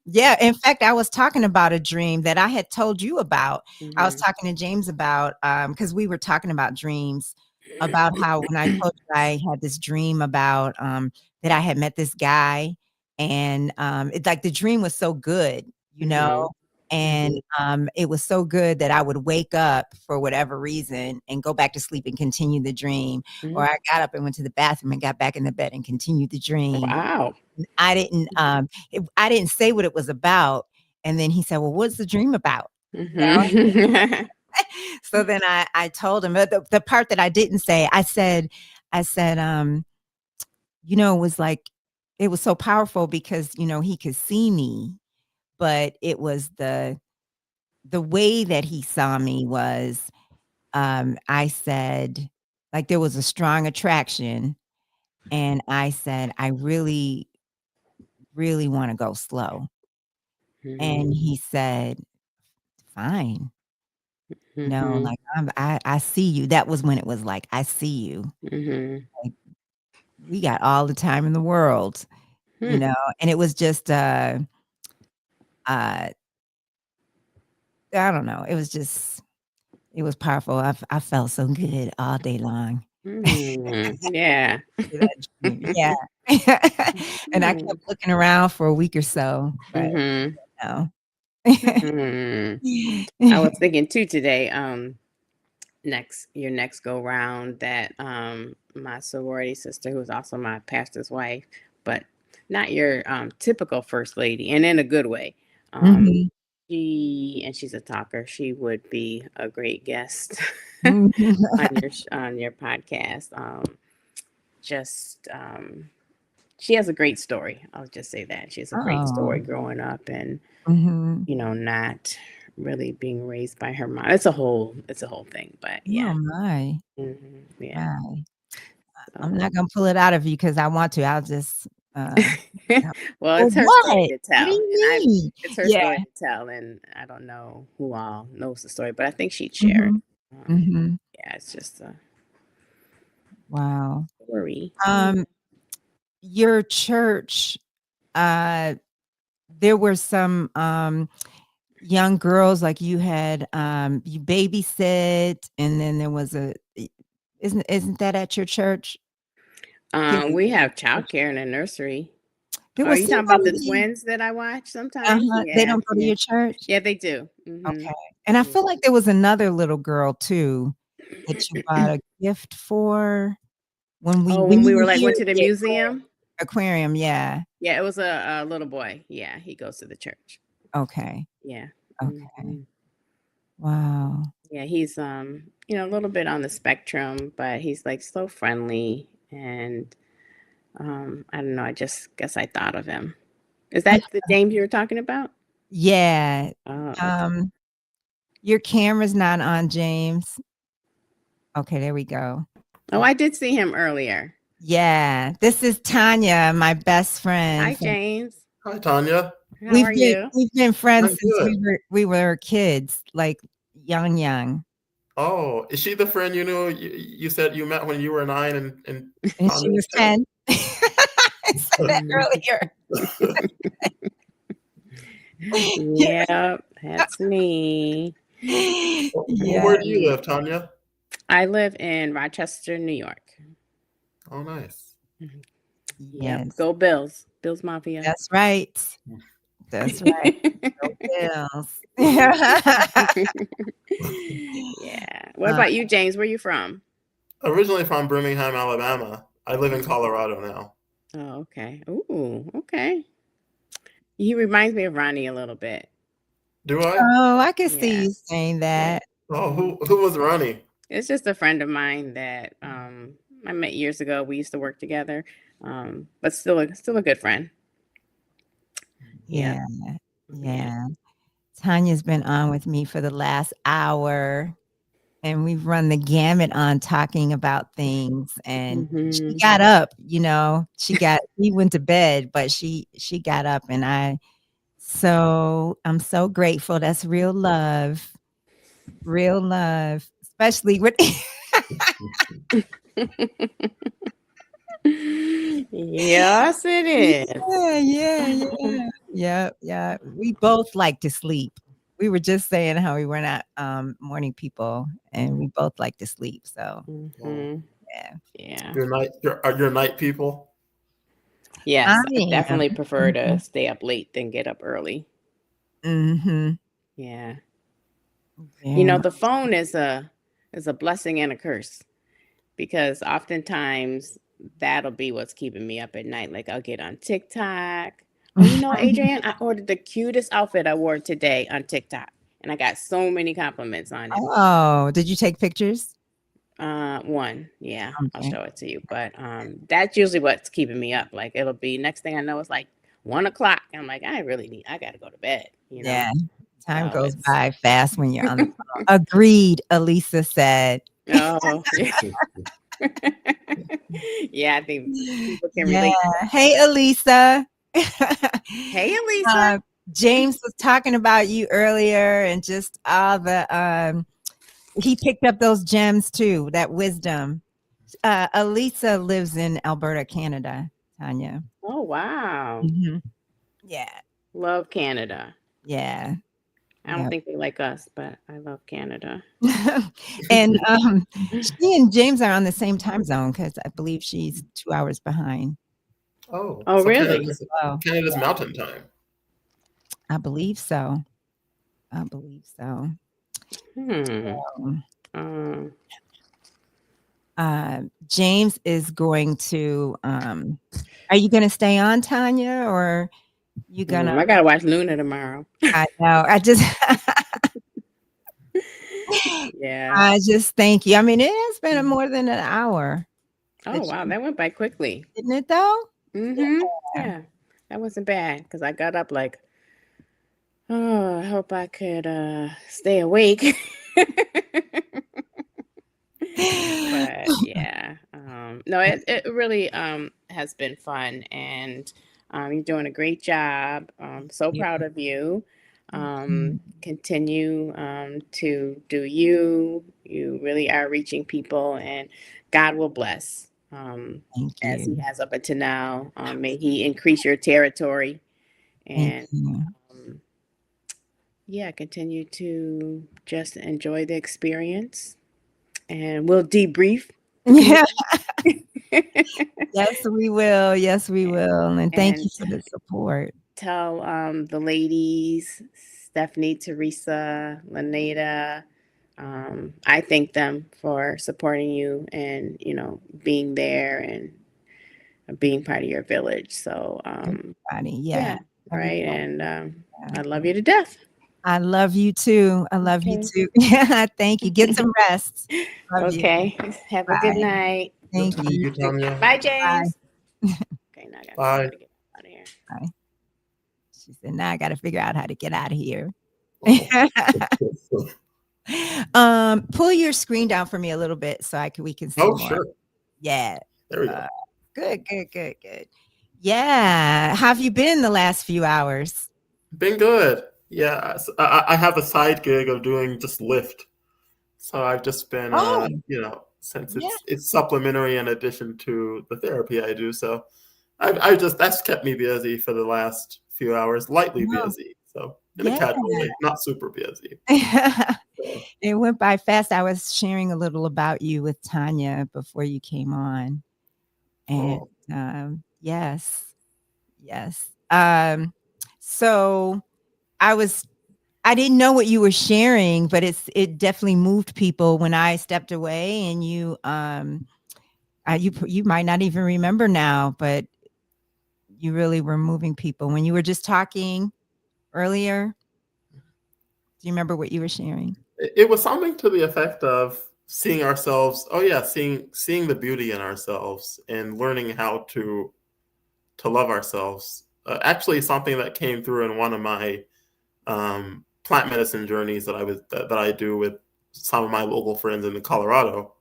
S2: Yeah, in fact, I was talking about a dream that I had told you about. I was
S5: Hmm.
S2: talking to James about, because we were talking about dreams, about how when I told you I had this dream about, that I had met this guy, and, it's like the dream was so good,
S5: Hmm.
S2: and,
S5: Hmm.
S2: it was so good that I would wake up for whatever reason and go back to sleep and continue the dream, or
S5: Hmm.
S2: I got up and went to the bathroom and got back in the bed and continued the dream.
S5: Wow.
S2: I didn't say what it was about, and then he said, "Well, what's the dream about?"
S5: Hmm.
S2: So then I told him, but the part that I didn't say, I said, it was like it was so powerful because, he could see me, but it was the way that he saw me was, I said, like, there was a strong attraction, and I said, "I really, really wanna go slow."
S5: Hmm.
S2: And he said, "Fine."
S5: Hmm.
S2: Like, I see you. That was when it was like, "I see you."
S5: Hmm.
S2: Like, we got all the time in the world,
S5: Hmm.
S2: and it was just, uh, I don't know. It was just It was powerful. I felt so good all day long.
S5: Yeah.
S2: That dream. Yeah. And I kept looking around for a week or so, but no.
S5: I was thinking too today, your next go round that my sorority sister, who was also my pastor's wife, but not your typical first lady, and in a good way.
S2: Mhm.
S5: She's a talker. She would be a great guest
S2: Mhm.
S5: on your podcast. Just she has a great story. I'll just say that she has a great story
S2: Oh.
S5: growing up, and
S2: Mhm.
S5: not really being raised by her mom. It's a whole thing, but
S2: Oh
S5: yeah.
S2: my.
S5: Yeah.
S2: Wow. I'm
S5: So
S2: not gonna pull it out of you because I want to. I'll just yeah.
S5: well,
S2: For
S5: it's her story
S2: what?
S5: to
S2: What do
S5: tell,
S2: you
S5: and
S2: mean?
S5: it's her
S2: Yeah.
S5: story to tell, and I don't know who all knows the story, but I think she'd share it.
S2: Mhm. Mhm.
S5: Yeah, it's just a
S2: Wow.
S5: story.
S2: Your church, there were some young girls like you had you babysit, and then there was isn't that at your church?
S5: We have childcare in the nursery.
S2: There
S5: Are
S2: was
S5: you talking about the
S2: somebody
S5: twins that I watch sometimes?
S2: they
S5: Yeah,
S2: don't go to
S5: yeah,
S2: your church?
S5: yeah. They do.
S2: Okay. And I feel like there was another little girl too that you bought a gift for
S5: Oh,
S2: when
S5: when we
S2: you
S5: were
S2: were
S5: like
S2: here
S5: went
S2: at
S5: to the
S2: the
S5: museum.
S2: aquarium, yeah.
S5: Yeah, it was a little boy. Yeah, he goes to the church.
S2: Okay.
S5: Yeah.
S2: Okay.
S5: Mhm.
S2: Wow.
S5: Yeah, he's a little bit on the spectrum, but he's like so friendly, and I don't know, I just guess I thought of him. Is that the James you were talking about?
S2: Yeah.
S5: Oh, okay.
S2: Um, your camera's not on, James. Okay, there we go.
S5: Oh, I did see him earlier.
S2: Yeah. This is Tanya, my best
S5: Hi,
S2: friend.
S5: James.
S1: Hi, Tanya.
S5: How are you?
S2: We've been friends
S1: I'm
S2: since
S1: good.
S2: we were kids, like young.
S1: Oh, is she the friend you said you met when you were 9 and
S2: And
S1: Tanya
S2: she was
S1: was 10?
S2: 10. I said that earlier.
S5: Yep, that's me.
S1: Where do you
S2: Yeah.
S1: live, Tanya?
S5: I live in Rochester, New York.
S1: Oh, nice.
S5: Yep.
S2: Yes.
S5: Go Bills. Bills Mafia.
S2: That's right. That's right. Go Bills.
S5: Yeah. What
S2: Uh,
S5: about you, James? Where you from?
S1: Originally from Birmingham, Alabama. I live in Colorado now.
S5: Oh, okay. Ooh, okay. He reminds me of Ronnie a little bit.
S1: Do I?
S2: oh, I can see
S5: Yeah.
S2: you saying
S5: Yeah.
S2: that.
S1: Oh, who was Ronnie?
S5: It's just a friend of mine that I met years ago. We used to work together. But still a good friend. Yeah.
S2: Yeah.
S5: Yeah.
S2: Yeah. Tanya's been on with me for the last hour, and we've run the gamut on talking about things, and she
S5: Mm-hmm.
S2: got up, she went to bed, but she got up, and I'm so grateful. That's real love, especially with
S5: Yes, it is.
S2: Yeah. We both like to sleep. We were just saying how we were not morning people, and we both like to sleep. So
S1: Oh,
S5: Mm-hmm.
S2: yeah,
S5: Yeah.
S1: you're night people?
S2: I
S5: Yes, I
S2: am.
S5: definitely prefer to stay up late than get up early.
S2: Mm-hmm.
S5: Yeah.
S2: Very much.
S5: The phone is a blessing and a curse, because oftentimes that'll be what's keeping me up at night. Like I'll get on TikTok. Oh, Adrienne, I ordered the cutest outfit I wore today on TikTok, and I got so many compliments on it.
S2: Oh, did you take pictures?
S5: One, yeah, I'll
S2: Okay.
S5: show it to you. But that's usually what's keeping me up. Like it'll be next thing I know, it's like 1 o'clock. I'm like, I gotta go to bed.
S2: Yeah. Time
S5: So
S2: goes
S5: it's
S2: by fast when you're on the phone. Agreed, Elisa said.
S5: oh yeah, I think people can
S2: Yeah.
S5: relate to that.
S2: Hey, Elisa.
S5: Hey, Elisa.
S2: James was talking about you earlier, and just all the he picked up those gems too, that wisdom. Elisa lives in Alberta, Canada, Tanya.
S5: Oh wow,
S2: Mhm. Yeah.
S5: love Canada.
S2: Yeah.
S5: I don't think they like us, but I love Canada.
S2: And she and James are on the same time zone because I believe she's 2 hours behind.
S1: Oh,
S5: Oh,
S1: so
S5: really?
S2: Well,
S1: Canada's mountain time.
S2: I believe so. I believe so. James is going to. Are you going to stay on, Tanya, or you gonna?
S5: I gotta watch Luna tomorrow.
S2: I know. I just.
S5: Yeah.
S2: I just thank you. I mean, it has been more than an hour.
S5: Oh, wow. That went by quickly.
S2: Didn't it, though?
S5: Yeah. That wasn't bad because I got up like, oh, I hope I could stay awake. But yeah, no, it really has been fun, and you're doing a great job. I'm so proud of you. Continue to do you. You really are reaching people, and God will bless as He has up until now. May He increase your territory, and yeah, continue to just enjoy the experience. And we'll debrief.
S2: Yeah. Yes, we will. Yes, we will. And thank you for the support.
S5: Tell the ladies, Stephanie, Teresa, Laneta, I thank them for supporting you and, being there and being part of your village. So,
S2: everybody, yeah.
S5: Right. And I love you to death.
S2: I love you too. I love you too. Yeah, thank you. Get some rest.
S5: Okay. Have a good night.
S2: Thank you.
S5: Bye, James. Okay, now I gotta get out of here.
S2: Bye. She said, now I got to figure out how to get out of here. Pull your screen down for me a little bit so we can see more.
S1: Sure.
S2: Yeah.
S1: There we go.
S2: Good. Yeah. How have you been the last few hours?
S1: Been good. Yeah. I have a side gig of doing just Lyft. So I've just been, since it's supplementary in addition to the therapy I do. So that's kept me busy for the last few hours, lightly busy. So in a casual way, not super busy.
S2: It went by fast. I was sharing a little about you with Tanya before you came on. And yes. So I didn't know what you were sharing, but it definitely moved people when I stepped away, and you might not even remember now, but you really were moving people when you were just talking earlier. Do you remember what you were sharing?
S1: It was something to the effect of seeing ourselves. Oh yeah, seeing the beauty in ourselves and learning how to love ourselves. Actually, something that came through in one of my plant medicine journeys that I do with some of my local friends in Colorado.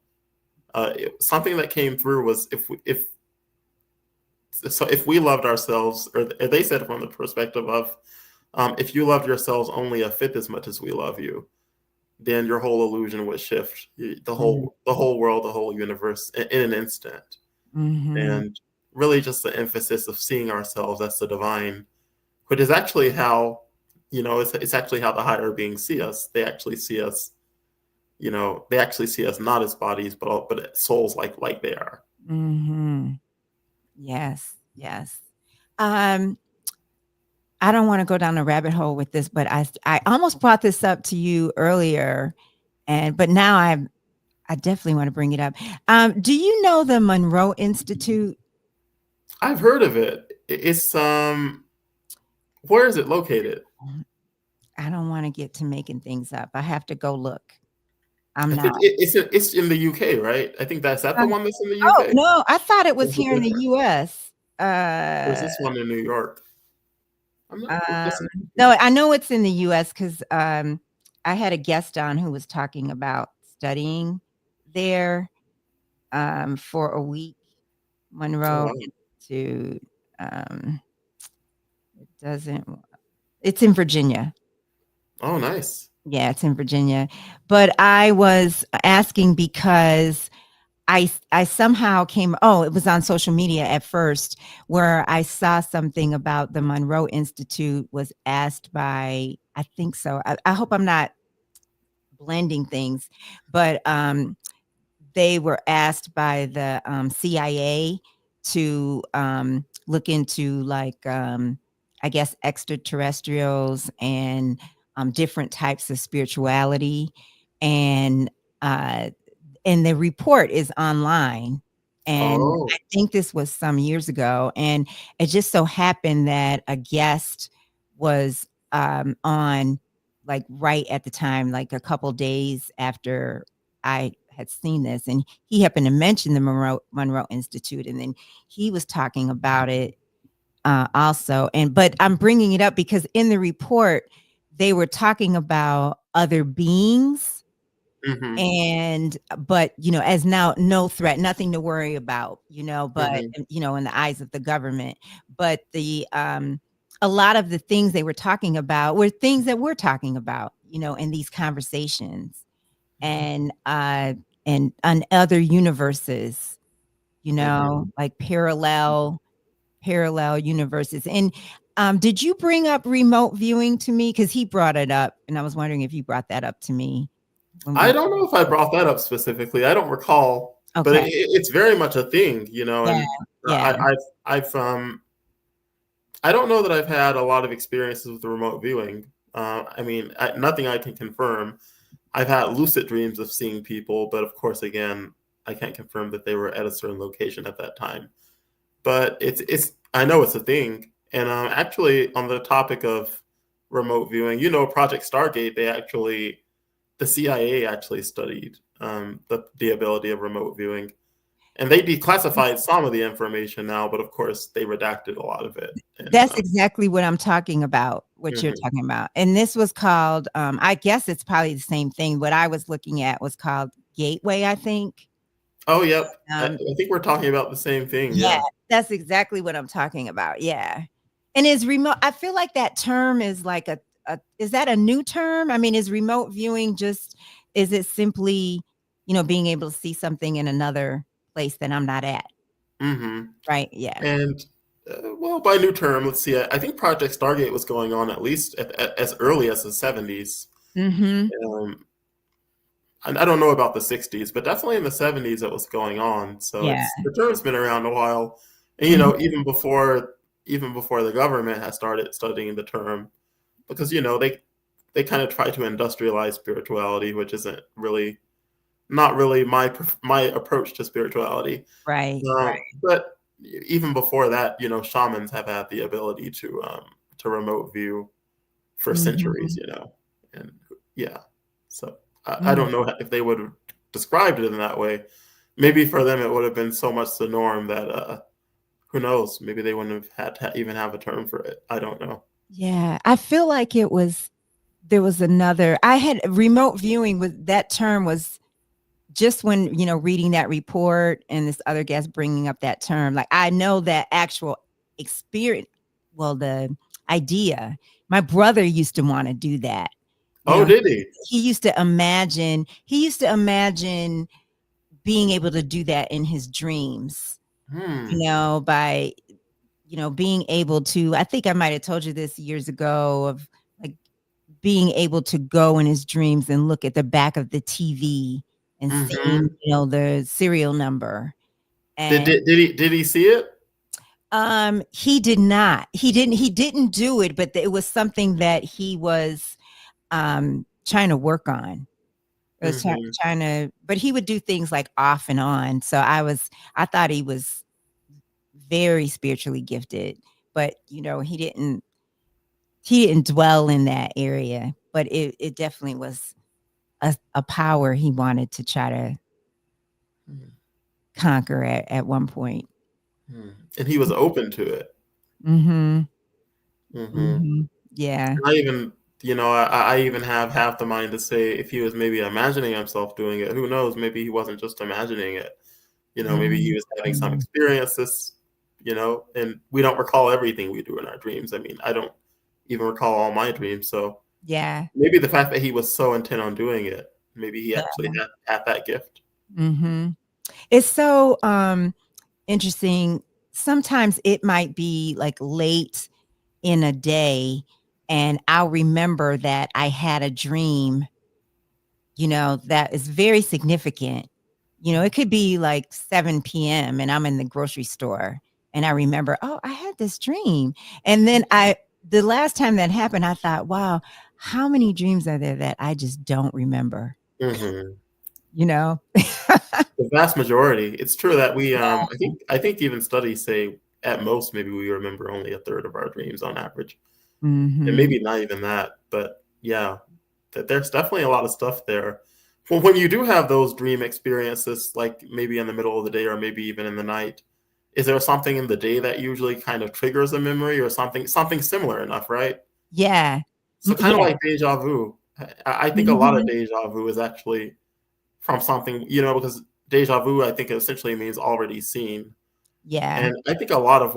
S1: Something that came through was if we loved ourselves, or they said from the perspective of if you loved yourselves only a fifth as much as we love you, then your whole illusion would shift. The whole world, the whole universe in an instant. And really just the emphasis of seeing ourselves as the divine, which is actually how, it's actually how the higher beings see us. They actually see us, not as bodies, but souls like they are.
S2: Yes. I don't want to go down a rabbit hole with this, but I almost brought this up to you earlier, but now I definitely want to bring it up. Do you know the Monroe Institute?
S1: I've heard of it. It's where is it located?
S2: I don't want to get to making things up. I have to go look.
S1: It's in the UK, right? I think that's the one that's in the UK.
S2: Oh no, I thought it was here in the US.
S1: Or is this one in New York?
S2: No, I know it's in the US because I had a guest on who was talking about studying there for a week. Monroe Institute. It's in Virginia.
S1: Oh, nice.
S2: Yeah, it's in Virginia. But I was asking because I somehow it was on social media at first, where I saw something about the Monroe Institute was asked by I think so. I hope I'm not blending things, but they were asked by the CIA to look into like I guess extraterrestrials and different types of spirituality, and uh, and the report is online. And I
S1: Oh.
S2: think this was some years ago, and it just so happened that a guest was on like right at the time, like a couple days after I had seen this, and he happened to mention the Monroe Institute, and then he was talking about it also. And but I'm bringing it up because in the report they were talking about other beings,
S1: Mhm.
S2: and but as now no threat, nothing to worry about, but
S1: Mhm.
S2: in the eyes of the government. But the a lot of the things they were talking about were things that we're talking about, in these conversations, and on other universes,
S1: Mhm.
S2: like parallel universes. And did you bring up remote viewing to me? Because he brought it up, and I was wondering if you brought that up to me when
S1: I
S2: we.
S1: don't know if I brought that up specifically. I don't recall, but
S2: Okay.
S1: it's very much a thing,
S2: Yeah.
S1: and
S2: Yeah.
S1: I've I don't know that I've had a lot of experiences with remote viewing. I mean, nothing I can confirm. I've had lucid dreams of seeing people, but of course, again, I can't confirm that they were at a certain location at that time. But it's I know it's a thing. And actually, on the topic of remote viewing, Project Stargate, the CIA actually studied the ability of remote viewing, and they declassified some of the information now, but of course they redacted a lot of it. And
S2: That's exactly what I'm talking about, what you're
S1: mhm.
S2: talking about. And this was called, I guess it's probably the same thing. What I was looking at was called Gateway, I think.
S1: Oh, yep,
S2: Um,
S1: I think we're talking about the same thing.
S2: yeah,
S1: Yeah.
S2: that's exactly what I'm talking about. Yeah. And is remote, I feel like that term is like is that a new term? I mean, is remote viewing is it simply, being able to see something in another place that I'm not at?
S1: Hmm.
S2: Right. Yeah.
S1: And well, by new term, let's see. I think Project Stargate was going on at least as early as the 70s.
S2: Mm-hmm.
S1: Um, and I don't know about the 60s, but definitely in the 70s it was going on. So
S2: Yeah.
S1: the term's been around a while, and
S2: Mhm.
S1: even before the government has started studying the term, because they kind of try to industrialize spirituality, which isn't really not really my approach to spirituality.
S2: Right.
S1: But even before that, shamans have had the ability to remote view for centuries,
S2: Mhm.
S1: and yeah. So I
S2: Mm.
S1: don't know if they would have described it in that way. Maybe for them it would have been so much the norm that who knows? Maybe they wouldn't have had to even have a term for it. I don't know.
S2: Yeah, I feel like there was another, I had remote viewing, with that term was just when, reading that report and this other guest bringing up that term. Like, I know that actual experience, well, the idea, my brother used to want to do that.
S1: Oh, did he?
S2: He used to imagine being able to do that in his dreams,
S1: Hmm.
S2: by being able to, I think I might have told you this years ago, of like being able to go in his dreams and look at the back of the TV and seeing,
S1: Hmm.
S2: the serial number.
S1: Did,
S2: And
S1: did did he did he see it?
S2: he did not. He didn't do it, but it was something that he was trying to work on. It was
S1: Hmm.
S2: trying to, but he would do things like off and on. So I thought he was very spiritually gifted, but he didn't dwell in that area, but it definitely was a power he wanted to try to conquer at one point.
S1: And he was open to it.
S2: Mhm.
S1: Hmm.
S2: Mhm. Yeah.
S1: I even, I even have half the mind to say if he was maybe imagining himself doing it, who knows? Maybe he wasn't just imagining it. Maybe he
S2: Mhm.
S1: was having some
S2: Mhm.
S1: experiences, and we don't recall everything we do in our dreams. I mean, I don't even recall all my dreams. So
S2: Yeah.
S1: maybe the fact that he was so intent on doing it, maybe he
S2: Yeah.
S1: actually had that gift.
S2: Mhm. It's so interesting. Sometimes it might be like late in a day, And I'll remember that I had a dream, that is very significant. It could be like 7 p.m. and I'm in the grocery store and I remember, oh, I had this dream. And then the last time that happened, I thought, wow, how many dreams are there that I just don't remember?
S1: Mhm.
S2: The
S1: vast majority. It's true that we, I think even studies say at most maybe we remember only a third of our dreams on average, and maybe not even that. But yeah, that there's definitely a lot of stuff there. Well, when you do have those dream experiences, like maybe in the middle of the day or maybe even in the night, is there something in the day that usually kind of triggers a memory or something similar enough, right?
S2: Yeah.
S1: So kind of like deja vu. I think a lot of deja vu is actually from something, because deja vu, I think essentially means already seen.
S2: Yeah.
S1: And I think a lot of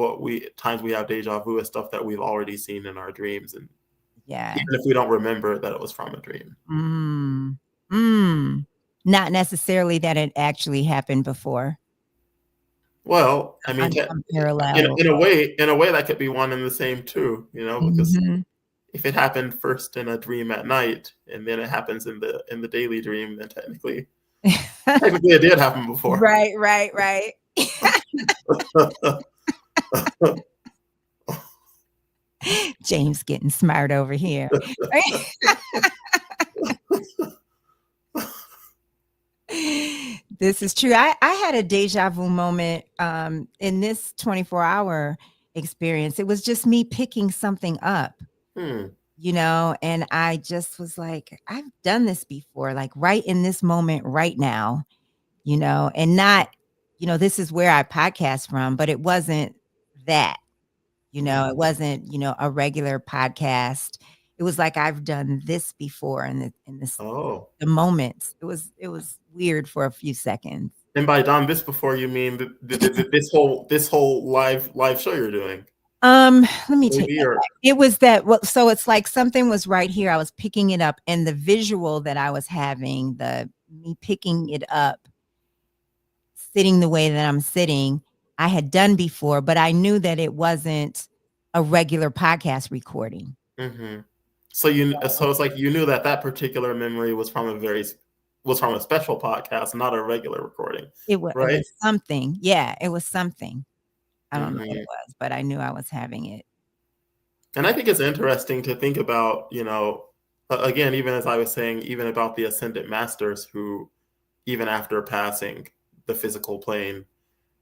S1: times we have deja vu is stuff that we've already seen in our dreams. And
S2: Yeah.
S1: even if we don't remember that it was from a dream.
S2: Not necessarily that it actually happened before.
S1: Well, I mean,
S2: Parallel.
S1: in a way that could be one and the same too, because if it happened first in a dream at night and then it happens in the daily dream, then technically it did happen before.
S2: Right. James getting smart over here. This is true. I had a deja vu moment in this 24-hour experience. It was just me picking something up, and I just was like, I've done this before, like right in this moment right now, and not, this is where I podcast from, but it wasn't that. It wasn't, a regular podcast. It was like I've done this before in the moments. It was weird for a few seconds.
S1: And by done this before, you mean this whole live show you're doing?
S2: Let me take that back. It was that. Well, so it's like something was right here. I was picking it up, and the visual that I was having, me picking it up, sitting the way that I'm sitting, I had done before, but I knew that it wasn't a regular podcast recording.
S1: So it's like you knew that particular memory was from a special podcast, not a regular recording.
S2: It was,
S1: right?
S2: It was something. Yeah, it was something. I don't know what it was, but I knew I was having it.
S1: And I think it's interesting to think about, again, even as I was saying, even about the ascended masters who, even after passing the physical plane,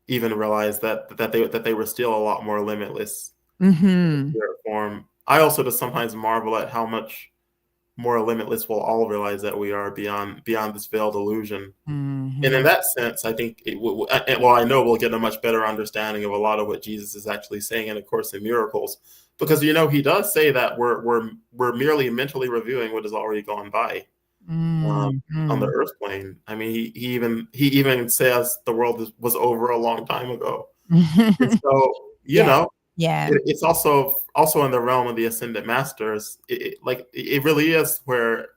S1: even realized that they were still a lot more limitless in spirit form. I also just sometimes marvel at how much more limitless we'll all realize that we are beyond this veiled illusion. And in that sense, I think I know we'll get a much better understanding of a lot of what Jesus is actually saying in A Course in Miracles, because he does say that we're merely mentally reviewing what has already gone by on the earth plane. I mean, he even says the world was over a long time ago. And so it's also in the realm of the ascended masters. It really is where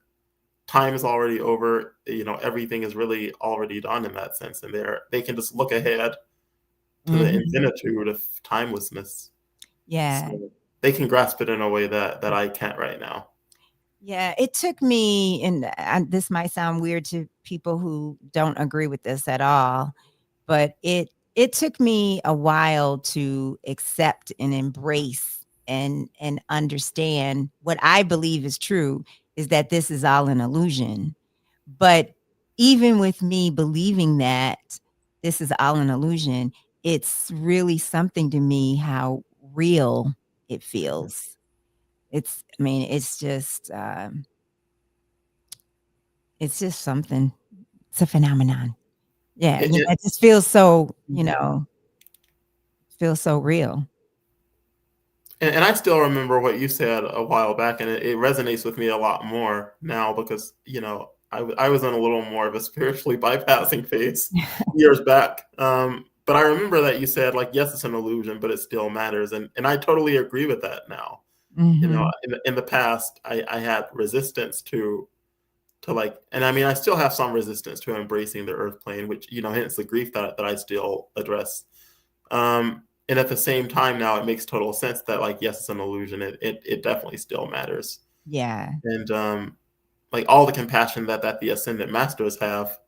S1: time is already over. Everything is really already done in that sense, and they can just look ahead to the infinitude of timelessness.
S2: Yeah,
S1: so they can grasp it in a way that I can't right now.
S2: Yeah, it took me, and this might sound weird to people who don't agree with this at all, but it took me a while to accept and embrace and understand what I believe is true, is that this is all an illusion. But even with me believing that this is all an illusion, it's really something to me how real it feels. It's just something. It's a phenomenon. Yeah, it just feels so, feels so real.
S1: And I still remember what you said a while back, and it resonates with me a lot more now because, I was in a little more of a spiritually bypassing phase years back. But I remember that you said, like, yes, it's an illusion, but it still matters. And I totally agree with that now. In the past, I had resistance to and I mean, I still have some resistance to embracing the earth plane, which, hence the grief that I still address. And at the same time, now it makes total sense that, like, yes, it's an illusion. It definitely still matters.
S2: Yeah.
S1: And like all the compassion that the ascended masters have,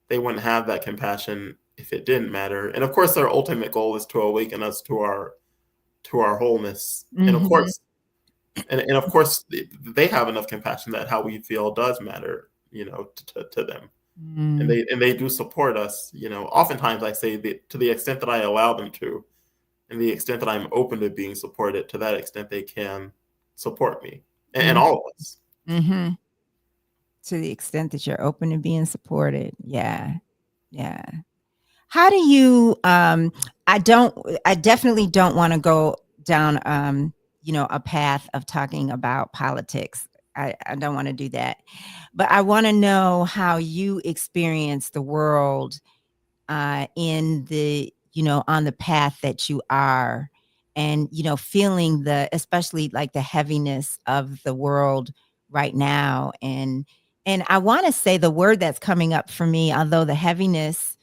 S1: they wouldn't have that compassion if it didn't matter. And of course, their ultimate goal is to awaken us to our wholeness. And of
S2: Mm-hmm.
S1: course, and of course, they have enough compassion that how we feel does matter, to them. And they do support us. Oftentimes I say that to the extent that I allow them to, and the extent that I'm open to being supported, to that extent they can support me and all of us.
S2: Mm-hmm. To the extent that you're open to being supported. Yeah. Yeah. How do you I definitely don't want to go down a path of talking about politics. I don't want to do that. But I want to know how you experience the world in the on the path that you are, and feeling especially like the heaviness of the world right now. And I want to say the word that's coming up for me, although the heaviness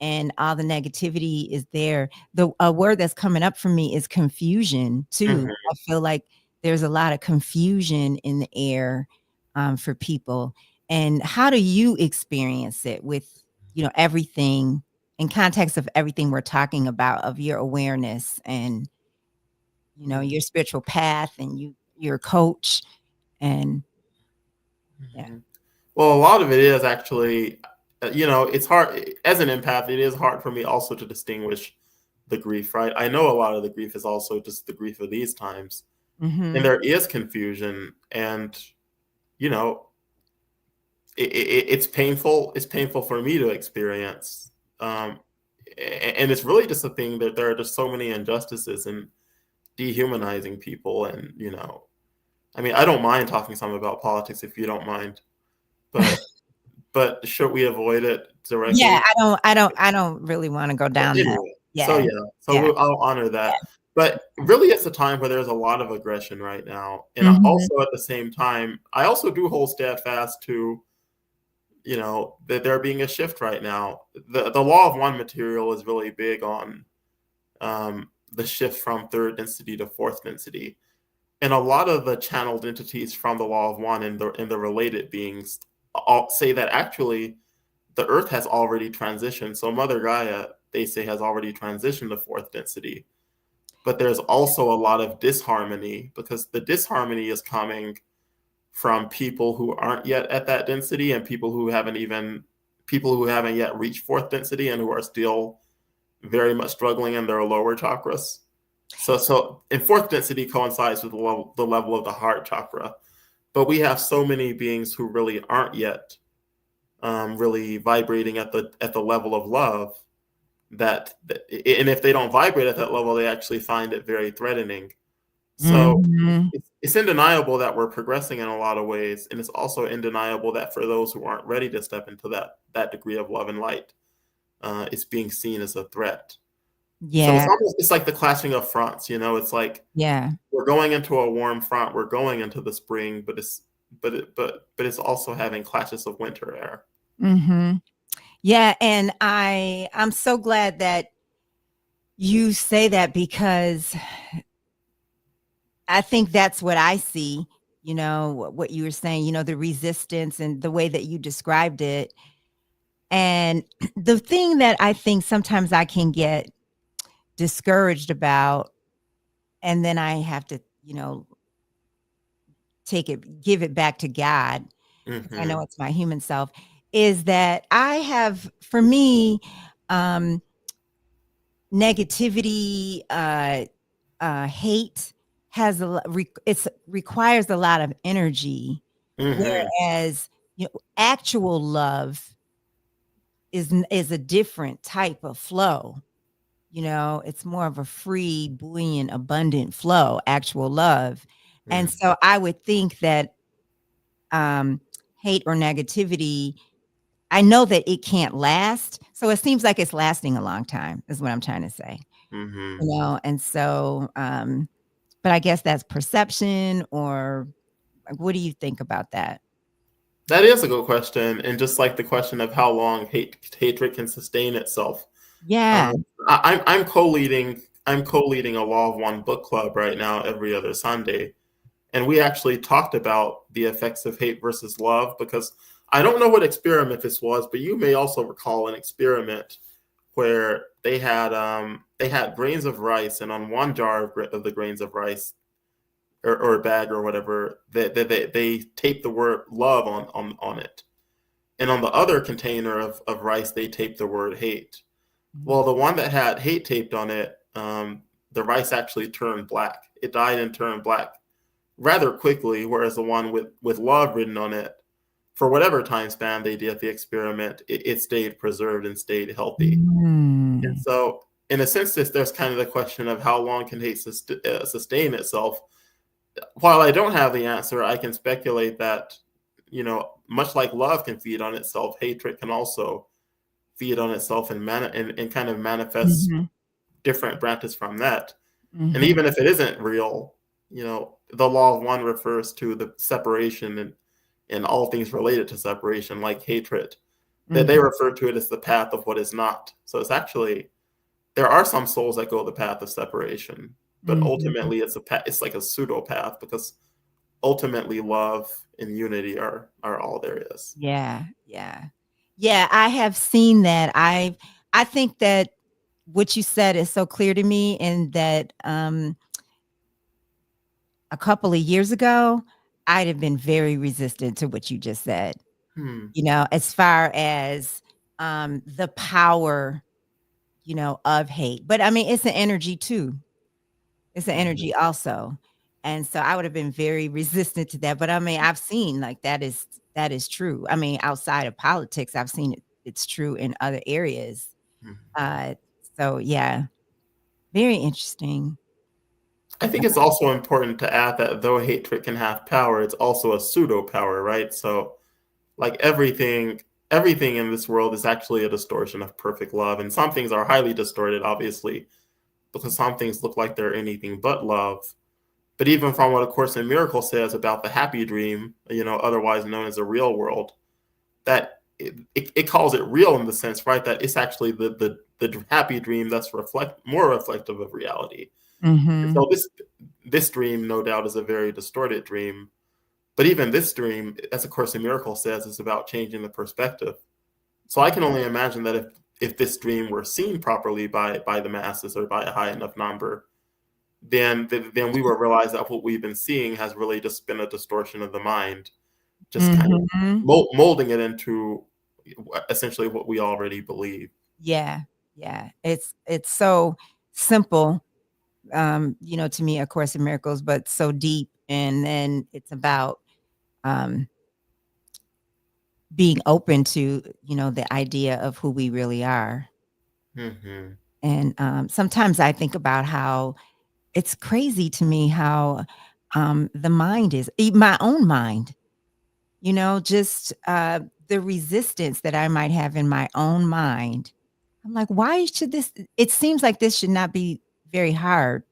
S2: and all the negativity is there, the word that's coming up for me is confusion too. I feel like there's a lot of confusion in the air for people. And how do you experience it with everything, in context of everything we're talking about, of your awareness and your spiritual path, and your coach, and yeah.
S1: Well, a lot of it is actually, it's hard as an empath. It is hard for me also to distinguish the grief, right? I know a lot of the grief is also just the grief of these times, and there is confusion, and it's painful. It's painful for me to experience, and it's really just a thing that there are just so many injustices and dehumanizing people, and I mean, I don't mind talking some about politics if you don't mind, but should we avoid it directly?
S2: Yeah, I don't really want to go down
S1: Anyway,
S2: that. Yeah.
S1: I'll honor that.
S2: Yeah.
S1: But really, it's a time where there's a lot of aggression right now, and also at the same time, I also do hold steadfast to, that there being a shift right now. The law of one material is really big on the shift from third density to fourth density, and a lot of the channeled entities from the law of one and the related beings all say that actually the Earth has already transitioned. So Mother Gaia, they say, has already transitioned to fourth density. But there's also a lot of disharmony, because the disharmony is coming from people who aren't yet at that density, and people who haven't yet reached fourth density, and who are still very much struggling in their lower chakras. So in fourth density coincides with the level of the heart chakra. But we have so many beings who really aren't yet really vibrating at the level of love, and if they don't vibrate at that level, they actually find it very threatening. So it's undeniable that we're progressing in a lot of ways, and it's also undeniable that for those who aren't ready to step into that degree of love and light, it's being seen as a threat.
S2: Yeah.
S1: So it's like the clashing of fronts. It's like, we're going into a warm front, we're going into the spring, but it's also having clashes of winter air.
S2: Yeah, and I'm so glad that you say that, because I think that's what I see, what you were saying, the resistance and the way that you described it. And the thing that I think sometimes I can get discouraged about, and then I have to, give it back to God. I know it's my human self, is that for me, negativity, hate requires a lot of energy, whereas actual love is a different type of flow. It's more of a free, buoyant, abundant flow, actual love. And so I would think that hate or negativity, I know that it can't last. So it seems like it's lasting a long time, is what I'm trying to say. And so, but I guess that's perception, or what do you think about that?
S1: That is a good question, and just like the question of how long hatred can sustain itself.
S2: Yeah.
S1: I'm co-leading I'm co-leading a Law of One book club right now every other Sunday. And we actually talked about the effects of hate versus love, because I don't know what experiment this was, but you may also recall an experiment where they had grains of rice, and on one jar of the grains of rice, or a bag or whatever, they taped the word love on it. And on the other container of rice, they taped the word hate. Well, the one that had hate taped on it, the rice actually turned black. It died and turned black rather quickly, whereas the one with love written on it, for whatever time span they did the experiment, it stayed preserved and stayed healthy. And so, in a sense, there's kind of the question of how long can hate sustain itself. While I don't have the answer, I can speculate that, much like love can feed on itself, hatred can also feed on itself and kind of manifest different branches from that. And even if it isn't real, the law of one refers to the separation and all things related to separation, like hatred, that they refer to it as the path of what is not. So it's actually, there are some souls that go the path of separation, but ultimately it's like a pseudo path, because ultimately love and unity are all there is.
S2: Yeah, yeah. Yeah, I have seen that. I think that what you said is so clear to me, and that a couple of years ago, I'd have been very resistant to what you just said. As far as the power, of hate. But I mean, it's an energy too. It's an energy also. And so I would have been very resistant to that. But I mean, I've seen like that is true. I mean, outside of politics, I've seen it's true in other areas. Uh so yeah, very interesting.
S1: I think it's also important to add that though hatred can have power, it's also a pseudo power, right? So, like everything in this world is actually a distortion of perfect love, and some things are highly distorted, obviously, because some things look like they're anything but love. But even from what A Course in Miracles says about the happy dream, otherwise known as a real world, that it calls it real in the sense, right, that it's actually the happy dream that's more reflective of reality. And so this dream, no doubt, is a very distorted dream. But even this dream, as A Course in Miracles says, is about changing the perspective. So I can only imagine that if this dream were seen properly by the masses, or by a high enough number, then we will realize that what we've been seeing has really just been a distortion of the mind, just kind of molding it into essentially what we already believe.
S2: Yeah. Yeah. It's so simple, to me, A Course in Miracles, but so deep. And then it's about being open to, the idea of who we really are. And sometimes I think about how it's crazy to me how the mind is, my own mind, just the resistance that I might have in my own mind. I'm like, why should this? It seems like this should not be very hard,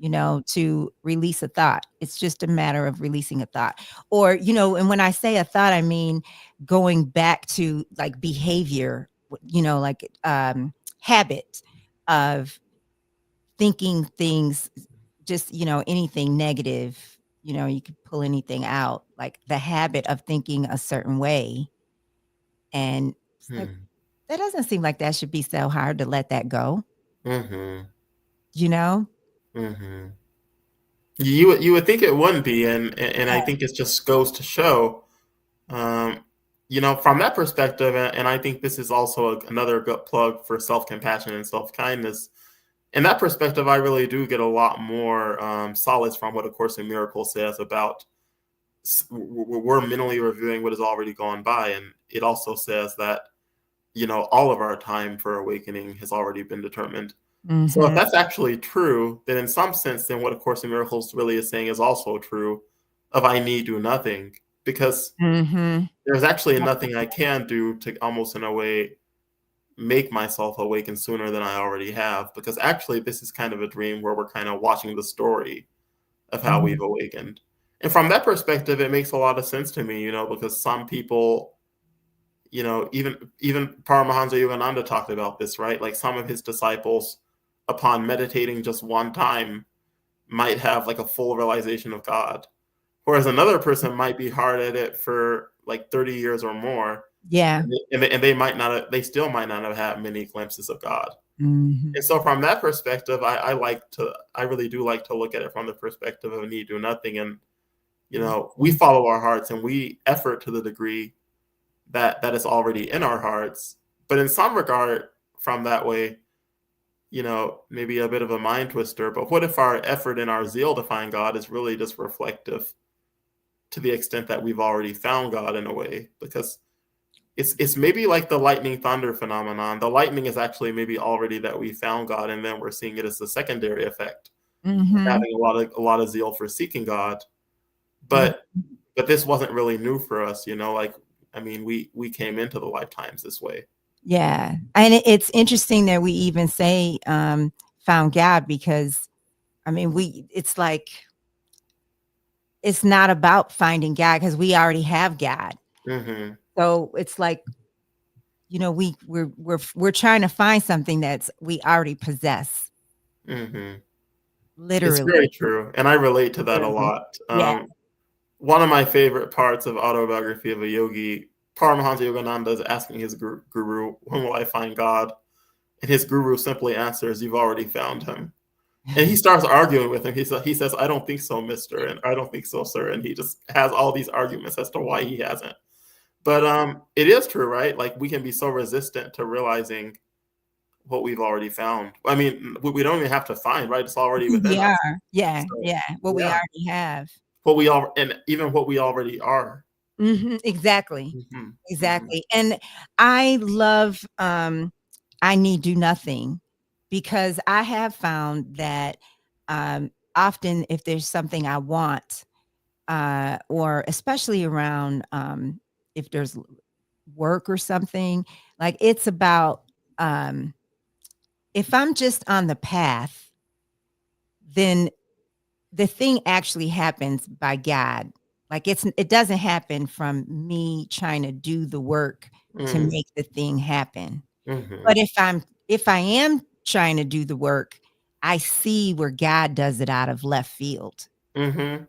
S2: to release a thought. It's just a matter of releasing a thought. Or, and when I say a thought, I mean going back to like behavior, like habit of thinking things, just, anything negative, you could pull anything out, like the habit of thinking a certain way. And it's like, that doesn't seem like that should be so hard to let that go, you know?
S1: You would think it wouldn't be, and I think it just goes to show, from that perspective, and I think this is also another good plug for self-compassion and self-kindness. In that perspective, I really do get a lot more solace from what A Course in Miracles says about we're mentally reviewing what has already gone by, and it also says that all of our time for awakening has already been determined. So if that's actually true, then in some sense, then what A Course in Miracles really is saying is also true of I need do nothing, because there's actually nothing I can do to almost in a way make myself awaken sooner than I already have, because actually this is kind of a dream where we're kind of watching the story of how we've awakened. And from that perspective, it makes a lot of sense to me, because some people, even Paramahansa Yogananda talked about this, right? Like some of his disciples upon meditating just one time, might have like a full realization of God. Whereas another person might be hard at it for like 30 years or more.
S2: Yeah.
S1: And they might not, they still might not have had many glimpses of God.
S2: Mm-hmm.
S1: And so from that perspective, I really do like to look at it from the perspective of need do nothing. And, we follow our hearts and we effort to the degree that is already in our hearts. But in some regard, from that way, maybe a bit of a mind twister, but what if our effort and our zeal to find God is really just reflective to the extent that we've already found God in a way? Because it's maybe like the lightning thunder phenomenon. The lightning is actually maybe already that we found God, and then we're seeing it as a secondary effect of having a lot of zeal for seeking God. But this wasn't really new for us, we came into the lifetimes this way.
S2: Yeah. And it's interesting that we even say found God, because it's like, it's not about finding God because we already have God.
S1: Mm-hmm.
S2: So it's like, we're trying to find something that's we already possess.
S1: Mm-hmm.
S2: Literally.
S1: It's very true. And I relate to that a lot.
S2: Yeah.
S1: One of my favorite parts of Autobiography of a Yogi, Paramahansa Yogananda is asking his guru, when will I find God? And his guru simply answers, you've already found him. And he starts arguing with him. He says, I don't think so, mister, and I don't think so, sir. And he just has all these arguments as to why he hasn't. But it is true, right? Like, we can be so resistant to realizing what we've already found. I mean, we don't even have to find, right? It's already within us.
S2: Yeah.
S1: So,
S2: Yeah. What we already have.
S1: And even what we already are.
S2: Exactly.
S1: Mm-hmm.
S2: Exactly. And I love I Need Do Nothing, because I have found that often if there's something I want, or especially around if there's work or something, like it's about if I'm just on the path, then the thing actually happens by God. Like it doesn't happen from me trying to do the work to make the thing happen.
S1: Mm-hmm.
S2: But if I am trying to do the work, I see where God does it out of left field.
S1: Mm-hmm.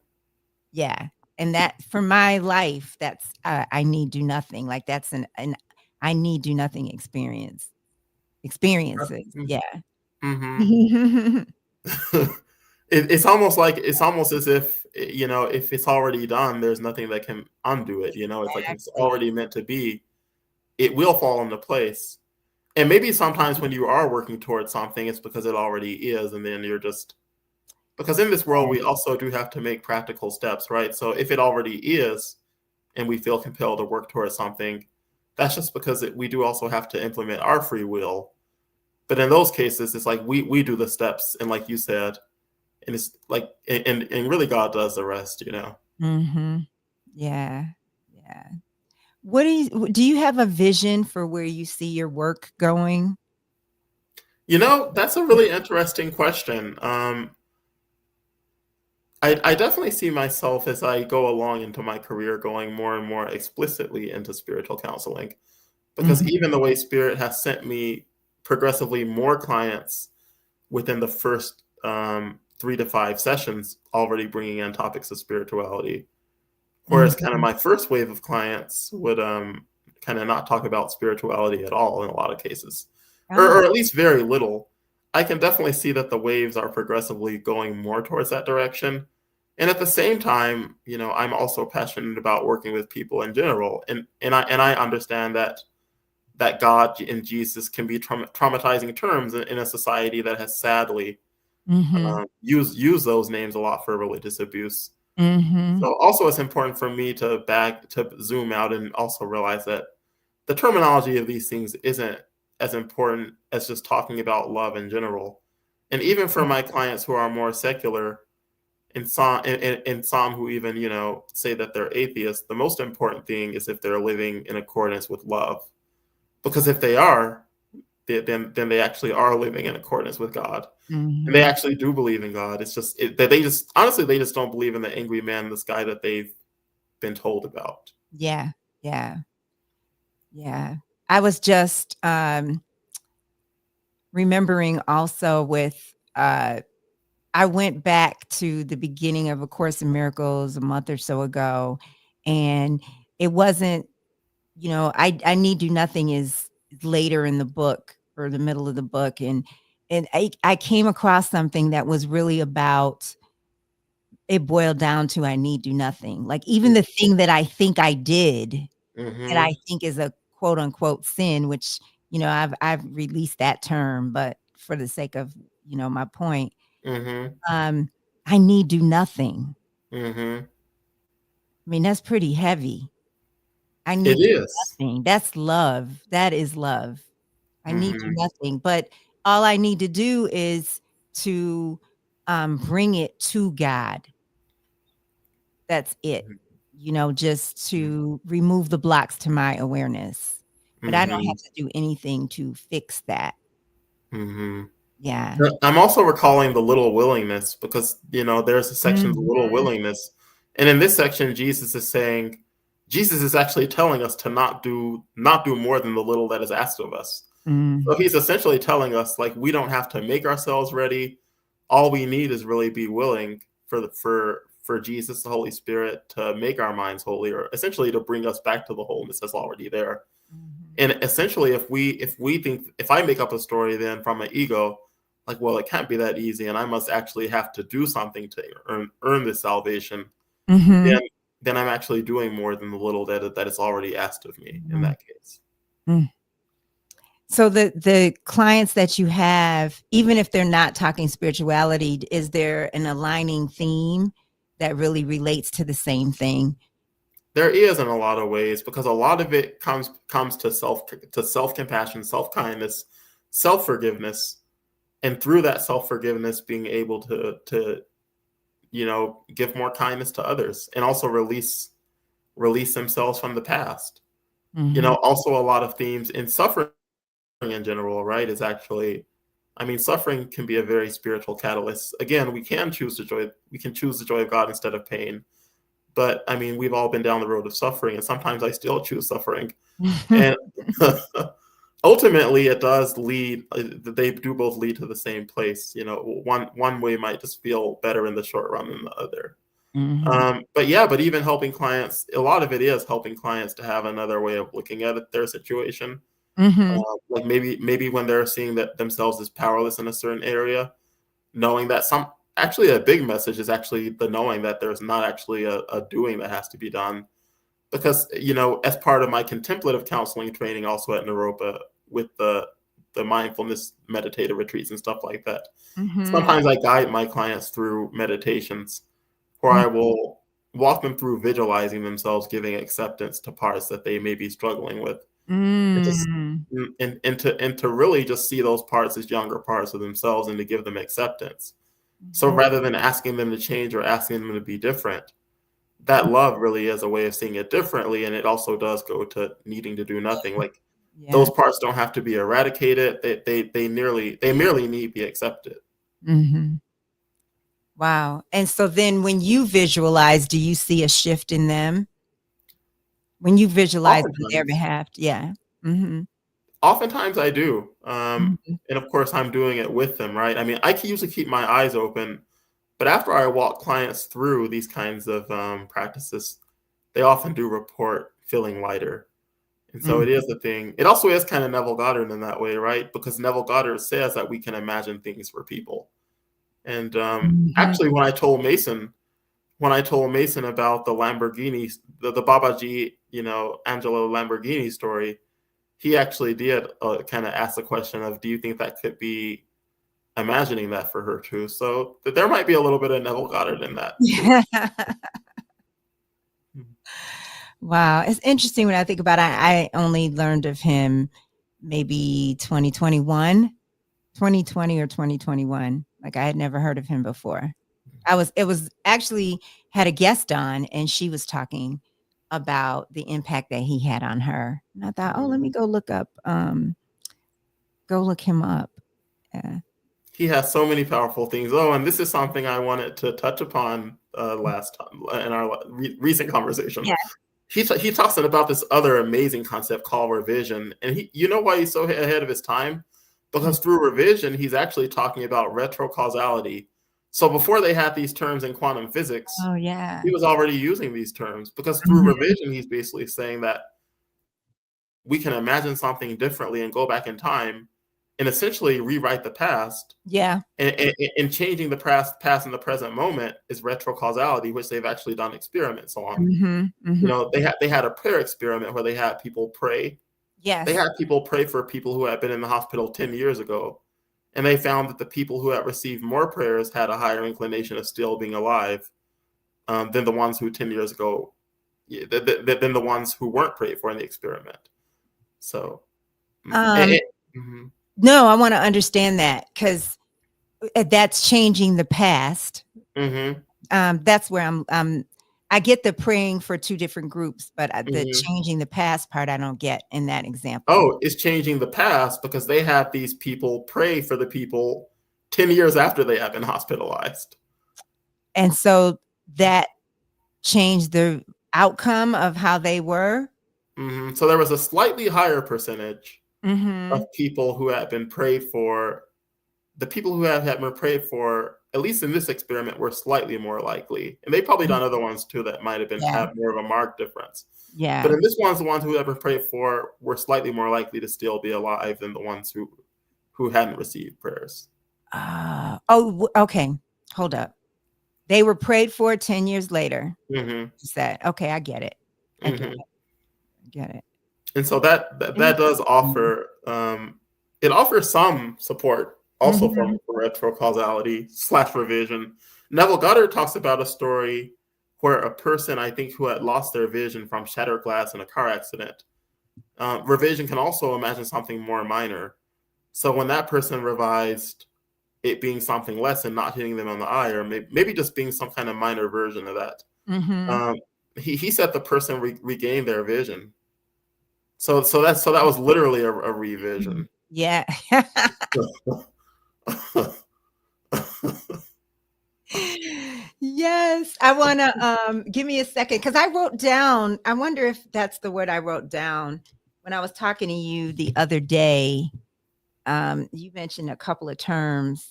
S2: Yeah. And that for my life, that's I need do nothing. Like that's an I need do nothing experiences. Yeah.
S1: Mm-hmm. It's almost as if, if it's already done, there's nothing that can undo it. It's like it's already meant to be. It will fall into place. And maybe sometimes when you are working towards something, it's because it already is. And then you're just, because in this world, we also do have to make practical steps, right? So if it already is, and we feel compelled to work towards something, that's just because we do also have to implement our free will. But in those cases, it's like we do the steps, and like you said, and it's like, and really God does the rest,
S2: Mm-hmm. Yeah. Yeah. Do you have a vision for where you see your work going?
S1: That's a really interesting question. I definitely see myself as I go along into my career going more and more explicitly into spiritual counseling, because even the way Spirit has sent me progressively more clients within the first 3 to 5 sessions, already bringing in topics of spirituality. Whereas kind of my first wave of clients would kind of not talk about spirituality at all in a lot of cases, or at least very little. I can definitely see that the waves are progressively going more towards that direction. And at the same time, I'm also passionate about working with people in general, and I understand that God and Jesus can be traumatizing terms in a society that has sadly used those names a lot for religious abuse. So also it's important for me to zoom out and also realize that the terminology of these things isn't as important as just talking about love in general. And even for my clients who are more secular, and some who even, say that they're atheists, the most important thing is if they're living in accordance with love. Because if they are, then they actually are living in accordance with God. And they actually do believe in God. It's just that they just, honestly, they just don't believe in the angry man in the sky that they've been told about.
S2: Yeah. Yeah. Yeah. I was just remembering also with I went back to the beginning of A Course in Miracles a month or so ago, and it wasn't, I Need Do Nothing is later in the book or the middle of the book. And I came across something that was really about, it boiled down to I need do nothing. Like even the thing that I think I did that I think is a quote unquote sin, which, I've released that term, but for the sake of, my point, I need do nothing. I mean, that's pretty heavy. I need
S1: It
S2: do
S1: is.
S2: nothing. That's love. That is love. I need do nothing. But all I need to do is to bring it to God. That's it. Just to remove the blocks to my awareness. But I don't have to do anything to fix that. Yeah.
S1: I'm also recalling the little willingness because, there's a section of the little willingness. And in this section, Jesus is actually telling us to not do more than the little that is asked of us. So he's essentially telling us, like, we don't have to make ourselves ready. All we need is really be willing for Jesus, the Holy Spirit, to make our minds holy, or essentially to bring us back to the wholeness that's already there. And essentially, if I make up a story then from my ego, like, well, it can't be that easy, and I must actually have to do something to earn this salvation, then I'm actually doing more than the little that is already asked of me in that case.
S2: So the clients that you have, even if they're not talking spirituality, is there an aligning theme that really relates to the same thing?
S1: There is, in a lot of ways, because a lot of it comes to self-compassion, self-kindness, self-forgiveness, and through that self-forgiveness, being able to give more kindness to others, and also release themselves from the past. Also a lot of themes in suffering in general, right, is actually, suffering can be a very spiritual catalyst. Again, we can choose the joy of God instead of pain. But we've all been down the road of suffering, and sometimes I still choose suffering. And ultimately, it does lead. They do both lead to the same place. One way might just feel better in the short run than the other. But even helping clients, a lot of it is helping clients to have another way of looking at their situation. Like maybe when they're seeing that themselves as powerless in a certain area, knowing that actually a big message is actually the knowing that there's not actually a doing that has to be done. Because, as part of my contemplative counseling training also at Naropa with the mindfulness meditative retreats and stuff like that, sometimes I guide my clients through meditations where I will walk them through visualizing themselves giving acceptance to parts that they may be struggling with. And to really just see those parts as younger parts of themselves and to give them acceptance. So rather than asking them to change or asking them to be different, that love really is a way of seeing it differently. And it also does go to needing to do nothing. Like those parts don't have to be eradicated. They merely need to be accepted.
S2: Wow. And so then when you visualize, do you see a shift in them? When you visualize on their behalf? Yeah.
S1: Oftentimes I do. And of course I'm doing it with them, right? I can usually keep my eyes open, but after I walk clients through these kinds of practices, they often do report feeling lighter. And so it is the thing. It also is kind of Neville Goddard in that way, right? Because Neville Goddard says that we can imagine things for people. And actually, when I told Mason about the Lamborghini, the Babaji, Angelo Lamborghini story, he actually did kind of ask the question of, do you think that could be imagining that for her too? So there might be a little bit of Neville Goddard in that.
S2: Wow. It's interesting when I think about it. I only learned of him maybe 2020 or 2021. Like I had never heard of him before. It was actually had a guest on and she was talking about the impact that he had on her. And I thought, let me go look him up. Yeah.
S1: He has so many powerful things. Oh, and this is something I wanted to touch upon last time in our recent conversation.
S2: Yeah.
S1: He talks about this other amazing concept called revision. And you know why he's so ahead of his time? because through revision, he's actually talking about retrocausality. So before they had these terms in quantum physics,
S2: Oh, yeah.
S1: he was already using these terms, because through revision, he's basically saying that we can imagine something differently and go back in time and essentially rewrite the past.
S2: Yeah.
S1: And changing the past and the present moment is retrocausality, which they've actually done experiments on. You know, they had a prayer experiment where they had people pray.
S2: Yes.
S1: They had people pray for people who had been in the hospital 10 years ago. And they found that the people who had received more prayers had a higher inclination of still being alive than the ones who 10 years ago, than the ones who weren't prayed for in the experiment. So,
S2: no, I want to understand that, because that's changing the past. That's where I get the praying for two different groups, but the changing the past part I don't get in that example.
S1: Oh, it's changing the past because they had these people pray for the people 10 years after they had been hospitalized.
S2: And so that changed the outcome of how they were.
S1: So there was a slightly higher percentage of people who had been prayed for. The people who had been prayed for, at least in this experiment, were slightly more likely. And they've probably done other ones too that might have been have more of a marked difference.
S2: Yeah.
S1: But in this one, the ones who had been prayed for were slightly more likely to still be alive than the ones who hadn't received prayers.
S2: Oh, okay. Hold up. They were prayed for 10 years later. Said, okay, I get it. I get it.
S1: And so that does offer it offers some support also for retrocausality / revision. Neville Goddard talks about a story where a person, I think, who had lost their vision from shattered glass in a car accident, revision can also imagine something more minor. So when that person revised it being something less and not hitting them on the eye, or maybe just being some kind of minor version of that, he said the person regained their vision. So that was literally a revision.
S2: Yeah. Yes, I want to give me a second, because I wrote down, I wonder if that's the word I wrote down when I was talking to you the other day. You mentioned a couple of terms.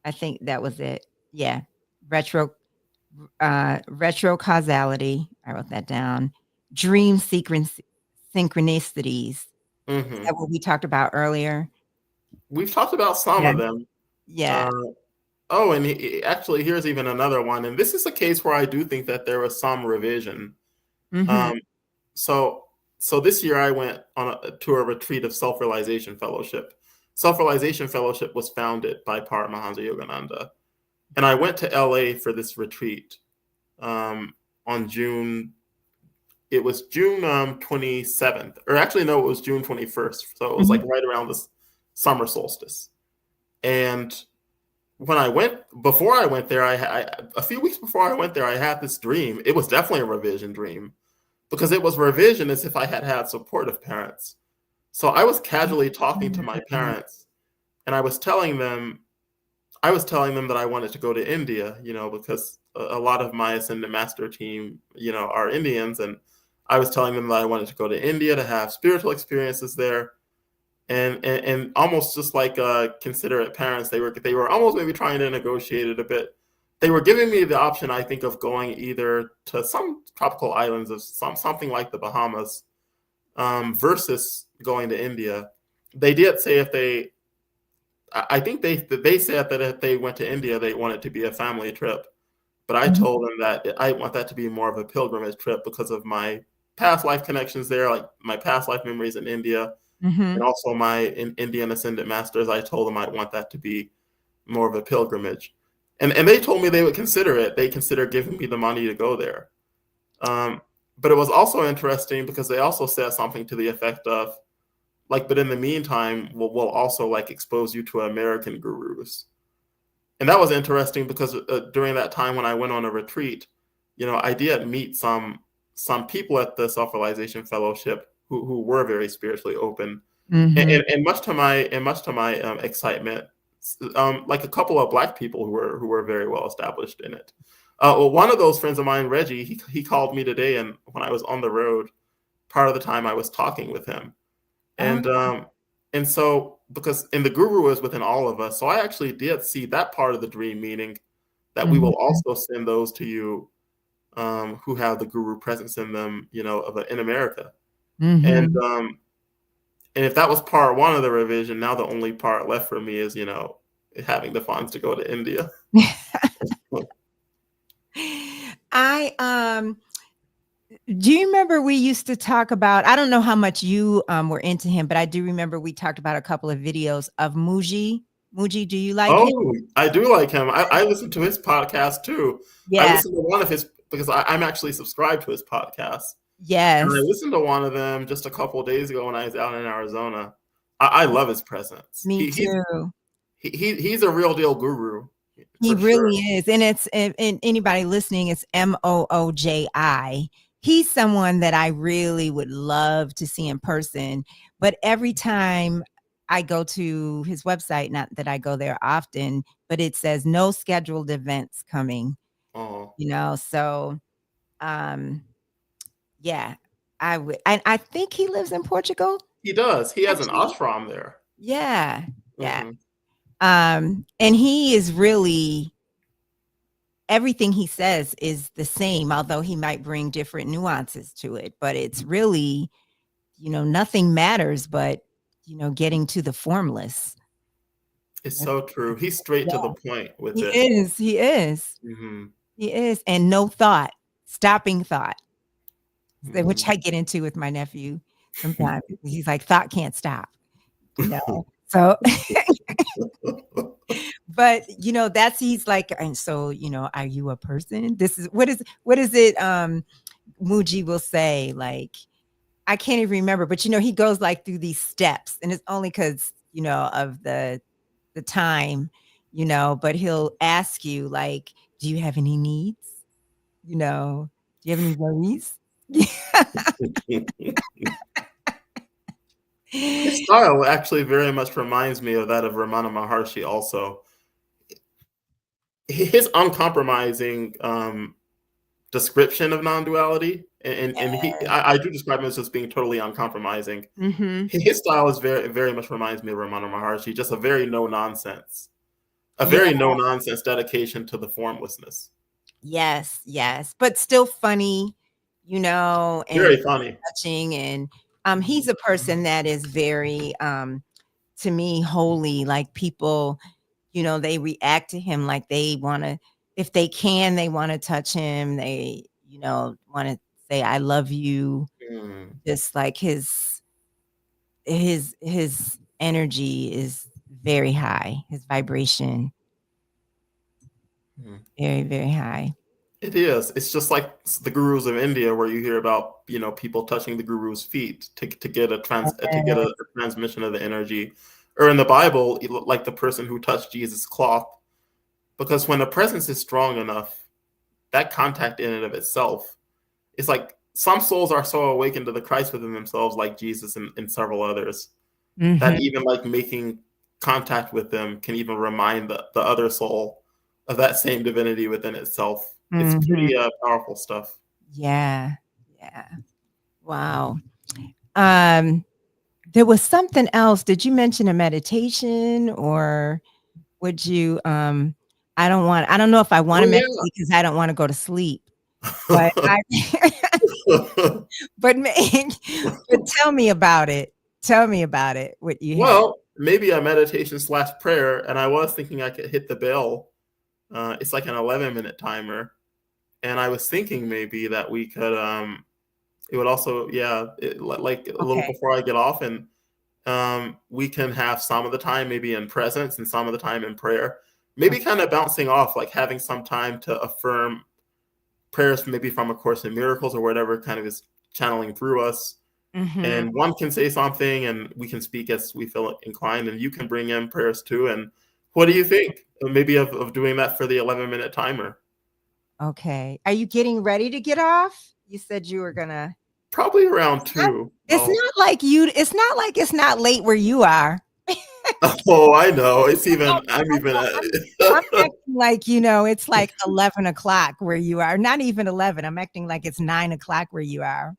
S2: I think that was it. Yeah. Retrocausality. I wrote that down. Dream synchronicities. Is that what we talked about earlier?
S1: We've talked about some of them.
S2: Yeah.
S1: Oh, and actually, here's even another one. And this is a case where I do think that there was some revision. So this year I went to a retreat of Self-Realization Fellowship. Self-Realization Fellowship was founded by Paramahansa Yogananda. And I went to LA for this retreat on June. It was June 27th, or actually, no, it was June 21st. So it was like right around the summer solstice. And before I went there, a few weeks before I went there, I had this dream. It was definitely a revision dream, because it was revision as if I had supportive parents. So I was casually talking to my parents, and I was telling them that I wanted to go to India, because a lot of my Ascended Master team, are Indians. And I was telling them that I wanted to go to India to have spiritual experiences there. And almost just like considerate parents, they were almost maybe trying to negotiate it a bit. They were giving me the option, I think, of going either to some tropical islands of something like the Bahamas, versus going to India. They did say I think they said that if they went to India, they want it to be a family trip. But I told them that I want that to be more of a pilgrimage trip because of my past life connections there, like my past life memories in India. And also my Indian Ascended Masters. I told them I want that to be more of a pilgrimage. And they told me they would consider it. They consider giving me the money to go there. But it was also interesting because they also said something to the effect of, but in the meantime, we'll also expose you to American gurus. And that was interesting because during that time when I went on a retreat, I did meet some people at the Self-Realization Fellowship who were very spiritually open, and much to my excitement, a couple of Black people who were very well established in it. Well, one of those friends of mine, Reggie, he called me today, and when I was on the road, part of the time I was talking with him, and And so, because and the guru is within all of us, so I actually did see that part of the dream, meaning that we will also send those to you who have the guru presence in them, in America. And if that was part one of the revision, now the only part left for me is, having the funds to go to India.
S2: Do you remember we used to talk about, I don't know how much you were into him, but I do remember we talked about a couple of videos of Muji. Muji, do you like him?
S1: Oh, I do like him. I listen to his podcast too. I
S2: Yeah.
S1: listened to one of his, because I'm actually subscribed to his podcast.
S2: Yes.
S1: And I listened to one of them just a couple of days ago when I was out in Arizona. I love his presence.
S2: Me too.
S1: He's a real deal guru.
S2: He really is. And it's, and anybody listening, it's Mooji. He's someone that I really would love to see in person. But every time I go to his website, not that I go there often, but it says no scheduled events coming.
S1: Oh.
S2: So yeah, I would. And I think he lives in Portugal.
S1: He does. He has an ashram there.
S2: Yeah. Yeah. And he is really, everything he says is the same, although he might bring different nuances to it, but it's really, nothing matters but, getting to the formless.
S1: It's so true. He's straight to the point with it.
S2: He is. He is. And no thought, stopping thought, which I get into with my nephew sometimes. He's like, thought can't stop. So but he's like, and so are you a person? This is what is it Muji will say, like, I can't even remember, but he goes like through these steps, and it's only because of the time, but he'll ask you, like, do you have any needs? Do you have any worries?
S1: His style actually very much reminds me of that of Ramana Maharshi also. His uncompromising description of non-duality, and I do describe him as being totally uncompromising. His style is very, very much reminds me of Ramana Maharshi, just a very no-nonsense dedication to the formlessness.
S2: Yes, but still funny, and
S1: very funny,
S2: touching, and he's a person that is very to me holy. Like, people, they react to him like they want to, if they can, they want to touch him. They, want to say, I love you. Just like his energy is very high. His vibration, very, very high.
S1: It is. It's just like the gurus of India, where you hear about people touching the guru's feet to get a transmission of the energy, or in the Bible, like the person who touched Jesus' cloth, because when the presence is strong enough, that contact in and of itself, it's like some souls are so awakened to the Christ within themselves, like Jesus and several others, that even like making contact with them can even remind the other soul of that same divinity within itself. It's pretty powerful stuff.
S2: Yeah. Wow. There was something else. Did you mention a meditation, or would you? I don't know if I want to meditate because I don't want to go to sleep. But but tell me about it. Tell me about it. What you
S1: have. Maybe a meditation / prayer. And I was thinking I could hit the bell. It's like an 11-minute timer. And I was thinking maybe that we could, it would also, like a little before I get off, and we can have some of the time maybe in presence and some of the time in prayer, maybe kind of bouncing off, like having some time to affirm prayers, maybe from A Course in Miracles or whatever kind of is channeling through us. And one can say something and we can speak as we feel inclined, and you can bring in prayers too. And what do you think maybe of doing that for the 11-minute timer?
S2: Okay. Are you getting ready to get off? You said you were gonna.
S1: Probably around 2.
S2: It's not like it's not late where you are.
S1: Oh, I know. I'm even
S2: I'm acting like, it's like 11 o'clock where you are. Not even 11. I'm acting like it's 9 o'clock where you are.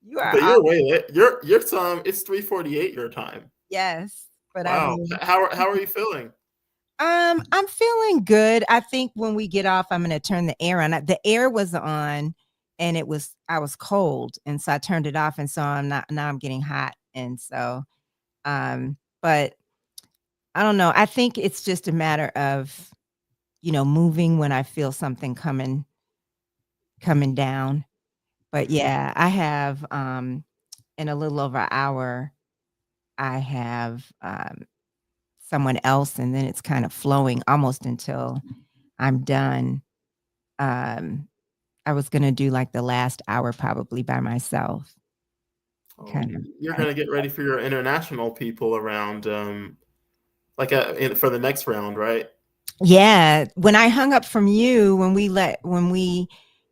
S1: You are. But you're way late. It's 3:48 your time.
S2: Yes, but I
S1: Wow.
S2: mean,
S1: How are you feeling?
S2: I'm feeling good. I think when we get off, I'm gonna turn the air on. The air was on, and I was cold, and so I turned it off, and so I'm getting hot, and so but I don't know. I think it's just a matter of moving when I feel something coming down. But yeah, I have in a little over an hour, I have someone else, and then it's kind of flowing almost until I'm done. Um, I was gonna do like the last hour probably by myself.
S1: Oh,
S2: Kind of.
S1: you're gonna get ready for your international people around, for the next round, right?
S2: Yeah, when I hung up from you, when we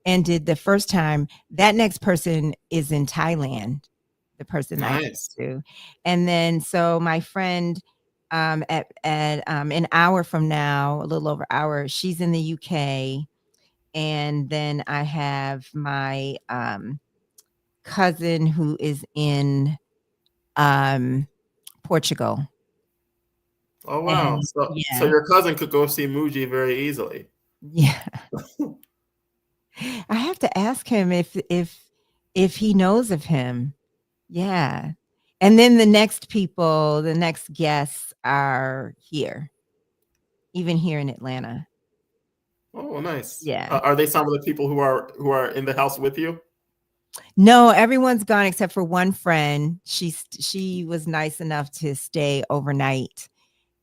S2: ended the first time, that next person is in Thailand, the person I
S1: Nice.
S2: talked to. And then so my friend at an hour from now, a little over hour, she's in the UK. And then I have my cousin who is in Portugal.
S1: Oh wow.
S2: And
S1: So
S2: yeah,
S1: your cousin could go see Muji very easily.
S2: yeah. I have to ask him if he knows of him. Yeah. And then the next guests are here, even here in Atlanta.
S1: Oh, nice.
S2: Yeah.
S1: Are they some of the people who are in the house with you?
S2: No, everyone's gone except for one friend. She was nice enough to stay overnight,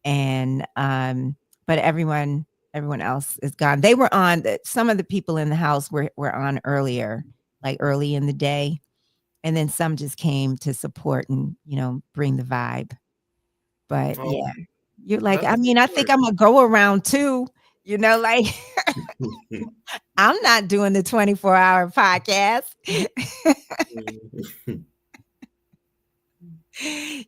S2: and but everyone else is gone. They were on some of the people in the house were on earlier, like early in the day. And then some just came to support and, bring the vibe. But
S1: Oh,
S2: yeah, you're like, I
S1: that's
S2: mean, I think
S1: great.
S2: I'm gonna go around too, like I'm not doing the 24-hour podcast.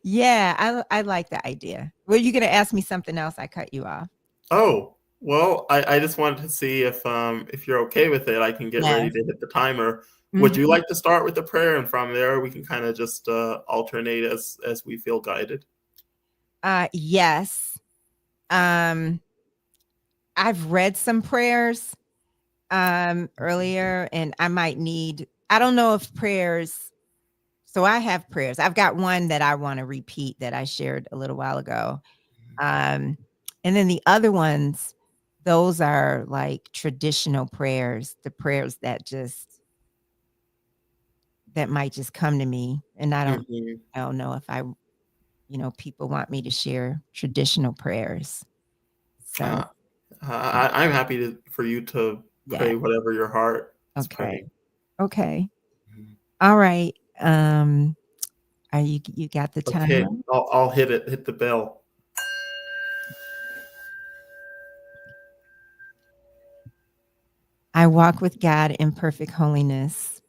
S2: Yeah, I like the idea. Were you gonna ask me something else? I cut you off.
S1: Oh, well, I just wanted to see if you're okay with it, I can get ready
S2: Yes.
S1: to hit the timer. Would you
S2: Mhm.
S1: like to start with the prayer, and from there we can kind of just alternate as we feel guided?
S2: Yes. Um, I've read some prayers earlier, and I don't know if prayers. So I have prayers. I've got one that I want to repeat that I shared a little while ago. Um, and then the other ones, those are like traditional prayers, the prayers that might just come to me. And
S1: Mhm.
S2: I don't know if people want me to share traditional prayers. So
S1: Uh, I'm happy for you to
S2: yeah.
S1: pray whatever your heart is
S2: Okay.
S1: praying.
S2: Okay.
S1: Mhm.
S2: All right. Are you got the
S1: Okay,
S2: timer?
S1: I'll hit the bell.
S2: I walk with God in perfect holiness.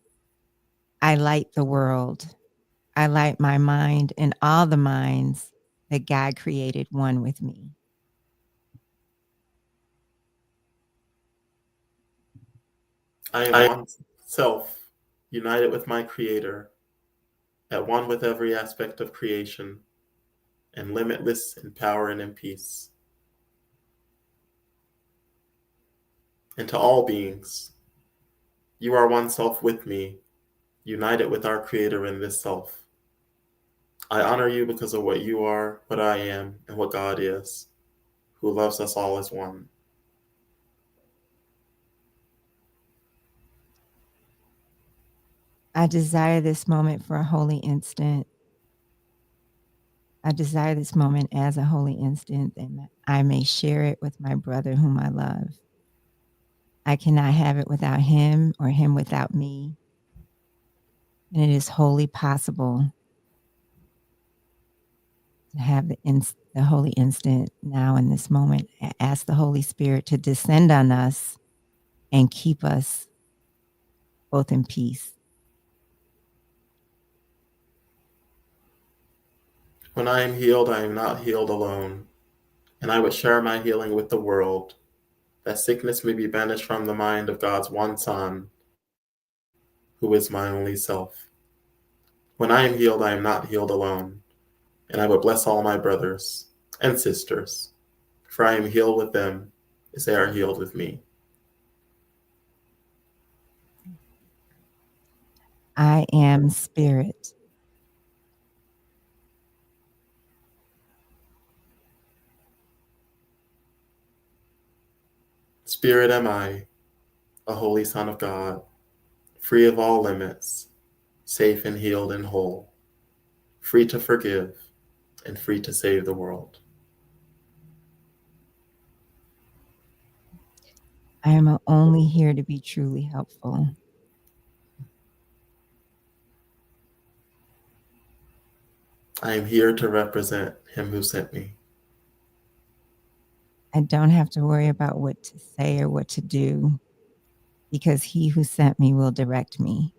S2: I light the world. I light my mind and all the minds that God created one with me.
S1: I am one self, united with my Creator, at one with every aspect of creation, and limitless in power and in peace. And to all beings, you are one self with me, united with our Creator in this self. I honor you because of what you are, what I am, and what God is, who loves us all as one.
S2: I desire this moment for a holy instant. I desire this moment as a holy instant, and that I may share it with my brother whom I love. I cannot have it without him or him without me. And it is wholly possible to have the holy instant now in this moment. Ask the Holy Spirit to descend on us and keep us both in peace.
S1: When I am healed, I am not healed alone, and I would share my healing with the world, that sickness may be banished from the mind of God's one Son, who is my only self. When I am healed, I am not healed alone, and I would bless all my brothers and sisters, for I am healed with them as they are healed with me.
S2: I am spirit.
S1: Spirit am I, a holy Son of God, free of all limits, safe and healed and whole, free to forgive and free to save the world.
S2: I am only here to be truly helpful.
S1: I am here to represent him who sent me.
S2: I don't have to worry about what to say or what to do, because he who sent me will direct me.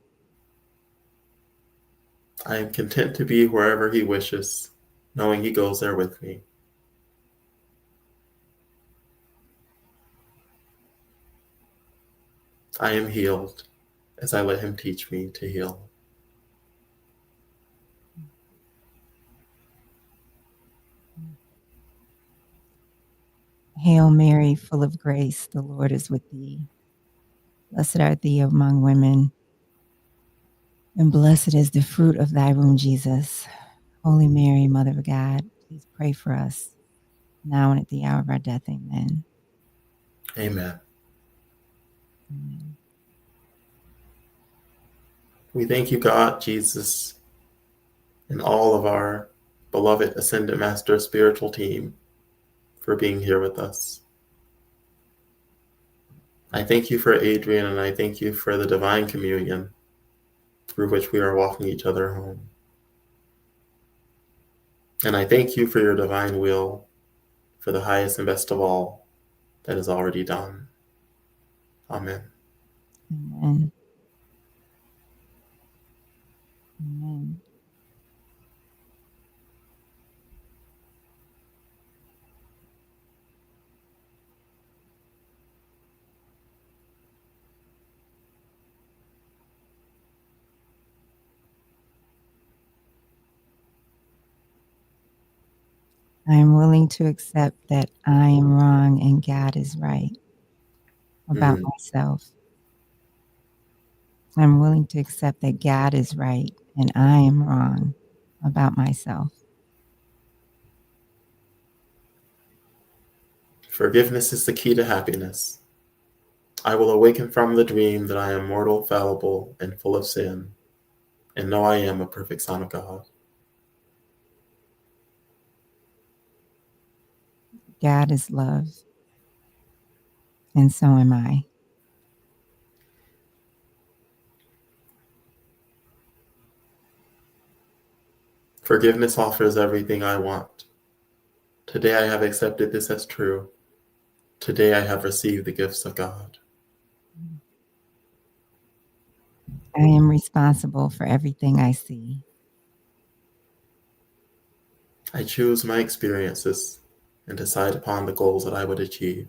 S1: I am content to be wherever he wishes, knowing he goes there with me. I am healed as I let him teach me to heal.
S2: Hail Mary, full of grace, the Lord is with thee. Blessed art thee among women, and blessed is the fruit of thy womb, Jesus. Holy Mary, Mother of God, please pray for us, now and at the hour of our death. Amen.
S1: Amen.
S2: Amen.
S1: We thank you, God, Jesus, and all of our beloved Ascendant Master spiritual team for being here with us. I thank you for Adrian, and I thank you for the divine communion through which we are walking each other home. And I thank you for your divine will, for the highest and best of all that is already done. Amen.
S2: Amen. Amen. I am willing to accept that I am wrong and God is right about myself. I'm willing to accept that God is right and I am wrong about myself.
S1: Forgiveness is the key to happiness. I will awaken from the dream that I am mortal, fallible, and full of sin, and know I am a perfect Son of God.
S2: God is love, and so am I.
S1: Forgiveness offers everything I want. Today I have accepted this as true. Today I have received the gifts of God.
S2: I am responsible for everything I see.
S1: I choose my experiences and decide upon the goals that I would achieve.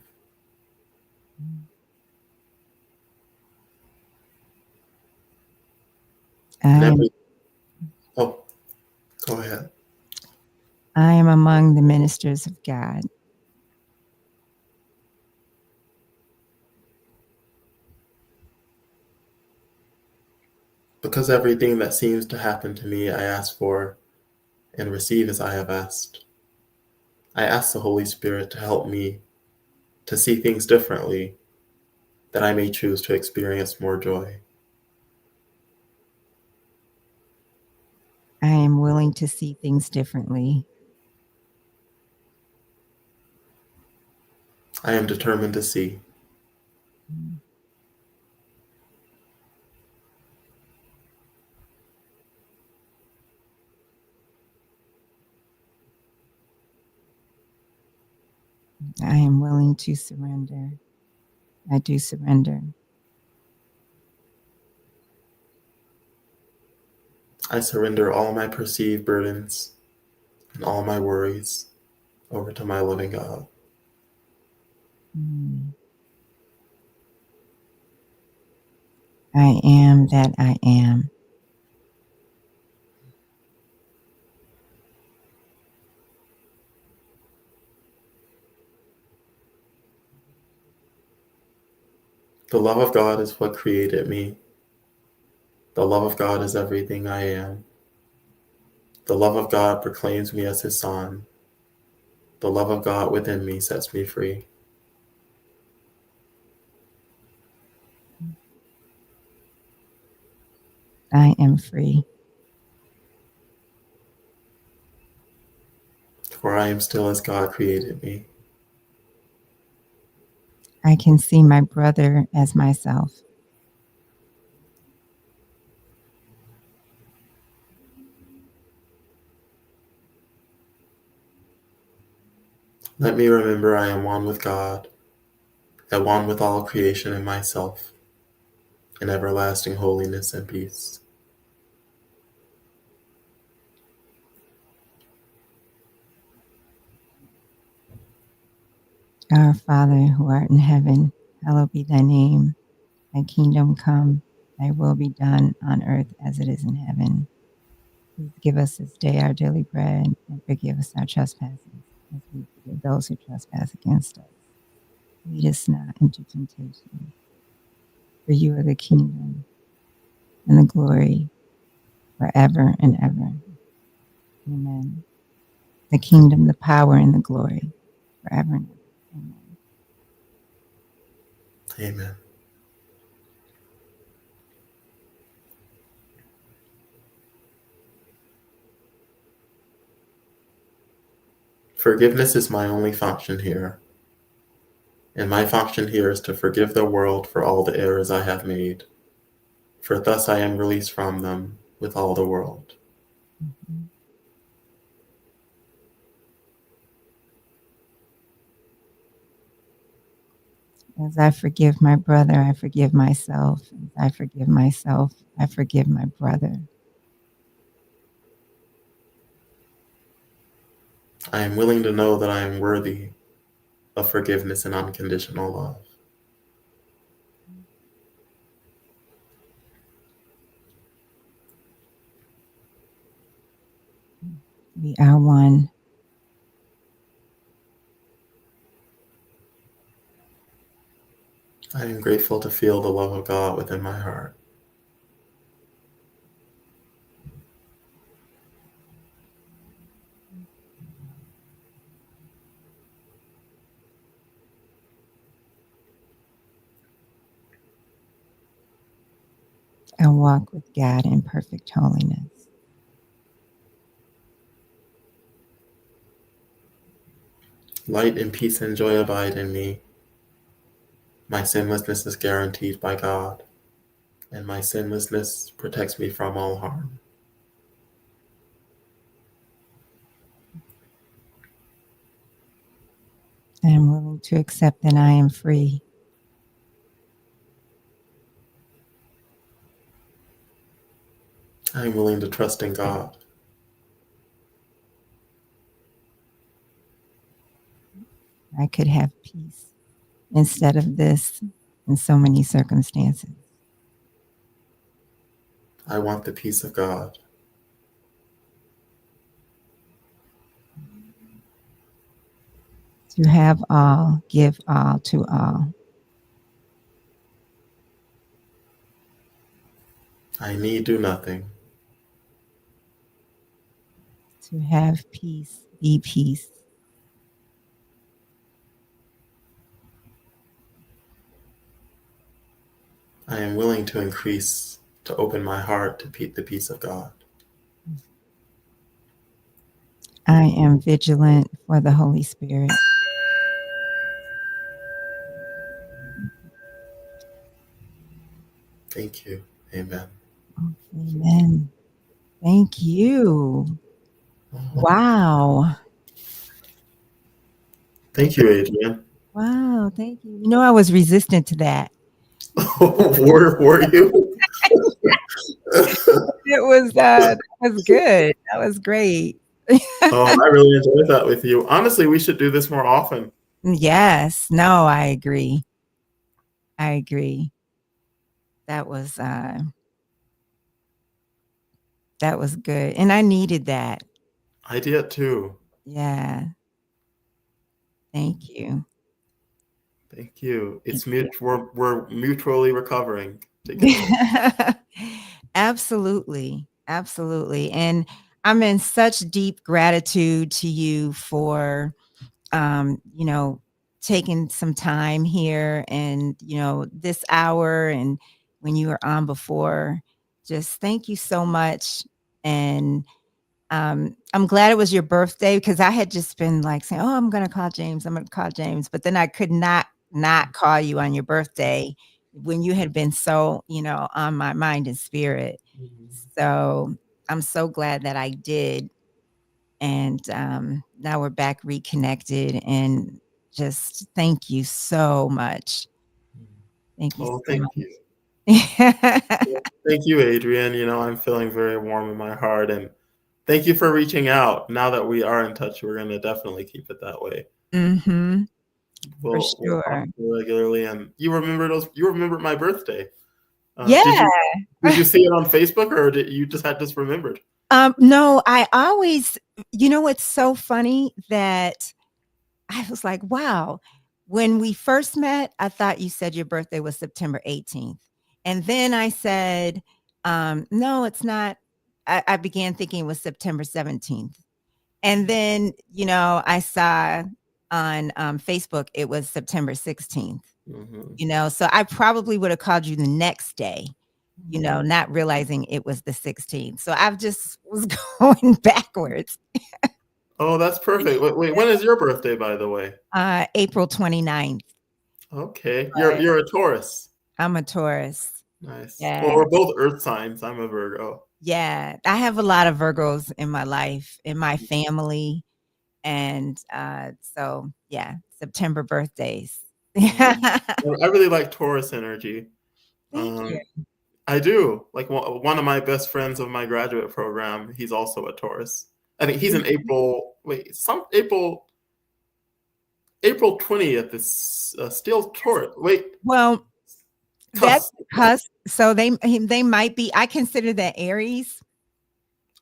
S1: Oh, go ahead.
S2: I am among the ministers of God.
S1: Because everything that seems to happen to me, I ask for and receive as I have asked. I ask the Holy Spirit to help me to see things differently, that I may choose to experience more joy.
S2: I am willing to see things differently.
S1: I am determined to see.
S2: I am willing to surrender. I do surrender.
S1: I surrender all my perceived burdens and all my worries over to my loving God.
S2: I am that I am.
S1: The love of God is what created me. The love of God is everything I am. The love of God proclaims me as his son. The love of God within me sets me free.
S2: I am free.
S1: For I am still as God created me.
S2: I can see my brother as myself.
S1: Let me remember I am one with God, at one with all creation and myself, in everlasting holiness and peace.
S2: Our Father, who art in heaven, hallowed be thy name. Thy kingdom come, thy will be done on earth as it is in heaven. Please give us this day our daily bread, and forgive us our trespasses, as we forgive those who trespass against us. Lead us not into temptation, for you are the kingdom and the glory forever and ever. Amen. The kingdom, the power, and the glory forever and ever. Amen.
S1: Amen. Forgiveness is my only function here, and my function here is to forgive the world for all the errors I have made, for thus I am released from them with all the world.
S2: Mhm. As I forgive my brother, I forgive myself. As I forgive myself, I forgive my brother.
S1: I am willing to know that I am worthy of forgiveness and unconditional love.
S2: We are one.
S1: I am grateful to feel the love of God within my heart.
S2: I walk with God in perfect holiness.
S1: Light and peace and joy abide in me. My sinlessness is guaranteed by God, and my sinlessness protects me from all harm.
S2: I am willing to accept that I am free.
S1: I am willing to trust in God.
S2: I could have peace instead of this in so many circumstances.
S1: I want the peace of God.
S2: To have all, give all to all.
S1: I need do nothing.
S2: To have peace, be peace.
S1: I am willing to increase, to open my heart to the peace of God.
S2: I am vigilant for the Holy Spirit.
S1: Thank you. Amen.
S2: Amen. Thank you. Wow.
S1: Thank you, Adrian.
S2: Wow. Thank you. You know, I was resistant to that.
S1: Were you?
S2: That was good. That was great.
S1: I really enjoyed that with you. Honestly, we should do this more often.
S2: Yes. No, I agree. I agree. That was good. And I needed that.
S1: I did too.
S2: Yeah. Thank you.
S1: Thank you. We're mutually recovering together.
S2: Absolutely. Absolutely. And I'm in such deep gratitude to you for, you know, taking some time here and, you know, this hour and when you were on before. Just thank you so much. And I'm glad it was your birthday because I had just been like saying, "Oh, I'm going to call James. I'm going to call James," but then I could not call you on your birthday when you had been so, you know, on my mind and spirit.
S1: Mhm.
S2: So I'm so glad that I did, and now we're back reconnected. And just thank you so much. Thank you
S1: Oh,
S2: so
S1: thank you.
S2: much.
S1: Thank you, Adrian. I'm feeling very warm in my heart, and thank you for reaching out. Now that we are in touch, we're going to definitely keep it that way.
S2: Hmm. For
S1: We'll talk
S2: sure.
S1: regularly, and you remembered my birthday.
S2: Yeah.
S1: Did you see it on Facebook, or did you just remembered?
S2: No, I always, you know, it's so funny that I was like, wow, when we first met, I thought you said your birthday was September 18th. And then I said, no, it's not. I began thinking it was September 17th. And then, you know, I saw on Facebook it was September 16th,
S1: Mhm.
S2: you know, so I probably would have called you the next day, you know, not realizing it was the 16th. So I've just was going backwards.
S1: Oh, that's perfect. Wait, when is your birthday, by the way?
S2: April 29th.
S1: Okay,
S2: But
S1: you're a Taurus.
S2: I'm a Taurus.
S1: Nice. Well,
S2: Yeah.
S1: we're both Earth signs. I'm a Virgo.
S2: Yeah. I have a lot of Virgos in my life, in my family. And so yeah, September birthdays.
S1: Mhm. I really like Taurus energy.
S2: Thank you.
S1: I do. Like one of my best friends of my graduate program, he's also a Taurus. I think he's an April. Wait, some April 20th is still Taurus. Wait,
S2: Well, that's
S1: cusp.
S2: cusp. So they might be. I consider that Aries.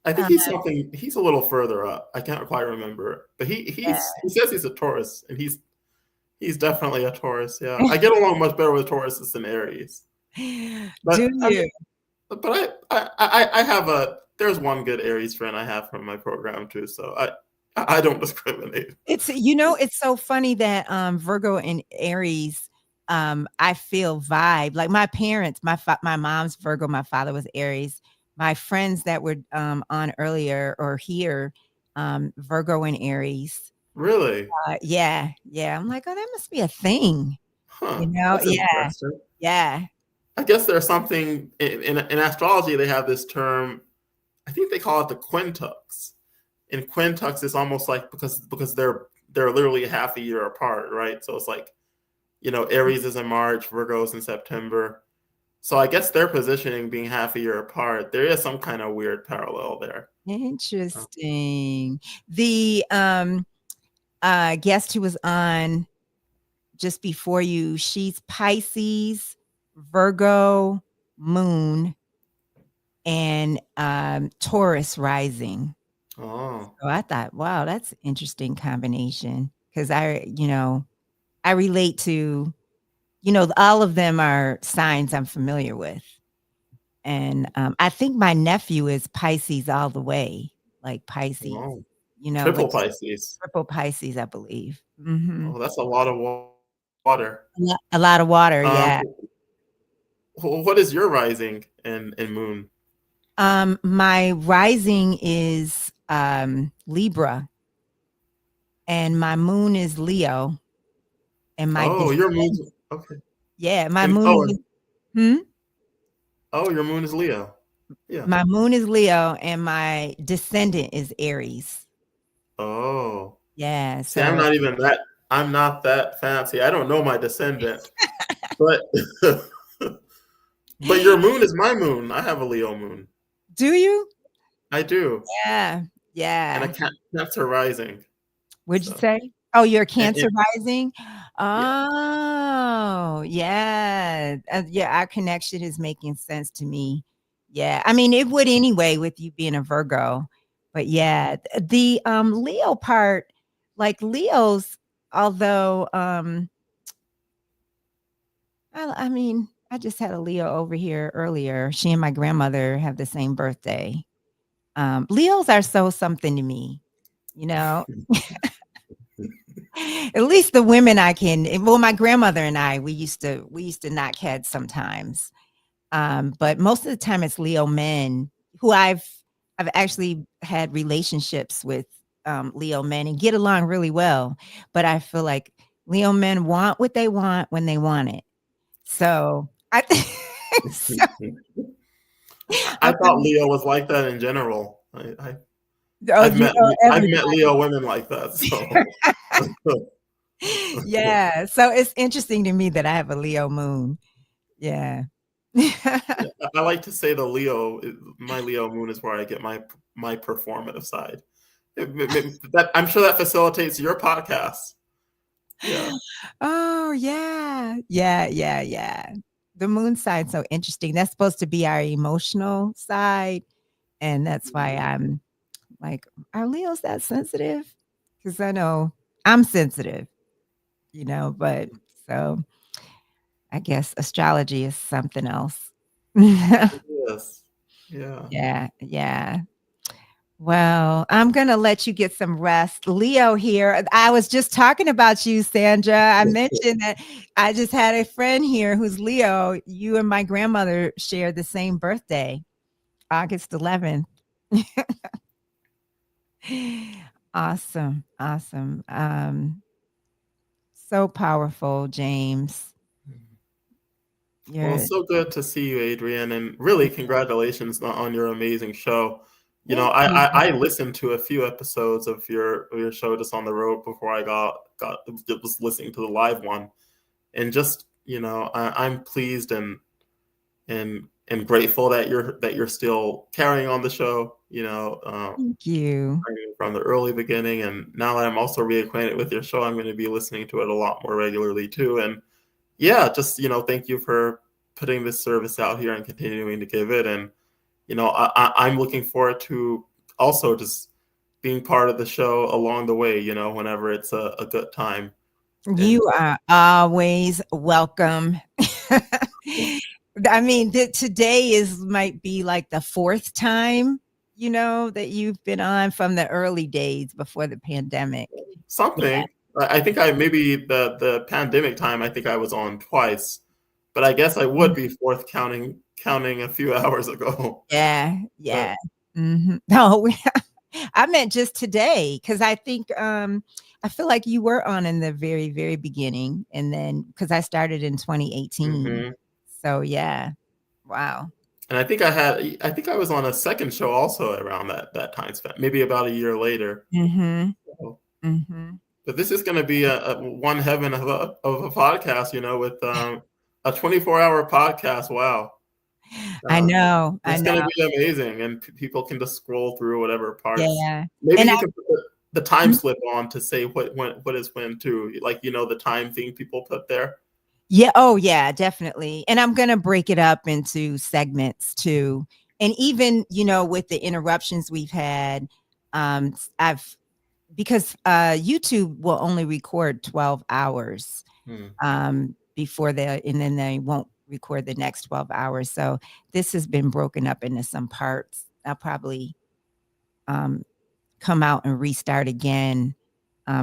S1: I think
S2: Uh,
S1: he's something. He's a little further up. I can't quite remember, but he says he's a Taurus, and he's definitely a Taurus. Yeah, I get along much better with Tauruses than Aries.
S2: Do
S1: But I mean,
S2: you?
S1: but I have there's one good Aries friend I have from my program too, so I don't discriminate.
S2: It's, you know, it's so funny that Virgo and Aries, I feel vibe. Like my parents, my mom's Virgo, my father was Aries. My friends that were on earlier or here, Virgo and Aries.
S1: Really?
S2: Yeah, yeah. I'm like, oh, that must be a thing.
S1: Huh.
S2: You know?
S1: That's
S2: Yeah,
S1: interesting.
S2: yeah.
S1: I guess there's something in astrology. They have this term. I think they call it the quintux. In quintux, it's almost like because they're literally half a year apart, right? So it's like Aries is in March, Virgo's in September. So I guess their positioning being half a year apart, there is some kind of weird parallel there.
S2: Interesting. The guest who was on just before you, she's Pisces, Virgo, Moon, and Taurus rising.
S1: Oh,
S2: So I thought, wow, that's an interesting combination because I relate to, all of them are signs I'm familiar with. And I think my nephew is Pisces all the way, like Pisces,
S1: oh,
S2: which
S1: triple Pisces.
S2: triple Pisces, I believe. Hmm.
S1: Oh, that's a lot of water.
S2: A lot of water,
S1: Um,
S2: yeah.
S1: what is your rising and moon?
S2: My rising is Libra, and my moon is Leo, and my
S1: Oh, your moon's
S2: descendant,
S1: okay.
S2: yeah, my
S1: And
S2: moon
S1: oh,
S2: is hmm?
S1: your moon is Leo. Yeah.
S2: My moon is Leo, and my descendant is Aries.
S1: Oh,
S2: Yeah,
S1: see,
S2: so
S1: I'm not that fancy. I don't know my descendant, but but your moon is my moon. I have a Leo moon.
S2: do you?
S1: I do,
S2: Yeah,
S1: and a
S2: yeah.
S1: Cancer rising.
S2: What'd you
S1: So,
S2: say? Oh, you're
S1: and
S2: Cancer rising?
S1: yeah.
S2: Oh, yeah. Yeah, our connection is making sense to me. Yeah. I mean, it would anyway with you being a Virgo. But yeah, the Leo part, like Leos, although I mean, I just had a Leo over here earlier. She and my grandmother have the same birthday. Leos are so something to me, you know. At least the women I can. Well, my grandmother and I, we used to knock heads sometimes. But most of the time it's Leo men who I've actually had relationships with Leo men and get along really well. But I feel like Leo men want what they want when they want it. So I think so
S1: I
S2: I'm
S1: thought Leo was like that in general.
S2: oh,
S1: I've
S2: you
S1: met
S2: know
S1: I've met
S2: everybody.
S1: Leo women like that. So
S2: Yeah. So it's interesting to me that I have a Leo moon. Yeah.
S1: I like to say my Leo moon is where I get my performative side. I'm sure that facilitates your podcast. Yeah.
S2: Oh, yeah. Yeah, yeah, yeah. The moon side's so interesting. That's supposed to be our emotional side, and that's why I'm like, "Are Leos that sensitive?" Because I know I'm sensitive, but so I guess astrology is something else.
S1: Yes. Yeah.
S2: Yeah, yeah. Well, I'm gonna let you get some rest. Leo here. I was just talking about you, Sandra. I mentioned that I just had a friend here who's Leo. You and my grandmother share the same birthday, August 11th. Awesome, awesome. So powerful, James.
S1: Well,
S2: You're
S1: it's so good to see you, Adrian, and really congratulations on your amazing show.
S2: thank
S1: I
S2: you.
S1: listened to a few episodes of your show just on the road before I was listening to the live one, and just I'm pleased and grateful that you're still carrying on the show.
S2: Thank you.
S1: From the early beginning, and now that I'm also reacquainted with your show, I'm going to be listening to it a lot more regularly too. And yeah, just thank you for putting this service out here and continuing to give it. And I'm looking forward to also just being part of the show along the way. Whenever it's a good time. And
S2: You are always welcome. I mean, today might be like the fourth time, that you've been on from the early days before the pandemic. Yeah.
S1: something I think I maybe the pandemic time I think I was on twice, but I guess I would be fourth counting a few hours ago.
S2: Yeah.
S1: But
S2: Yeah. No, I meant just today because I think I feel like you were on in the very, very beginning, and then because I started in 2018.
S1: mhm.
S2: So yeah. Wow.
S1: And I think I was on a second show also around that time span, maybe about a year later.
S2: Mm-hmm.
S1: So,
S2: Mm-hmm.
S1: but this is going to be a one heaven of a podcast, with a 24-hour podcast. Wow.
S2: I
S1: Um,
S2: know. I
S1: it's going to
S2: know.
S1: be amazing, and people can just scroll through whatever parts.
S2: Yeah.
S1: Maybe
S2: And
S1: you can put the time slip on to say what is when too, like the time thing people put there.
S2: yeah, oh yeah, definitely. And I'm gonna break it up into segments too. And even, with the interruptions we've had, I've because YouTube will only record 12 hours
S1: Hmm.
S2: before and then they won't record the next 12 hours. So this has been broken up into some parts. I'll probably um, come out and restart again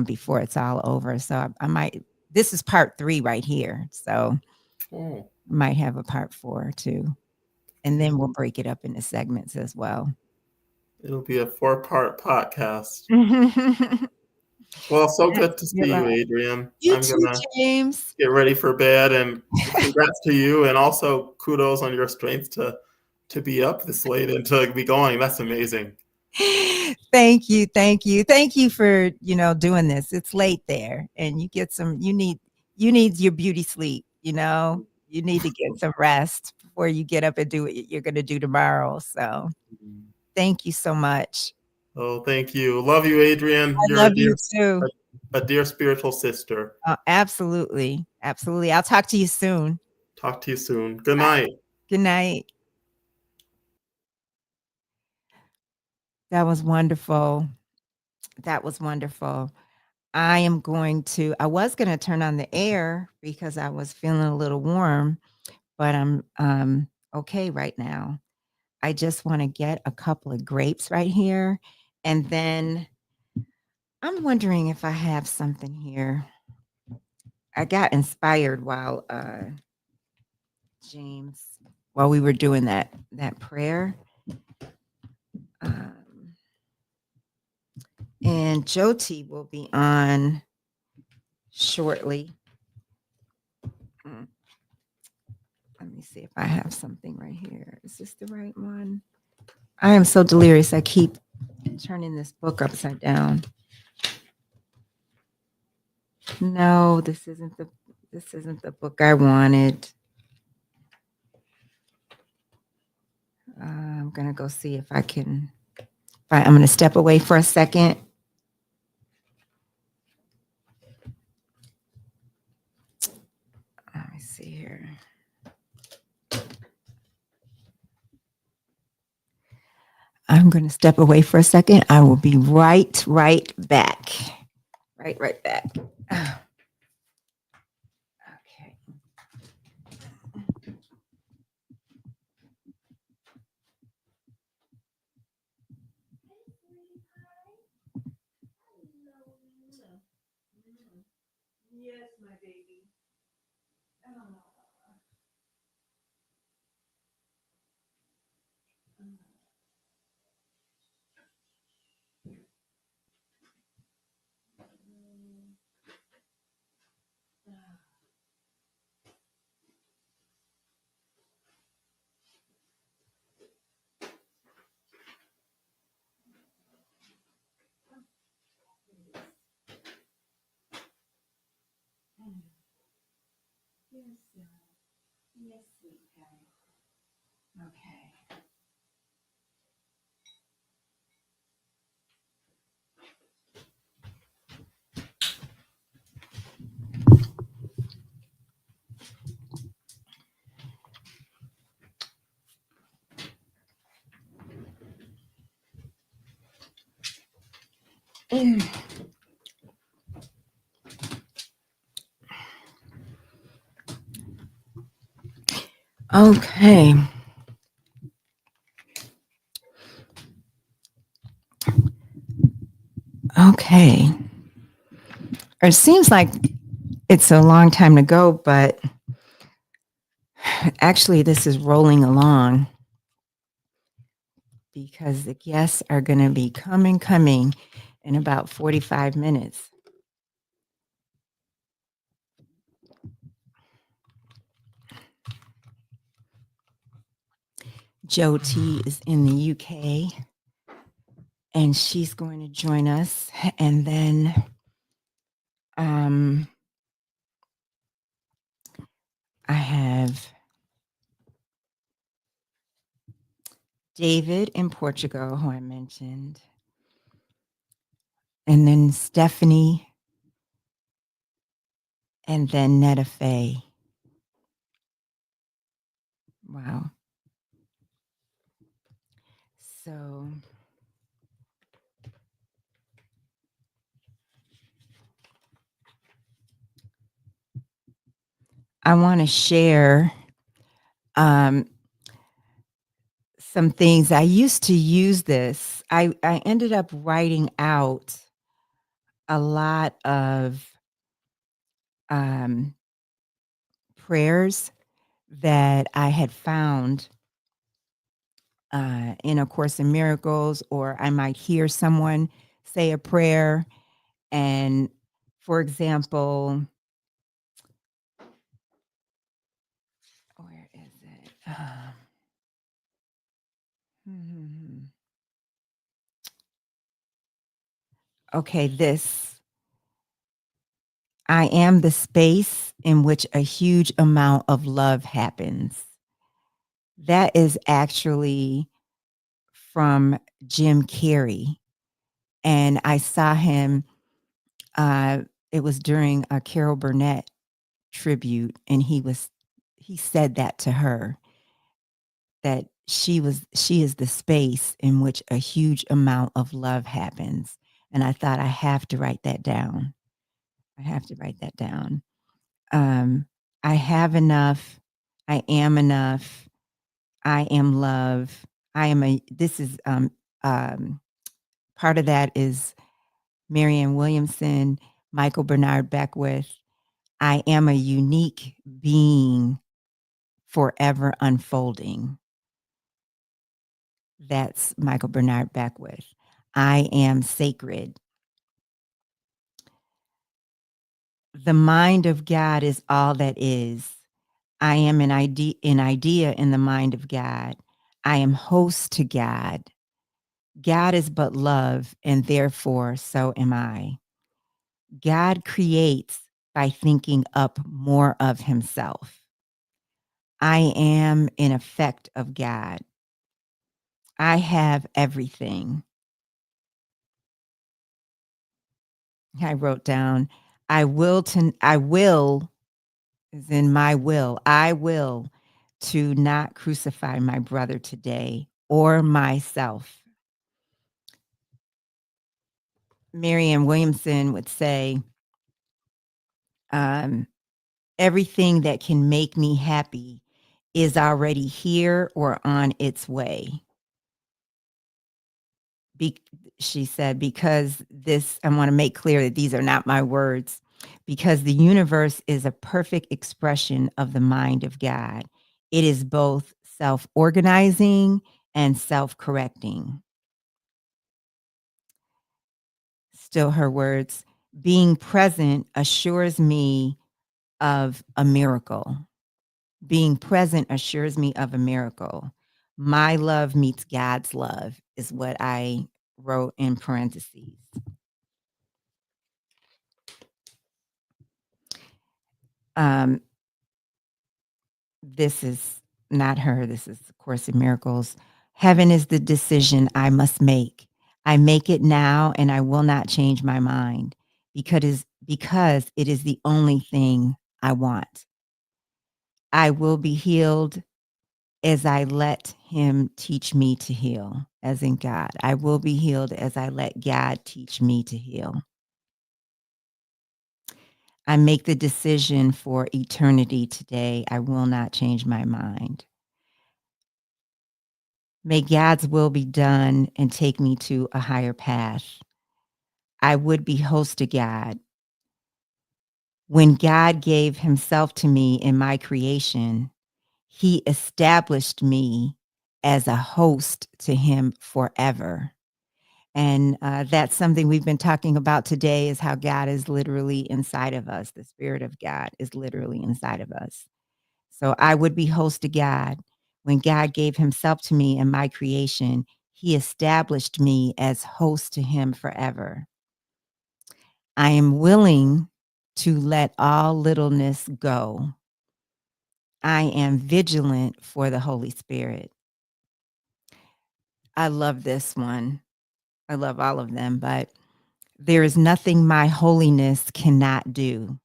S2: before it's all over. So I might. This is part 3 right here. So
S1: Oh,
S2: I might have a part 4 too, and
S1: okay.
S2: then we'll break it up into segments as well.
S1: It'll be a 4-part podcast.
S2: Yes,
S1: Well, so good to
S2: you're
S1: see you,
S2: right.
S1: Adrian.
S2: You
S1: I'm
S2: too,
S1: gonna
S2: James.
S1: get ready for bed, and congrats to you, and also kudos on your strength to be up this late and to be going. That's amazing.
S2: Thank you, thank you, thank you for doing this. It's late there, and you get some. You need your beauty sleep. You need to get some rest before you get up and do what you're going to do tomorrow. So thank you so much.
S1: Oh, thank you. Love you, Adrian.
S2: I
S1: You're
S2: love you too.
S1: a dear spiritual sister.
S2: Absolutely, absolutely. I'll talk to you soon.
S1: Talk to you soon. Good night.
S2: Good night. That was wonderful. That was wonderful. I was going to turn on the air because I was feeling a little warm, but I'm okay right now. I just want to get a couple of grapes right here. And then I'm wondering if I have something here. I got inspired while we were doing that prayer. And Jyoti will be on shortly. Let me see if I have something right here. Is this the right one? I am so delirious. I keep turning this book upside down. No, this isn't the book I wanted. I'm gonna go see if I can. I'm gonna step away for a second. Let me see here. I'm gonna step away for a second. I will be right back. Right back. Okay. Yes, my baby. Yes, sweetie. Okay. Okay. Okay. It seems like it's a long time to go, but actually this is rolling along because the guests are going to be coming in about 45 minutes. Jyoti is in the UK and she's going to join us. And then I have David in Portugal, who I mentioned. And then Stephanie. And then Netta Faye. Wow. So I want to share some things. I used to use this. I ended up writing out a lot of prayers that I had found in A Course in Miracles, or I might hear someone say a prayer. And for example, where is it? Okay, this. I am the space in which a huge amount of love happens. That is actually from Jim Carrey. And I saw him, it was during a Carol Burnett tribute, and he said that to her, that she is the space in which a huge amount of love happens. And I thought I have to write that down. I have to write that down. I have enough. I am enough. I am love. I am a, this is, part of that is Marianne Williamson, Michael Bernard Beckwith. I am a unique being forever unfolding. That's Michael Bernard Beckwith. I am sacred. The mind of God is all that is. I am an idea in the mind of God. I am host to God. God is but love, and therefore so am I. God creates by thinking up more of himself. I am an effect of God. I have everything. I wrote down, I will is in my will, I will to not crucify my brother today or myself. Marianne Williamson would say, um, everything that can make me happy is already here or on its way. She said, because this, I want to make clear that these are not my words, because the universe is a perfect expression of the mind of God. It is both self-organizing and self-correcting. Still her words, being present assures me of a miracle. Being present assures me of a miracle. My love meets God's love is what I wrote in parentheses. This is not her. This is A Course in Miracles. Heaven is the decision I must make. I make it now and I will not change my mind because it is the only thing I want. I will be healed as I let him teach me to heal, as in God. I will be healed as I let God teach me to heal. I make the decision for eternity today. I will not change my mind. May God's will be done and take me to a higher path. I would be host to God. When God gave himself to me in my creation, he established me as a host to him forever. And that's something we've been talking about today, is how God is literally inside of us. The Spirit of God is literally inside of us. So I would be host to God. When God gave himself to me in my creation, he established me as host to him forever. I am willing to let all littleness go. I am vigilant for the Holy Spirit. I love this one. I love all of them, but there is nothing my holiness cannot do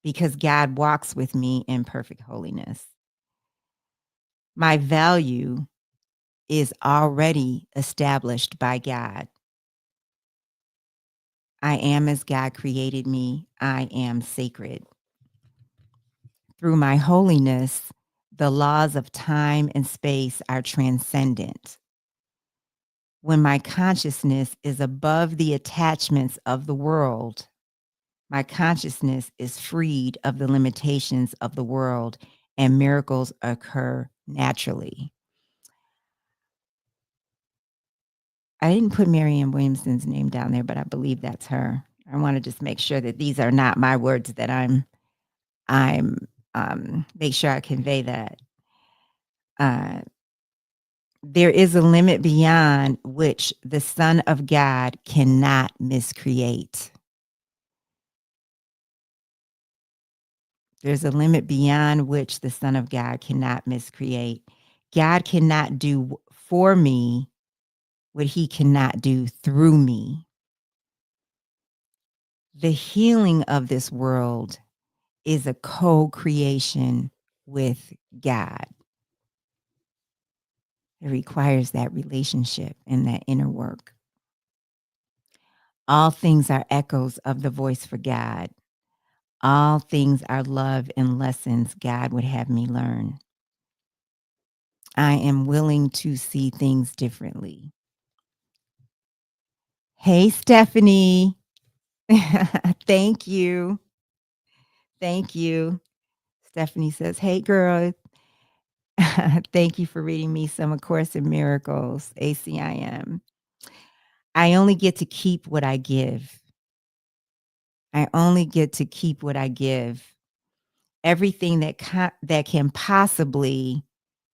S2: because God walks with me in perfect holiness. My value is already established by God. I am as God created me. I am sacred. Through my holiness, the laws of time and space are transcendent. When my consciousness is above the attachments of the world, my consciousness is freed of the limitations of the world and miracles occur naturally. I didn't put Marianne Williamson's name down there, but I believe that's her. I want to just make sure that these are not my words, that I'm make sure I convey that. There is a limit beyond which the Son of God cannot miscreate. There's a limit beyond which the Son of God cannot miscreate. God cannot do for me what he cannot do through me. The healing of this world is a co-creation with God. It requires that relationship and that inner work. All things are echoes of the voice for God. All things are love and lessons God would have me learn. I am willing to see things differently. Hey, Stephanie. Thank you. Thank you. Stephanie says, hey, girl. Thank you for reading me some A Course in Miracles, ACIM. I only get to keep what I give. I only get to keep what I give. Everything that can possibly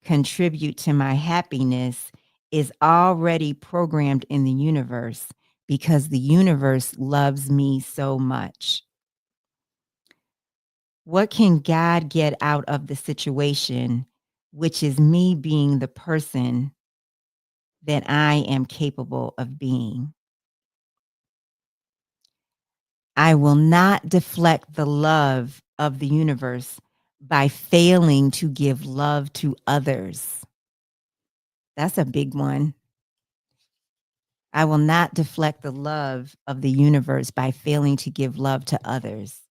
S2: contribute to my happiness is already programmed in the universe because the universe loves me so much. What can God get out of the situation, which is me being the person that I am capable of being? I will not deflect the love of the universe by failing to give love to others. That's a big one. I will not deflect the love of the universe by failing to give love to others.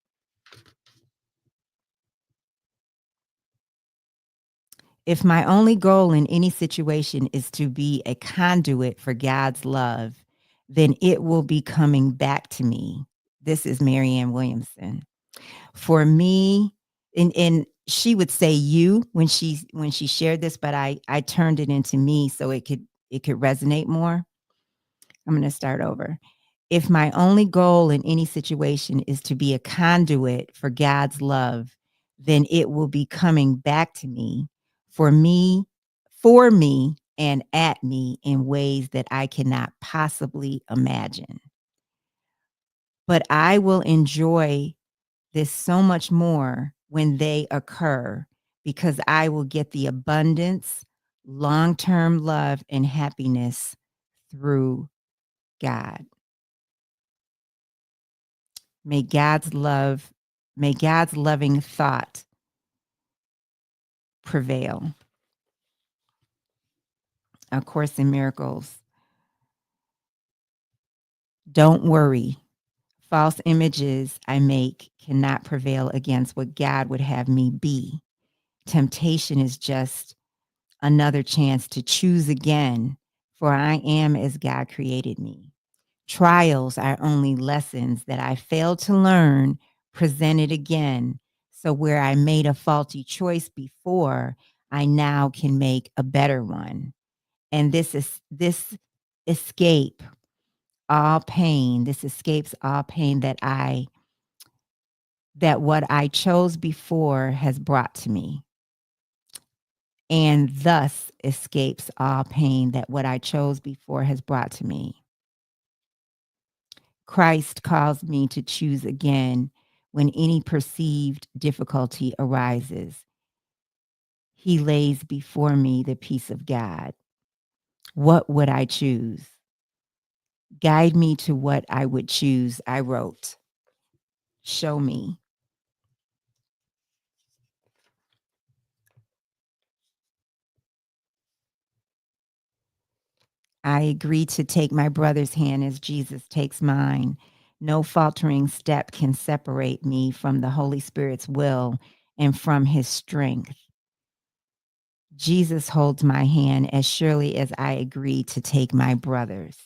S2: If my only goal in any situation is to be a conduit for God's love, then it will be coming back to me. This is Marianne Williamson. For me, and she would say you when she shared this, but I turned it into me so it could resonate more. I'm going to start over. If my only goal in any situation is to be a conduit for God's love, then it will be coming back to me, for me, and at me in ways that I cannot possibly imagine. But I will enjoy this so much more when they occur because I will get the abundance, long-term love and happiness through God. May God's loving thought prevail. A Course in Miracles. Don't worry. False images I make cannot prevail against what God would have me be. Temptation is just another chance to choose again, for I am as God created me. Trials are only lessons that I failed to learn, presented again. So where I made a faulty choice before, I now can make a better one. And this escape all pain, this escapes all pain that what I chose before has brought to me. And thus escapes all pain that what I chose before has brought to me. Christ calls me to choose again when any perceived difficulty arises. He lays before me the peace of God. What would I choose? Guide me to what I would choose, I wrote. Show me. I agree to take my brother's hand as Jesus takes mine. No faltering step can separate me from the Holy Spirit's will and from his strength. Jesus holds my hand as surely as I agree to take my brother's.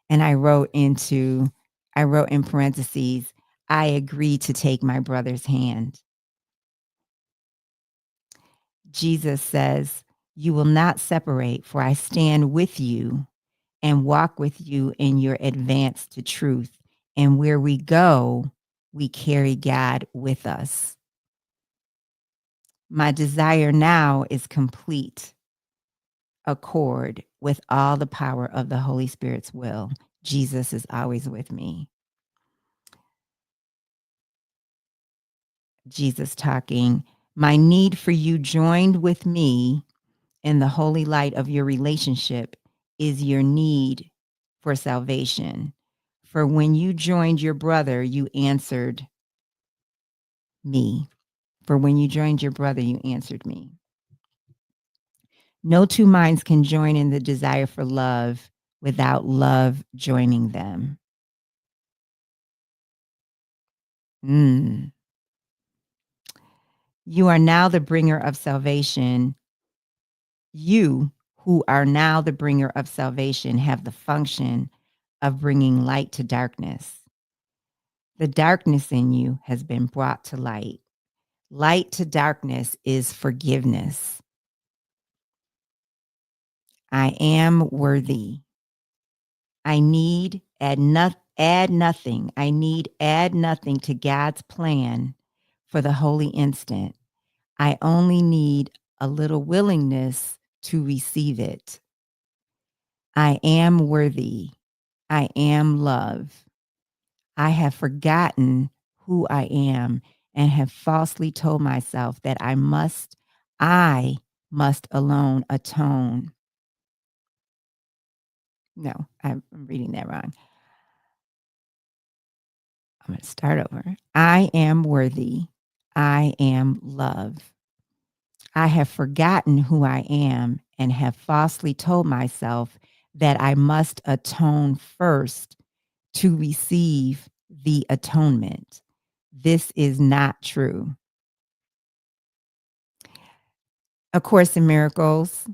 S2: And I wrote in parentheses, I agree to take my brother's hand. Jesus says, you will not separate, for I stand with you and walk with you in your advance to truth. And where we go, we carry God with us. My desire now is complete accord with all the power of the Holy Spirit's will. Jesus is always with me. Jesus talking, my need for you joined with me in the holy light of your relationship is your need for salvation. For when you joined your brother, you answered me. For when you joined your brother, you answered me. No two minds can join in the desire for love without love joining them. You are now the bringer of salvation. You, who are now the bringer of salvation, have the function of bringing light to darkness. The darkness in you has been brought to light. Light to darkness is forgiveness. I am worthy. I need add nothing. I need add nothing to God's plan for the holy instant. I only need a little willingness to receive it. I am worthy. I am love. I have forgotten who I am and have falsely told myself that I must alone atone. No, I'm reading that wrong. I'm going to start over. I am worthy. I am love. I have forgotten who I am and have falsely told myself that I must atone first to receive the atonement. This is not true. A Course in Miracles,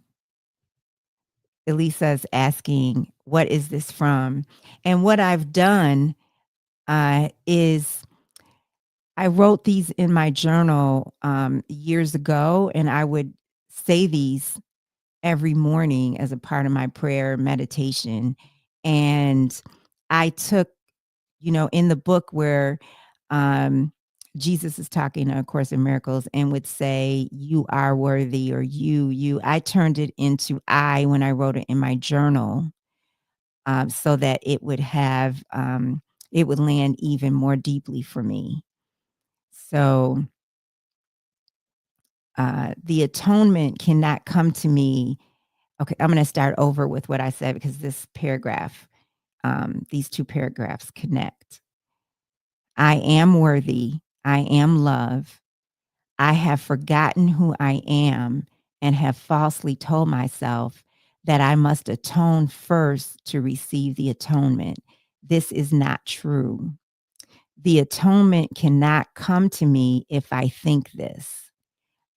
S2: Elisa is asking, what is this from? And what I've done is I wrote these in my journal years ago, and I would say these every morning as a part of my prayer meditation. And I took, in the book where Jesus is talking, of Course in Miracles, and would say, you are worthy, or you. I turned it into I when I wrote it in my journal, so that it would have, it would land even more deeply for me. So the atonement cannot come to me. Okay, I'm going to start over with what I said because this paragraph, these two paragraphs connect. I am worthy. I am love. I have forgotten who I am and have falsely told myself that I must atone first to receive the atonement. This is not true. The atonement cannot come to me if I think this.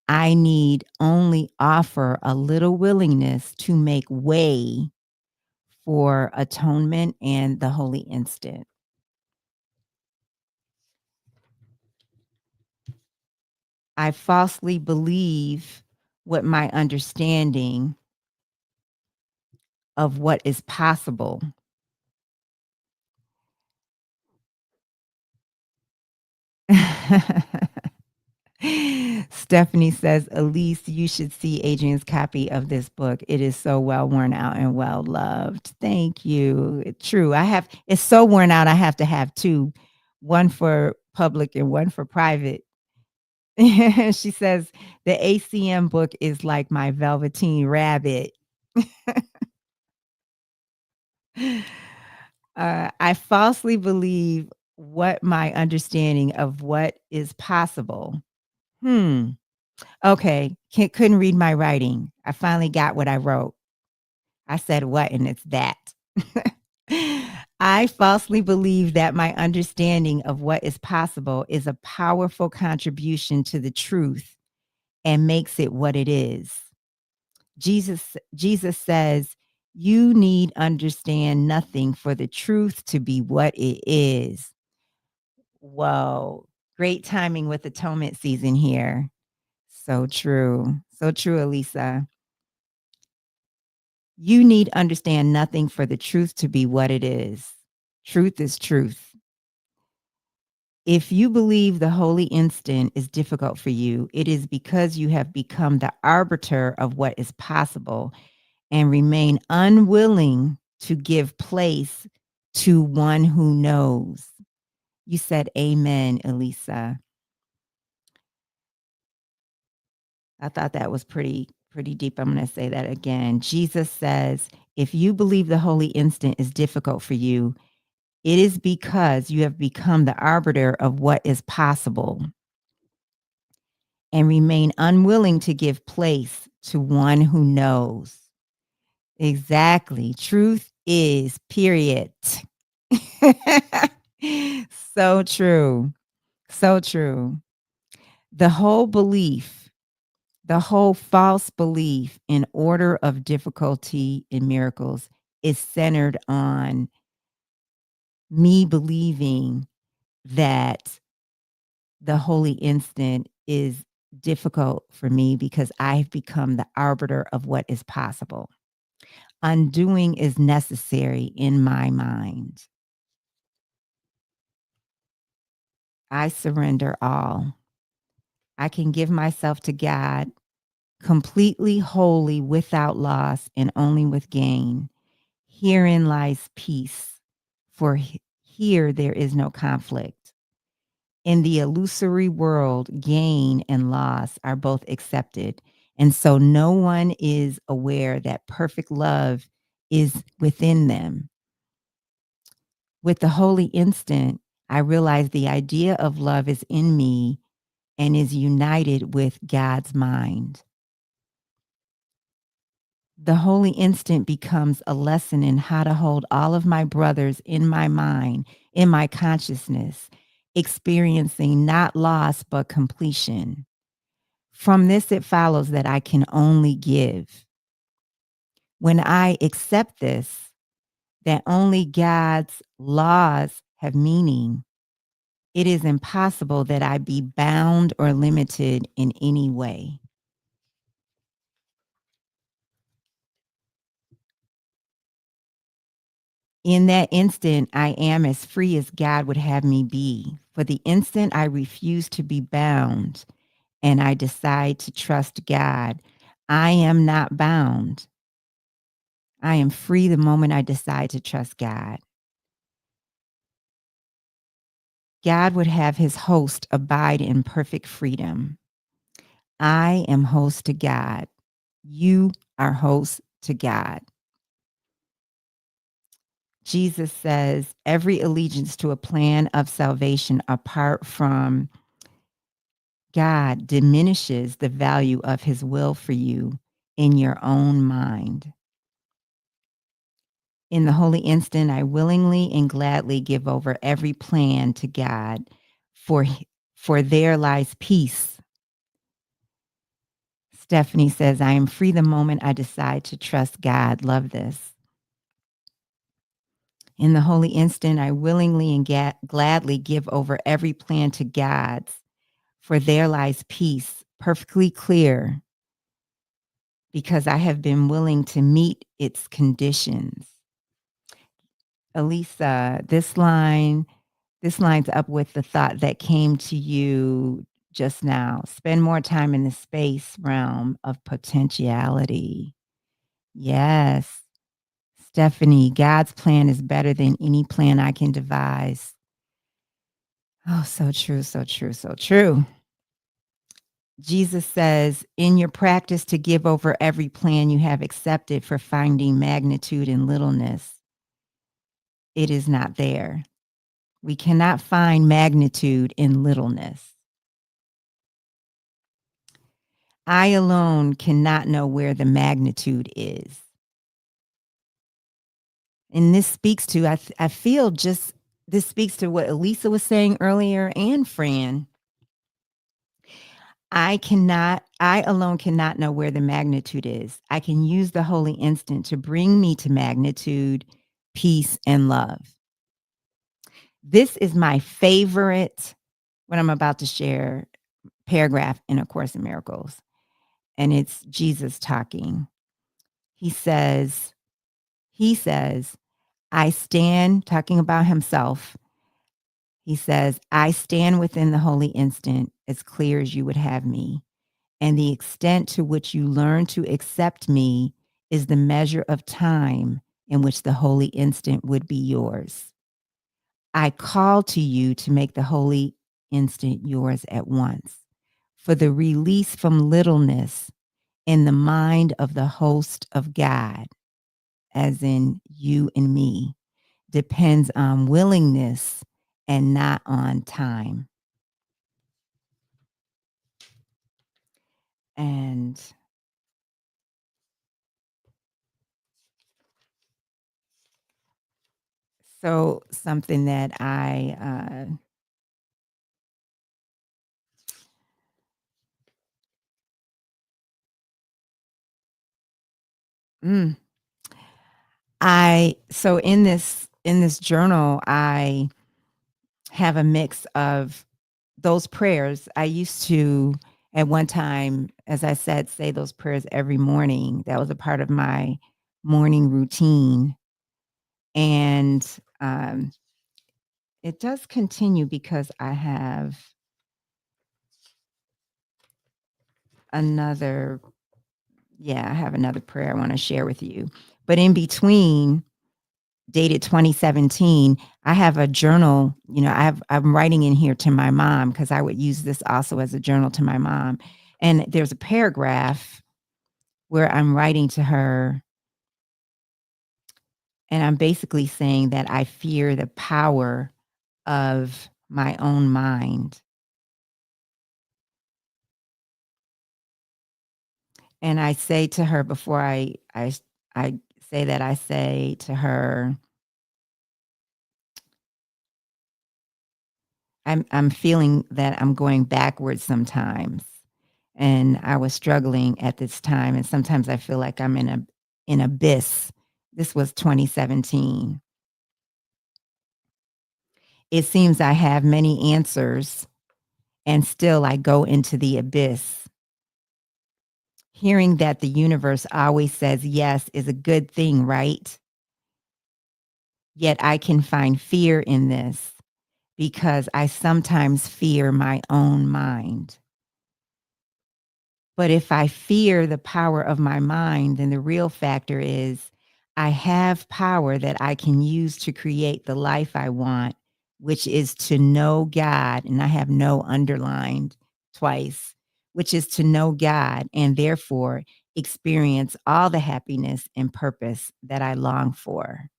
S2: I need only offer a little willingness to make way for atonement and the holy instant. I falsely believe what my understanding of what is possible. Stephanie says, Elise, you should see Adrian's copy of this book. It is so well worn out and well loved. Thank you. True. It's so worn out. I have to have two, one for public and one for private. She says, the ACM book is like my Velveteen Rabbit. I falsely believe what my understanding of what is possible. Okay, couldn't read my writing. I finally got what I wrote. I said what, and it's that. I falsely believe that my understanding of what is possible is a powerful contribution to the truth and makes it what it is. Jesus says, you need understand nothing for the truth to be what it is. Whoa, great timing with atonement season here. So true. So true, Elisa. You need understand nothing for the truth to be what it is. Truth is truth. If you believe the holy instant is difficult for you, it is because you have become the arbiter of what is possible and remain unwilling to give place to one who knows. You said amen, Elisa. I thought that was pretty deep. I'm going to say that again. Jesus says, if you believe the holy instant is difficult for you, it is because you have become the arbiter of what is possible and remain unwilling to give place to one who knows. Exactly. Truth is, period. So true. So true. The whole false belief in order of difficulty in miracles is centered on me believing that the holy instant is difficult for me because I've become the arbiter of what is possible. Undoing is necessary in my mind. I surrender all. I can give myself to God completely wholly without loss and only with gain. Herein lies peace, for here there is no conflict. In the illusory world, gain and loss are both accepted. And so no one is aware that perfect love is within them. With the holy instant, I realize the idea of love is in me and is united with God's mind. The holy instant becomes a lesson in how to hold all of my brothers in my mind, in my consciousness, experiencing not loss, but completion. From this, it follows that I can only give. When I accept this, that only God's laws have meaning, it is impossible that I be bound or limited in any way. In that instant, I am as free as God would have me be. For the instant I refuse to be bound and I decide to trust God, I am not bound. I am free the moment I decide to trust God. God would have his host abide in perfect freedom. I am host to God. You are host to God. Jesus says every allegiance to a plan of salvation apart from God diminishes the value of his will for you in your own mind. In the holy instant, I willingly and gladly give over every plan to God, for there lies peace. Stephanie says, I am free the moment I decide to trust God. Love this. In the holy instant, I willingly and gladly give over every plan to God's, for there lies peace, perfectly clear, because I have been willing to meet its conditions. Elisa, this lines up with the thought that came to you just now. Spend more time in the space realm of potentiality. Yes. Stephanie, God's plan is better than any plan I can devise. Oh, so true, so true, so true. Jesus says, in your practice to give over every plan you have accepted for finding magnitude in littleness, it is not there. We cannot find magnitude in littleness. I alone cannot know where the magnitude is. And this speaks to, I feel just, this speaks to what Elisa was saying earlier and Fran. I alone cannot know where the magnitude is. I can use the holy instant to bring me to magnitude, peace, and love. This is my favorite, what I'm about to share, paragraph in A Course in Miracles. And it's Jesus talking. He says, I stand, talking about himself. He says, I stand within the holy instant as clear as you would have me. And the extent to which you learn to accept me is the measure of time in which the holy instant would be yours. I call to you to make the holy instant yours at once. For the release from littleness in the mind of the host of God, as in you and me, depends on willingness and not on time. And So something that so in this journal, I have a mix of those prayers. I used to, at one time, as I said, say those prayers every morning. That was a part of my morning routine. And it does continue because I have another, I have another prayer I want to share with you. But in between, dated 2017, I have a journal. I'm writing in here to my mom because I would use this also as a journal to my mom. And there's a paragraph where I'm writing to her, and I'm basically saying that I fear the power of my own mind. And I say to her before I say that, I say to her, I'm feeling that I'm going backwards sometimes. And I was struggling at this time, and sometimes I feel like I'm in an abyss. This was 2017. It seems I have many answers, and still I go into the abyss. Hearing that the universe always says yes is a good thing, right? Yet I can find fear in this because I sometimes fear my own mind. But if I fear the power of my mind, then the real factor is I have power that I can use to create the life I want, which is to know God. And I have no underlined twice, which is to know God and therefore experience all the happiness and purpose that I long for.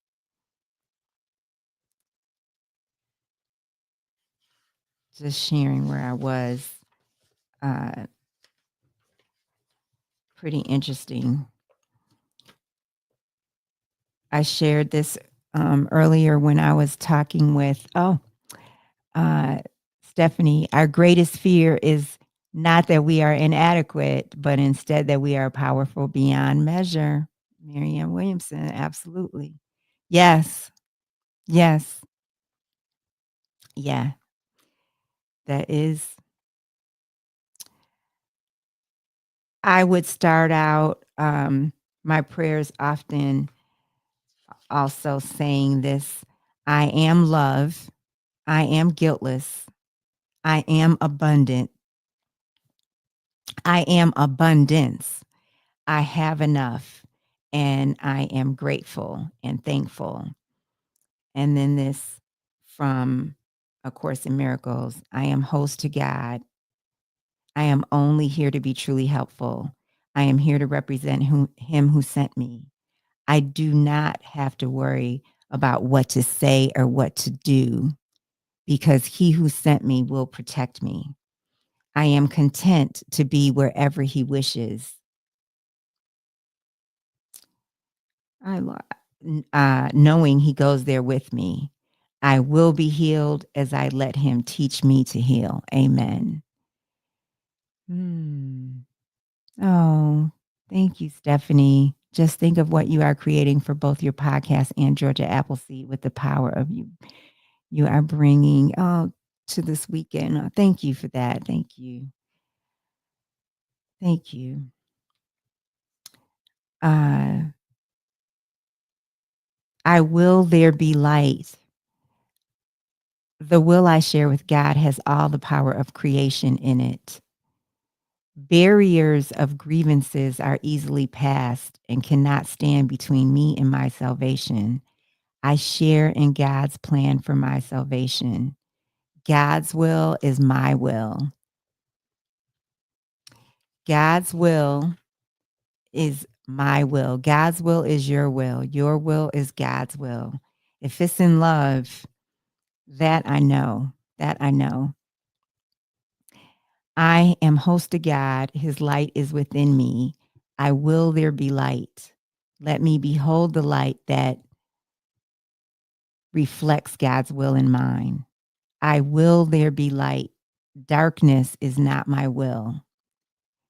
S2: Just sharing where I was. Pretty interesting. I shared this earlier when I was talking with Stephanie. Our greatest fear is not that we are inadequate, but instead that we are powerful beyond measure. Marianne Williamson, absolutely. Yes, yes, yeah. That is. I would start out my prayers often also saying this: I am love. I am guiltless. I am abundant. I am abundance. I have enough. And I am grateful and thankful. And then this from A Course in Miracles: I am host to God. I am only here to be truly helpful. I am here to represent him who sent me. I do not have to worry about what to say or what to do because he who sent me will protect me. I am content to be wherever he wishes. Knowing he goes there with me. I will be healed as I let him teach me to heal. Amen. Oh, thank you, Stephanie. Just think of what you are creating for both your podcast and Georgia Appleseed with the power of you are bringing to this weekend. Thank you for that. Thank you. Thank you. I will there be light. The will I share with God has all the power of creation in it. Barriers of grievances are easily passed and cannot stand between me and my salvation. I share in God's plan for my salvation. God's will is my will. God's will is my will. God's will is your will. Your will is God's will. If it's in love, that I know. That I know. I am host to God. His light is within me. I will there be light. Let me behold the light that reflects God's will in mine. I will there be light. Darkness is not my will.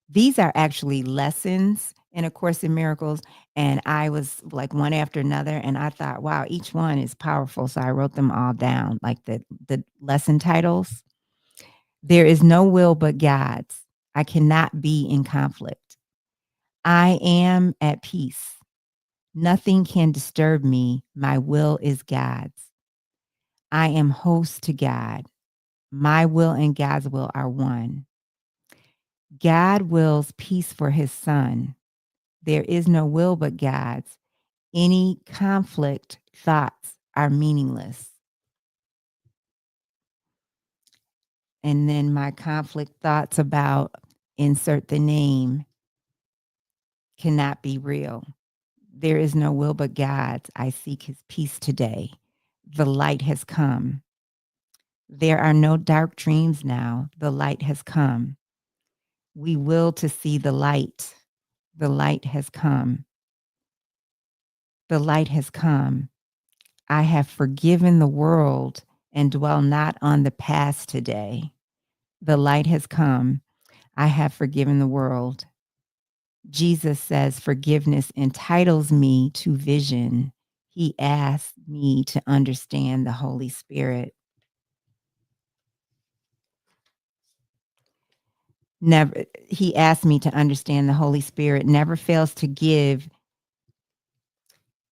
S2: These are actually lessons in A Course in Miracles. And I was like one after another. And I thought, wow, each one is powerful. So I wrote them all down, like the lesson titles. There is no will but God's. I cannot be in conflict. I am at peace. Nothing can disturb me. My will is God's. I am host to God. My will and God's will are one. God wills peace for his son. There is no will but God's. Any conflict thoughts are meaningless. And then my conflict thoughts about insert the name cannot be real. There is no will but God's. I seek his peace today. The light has come. There are no dark dreams now. The light has come. We will to see the light. The light has come. The light has come. I have forgiven the world and dwell not on the past today. The light has come. I have forgiven the world. Jesus says forgiveness entitles me to vision. He asked me to understand the Holy Spirit. He asked me to understand the Holy Spirit never fails to give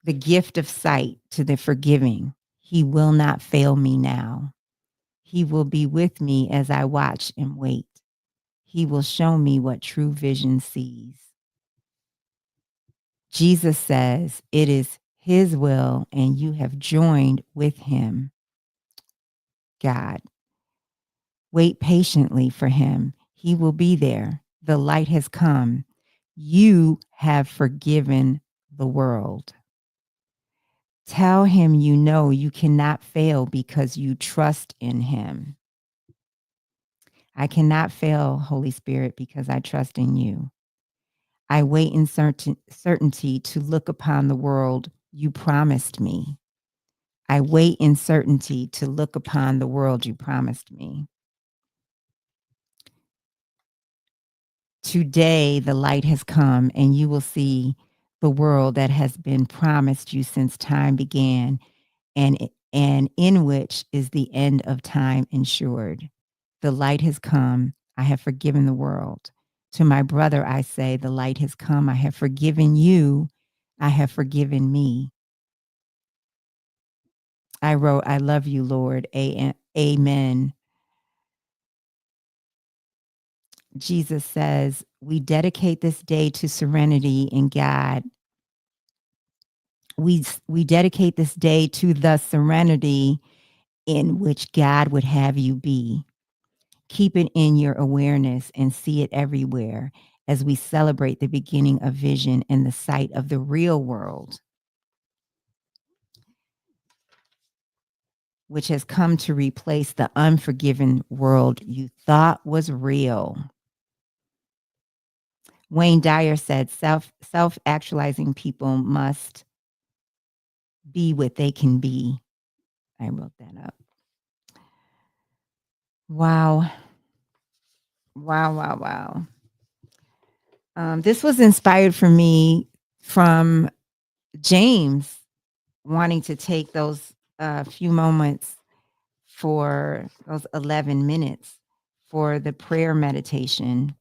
S2: the gift of sight to the forgiving. He will not fail me now. He will be with me as I watch and wait. He will show me what true vision sees. Jesus says it is his will and you have joined with him. God, wait patiently for him. He will be there. The light has come. You have forgiven the world. Tell him you know you cannot fail because you trust in him. I cannot fail, Holy Spirit, because I trust in you. I wait in certainty to look upon the world you promised me. I wait in certainty to look upon the world you promised me. Today, the light has come, and you will see the world that has been promised you since time began, and in which is the end of time ensured. The light has come. I have forgiven the world. To my brother, I say, the light has come. I have forgiven you. I have forgiven me. I wrote, I love you, Lord. Amen. Jesus says, we dedicate this day to serenity in God. We dedicate this day to the serenity in which God would have you be. Keep it in your awareness and see it everywhere as we celebrate the beginning of vision and the sight of the real world, which has come to replace the unforgiven world you thought was real. Wayne Dyer said, self-actualizing people must be what they can be. I wrote that up. Wow. Wow. This was inspired for me from James wanting to take those few moments for those 11 minutes for the prayer meditation.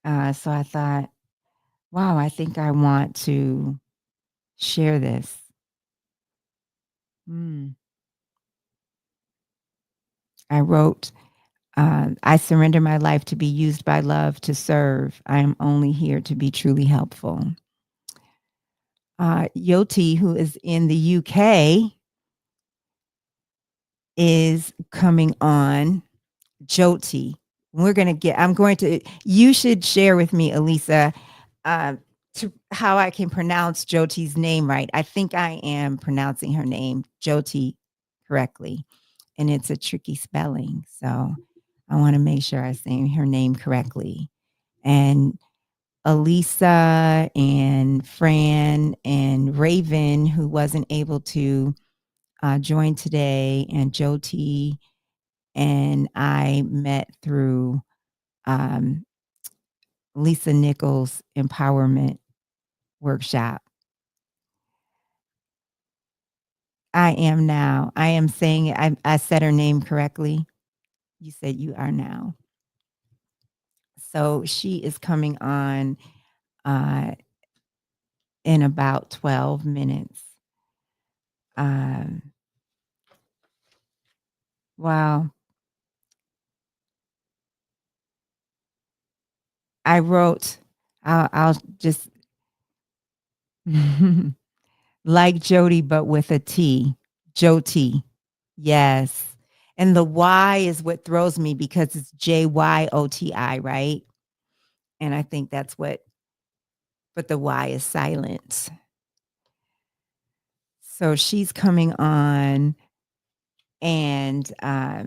S2: So I thought, wow, I think I want to share this. I wrote, I surrender my life to be used by love to serve. I am only here to be truly helpful. Yoti, who is in the UK, is coming on. Joti. You should share with me, Elisa, to how I can pronounce Joti's name right. I think I am pronouncing her name, Joti, correctly. And it's a tricky spelling. So I want to make sure I'm saying her name correctly. And Elisa and Fran and Raven, who wasn't able to joined today, and Jyoti and I met through Lisa Nichols' empowerment workshop. I am now. I am saying it. I said her name correctly. You said you are now. So she is coming on in about 12 minutes. Wow. I wrote, I'll just like Jody, but with a T. Jyoti. Yes. And the Y is what throws me because it's Jyoti, right? And I think that's what, but the Y is silent. So she's coming on, and I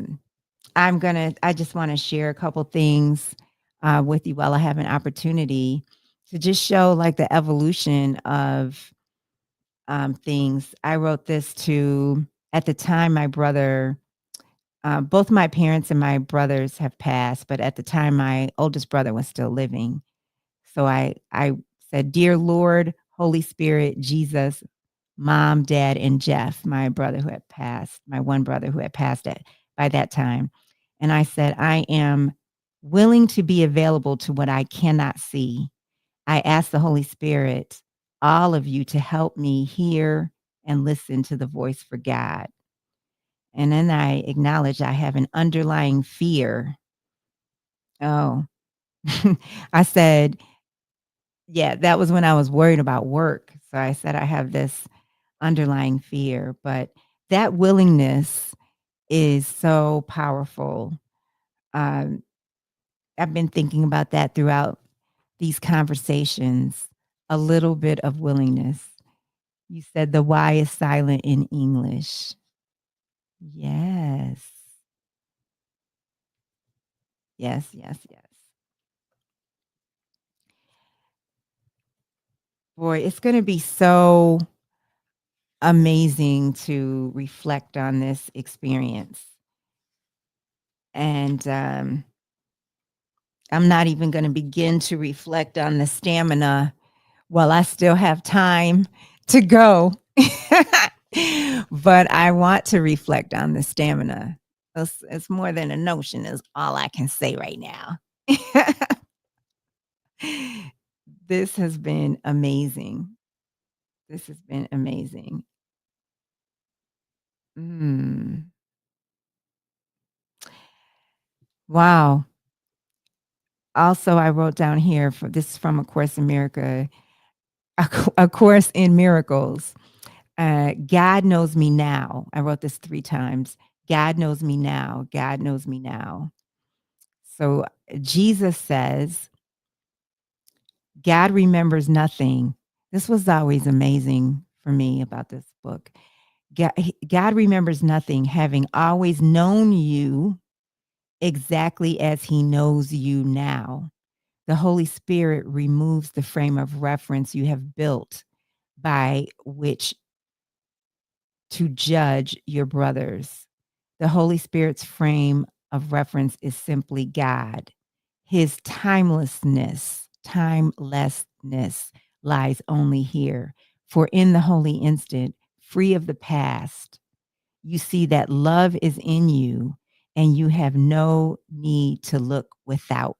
S2: just want to share a couple things with you while I have an opportunity to just show like the evolution of things. I wrote this at the time, my brother, both my parents and my brothers have passed, but at the time, my oldest brother was still living. So I said, "Dear Lord, Holy Spirit, Jesus, Mom, Dad, and Jeff," my brother who had passed, my one brother who had passed by that time. And I said, "I am willing to be available to what I cannot see. I ask the Holy Spirit, all of you, to help me hear and listen to the voice for God." And then I acknowledge I have an underlying fear. Oh, I said, yeah, that was when I was worried about work. So I said, I have this underlying fear, but that willingness is so powerful. Um, I've been thinking about that throughout these conversations, a little bit of willingness. You said the Y is silent in English. Yes. Yes, yes, yes. Boy, it's going to be so amazing to reflect on this experience. And I'm not even going to begin to reflect on the stamina while I still have time to go. But I want to reflect on the stamina. It's more than a notion, is all I can say right now. This has been amazing. This has been amazing. Wow. Also, I wrote down here, this is from A Course in A Course in Miracles. God knows me now. I wrote this 3 times. God knows me now. God knows me now. So Jesus says, God remembers nothing. This was always amazing for me about this book. God remembers nothing, having always known you exactly as he knows you now. The Holy Spirit removes the frame of reference you have built by which to judge your brothers. The Holy Spirit's frame of reference is simply God. His timelessness lies only here. For in the holy instant, free of the past, you see that love is in you and you have no need to look without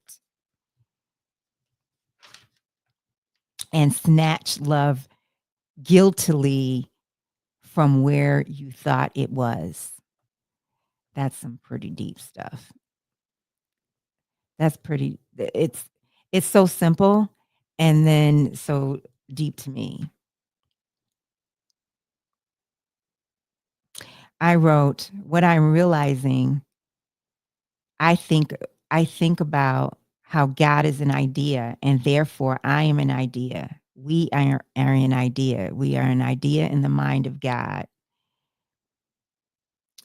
S2: and snatch love guiltily from where you thought it was. That's some pretty deep stuff. It's so simple and then so deep to me. I wrote, what I'm realizing, I think about how God is an idea and therefore I am an idea. We are an idea. We are an idea in the mind of God.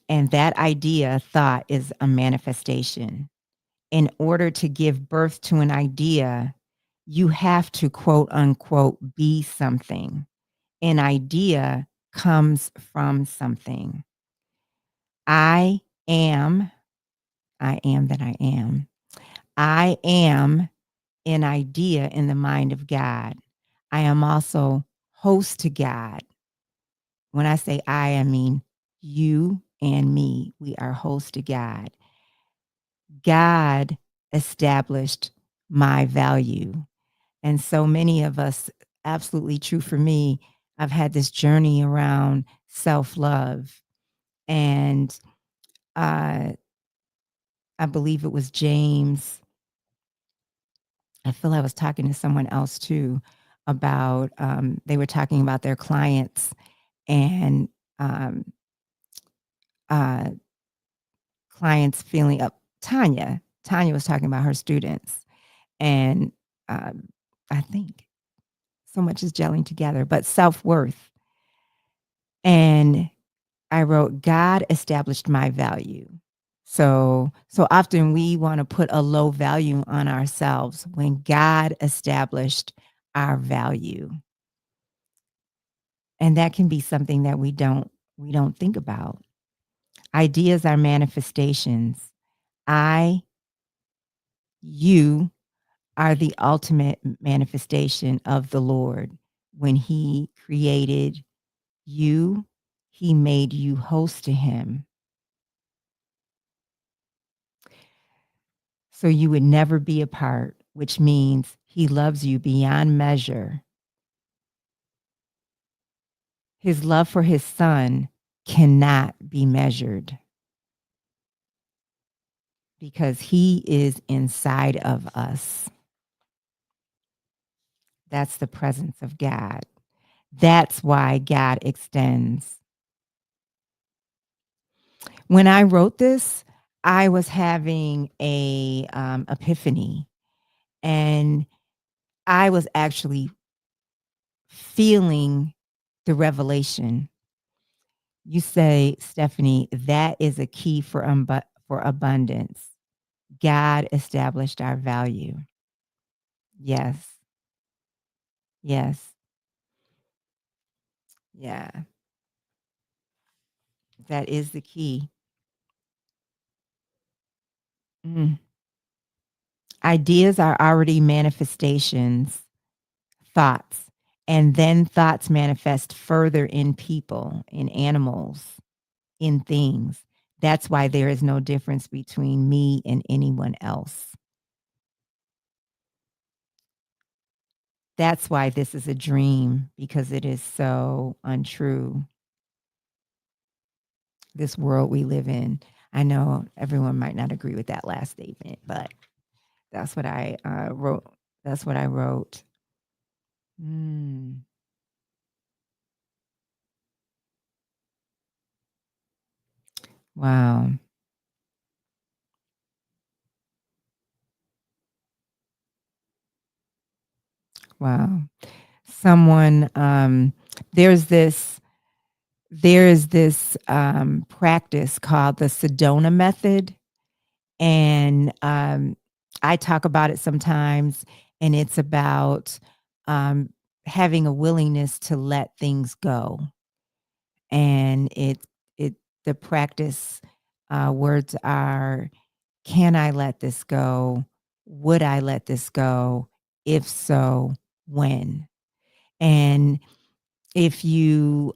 S2: And that idea, thought, is a manifestation. In order to give birth to an idea, you have to quote unquote be something. An idea comes from something. I am that I am. I am an idea in the mind of God. I am also host to God. When I say I mean you and me. We are host to God. God established my value. And so many of us, absolutely true for me, I've had this journey around self-love. And I believe it was James. I feel I was talking to someone else too about, they were talking about their clients and um, uh, clients feeling up. Tanya was talking about her students. And I think so much is gelling together, but self-worth. And I wrote, God established my value. So often we want to put a low value on ourselves when God established our value. And that can be something that we don't think about. Ideas are manifestations. You are the ultimate manifestation of the Lord. When he created you, he made you host to him. So you would never be apart, which means he loves you beyond measure. His love for his son cannot be measured because he is inside of us. That's the presence of God. That's why God extends. When I wrote this, I was having a epiphany, and I was actually feeling the revelation. You say, Stephanie, that is a key for abundance. God established our value. Yes. Yes. Yeah. That is the key. Mm. Ideas are already manifestations, thoughts, and then thoughts manifest further in people, in animals, in things. That's why there is no difference between me and anyone else. That's why this is a dream, because it is so untrue. This world we live in. I know everyone might not agree with that last statement, but that's what I wrote. That's what I wrote. Mm. Wow. Wow. Someone, there is this practice called the Sedona method. And I talk about it sometimes, and it's about having a willingness to let things go. And the practice words are, can I let this go? Would I let this go? If so, when? And if you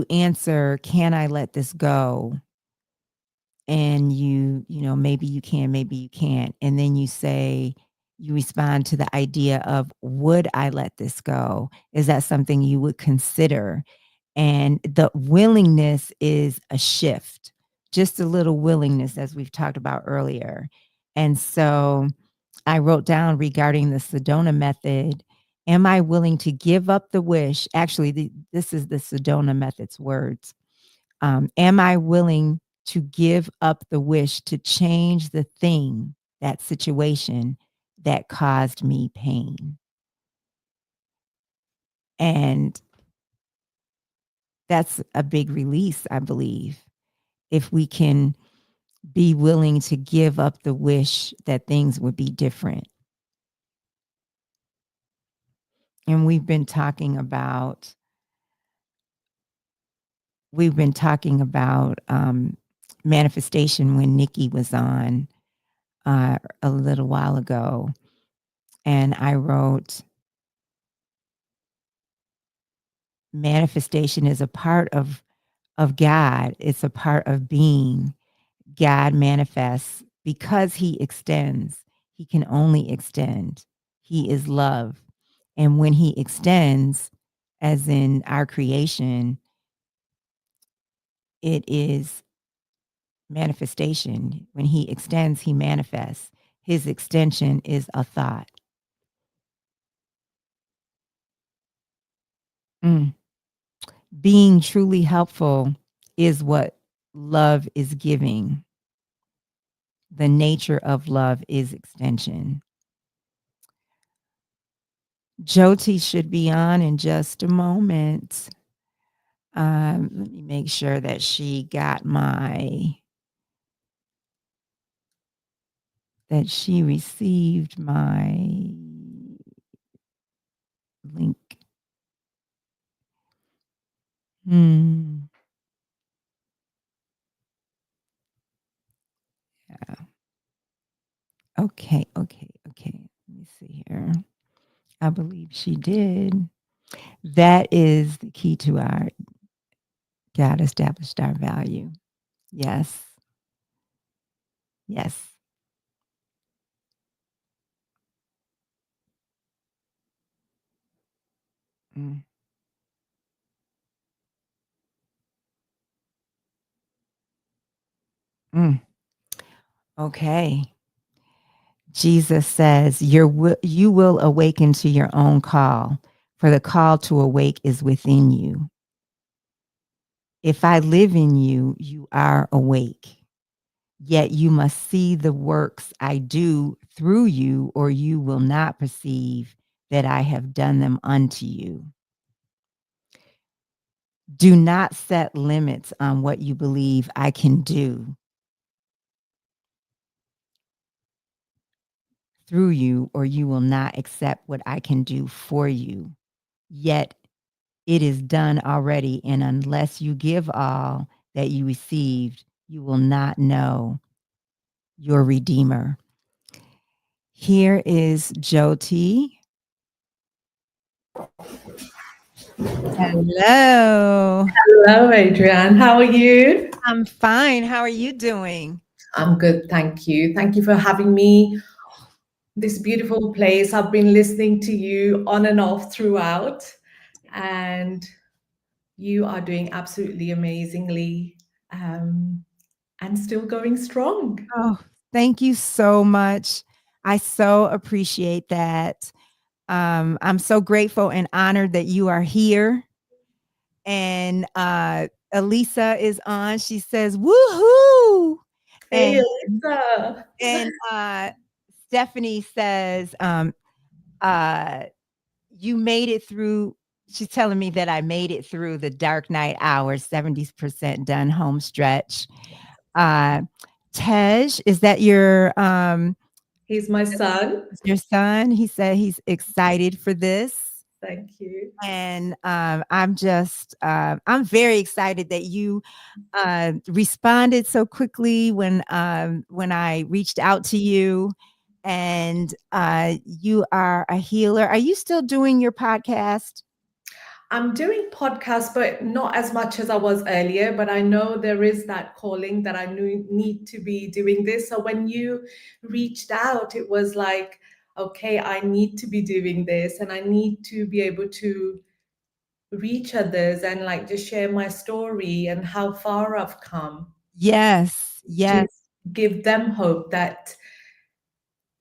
S2: answer, can I let this go? And you know, maybe you can, maybe you can't. And then you respond to the idea of, would I let this go? Is that something you would consider? And the willingness is a shift, just a little willingness, as we've talked about earlier. And so I wrote down regarding the Sedona method, am I willing to give up the wish? Actually, this is the Sedona method's words. Am I willing to give up the wish to change the thing, that situation that caused me pain? And that's a big release, I believe, if we can be willing to give up the wish that things would be different. And we've been talking about manifestation when Nikki was on a little while ago. And I wrote, manifestation is a part of God. It's a part of being. God manifests because he extends. He can only extend. He is love. And when he extends, as in our creation, it is manifestation. When he extends, he manifests. His extension is a thought. Mm. Being truly helpful is what love is giving. The nature of love is extension. Jyoti should be on in just a moment. Let me make sure that she got that she received my link. Yeah. Okay. Let me see here. I believe she did. That is the key to our God established our value. Yes. Yes. Mm. Mm. Okay. Jesus says, you will awaken to your own call, for the call to awake is within you. If I live in you, you are awake. Yet you must see the works I do through you, or you will not perceive that I have done them unto you. Do not set limits on what you believe I can do through you, or you will not accept what I can do for you. Yet it is done already, and unless you give all that you received, you will not know your Redeemer. Here is Jyoti. Hello.
S6: Hello, Adrienne. How are you?
S2: I'm fine. How are you doing?
S6: I'm good, thank you. Thank you for having me. This beautiful place. I've been listening to you on and off throughout, and you are doing absolutely amazingly and still going strong.
S2: Oh, thank you so much. I so appreciate that. I'm so grateful and honored that you are here. And Elisa is on. She says, woohoo.
S6: Hey,
S2: And
S6: Elisa.
S2: Stephanie says, you made it through. She's telling me that I made it through the dark night hours, 70% done home stretch. Tej, is that
S6: He's my son.
S2: your son? He said he's excited for this.
S6: Thank you.
S2: And I'm very excited that you responded so quickly when I reached out to you. And you are a healer. Are you still doing your podcast?
S6: I'm doing podcasts, but not as much as I was earlier. But I know there is that calling that I need to be doing this. So when you reached out, it was like, okay, I need to be doing this, and I need to be able to reach others and like just share my story and how far I've come.
S2: Yes.
S6: To give them hope that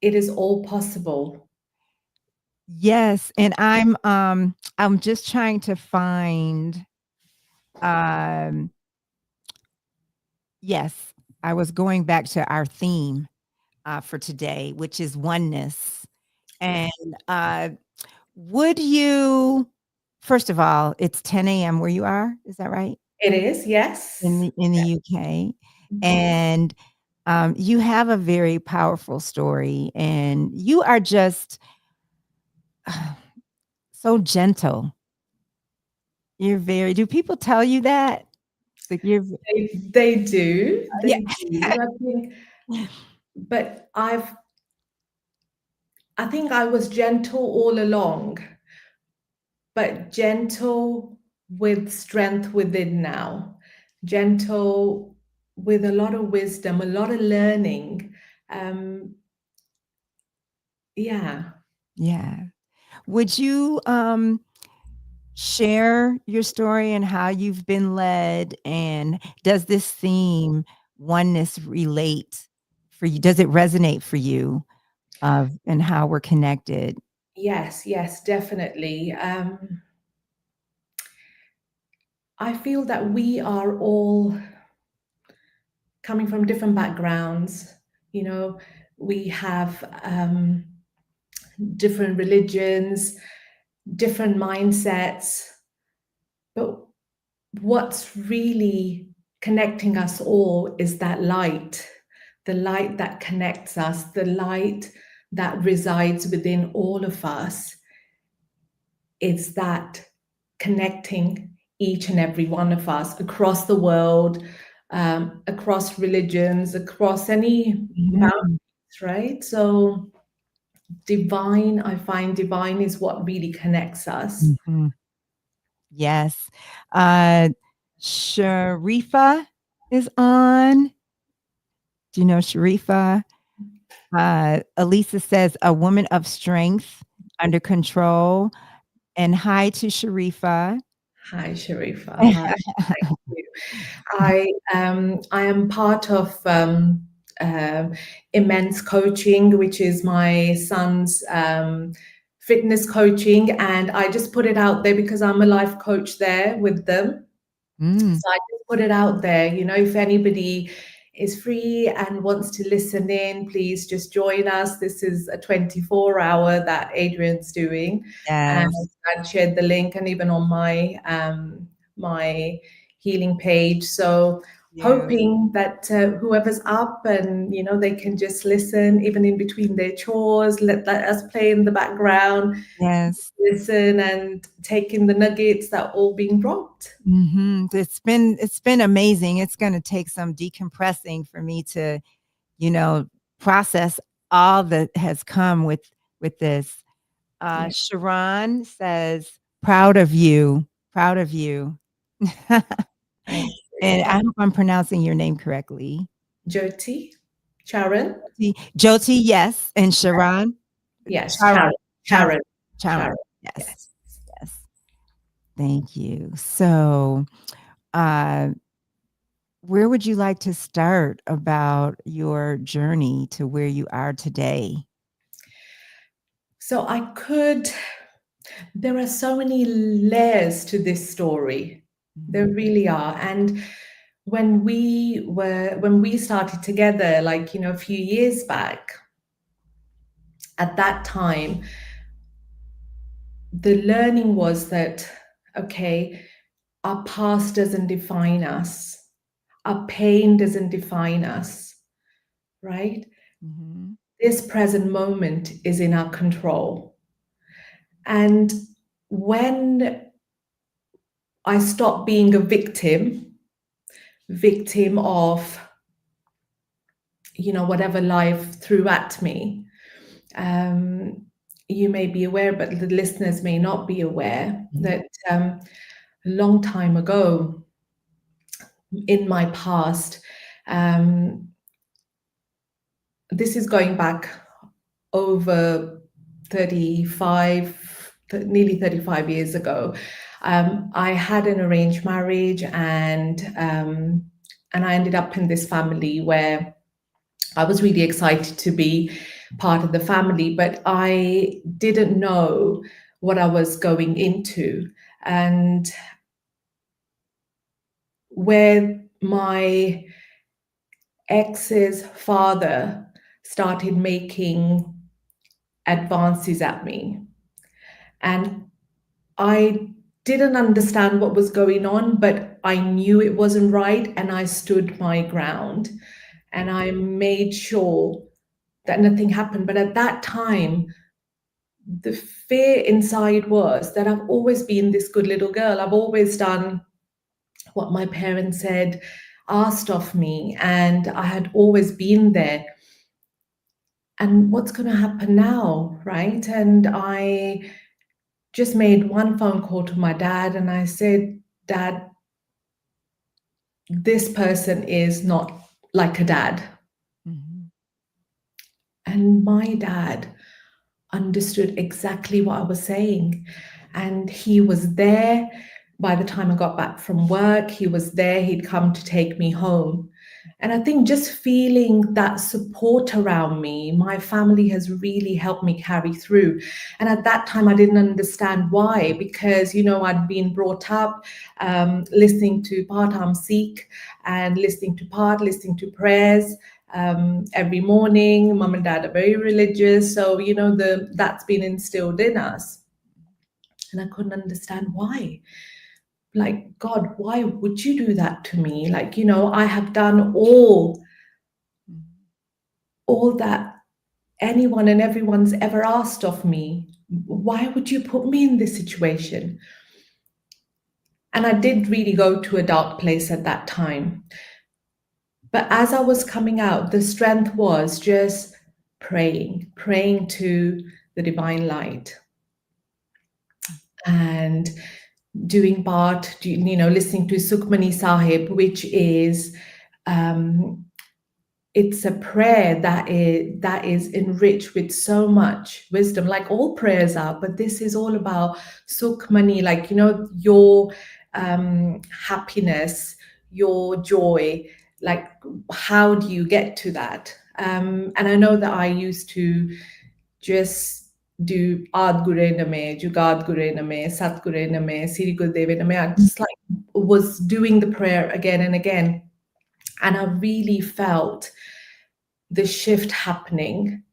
S6: it is all possible.
S2: Yes, and I'm just trying to find yes, I was going back to our theme for today, which is oneness. And would you, first of all, it's 10 a.m. where you are, is that right?
S6: It is, yes.
S2: In the UK. And you have a very powerful story, and you are just so gentle. You're very, do people tell you that? Like you're,
S6: They do.
S2: yeah.
S6: They do. I think, but I think I was gentle all along, but gentle with strength within now, gentle with a lot of wisdom, a lot of learning. Yeah.
S2: Yeah. Would you share your story and how you've been led? And does this theme, oneness, relate for you? Does it resonate for you and how we're connected?
S6: Yes, definitely. I feel that we are all coming from different backgrounds. You know, we have different religions, different mindsets, but what's really connecting us all is that light, the light that connects us, the light that resides within all of us. It's that connecting each and every one of us across the world, across religions, across any boundaries, right? So divine, I find divine is what really connects us.
S2: Mm-hmm. Yes. Sharifa is on. Do you know Sharifa? Elisa says, a woman of strength, under control. And hi to Sharifa.
S6: Hi, Sharifa. Hi. Thank you. I am part of Immense Coaching, which is my son's fitness coaching, and I just put it out there because I'm a life coach there with them. So I just put it out there. You know, if anybody is free and wants to listen in, please just join us. This is a 24-hour that Adrian's doing.
S2: Yes.
S6: And I shared the link and even on my my healing page. So hoping that whoever's up and, you know, they can just listen even in between their chores, let us play in the background.
S2: Yes.
S6: Listen and take in the nuggets that are all being dropped.
S2: Mm-hmm. It's been amazing. It's going to take some decompressing for me to, you know, process all that has come with this. Sharon says, proud of you. Proud of you. And I hope I'm pronouncing your name correctly.
S6: Jyoti, Sharon.
S2: Jyoti, yes. And Sharon?
S6: Yes,
S2: Sharon.
S6: Sharon.
S2: Yes. Yes. Thank you. So, where would you like to start about your journey to where you are today?
S6: So there are so many layers to this story. There really are. And when we started together, like, you know, a few years back, at that time, the learning was that, okay, our past doesn't define us. Our pain doesn't define us, right?
S2: Mm-hmm.
S6: This present moment is in our control. And when I stopped being a victim of, you know, whatever life threw at me, you may be aware, but the listeners may not be aware, that a long time ago in my past, this is going back over nearly 35 years ago. I had an arranged marriage, and I ended up in this family where I was really excited to be part of the family, but I didn't know what I was going into. And where my ex's father started making advances at me, and I didn't understand what was going on, but I knew it wasn't right, and I stood my ground and I made sure that nothing happened. But at that time, the fear inside was that I've always been this good little girl. I've always done what my parents said, asked of me, and I had always been there. And what's going to happen now, right? And I just made one phone call to my dad, and I said, Dad, this person is not like a dad.
S2: Mhm.
S6: And my dad understood exactly what I was saying. And he was there by the time I got back from work. He was there, he'd come to take me home. And I think just feeling that support around me, my family has really helped me carry through. And at that time, I didn't understand why, because, you know, I'd been brought up listening to part Sikh and listening to prayers. Every morning, mom and dad are very religious, so you know that's been instilled in us, and I couldn't understand why. Like, God, why would you do that to me? Like, you know, I have done all that anyone and everyone's ever asked of me. Why would you put me in this situation? And I did really go to a dark place at that time. But as I was coming out, the strength was just praying to the divine light and doing part, you know, listening to Sukhmani Sahib, which is, it's a prayer that is enriched with so much wisdom, like all prayers are, but this is all about Sukhmani, like, you know, your happiness, your joy, like how do you get to that? And I know that I used to just do Ad Gure Name, Jugad Gure Name, Sat Gure Name, Siri Gurdeve Name. I just like was doing the prayer again and again. And I really felt the shift happening.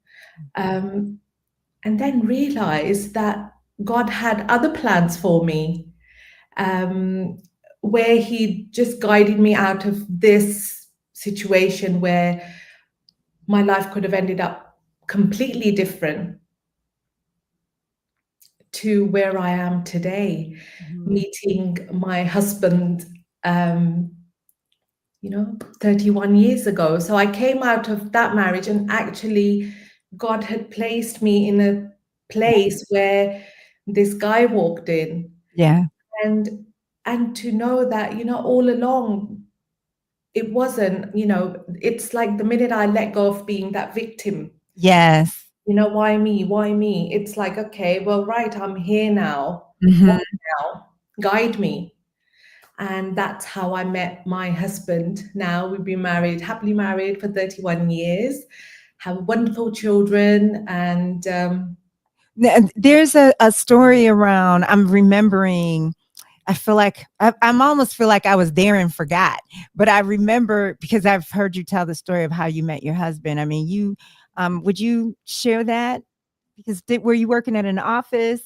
S6: And then realized that God had other plans for me, where He just guided me out of this situation where my life could have ended up completely different to where I am today, meeting my husband, you know, 31 years ago. So I came out of that marriage, and actually God had placed me in a place where this guy walked in.
S2: Yeah.
S6: And to know that, you know, all along, it wasn't, you know, it's like the minute I let go of being that victim.
S2: Yes.
S6: You know, why me? Why me? It's like, okay, well, right, I'm here now.
S2: Mhm.
S6: What now? Guide me. And that's how I met my husband. Now we've been married, happily married for 31 years, have wonderful children. And
S2: There's a story around, I'm remembering, I feel like I'm almost feel like I was there and forgot, but I remember because I've heard you tell the story of how you met your husband. I mean, you, would you share that? Because were you working at an office?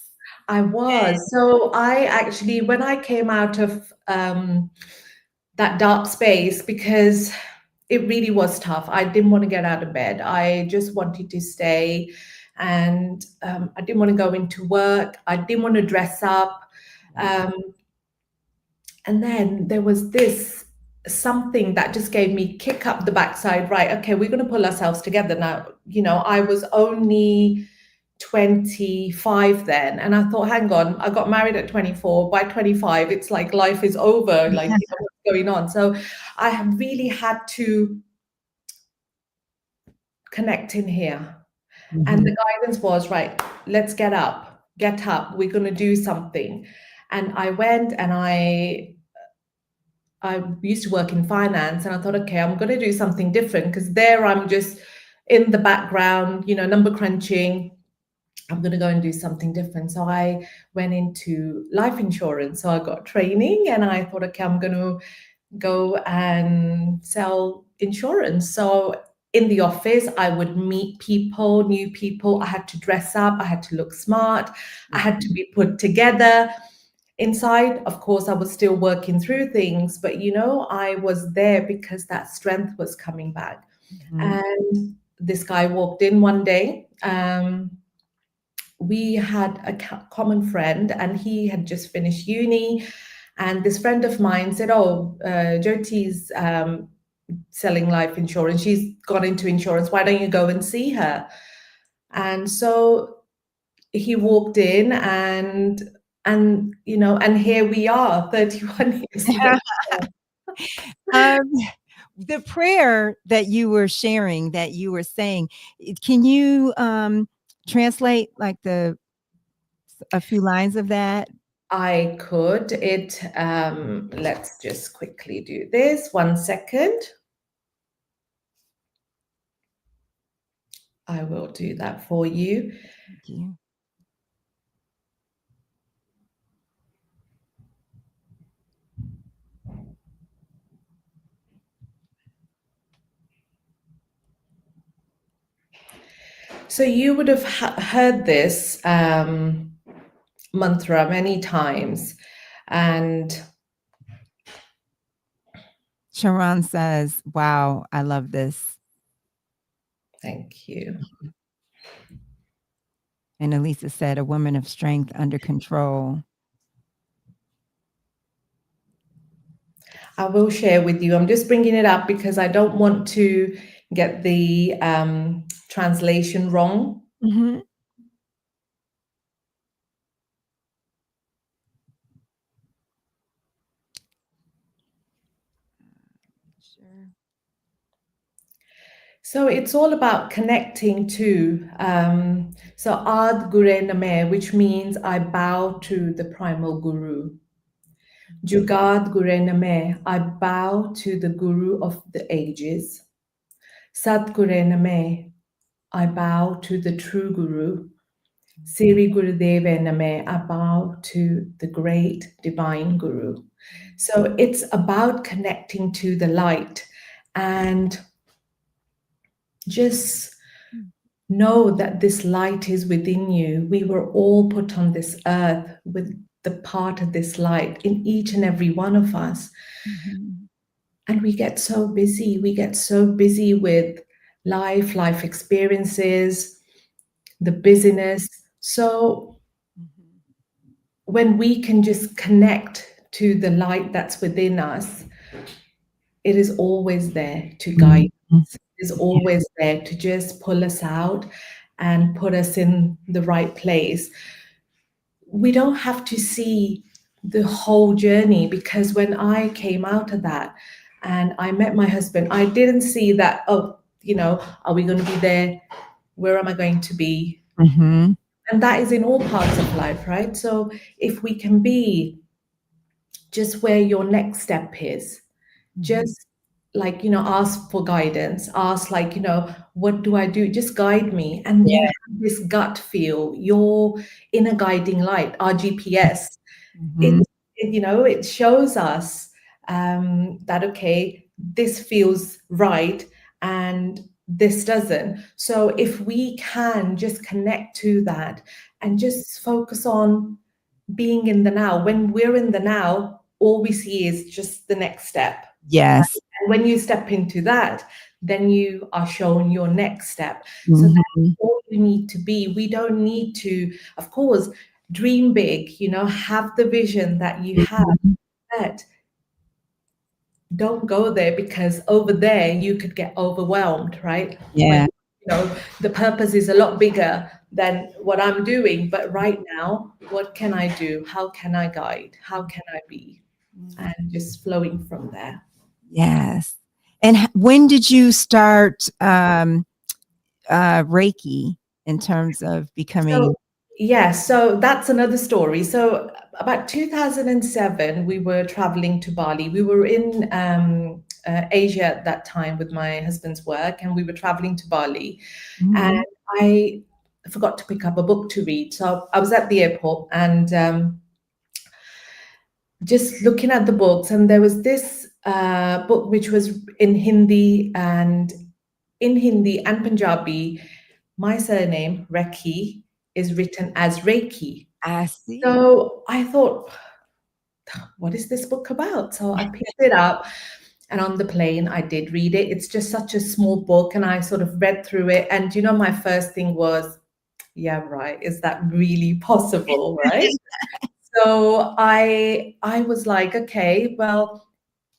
S6: I was. So I actually, when I came out of that dark space, because it really was tough, I didn't want to get out of bed. I just wanted to stay, and I didn't want to go into work. I didn't want to dress up. And then there was this something that just gave me kick up the backside. Right, okay, we're going to pull ourselves together now. You know, I was only 25 then, and I thought, hang on, I got married at 24. By 25, it's like life is over. Like, you know, what's going on? So I have really had to connect in here. And the guidance was, right, let's get up, we're going to do something. And I went, and I used to work in finance, and I thought, okay, I'm going to do something different, because there I'm just in the background, you know, number crunching. I'm going to go and do something different. So I went into life insurance. So I got training, and I thought, okay, I'm going to go and sell insurance. So in the office, I would meet people, new people. I had to dress up. I had to look smart. I had to be put together. Inside, of course, I was still working through things, but, you know, I was there because that strength was coming back. And this guy walked in one day, we had a common friend, and he had just finished uni. And this friend of mine said, "Oh, Jyoti's selling life insurance. She's got into insurance. Why don't you go and see her?" And so he walked in, and here we are, 31 years later.
S2: The prayer that you were sharing, that you were saying, can you translate like a few lines of that?
S6: I could. Let's just quickly do this. 1 second. I will do that for you.
S2: Thank you.
S6: So you would have heard this mantra many times. And
S2: Sharon says, "Wow, I love this."
S6: Thank you.
S2: And Elisa said, "A woman of strength under control."
S6: I will share with you. I'm just bringing it up because I don't want to get the translation wrong.
S2: Mm-hmm. Sure.
S6: So it's all about connecting to, so Ad Gure Name, which means I bow to the primal guru. Jugad Gure Name, I bow to the guru of the ages. Sat Gure Name, I bow to the true guru. Siri Gurudeva Name, I bow to the great divine guru. So it's about connecting to the light, and just know that this light is within you. We were all put on this earth with the part of this light in each and every one of us.
S2: Mm-hmm.
S6: And we get so busy. We get so busy with life experiences, the busyness. So when we can just connect to the light that's within us, it is always there to guide us. It is always there to just pull us out and put us in the right place. We don't have to see the whole journey, because when I came out of that and I met my husband, I didn't see that, are we going to be there? Where am I going to be?
S2: Mm-hmm.
S6: And that is in all parts of life, right? So if we can be just where your next step is, just ask for guidance, ask what do I do? Just guide me. And you have this gut feel, your inner guiding light, our GPS.
S2: Mm-hmm.
S6: It shows us that, okay, this feels right and this doesn't. So if we can just connect to that and just focus on being in the now, when we're in the now, all we see is just the next step.
S2: Yes.
S6: And when you step into that, then you are shown your next step.
S2: Mm-hmm.
S6: So that's all you need to be. We don't need to, of course, dream big, have the vision that you have, but don't go there, because over there you could get overwhelmed, right?
S2: Yeah.
S6: When, the purpose is a lot bigger than what I'm doing. But right now, what can I do? How can I guide? How can I be? And just flowing from there.
S2: Yes. And when did you start Reiki in terms of becoming?
S6: So that's another story. So about 2007, we were traveling to Bali. We were in Asia at that time with my husband's work, and we were traveling to Bali.
S2: Mm-hmm.
S6: And I forgot to pick up a book to read. So I was at the airport and just looking at the books, and there was this book which was in Hindi and Punjabi. My surname, Reiki, is written as Reiki.
S2: I see.
S6: So I thought, what is this book about? So I picked it up, and on the plane, I did read it. It's just such a small book, and I sort of read through it. And my first thing was, yeah, right. Is that really possible, right? So I was like, okay, well,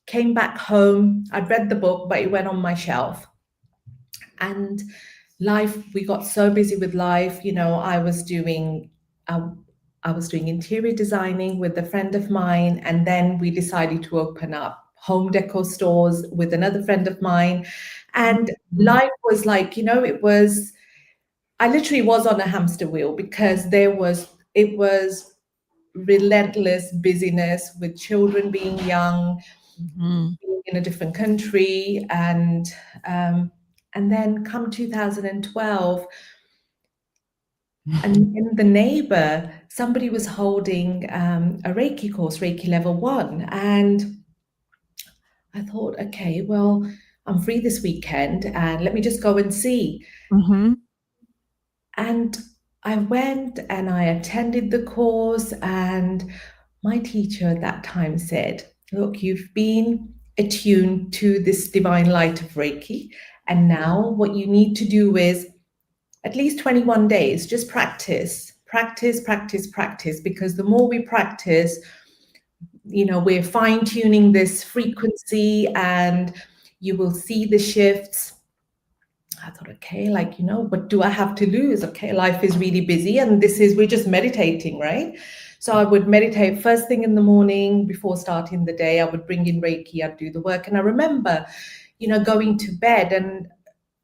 S6: came back home. I'd read the book, but it went on my shelf. And life, we got so busy with life. I was doing interior designing with a friend of mine, and then we decided to open up home decor stores with another friend of mine. And life was like, I literally was on a hamster wheel, because it was relentless busyness with children being young, being in a different country, and then come 2012, and in the neighbor, somebody was holding a Reiki course, Reiki level 1, and I thought, okay, well, I'm free this weekend, and let me just go and see. And I went and I attended the course, and my teacher at that time said, look, you've been attuned to this divine light of Reiki, and now what you need to do is at least 21 days, just practice, because the more we practice, we're fine-tuning this frequency, and you will see the shifts. I thought, okay, what do I have to lose? Okay, life is really busy, and we're just meditating, right? So I would meditate first thing in the morning before starting the day. I would bring in Reiki, I'd do the work. And I remember, going to bed and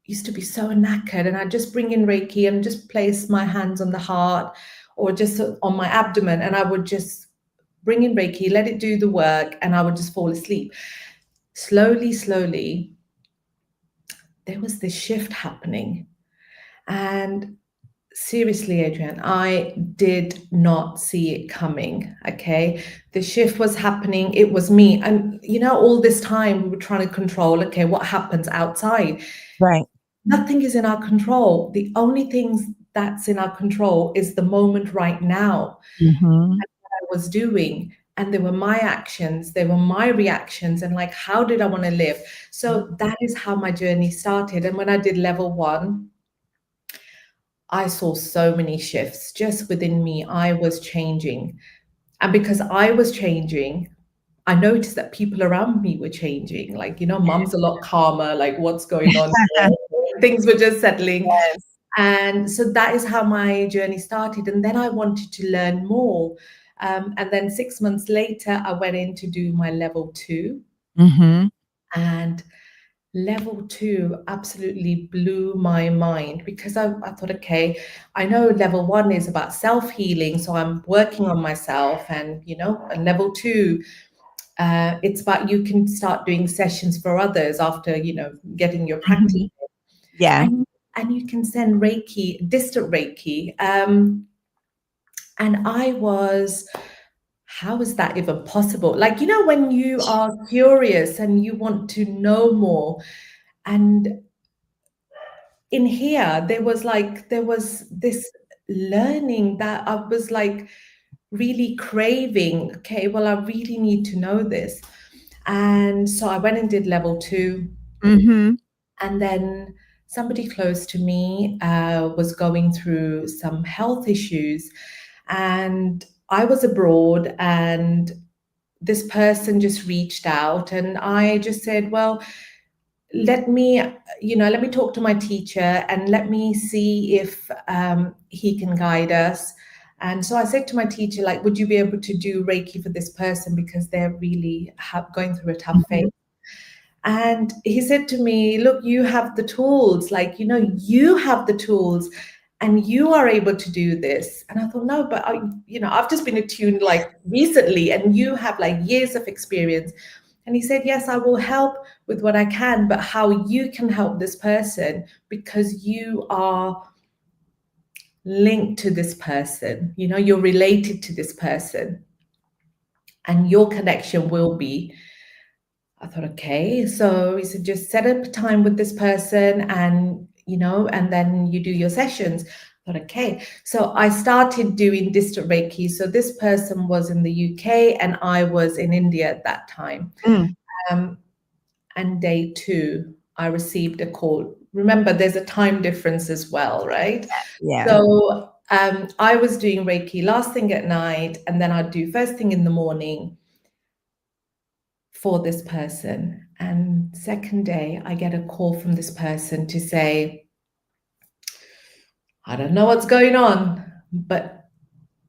S6: used to be so knackered, and I'd just bring in Reiki and just place my hands on the heart or just on my abdomen, and I would just bring in Reiki, let it do the work, and I would just fall asleep. Slowly, there was this shift happening. And seriously, Adrienne, I did not see it coming, okay? The shift was happening. It was me. And, all this time we were trying to control, okay, what happens outside?
S2: Right.
S6: Nothing is in our control. The only thing that's in our control is the moment right now. And what I was doing. And they were my actions, they were my reactions, and how did I want to live? So that is how my journey started. And when I did level 1, I saw so many shifts just within me. I was changing. And because I was changing, I noticed that people around me were changing. Mom's a lot calmer, what's going on? Things were just settling.
S2: Yes.
S6: And so that is how my journey started. And then I wanted to learn more. And then 6 months later, I went in to do my level 2. And level 2 absolutely blew my mind, because I thought, okay, I know level 1 is about self-healing. So I'm working on myself. And, and level 2, it's about you can start doing sessions for others after, getting your practice.
S2: Yeah.
S6: And you can send Reiki, distant Reiki. And I was, how is that even possible? When you are curious and you want to know more. And in here, there was this learning that I was really craving. Okay, well, I really need to know this. And so I went and did level 2. And then somebody close to me was going through some health issues, and I was abroad, and this person just reached out, and I just said, well, let me talk to my teacher and let me see if he can guide us. And so I said to my teacher, would you be able to do Reiki for this person, because they're really going through a tough phase. And he said to me, look, you have the tools, you have the tools and you are able to do this. And I thought, no, but I've just been attuned recently, and you have years of experience. And he said, yes, I will help with what I can, but how you can help this person, because you are linked to this person, you're related to this person, and your connection will be. I thought, okay. So he said, just set up a time with this person, and, and then you do your sessions. I thought, okay. So I started doing distant Reiki. So this person was in the UK and I was in India at that time. And day 2, I received a call. Remember, there's a time difference as well, right?
S2: Yeah.
S6: So I was doing Reiki last thing at night, and then I'd do first thing in the morning for this person. And second day, I get a call from this person to say, I don't know what's going on, but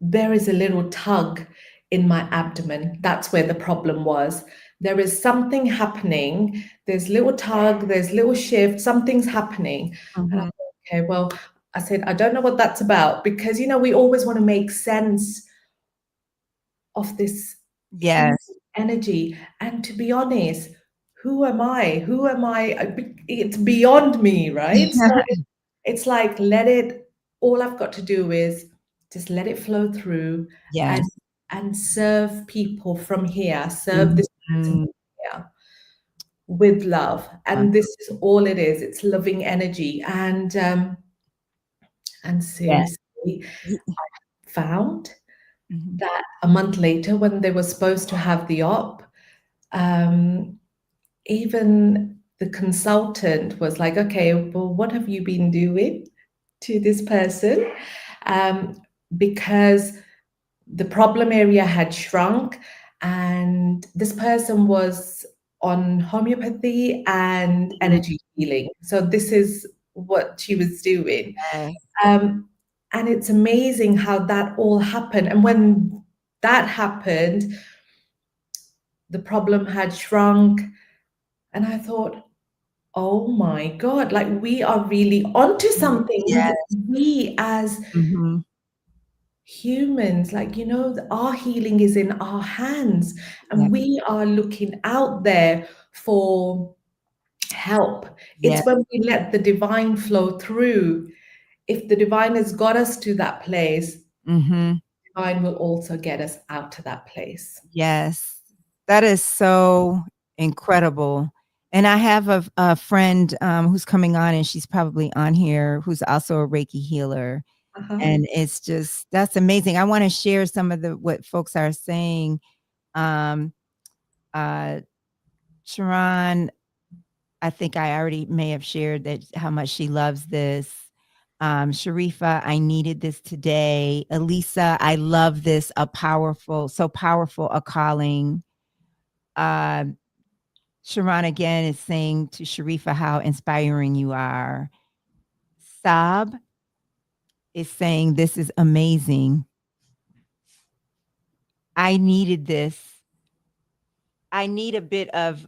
S6: there is a little tug in my abdomen. That's where the problem was. There is something happening. There's little tug, there's little shift, something's happening. And I thought, okay, well, I said, I don't know what that's about, because, you know, we always want to make sense of this energy. And to be honest, who am I? Who am I? It's beyond me, right? So it's like, all I've got to do is just let it flow through and serve people from here, serve this person from here with love. And this is all it is. It's loving energy. And seriously, I found that a month later, when they were supposed to have the op, even the consultant was like, okay, well, what have you been doing to this person? Because the problem area had shrunk, and this person was on homeopathy and energy healing. So this is what she was doing. And it's amazing how that all happened. And when that happened, the problem had shrunk. And I thought, oh my God, like we are really onto something. We as humans, like, you know, our healing is in our hands, and we are looking out there for help. It's when we let the divine flow through. If the divine has got us to that place, divine will also get us out to that place.
S2: Yes, that is so incredible. And I have a friend who's coming on, and she's probably on here, who's also a Reiki healer. And it's just, that's amazing. I want to share some of what folks are saying. Sharon, I think I already may have shared that how much she loves this. Sharifa, I needed this today. Elisa, I love this. So powerful a calling. Sharon again is saying to Sharifa how inspiring you are. Sab is saying this is amazing. I needed this. I need a bit of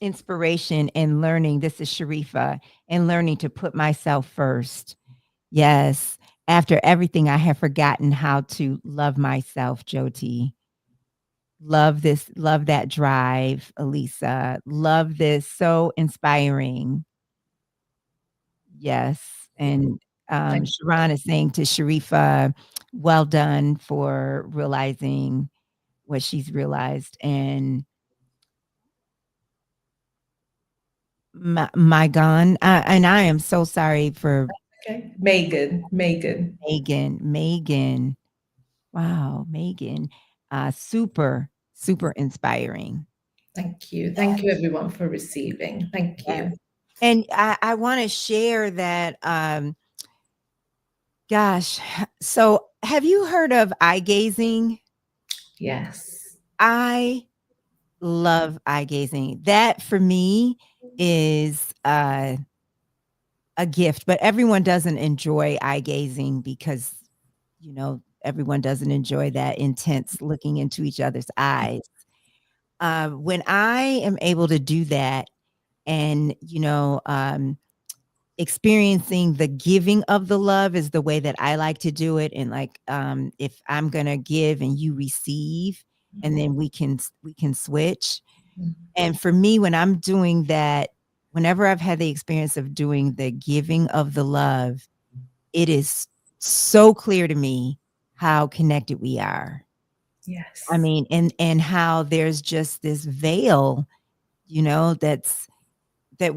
S2: inspiration and learning. This is Sharifa, and learning to put myself first. Yes. After everything, I have forgotten how to love myself, Jyoti. Love this. Love that drive, Elisa. Love this. So inspiring. Yes. And Sharon is saying to Sharifa, well done for realizing what she's realized. And my God, and I am so sorry for
S6: Megan.
S2: Wow, Megan, super inspiring.
S6: Thank you. Thank you, everyone, for receiving. Thank you.
S2: And I want to share that. Gosh, so have you heard of eye gazing?
S6: Yes.
S2: I love eye gazing. That for me is a gift, but everyone doesn't enjoy eye gazing because, you know, everyone doesn't enjoy that intense looking into each other's eyes. When I am able to do that and, you know, experiencing the giving of the love is the way that I like to do it. And like, if I'm going to give and you receive, and then we can switch. And for me, when I'm doing that, whenever I've had the experience of doing the giving of the love, it is so clear to me how connected we are.
S6: Yes.
S2: I mean, and how there's just this veil, you know, that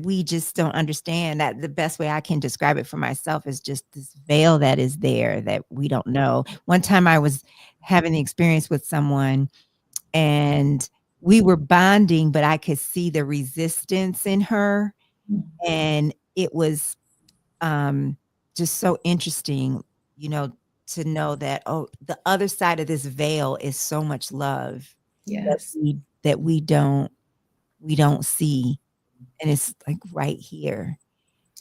S2: we just don't understand. That the best way I can describe it for myself is just this veil that is there that we don't know. One time I was having the experience with someone and we were bonding, but I could see the resistance in her. And it was just so interesting, to know that, the other side of this veil is so much love
S6: Yes.
S2: that we don't see, and it's like right here.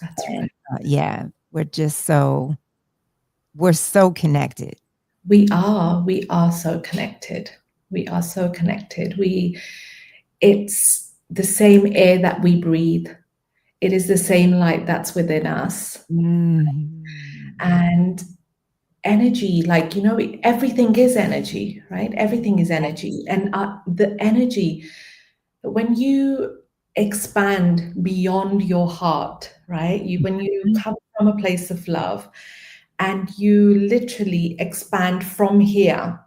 S6: That's
S2: And,
S6: right.
S2: yeah, we're so connected.
S6: We are so connected. We are so connected. It's the same air that we breathe. It is the same light that's within us. And energy, everything is energy, right? Everything is energy. And the energy, when you expand beyond your heart, right? When you come from a place of love and you literally expand from here,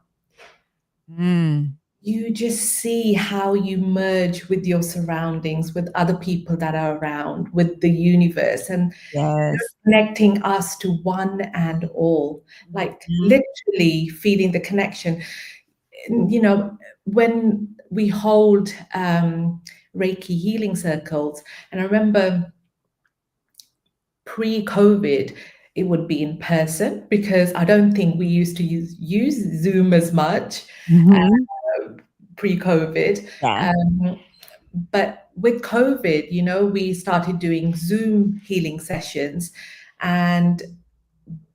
S6: you just see how you merge with your surroundings, with other people that are around, with the universe, and connecting us to one and all, literally feeling the connection. When we hold Reiki healing circles, and I remember pre-COVID, it would be in person, because I don't think we used to use Zoom as much pre-COVID. But with COVID, we started doing Zoom healing sessions, and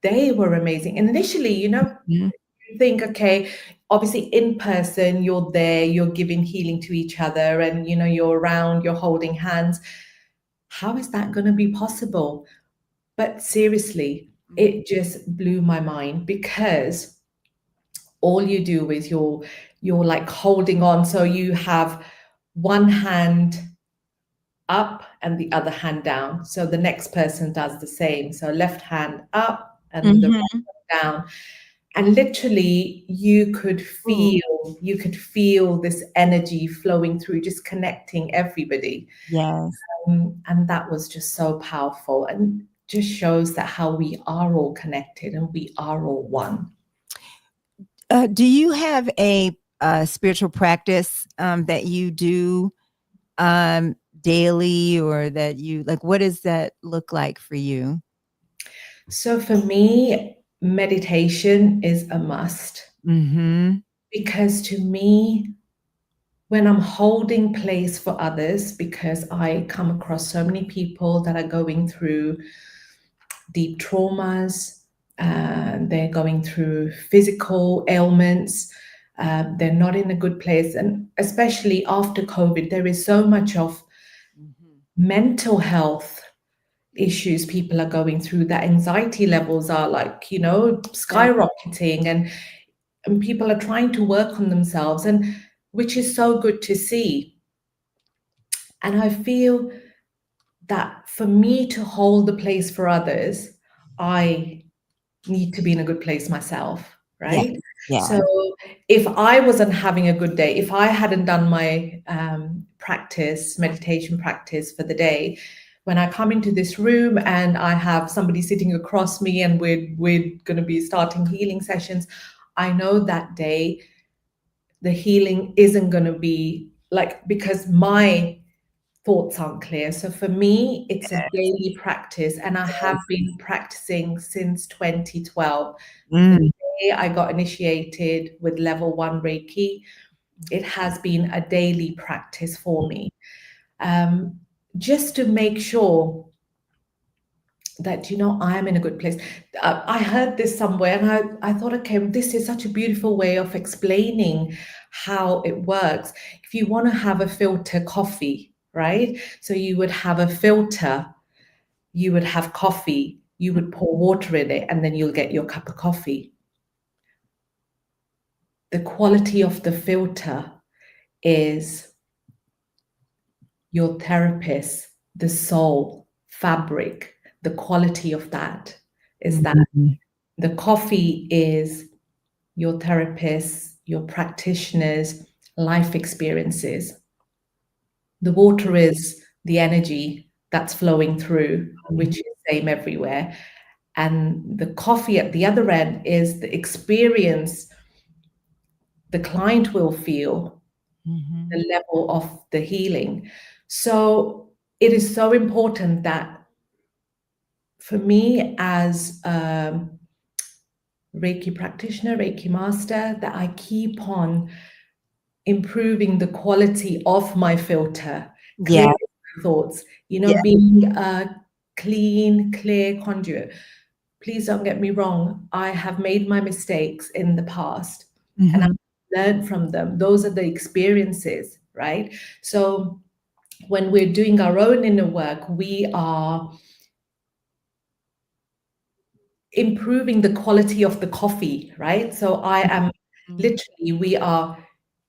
S6: they were amazing. And initially, you think, okay, obviously in person, you're there, you're giving healing to each other, and you're around, you're holding hands. How is that going to be possible? But seriously, it just blew my mind, because all you do is you're like holding on. So you have one hand up and the other hand down. So the next person does the same. So left hand up and the right hand down. And literally you could feel this energy flowing through, just connecting everybody.
S2: Yes.
S6: And that was just so powerful, and just shows that how we are all connected and we are all one.
S2: Do you have a spiritual practice that you do daily, or that you what does that look like for you?
S6: So for me, meditation is a must. Because to me, when I'm holding place for others, because I come across so many people that are going through deep traumas, they're going through physical ailments, they're not in a good place. And especially after COVID, there is so much of mental health issues people are going through, that anxiety levels are skyrocketing, and people are trying to work on themselves, and which is so good to see. And I feel that for me to hold the place for others, I need to be in a good place myself, right? So if I wasn't having a good day, if I hadn't done my meditation practice for the day, when I come into this room and I have somebody sitting across me and we're going to be starting healing sessions, I know that day the healing isn't going to be because my thoughts aren't clear. So for me, it's a daily practice, and I have been practicing since 2012. The day I got initiated with level 1 Reiki, it has been a daily practice for me, just to make sure that I am in a good place. I heard this somewhere, and I thought, okay, this is such a beautiful way of explaining how it works. If you want to have a filter coffee, right? So you would have a filter, you would have coffee, you would pour water in it, and then you'll get your cup of coffee. The quality of the filter is your therapist, the soul, fabric. The quality of that is that the coffee is your therapist, your practitioners' life experiences. The water is the energy that's flowing through, which is the same everywhere. And the coffee at the other end is the experience the client will feel, the level of the healing. So it is so important that for me as a Reiki practitioner, Reiki master, that I keep on improving the quality of my filter,
S2: Yeah.
S6: clearing my thoughts,
S2: Yeah.
S6: being a clean, clear conduit. Please don't get me wrong. I have made my mistakes in the past and I've learned from them. Those are the experiences, right? So when we're doing our own inner work, we are improving the quality of the coffee, right? So I am literally, we are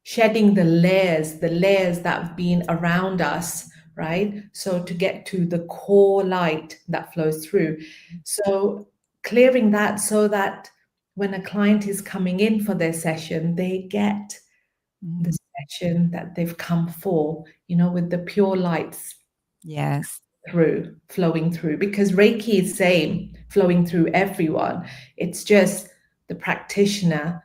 S6: shedding the layers that have been around us, right? So to get to the core light that flows through. So clearing that so that when a client is coming in for their session, they get the session that they've come for, with the pure lights.
S2: Yes.
S6: Flowing through, because Reiki is same flowing through everyone. It's just the practitioner,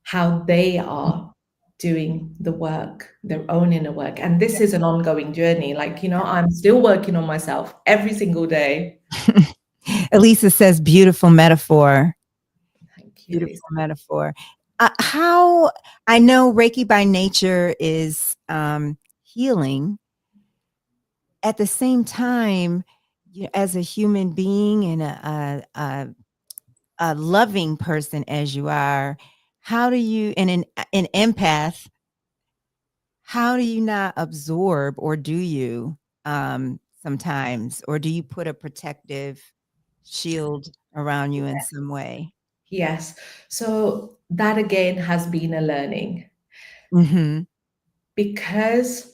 S6: how they are doing the work, their own inner work. And this is an ongoing journey. Like, I'm still working on myself every single day.
S2: Elisa says, beautiful metaphor.
S6: Thank you,
S2: Beautiful metaphor. How I know Reiki by nature is healing. At the same time, as a human being and a loving person as you are, how do you, and an empath, how do you not absorb, or do you sometimes, or do you put a protective shield around you in some way?
S6: Yes. So that again has been a learning. Because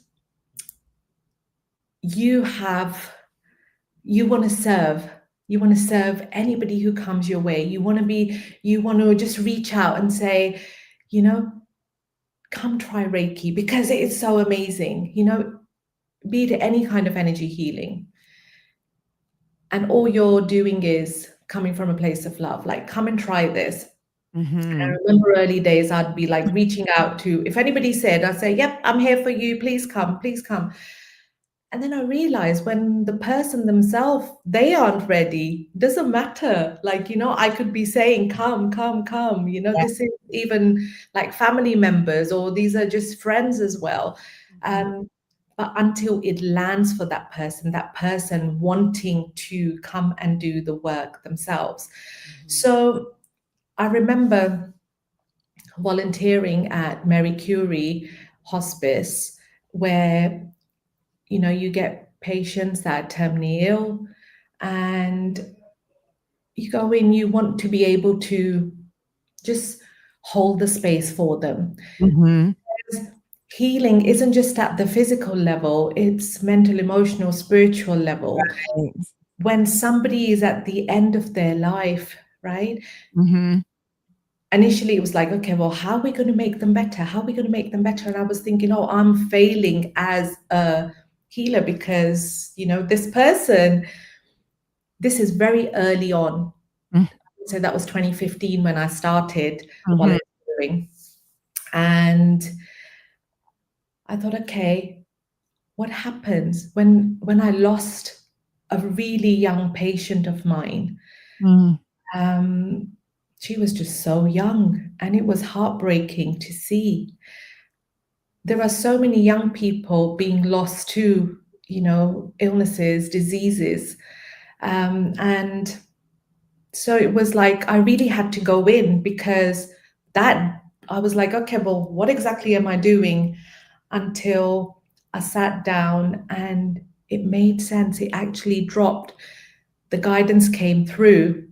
S6: you want to serve anybody who comes your way. You want to just reach out and say, come try Reiki because it is so amazing, be it any kind of energy healing. And all you're doing is coming from a place of love, like, come and try this. And I remember early days, I'd be like reaching out to, if anybody said, I'd say, yep, I'm here for you. Please come, please come. And then I realized when the person themselves, they aren't ready, doesn't matter. Like, I could be saying, come. This is even like family members, or these are just friends as well. But until it lands for that person wanting to come and do the work themselves. So I remember volunteering at Mary Curie Hospice, where you get patients that are terminally ill, and you go in, you want to be able to just hold the space for them. Healing isn't just at the physical level, it's mental, emotional, spiritual level. Right. When somebody is at the end of their life, right? Initially, it was like, okay, well, how are we going to make them better? And I was thinking, oh, I'm failing as a healer because, this person, this is very early on. So that was 2015 when I started volunteering. And I thought, okay, what happens when I lost a really young patient of mine? She was just so young, and it was heartbreaking to see. There are so many young people being lost to, illnesses, diseases. And so it was like, I really had to go in, because I was like, okay, well, what exactly am I doing? Until I sat down and it made sense. It actually dropped. The guidance came through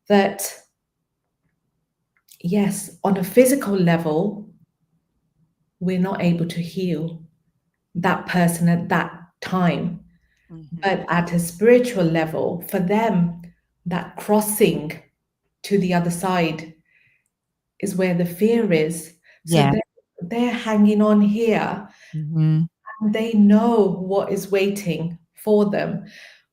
S6: that, yes, on a physical level, we're not able to heal that person at that time. But at a spiritual level, for them, that crossing to the other side is where the fear is. So they're hanging on here, and they know what is waiting for them.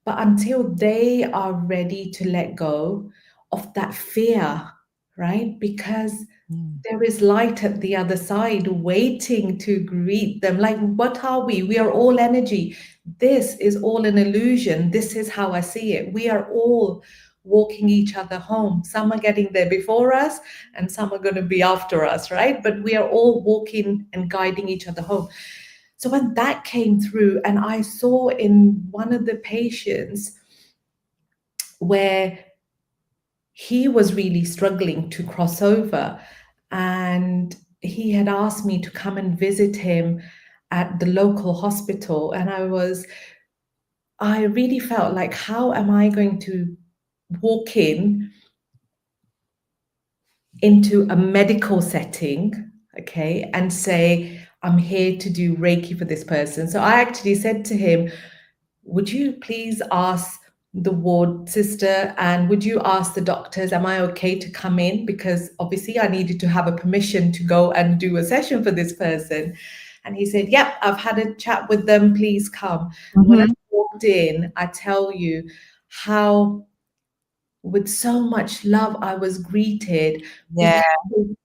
S6: But until they are ready to let go of that fear, right? Because there is light at the other side waiting to greet them. Like, what are we? We are all energy. This is all an illusion. This is how I see it. We are all walking each other home. Some are getting there before us and some are going to be after us, right? But we are all walking and guiding each other home. So when that came through, and I saw in one of the patients where he was really struggling to cross over, and he had asked me to come and visit him at the local hospital, and I really felt like, how am I going to walk into a medical setting, okay, and say, I'm here to do Reiki for this person? So I actually said to him, would you please ask the ward sister, and would you ask the doctors, am I okay to come in? Because obviously I needed to have a permission to go and do a session for this person. And he said, yep, I've had a chat with them, please come. When I walked in, I tell you how with so much love I was greeted.
S2: Yeah.
S6: Because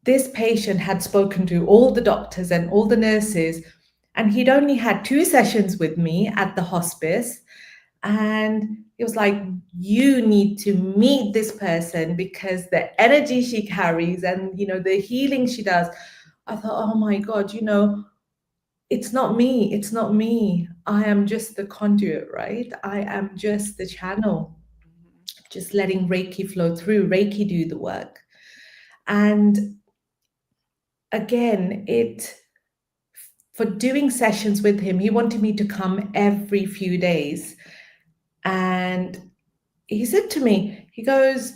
S6: this patient had spoken to all the doctors and all the nurses, and he'd only had 2 sessions with me at the hospice. And it was like, you need to meet this person because the energy she carries and, the healing she does. I thought, oh my God, it's not me. It's not me. I am just the conduit, right? I am just the channel, just letting Reiki flow through, Reiki do the work. And again, for doing sessions with him, he wanted me to come every few days. And he said to me, he goes,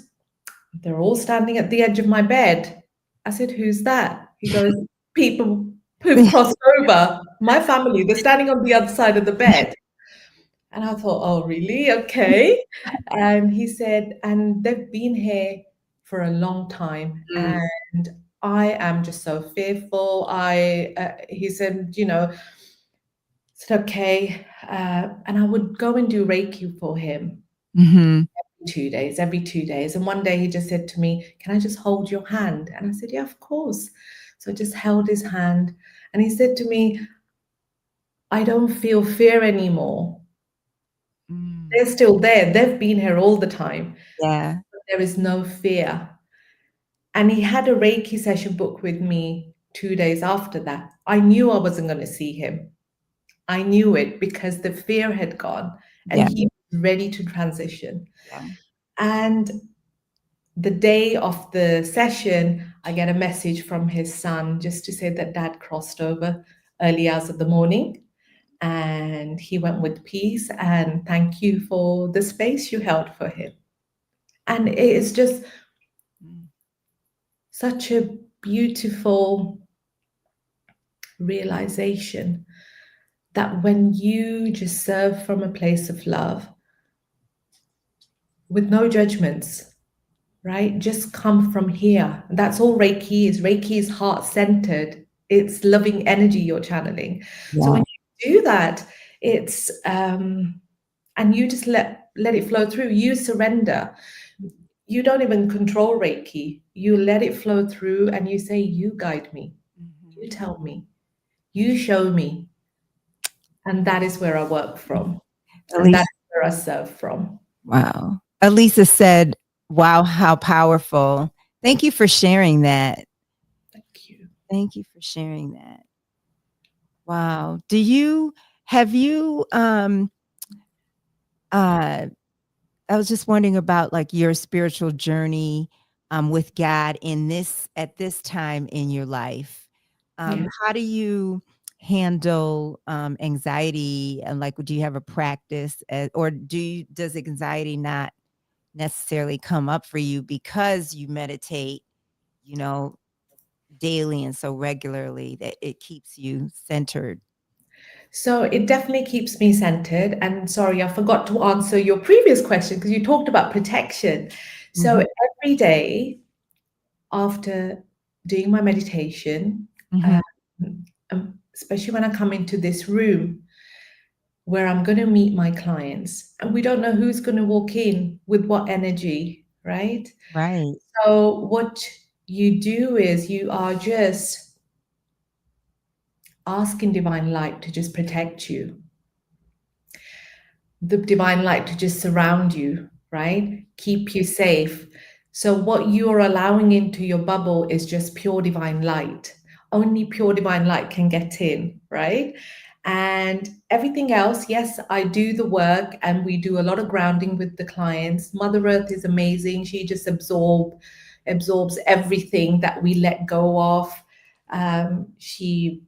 S6: they're all standing at the edge of my bed. I said, who's that? He goes, people who've crossed over, my family, they're standing on the other side of the bed. And I thought, oh, really? Okay. And he said, and they've been here for a long time. And I am just so fearful. He said, said, okay. And I would go and do Reiki for him. Every 2 days. And one day he just said to me, can I just hold your hand? And I said, yeah, of course. So I just held his hand. And he said to me, I don't feel fear anymore. They're still there. They've been here all the time.
S2: Yeah.
S6: But there is no fear. And he had a Reiki session booked with me 2 days after that. I knew I wasn't going to see him. I knew it because the fear had gone and he was ready to transition.
S2: Yeah.
S6: And the day of the session, I get a message from his son just to say that Dad crossed over early hours of the morning and he went with peace, and thank you for the space you held for him. And it is just such a beautiful realization that when you just serve from a place of love with no judgments, right? Just come from here. That's all Reiki is. Reiki is heart-centered. It's loving energy you're channeling.
S2: Yeah.
S6: So when you do that, it's and you just let it flow through. You surrender. You don't even control Reiki. You let it flow through and you say, you guide me. You tell me. You show me. And that is where I work from. And that's where I serve from.
S2: Wow. Elisa said, wow, how powerful. Thank you for sharing that.
S6: Thank you.
S2: Thank you for sharing that. Wow. Have you, I was just wondering about like your spiritual journey with God at this time in your life. How do you handle anxiety, and like, do you have a practice, or does anxiety not necessarily come up for you because you meditate, daily and so regularly that it keeps you centered?
S6: So it definitely keeps me centered. And sorry, I forgot to answer your previous question because you talked about protection. So every day after doing my meditation, especially when I come into this room where I'm going to meet my clients, and we don't know who's going to walk in with what energy, right?
S2: Right.
S6: So what you do is you are just asking divine light to just protect you, the divine light to just surround you, right? Keep you safe. So what you're allowing into your bubble is just pure divine light. Only pure divine light can get in, right? And everything else, yes, I do the work and we do a lot of grounding with the clients. Mother Earth is amazing. She just absorbs everything that we let go of. She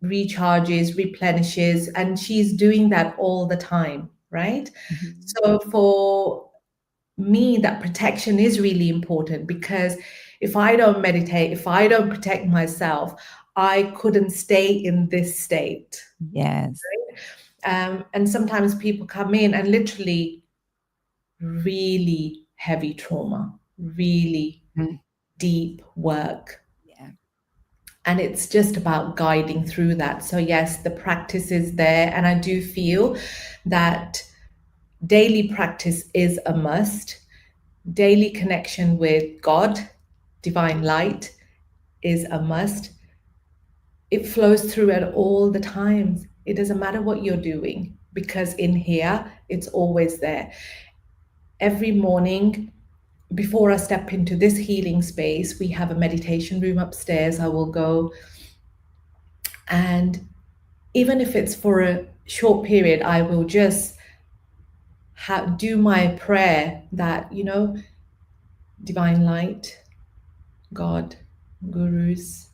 S6: recharges, replenishes, and she's doing that all the time, right?
S2: Mhm.
S6: So for me, that protection is really important, because if I don't meditate, if I don't protect myself, I couldn't stay in this state.
S2: Yes.
S6: And sometimes people come in and literally really heavy trauma, really
S2: Mm.
S6: deep work.
S2: Yeah.
S6: And it's just about guiding through that. So yes, the practice is there, and I do feel that daily practice is a must. Daily connection with God, divine light, is a must. It flows through at all the times. It doesn't matter what you're doing, because in here, it's always there. Every morning, before I step into this healing space, we have a meditation room upstairs. I will go, and even if it's for a short period, I will just do my prayer that, divine light, God, gurus,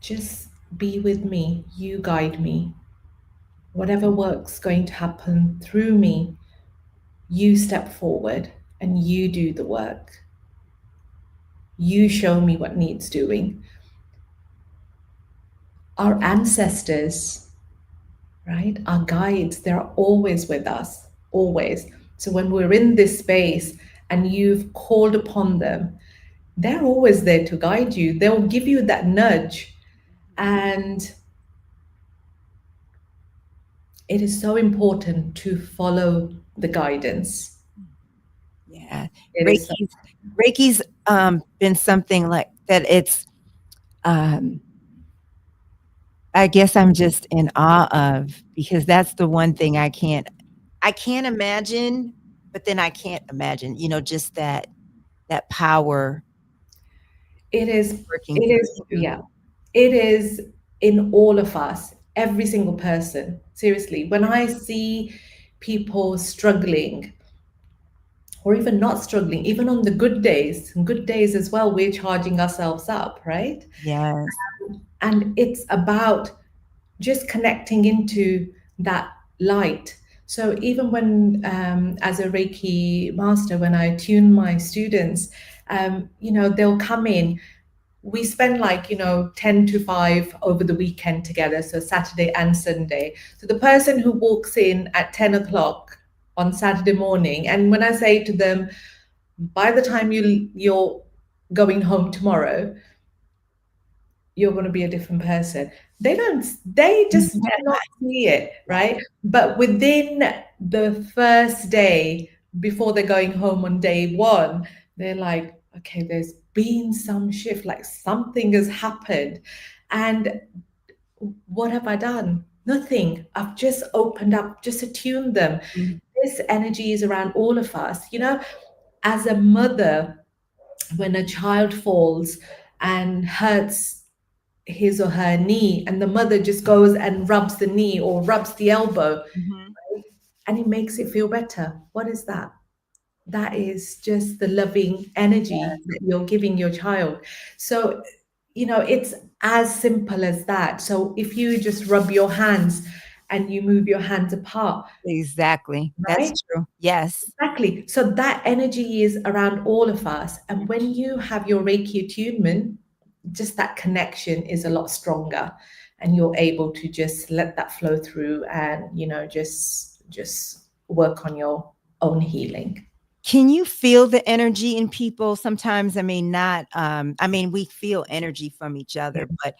S6: just be with me. You guide me. Whatever work's going to happen through me, you step forward and you do the work. You show me what needs doing. Our ancestors, right? Our guides, they're always with us, always. So when we're in this space and you've called upon them, they're always there to guide you. They'll give you that nudge. And it is so important to follow the guidance.
S2: Yeah.
S6: It is.
S2: Reiki's been something like that. It's I guess I'm just in awe of, because that's the one thing I can't imagine, but then I can't imagine, just that power
S6: It is,
S2: working
S6: it
S2: through
S6: is,
S2: you.
S6: yeah. It is in all of us, every single person. Seriously, when I see people struggling, or even not struggling, even on the good days as well, we're charging ourselves up, right?
S2: Yes.
S6: And it's about just connecting into that light. So even when, as a Reiki master, when I tune my students, they'll come in. We spend 10 to 5 over the weekend together, so Saturday and Sunday. So the person who walks in at 10 o'clock on Saturday morning, and when I say to them, by the time you're going home tomorrow, you're going to be a different person. They just do not see it, right? But within the first day, before they're going home on day one, they're like, okay, there's been some shift, like something has happened. And what have I done? Nothing. I've just opened up, just attuned them.
S2: Mhm.
S6: This energy is around all of us. As a mother, when a child falls and hurts his or her knee, and the mother just goes and rubs the knee or rubs the elbow,
S2: Mhm.
S6: and it makes it feel better. What is that? That is just the loving energy that you're giving your child. So, it's as simple as that. So if you just rub your hands and you move your hands apart,
S2: Exactly.
S6: right?
S2: That's true. Yes.
S6: Exactly. So that energy is around all of us. And when you have your Reiki attunement, just that connection is a lot stronger, and you're able to just let that flow through, and just work on your own healing.
S2: Can you feel the energy in people sometimes? I mean, not, we feel energy from each other, but,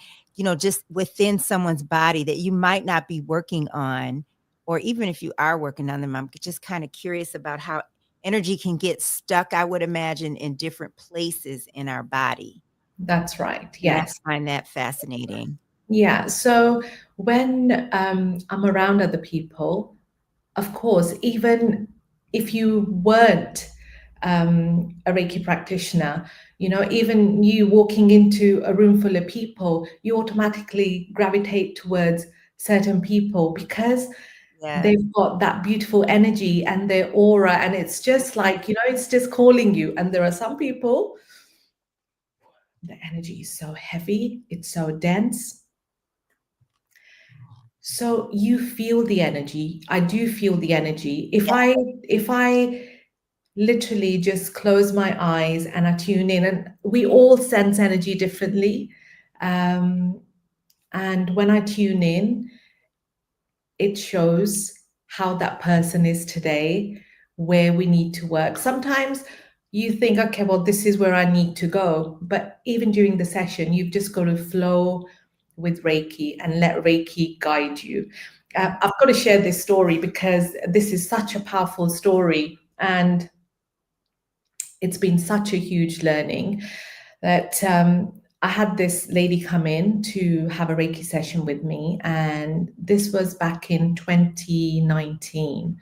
S2: just within someone's body that you might not be working on, or even if you are working on them, I'm just kind of curious about how energy can get stuck, I would imagine, in different places in our body.
S6: That's right.
S2: And
S6: Yes.
S2: I find that fascinating.
S6: Yeah. So when I'm around other people, of course, even if you weren't a Reiki practitioner, you know, even you walking into a room full of people, you automatically gravitate towards certain people because they've got that beautiful energy and their aura, and it's just like, you know, it's just calling you. And there are some people, the energy is so heavy, it's so dense. So you feel the energy. I do feel the energy. If I literally just close my eyes and I tune in, and we all sense energy differently. And when I tune in, it shows how that person is today, where we need to work. Sometimes you think, okay, well, this is where I need to go. But even during the session, you've just got to flow with Reiki and let Reiki guide you. I've got to share this story because this is such a powerful story. And it's been such a huge learning that I had this lady come in to have a Reiki session with me, and this was back in 2019.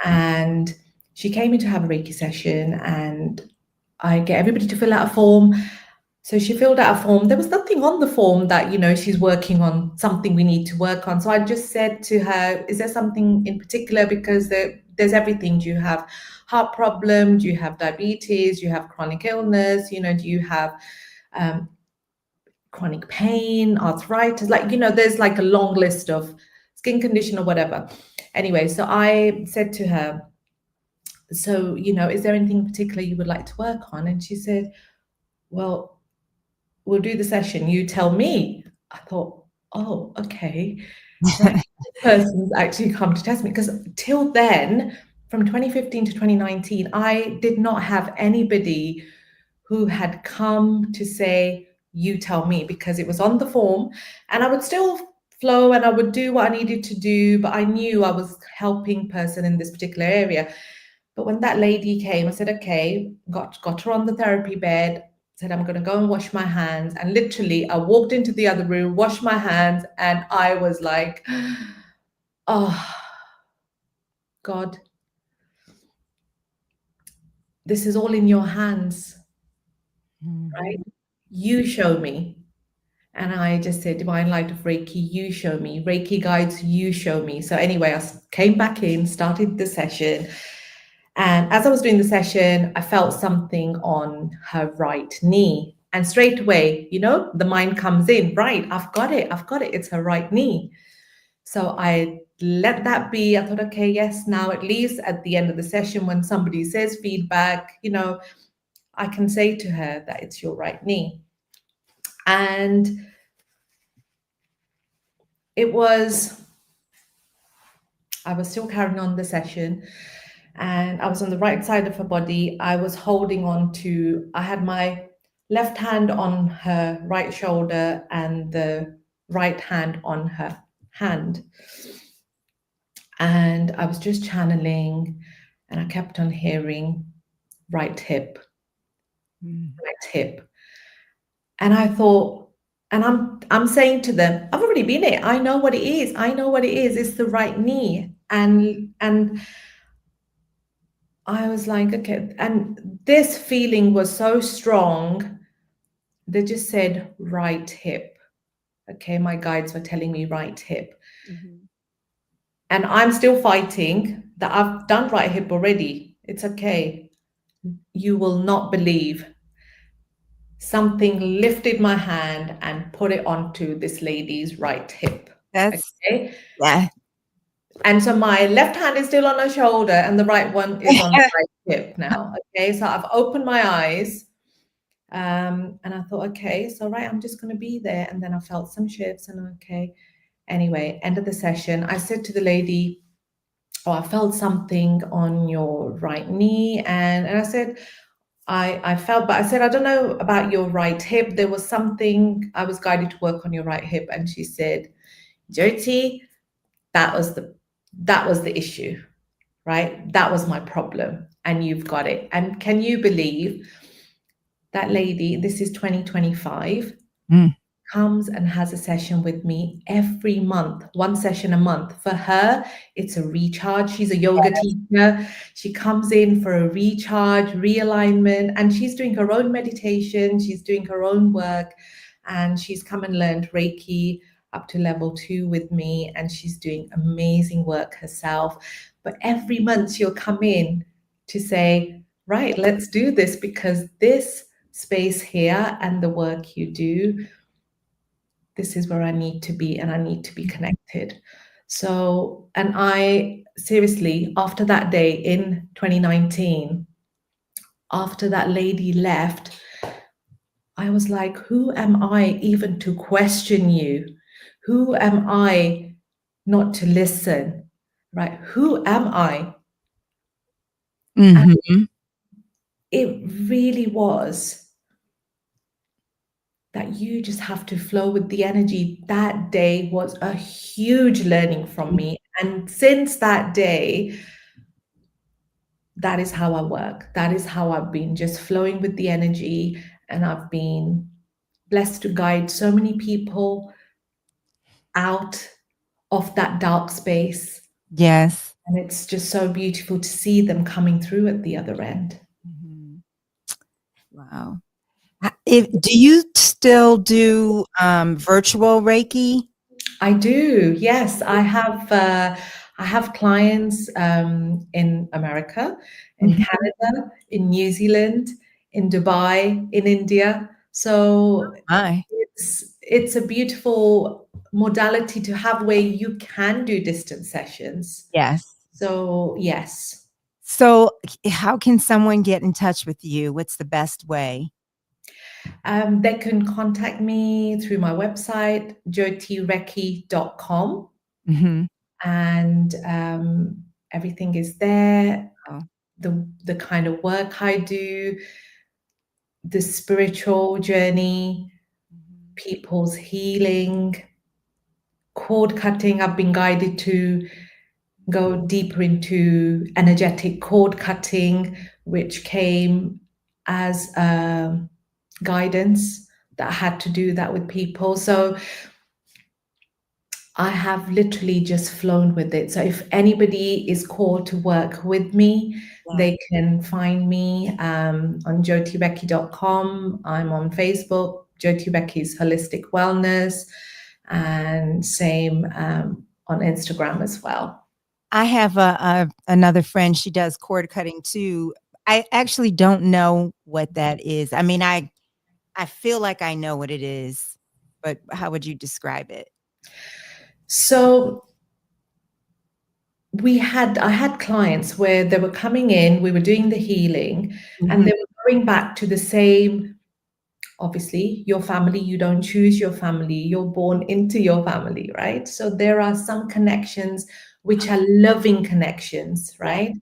S6: And she came in to have a Reiki session, and I get everybody to fill out a form. So she filled out a form. There was nothing on the form that, you know, she's working on something we need to work on. So I just said to her, is there something in particular? Because there's everything. Do you have heart problem? Do you have diabetes? Do you have chronic illness? You know, do you have chronic pain, arthritis? Like, you know, there's like a long list of skin condition or whatever. Anyway, so I said to her, so, you know, is there anything in particular you would like to work on? And she said, well, we'll do the session, you tell me. I thought, oh, okay. Right. This person's actually come to test me, because till then, from 2015 to 2019, I did not have anybody who had come to say, you tell me, because it was on the form and I would still flow and I would do what I needed to do, but I knew I was helping person in this particular area. But when that lady came, I said, okay, got her on the therapy bed, said, I'm going to go and wash my hands. And literally, I walked into the other room, washed my hands, and I was like, oh, God, this is all in your hands, right? You show me. And I just said, Divine Light of Reiki, you show me. Reiki guides, you show me. So anyway, I came back in, started the session. And as I was doing the session, I felt something on her right knee. And straight away, you know, the mind comes in, right, I've got it, it's her right knee. So I let that be. I thought, okay, yes, now at least at the end of the session, when somebody says feedback, you know, I can say to her that it's your right knee. And I was still carrying on the session, and I was on the right side of her body. I was holding on to, I had my left hand on her right shoulder and the right hand on her hand. And I was just channeling, and I kept on hearing right hip, right hip. And I thought, and I'm saying to them, I've already been it. I know what it is. It's the right knee. And I was like, okay. And this feeling was so strong. They just said right hip. Okay, my guides were telling me right hip. Mm-hmm. And I'm still fighting that I've done right hip already. It's okay. You will not believe. Something lifted my hand and put it onto this lady's right hip.
S2: That's
S6: okay.
S2: Yeah.
S6: And so my left hand is still on her shoulder and the right one is on the right hip now. Okay, so I've opened my eyes, and I thought, okay, so right, I'm just going to be there. And then I felt some shifts, and okay. Anyway, end of the session, I said to the lady, oh, I felt something on your right knee, and I said, I felt, but I said, I don't know about your right hip. There was something, I was guided to work on your right hip. And she said, Jyoti, that was the issue, right? That was my problem. and you've got it. And can you believe that lady, this is 2025, comes and has a session with me every month, one session a month. For her, it's a recharge. She's a yoga teacher. She comes in for a recharge, realignment, and she's doing her own meditation. She's doing her own work, and she's come and learned Reiki up to level 2 with me, and she's doing amazing work herself. But every month she'll come in to say, right, let's do this, because this space here and the work you do, this is where I need to be, and I need to be connected. So, and I seriously, after that day in 2019, after that lady left, I was like, who am I even to question you? Who am I not to listen? Right? Who am I? And it really was that you just have to flow with the energy. That day was a huge learning from me. And since that day, that is how I work. That is how I've been just flowing with the energy. And I've been blessed to guide so many people out of that dark space.
S2: Yes.
S6: And it's just so beautiful to see them coming through at the other end.
S2: Wow. Do you still do virtual Reiki?
S6: I do. Yes, I have clients in America, in Canada, in New Zealand, in Dubai, in India. So it's a beautiful modality to have where you can do distance sessions.
S2: Yes.
S6: So yes.
S2: So how can someone get in touch with you? What's the best way?
S6: They can contact me through my website, jyotireiki.com. And everything is there. The kind of work I do, the spiritual journey, people's healing, cord cutting. I've been guided to go deeper into energetic cord cutting, which came as guidance that I had to do that with people. So I have literally just flown with it. So if anybody is called to work with me, they can find me on jyotireiki.com. I'm on Facebook. Jyoti Reiki's Holistic Wellness, and same on Instagram as well.
S2: I have another friend. She does cord cutting too. I actually don't know what that is. I mean, I feel like I know what it is, but how would you describe it?
S6: So I had clients where they were coming in, we were doing the healing, and they were going back to the same, obviously, your family, you don't choose your family, you're born into your family, right? So there are some connections which are loving connections, right?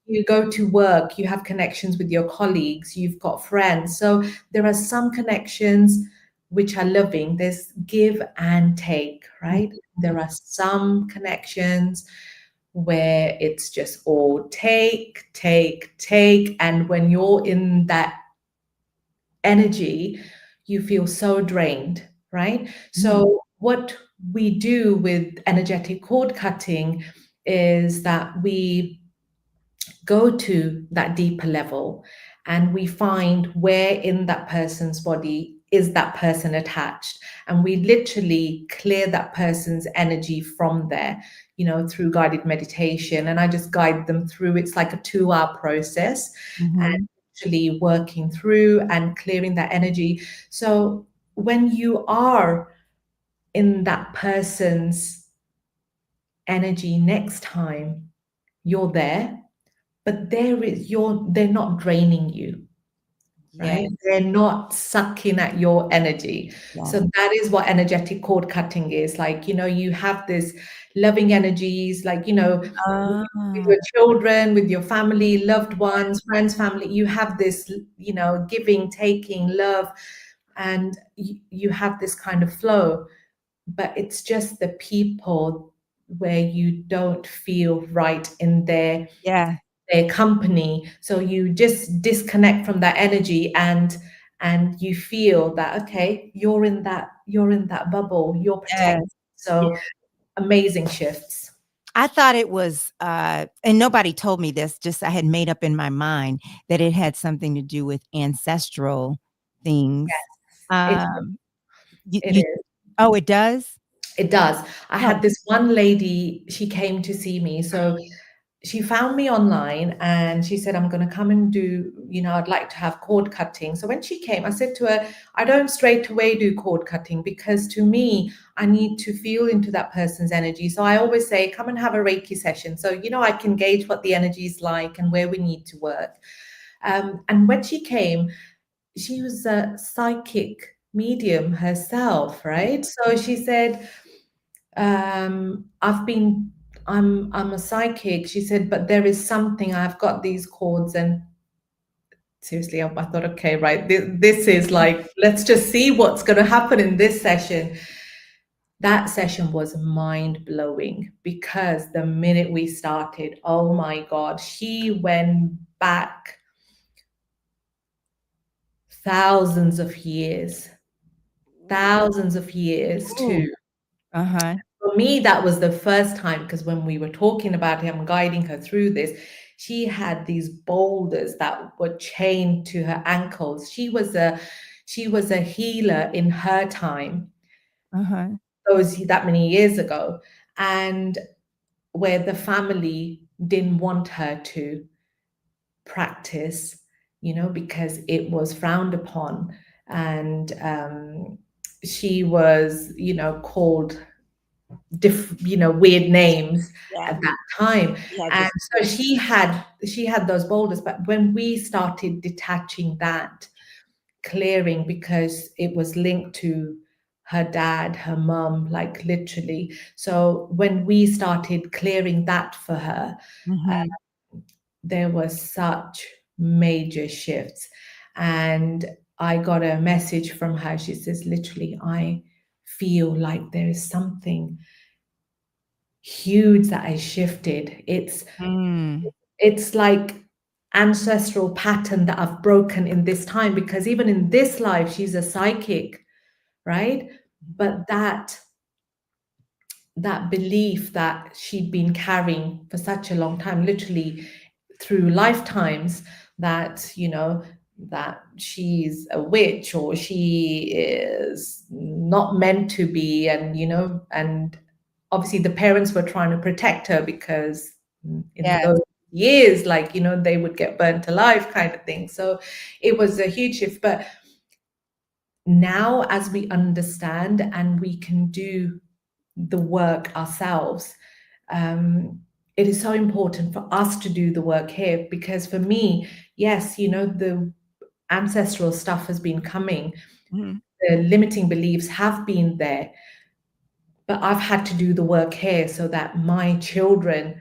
S6: You go to work, you have connections with your colleagues, you've got friends. So there are some connections which are loving. There's give and take, right? There are some connections where it's just all take. And when you're in that energy, you feel so drained, right? So what we do with energetic cord cutting is that we go to that deeper level and we find where in that person's body is that person attached, and we literally clear that person's energy from there, through guided meditation. And I just guide them through. It's like a 2-hour process, and actually working through and clearing that energy. So when you are in that person's energy next time, you're there, but they're not draining you, right? They're not sucking at your energy. So that is what energetic cord cutting is like. You have this loving energies, like, with your children, with your family, loved ones, friends, family, you have this, giving, taking, love, and you have this kind of flow. But it's just the people where you don't feel right in their their company. So you just disconnect from that energy, and you feel that, okay, you're in that bubble, you're protected.
S2: Yes.
S6: So amazing shifts.
S2: I thought it was, and nobody told me this, just I had made up in my mind that it had something to do with ancestral things.
S6: It,
S2: You,
S6: it
S2: you,
S6: is.
S2: oh, it does?
S6: It does. I
S2: Oh.
S6: had this one lady, she came to see me. So she found me online and she said, I'm going to come and do, I'd like to have cord cutting. So when she came, I said to her, I don't straight away do cord cutting because to me, I need to feel into that person's energy. So I always say, come and have a Reiki session. So, I can gauge what the energy is like and where we need to work. And when she came, she was a psychic medium herself, right? So she said, I'm a psychic. She said, but there is something, I've got these cords. And seriously, I thought, okay, right, this is like, let's just see what's going to happen in this session. That session was mind blowing because the minute we started, oh my God, she went back thousands of years to.
S2: Uh-huh.
S6: For me, that was the first time, because when we were talking about it, I'm guiding her through this. She had these boulders that were chained to her ankles. She was a healer in her time,
S2: Uh-huh.
S6: that many years ago, and where the family didn't want her to practice, because it was frowned upon, and she was, called weird names at that time. And so she had those boulders, but when we started detaching that, clearing, because it was linked to her dad, her mum, like literally. So when we started clearing that for her, there was such major shifts. And I got a message from her. She says, literally, I feel like there is something huge that I shifted. It's like ancestral pattern that I've broken in this time, because even in this life, she's a psychic, right? But that belief that she'd been carrying for such a long time, literally through lifetimes, that that she's a witch or she is not meant to be, and and obviously the parents were trying to protect her, because in those years, like they would get burnt alive, kind of thing. So it was a huge shift. But now, as we understand and we can do the work ourselves, it is so important for us to do the work here, because for me, yes, the ancestral stuff has been coming, the limiting beliefs have been there, but I've had to do the work here so that my children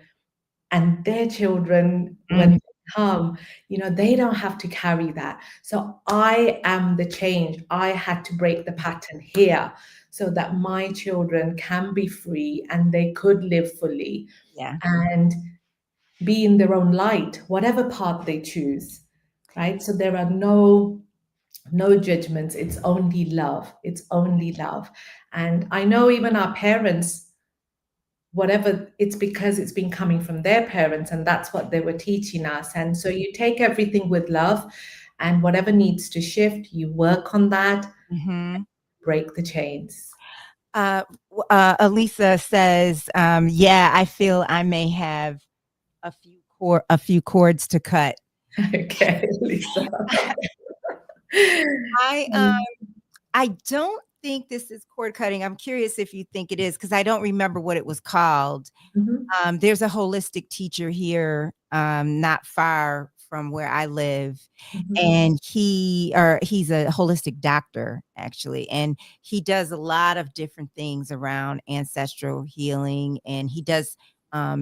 S6: and their children, when they come, they don't have to carry that. So I am the change. I had to break the pattern here so that my children can be free and they could live fully and be in their own light, whatever path they choose, right? So there are no judgments. It's only love. It's only love. And I know even our parents, whatever, it's because it's been coming from their parents and that's what they were teaching us. And so you take everything with love, and whatever needs to shift, you work on that, break the chains.
S2: Elisa says, yeah, I feel I may have a few cords to cut.
S6: Okay, Lisa.
S2: I don't think this is cord cutting. I'm curious if you think it is, because I don't remember what it was called. There's a holistic teacher here, not far from where I live, and he's a holistic doctor, actually, and he does a lot of different things around ancestral healing. And he does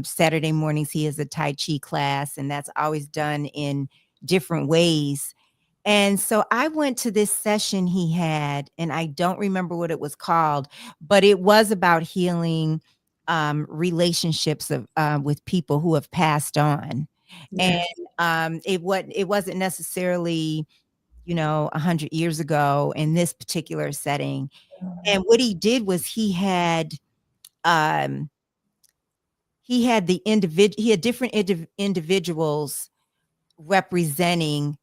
S2: Saturday mornings, he has a Tai Chi class, and that's always done in different ways. And so I went to this session he had, and I don't remember what it was called, but it was about healing relationships with people who have passed on. And
S6: Yes.
S2: it wasn't necessarily, 100 years ago in this particular setting. And what he did was um he had different individuals representing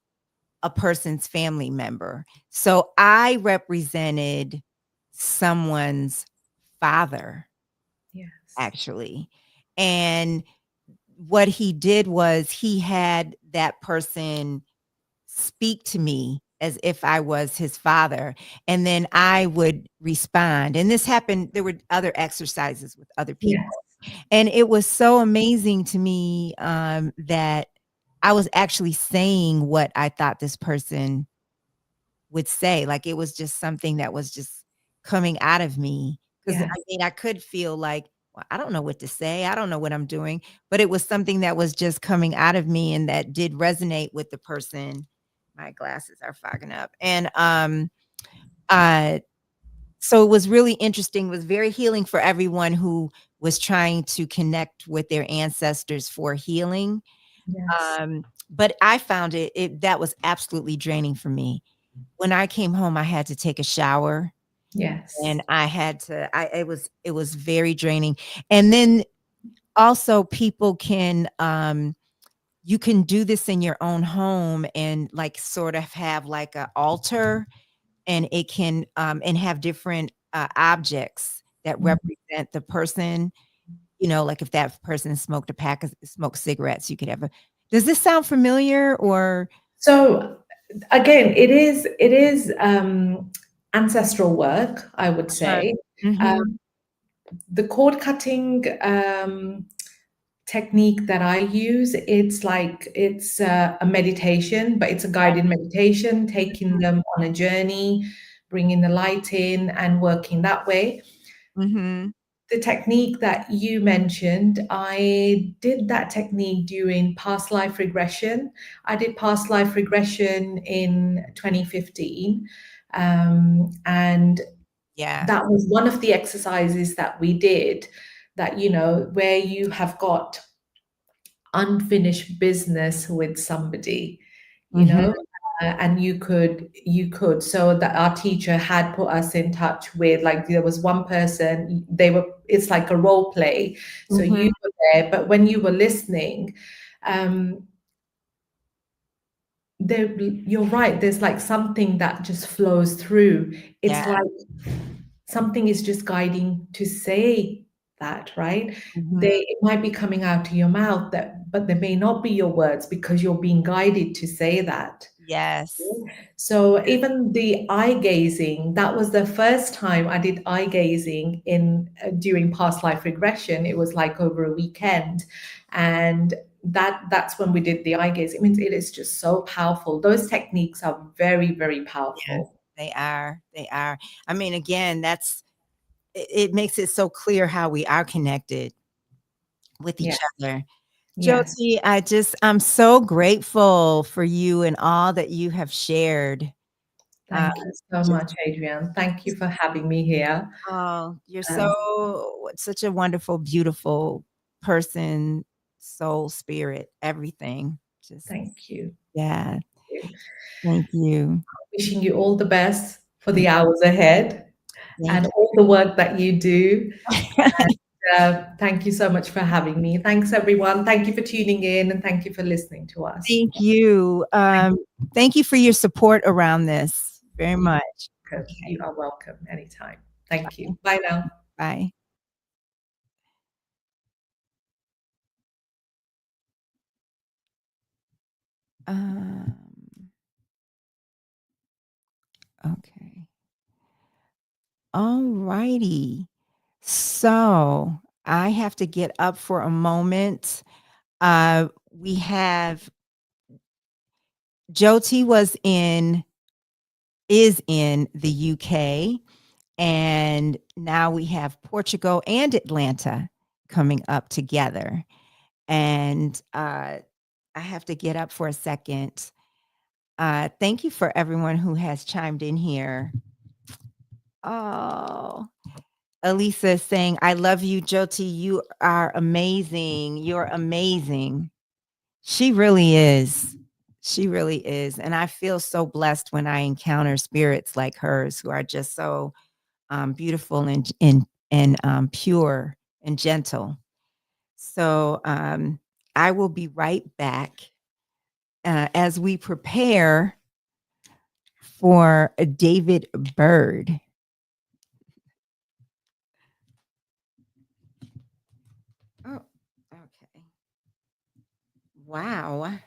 S2: a person's family member. So I represented someone's father,
S6: Yes.
S2: actually. And what he did was he had that person speak to me as if I was his father, and then I would respond. And this happened, there were other exercises with other people.
S6: Yes.
S2: And it was so amazing to me that I was actually saying what I thought this person would say. Like, it was just something that was just coming out of me. Because
S6: Yes.
S2: I mean, I could feel like, well, I don't know what to say. I don't know what I'm doing. But it was something that was just coming out of me and that did resonate with the person. My glasses are fogging up. And so it was really interesting. It was very healing for everyone who was trying to connect with their ancestors for healing.
S6: Yes.
S2: But I found it that was absolutely draining for me. When I came home, I had to take a shower,
S6: Yes.
S2: and I had to it was very draining. And then also people can you can do this in your own home and like sort of have like an altar, and it can and have different objects that
S6: Mhm.
S2: represent the person. Like if that person smoked cigarettes, you could have a. Does this sound familiar or?
S6: So again, it is ancestral work, I would say.
S2: Mhm.
S6: The cord cutting technique that I use, it's a meditation, but it's a guided meditation, taking them on a journey, bringing the light in, and working that way.
S2: Mhm.
S6: The technique that you mentioned, I did that technique during past life regression. I did past life regression in 2015. And
S2: Yeah.
S6: that was one of the exercises that we did, that, where you have got unfinished business with somebody, you
S2: Mhm.
S6: know, and you could so that our teacher had put us in touch with, like, there was one person, it's like a role play, so
S2: Mhm.
S6: you were there, but when you were listening, um you're right, there's like something that just flows through. It's
S2: Yeah.
S6: like something is just guiding to say that, right?
S2: Mhm.
S6: It might be coming out of your mouth, but they may not be your words, because you're being guided to say that.
S2: Yes.
S6: So even the eye gazing, that was the first time I did eye gazing in during past life regression. It was like over a weekend, and that's when we did the eye gazing. I mean, it is just so powerful. Those techniques are very, very
S2: Yes,
S6: powerful.
S2: they are. They are. I mean, again, it makes it so clear how we are connected with
S6: Yeah.
S2: each other.
S6: Yes.
S2: Jyoti, I'm so grateful for you and all that you have shared. Uh,
S6: Thank you so
S2: just
S6: much, Adrienne. Thank you for having me here.
S2: Oh, you're
S6: Um,
S2: such a wonderful, beautiful person, soul, spirit, everything. Just
S6: Thank you.
S2: yeah.
S6: Thank you.
S2: Thank you.
S6: Wishing you all the best for the
S2: Thank,
S6: hours ahead
S2: thank
S6: and all the work that you do.
S2: you.
S6: Thank you so much for having me. Thanks, everyone. Thank you for tuning in, and thank you for listening to us.
S2: Thank you. Thank you for your support around this very much.
S6: You are welcome anytime. Thank you. Bye now.
S2: Bye. Um, okay. All righty. So I have to get up for a moment. We have Jyoti is in the UK, and now we have Portugal and Atlanta coming up together. And I have to get up for a second. Thank you for everyone who has chimed in here. Oh, Elisa is saying, I love you, Jyoti. You are amazing. You're amazing. She really is. She really is. And I feel so blessed when I encounter spirits like hers who are just so beautiful and pure and gentle. So I will be right back as we prepare for David Byrd. Oh, okay. Wow. Okay.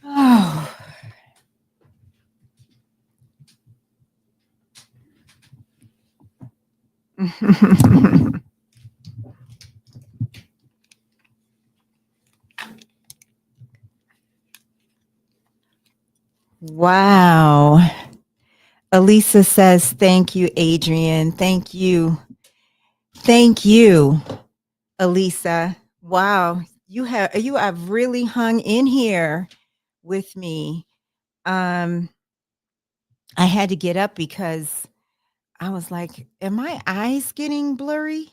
S2: Oh. Wow. Elisa says, thank you, Adrian. Thank you. Thank you, Elisa. Wow. You have really hung in here with me. I had to get up because I was like, am my eyes getting blurry?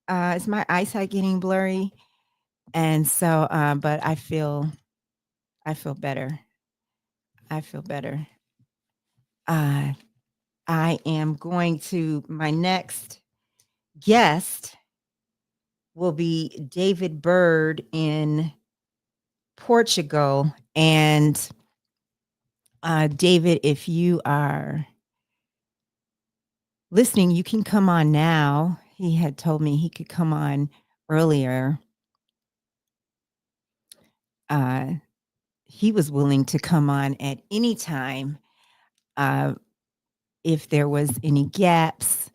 S2: Is my eyesight getting blurry? And so, but I feel better. I feel better. I am going to, my next guest will be David Bird in Portugal. And David, if you are listening, you can come on now. He had told me he could come on earlier. He was willing to come on at any time if there was any gaps.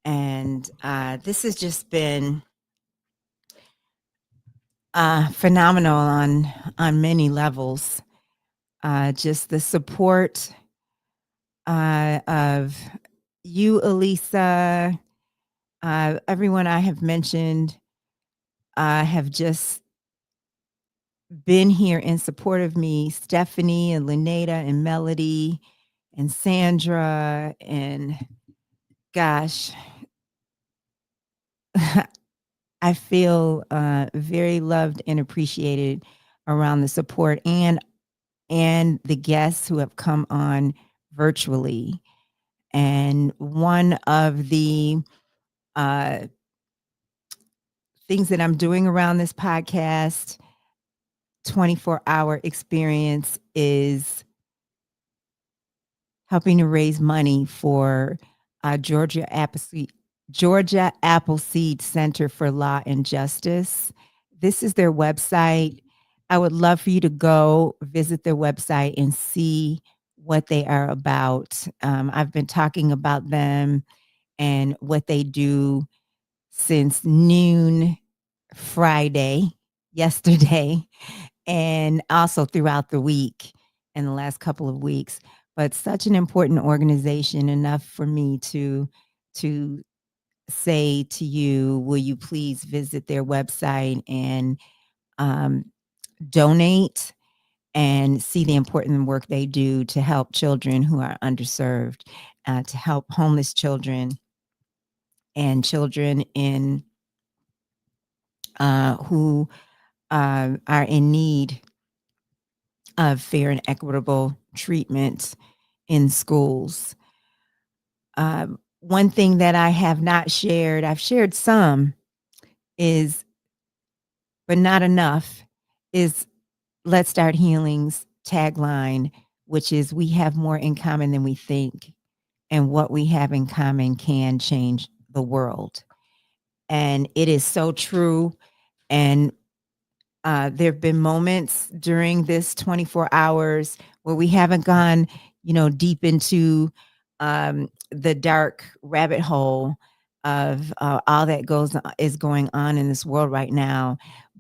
S2: And this has just been phenomenal on many levels. Just the support of you, Elisa, everyone I have mentioned have just been here in support of me. Stephanie and Lynetta and Melody and Sandra, and gosh, I feel very loved and appreciated around the support and the guests who have come on virtually. And one of the things that I'm doing around this podcast, 24-hour experience, is helping to raise money for Georgia Appleseed Center for Law and Justice. This is their website. I would love for you to go visit their website and see what they are about. I've been talking about them and what they do since noon Friday, yesterday, and also throughout the week and the last couple of weeks. But such an important organization, enough for me to say to you, will you please visit their website and donate and see the important work they do to help children who are underserved, to help homeless children and children in who are in need of fair and equitable treatment in schools. One thing that I have not shared, I've shared some, is, but not enough, is Let's Start Healing's tagline, which is, we have more in common than we think, and what we have in common can change the world. And it is so true. And there have been moments during this 24 hours where we haven't gone, deep into the dark rabbit hole of all that is going on in this world right now.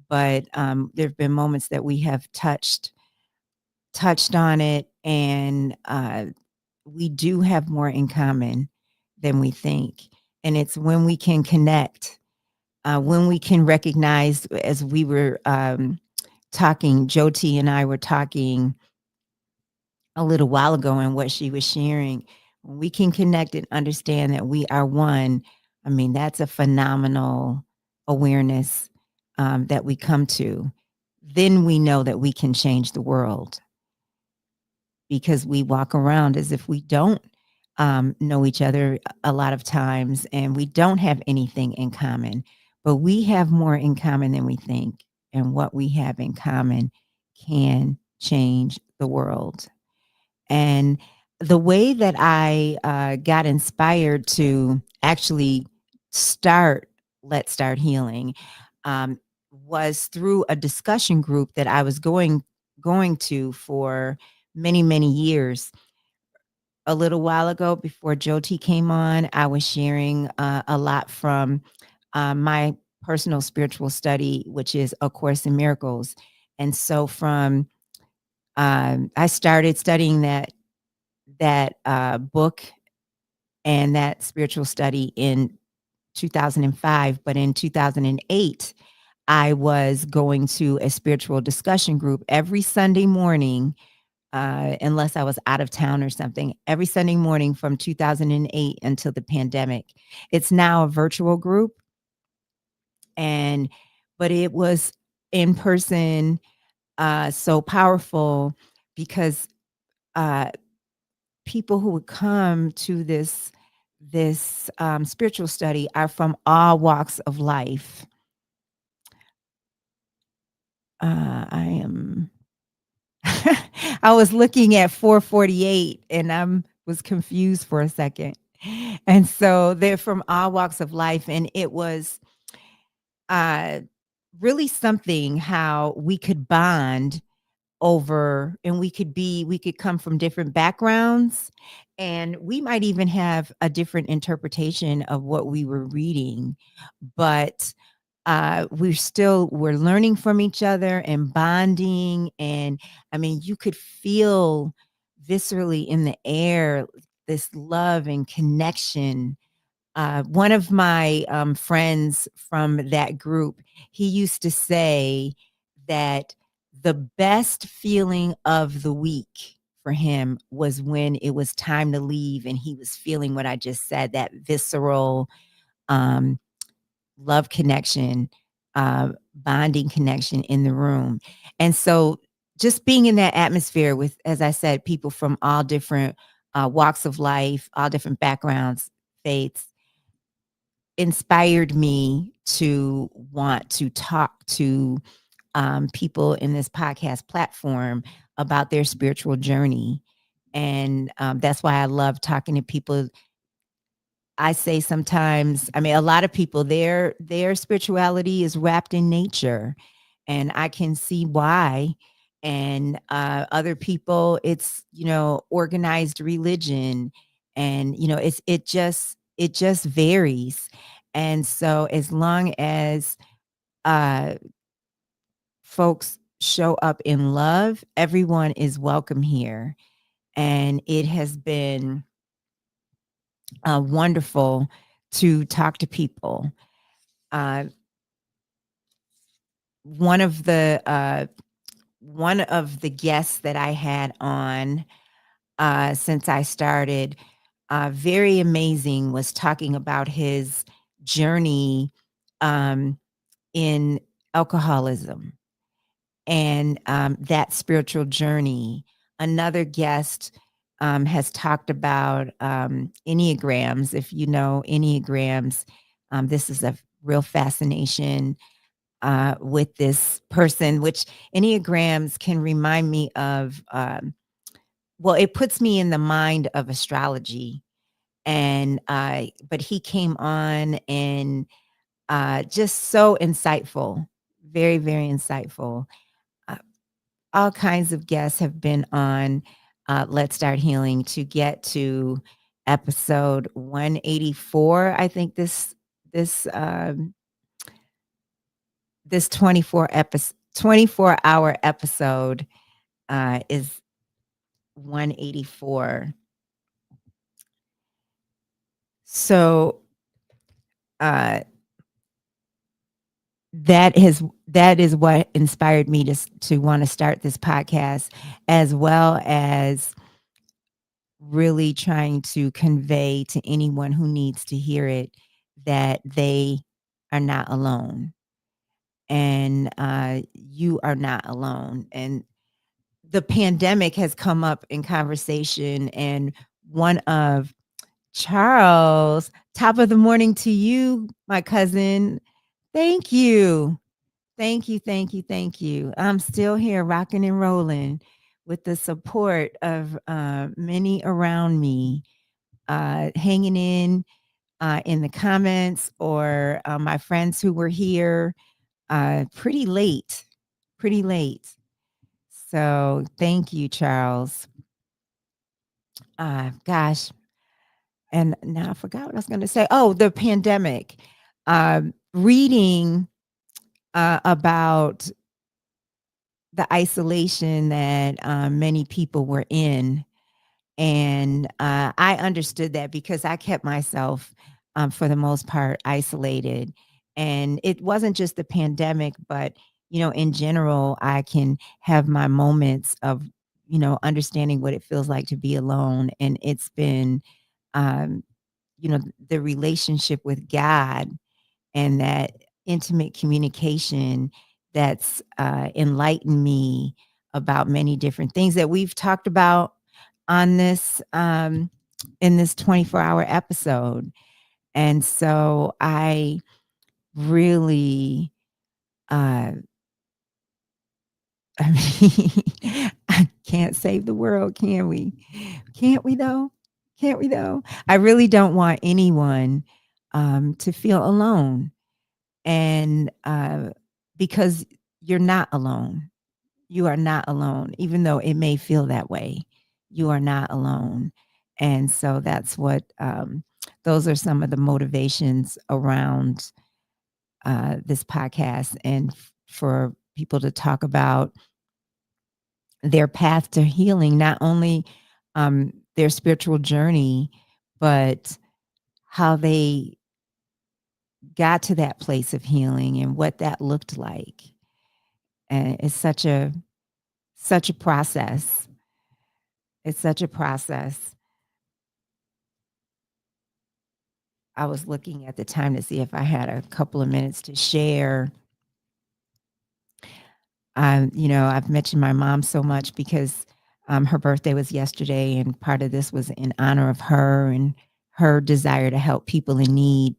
S2: But there have been moments that we have touched on it, and we do have more in common than we think. And it's when we can connect when we can recognize, as we were talking, Jyoti and I were talking a little while ago, and what she was sharing, when we can connect and understand that we are one, I mean, that's a phenomenal awareness that we come to. Then we know that we can change the world, because we walk around as if we don't know each other a lot of times, and we don't have anything in common, but we have more in common than we think. And what we have in common can change the world. And the way that I got inspired to actually start Let's Start Healing was through a discussion group that I was going to for many years. A little while ago, before Jyoti came on, I was sharing a lot from my personal spiritual study, which is A Course in Miracles. And so from I started studying that book and that spiritual study in 2005, but in 2008, I was going to a spiritual discussion group every Sunday morning, unless I was out of town or something, every Sunday morning from 2008 until the pandemic. It's now a virtual group, but it was in person, so powerful, because people who would come to this spiritual study are from all walks of life. I am I was looking at 448 and was confused for a second. And so they're from all walks of life, and it was really something how we could bond over, and we could come from different backgrounds, and we might even have a different interpretation of what we were reading, but we're learning from each other and bonding. And I mean, you could feel viscerally in the air this love and connection. One of my friends from that group, he used to say that the best feeling of the week for him was when it was time to leave, and he was feeling what I just said, that visceral um, love connection, bonding connection in the room. And so just being in that atmosphere with, as I said, people from all different walks of life, all different backgrounds, faiths, inspired me to want to talk to people in this podcast platform about their spiritual journey. And that's why I love talking to people. I say sometimes, I mean, a lot of people, their spirituality is wrapped in nature, and I can see why. And other people, it's, organized religion, and it just varies. And so as long as folks show up in love, everyone is welcome here. And it has been wonderful to talk to people. Uh, one of the guests that I had on since I started, very amazing, was talking about his journey in alcoholism and that spiritual journey. Another guest has talked about Enneagrams. If you know Enneagrams, this is a real fascination with this person, which Enneagrams can remind me of, well, it puts me in the mind of astrology. And but he came on and just so insightful, very insightful. Uh, all kinds of guests have been on Let's Start Healing to get to episode 184. I think this 24-hour episode is 184. So that is what inspired me to want to start this podcast, as well as really trying to convey to anyone who needs to hear it that they are not alone, and you are not alone. And the pandemic has come up in conversation, and one of Charles, top of the morning to you, my cousin. Thank you. Thank you, thank you, thank you. I'm still here rocking and rolling with the support of many around me, hanging in the comments, or my friends who were here pretty late, pretty late. So thank you, Charles. Gosh. And now I forgot what I was going to say. Oh, the pandemic. Reading about the isolation that many people were in. And I understood that because I kept myself, for the most part, isolated. And it wasn't just the pandemic, but, in general, I can have my moments of, understanding what it feels like to be alone. And it's been, um, the relationship with God and that intimate communication that's enlightened me about many different things that we've talked about on this in this 24-hour episode. And so I really I mean, I can't save the world, can we? Can't we though? Can't we though? I really don't want anyone to feel alone. And because you're not alone. You are not alone, even though it may feel that way. You are not alone. And so that's what those are some of the motivations around this podcast, and for people to talk about their path to healing, not only their spiritual journey, but how they got to that place of healing and what that looked like. And it's such a process. It's such a process. I was looking at the time to see if I had a couple of minutes to share. I've mentioned my mom so much because her birthday was yesterday, and part of this was in honor of her and her desire to help people in need,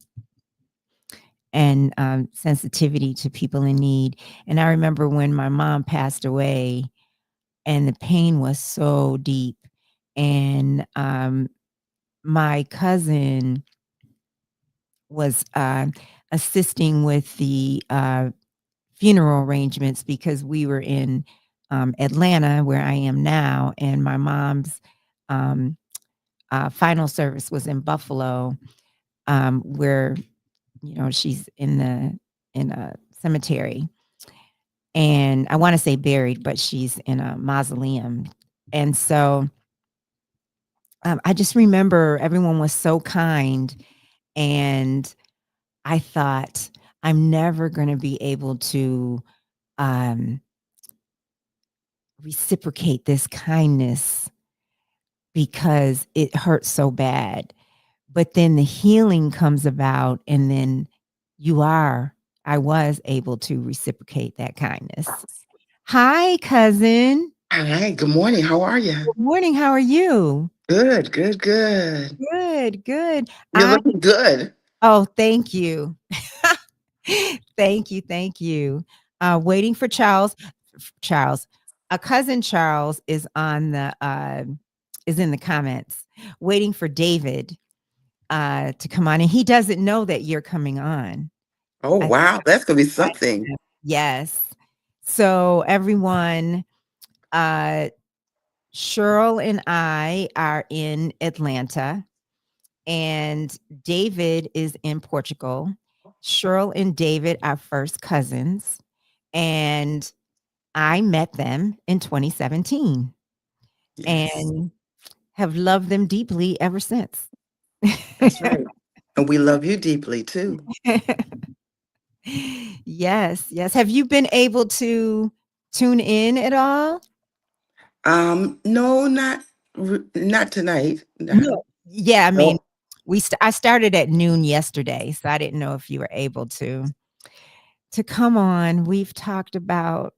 S2: and sensitivity to people in need. And I remember when my mom passed away, and the pain was so deep. And my cousin was assisting with the funeral arrangements because we were in Atlanta, where I am now, and my mom's final service was in Buffalo, where she's in a cemetery, and I want to say buried, but she's in a mausoleum. And so I just remember everyone was so kind, and I thought, I'm never going to be able to reciprocate this kindness because it hurts so bad. But then the healing comes about, and then I was able to reciprocate that kindness. Hi, cousin.
S7: Hi, good morning. How are you?
S2: Good morning. How are you?
S7: Good, good, good.
S2: Good, good.
S7: You're looking good.
S2: Oh, thank you. Thank you, thank you. Waiting for Charles. A cousin Charles is on the is in the comments, waiting for David to come on, and he doesn't know that you're coming on.
S7: Oh, wow. That's going to be something.
S2: Yes. So everyone, Cheryl and I are in Atlanta, and David is in Portugal. Cheryl and David are first cousins, and I met them in 2017.
S7: Yes.
S2: And have loved them deeply ever since.
S7: That's right. And we love you deeply too.
S2: Yes, yes. Have you been able to tune in at all?
S7: No, not tonight.
S2: No. Yeah, I mean,
S7: No.
S2: I started at noon yesterday, so I didn't know if you were able to come on. We've talked about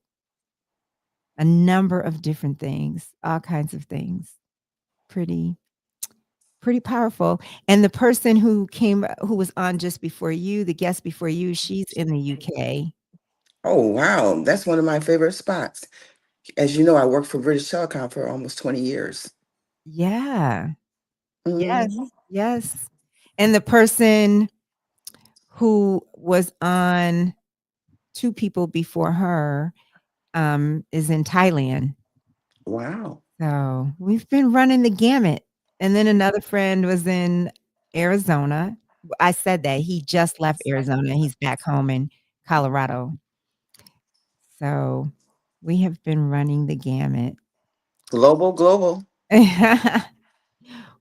S2: a number of different things, all kinds of things. Pretty pretty powerful. And the person who was on just before you, the guest before you, she's in the UK.
S7: Oh, wow. That's one of my favorite spots. As you know, I worked for British Telecom for almost 20 years.
S2: Yeah. Yes.
S7: Mhm.
S2: Yes. And the person who was on 2 people before her, is in Thailand.
S7: Wow.
S2: So, we've been running the gamut. And then another friend was in Arizona. I said that, he just left Arizona, he's back home in Colorado. So, we have been running the gamut.
S7: Global, global.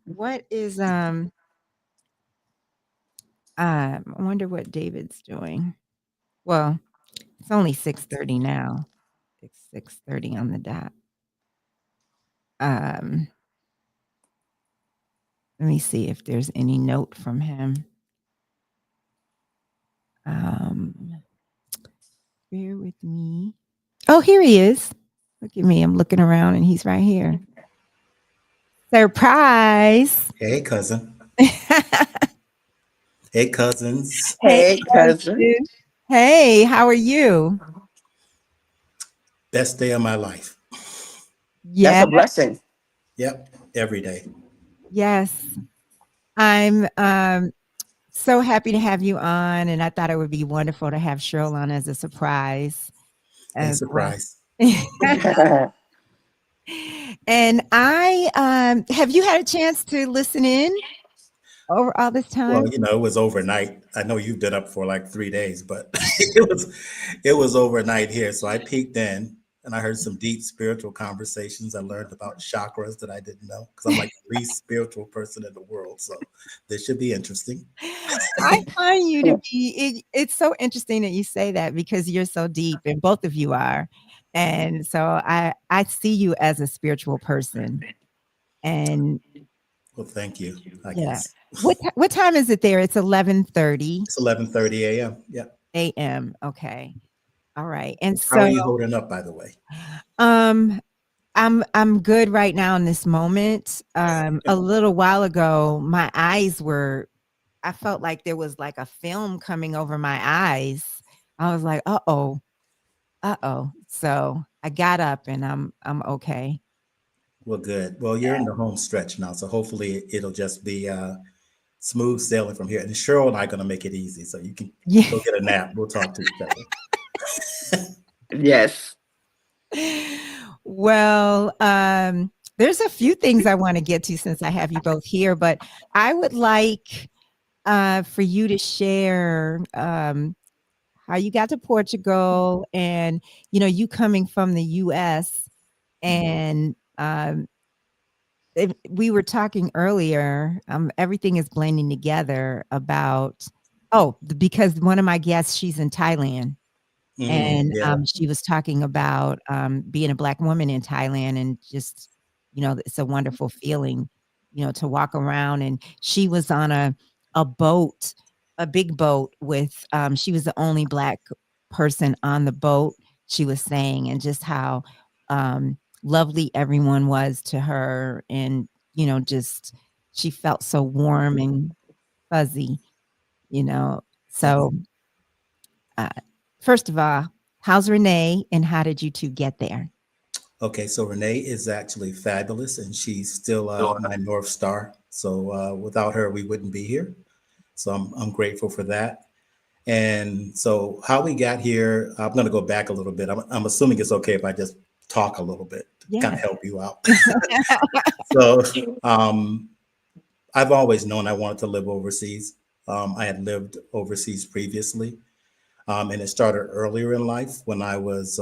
S2: What is, I wonder what David's doing. Well, it's only 6:30 now. It's 6:30 on the dot. Um, let me see if there's any note from him. Um, bear with me. Oh, here he is. Look at me. I'm looking around and he's right here. Surprise.
S8: Hey, cousin.
S2: Hey,
S8: Hey, cousins.
S7: Hey, cousin.
S2: cousin. Hey, how are you?
S8: Best day of my life.
S7: That's
S2: Yeah,
S7: a blessing.
S8: Yep, every day.
S2: yes. I'm so happy to have you on, and I thought it would be wonderful to have Cheryl on as a surprise
S8: Hey,
S2: as well.
S8: surprise.
S2: And have you had a chance to listen in over all this time?
S8: Well, it was overnight. I know you've been up for like 3 days, but it was overnight here. So I peeked in and I heard some deep spiritual conversations. I learned about chakras that I didn't know because I'm like the least spiritual person in the world. So this should be interesting.
S2: I find you to be it's so interesting that you say that because you're so deep and both of you are. And so I see you as a spiritual person. And
S8: Well, thank you, I
S2: yeah.
S8: guess.
S2: What time is it there? It's 11:30
S8: It's 11:30 a.m. Yeah.
S2: a.m. Okay. All right. And
S8: How are
S2: so
S8: you holding up, by the way?
S2: um I'm good right now in this moment. A little while ago, I felt like there was like a film coming over my eyes. I was like, "Uh-oh. Uh-oh." So, I got up and I'm okay.
S8: Well, good. Well, you're in the home stretch now, so hopefully it'll just be smooth sailing from here. And Cheryl and I are going to make it easy, so you can
S2: Yeah.
S8: go get a nap. We'll talk to each other.
S7: Yes.
S2: Well, there's a few things I wanna get to since I have you both here, but I would like, for you to share, how you got to Portugal and, you coming from the US and, we were talking earlier, everything is blending together about because one of my guests, she's in Thailand. And,
S8: Yeah.
S2: she was talking about, being a Black woman in Thailand and just, it's a wonderful feeling, to walk around, and she was on a boat, a big boat with, she was the only Black person on the boat, she was saying, and just how, lovely everyone was to her and, just she felt so warm and fuzzy, you know? So uh, first of all, how's Renee and how did you 2 get there?
S8: Okay, so Renee is actually fabulous, and she's still my North Star. So without her, we wouldn't be here. So I'm grateful for that. And so how we got here, I'm going to go back a little bit. I'm assuming it's okay if I just talk a little bit to kind
S2: Yeah.
S8: of help you out. So I've always known I wanted to live overseas. I had lived overseas previously, and it started earlier in life when I was,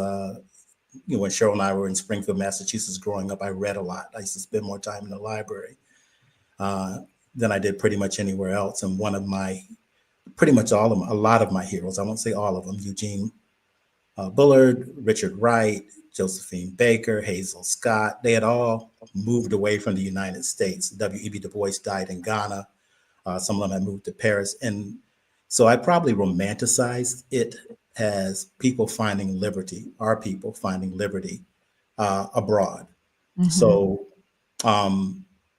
S8: when Cheryl and I were in Springfield, Massachusetts growing up. I read a lot. I used to spend more time in the library than I did pretty much anywhere else. And one of my pretty much all of them, a lot of my heroes, I won't say all of them, Eugene Bullard, Richard Wright, Josephine Baker, Hazel Scott, they had all moved away from the United States. W.E.B. Du Bois died in Ghana. Some of them had moved to Paris. And so I probably romanticized it as people finding liberty, our people finding liberty abroad.
S2: Mm-hmm.
S8: So,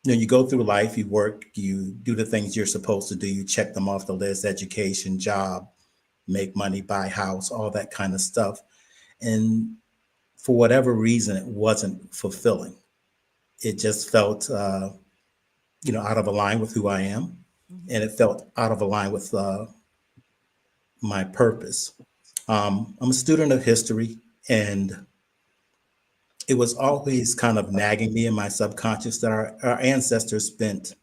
S8: you go through life, you work, you do the things you're supposed to do, you check them off the list, education, job, make money, buy house, all that kind of stuff. And for whatever reason, it wasn't fulfilling. It just felt, out of line with who I am. And it felt out of line with my purpose. I'm a student of history, and it was always kind of nagging me in my subconscious that our ancestors spent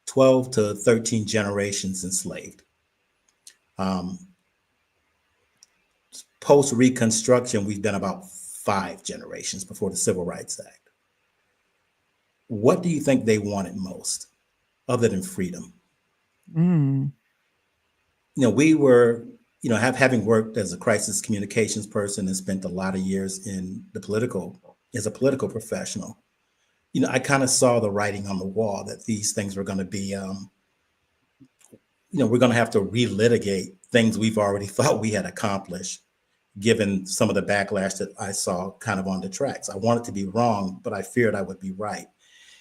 S8: 12 to 13 generations enslaved. Post-Reconstruction, we've been about 5 generations before the Civil Rights Act. What do you think they wanted most, other than freedom? We were, having worked as a crisis communications person and spent a lot of years in as a political professional, I kind of saw the writing on the wall that these things were going to be, we're going to have to relitigate things we've already thought we had accomplished, given some of the backlash that I saw kind of on the tracks. I wanted to be wrong, but I feared I would be right.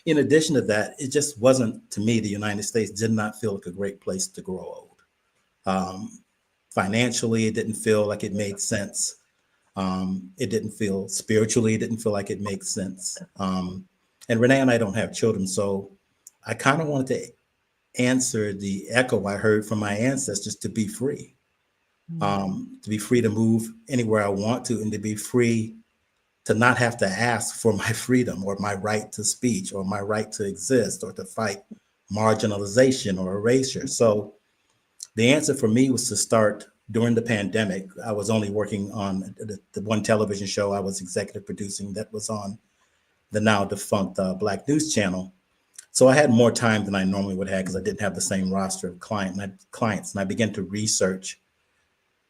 S8: In addition to that, it just wasn't, to me, the United States did not feel like a great place to grow old. Financially, it didn't feel like it made sense. It didn't feel spiritually, it didn't feel like it made sense. And Renee and I don't have children, so I kind of wanted to answer the echo I heard from my ancestors to be free. To move anywhere I want to, and to be free to not have to ask for my freedom or my right to speech or my right to exist or to fight marginalization or erasure. So the answer for me was to start during the pandemic. I was only working on the one television show I was executive producing that was on the now defunct Black News Channel. So I had more time than I normally would have because I didn't have the same roster of clients. And I began to research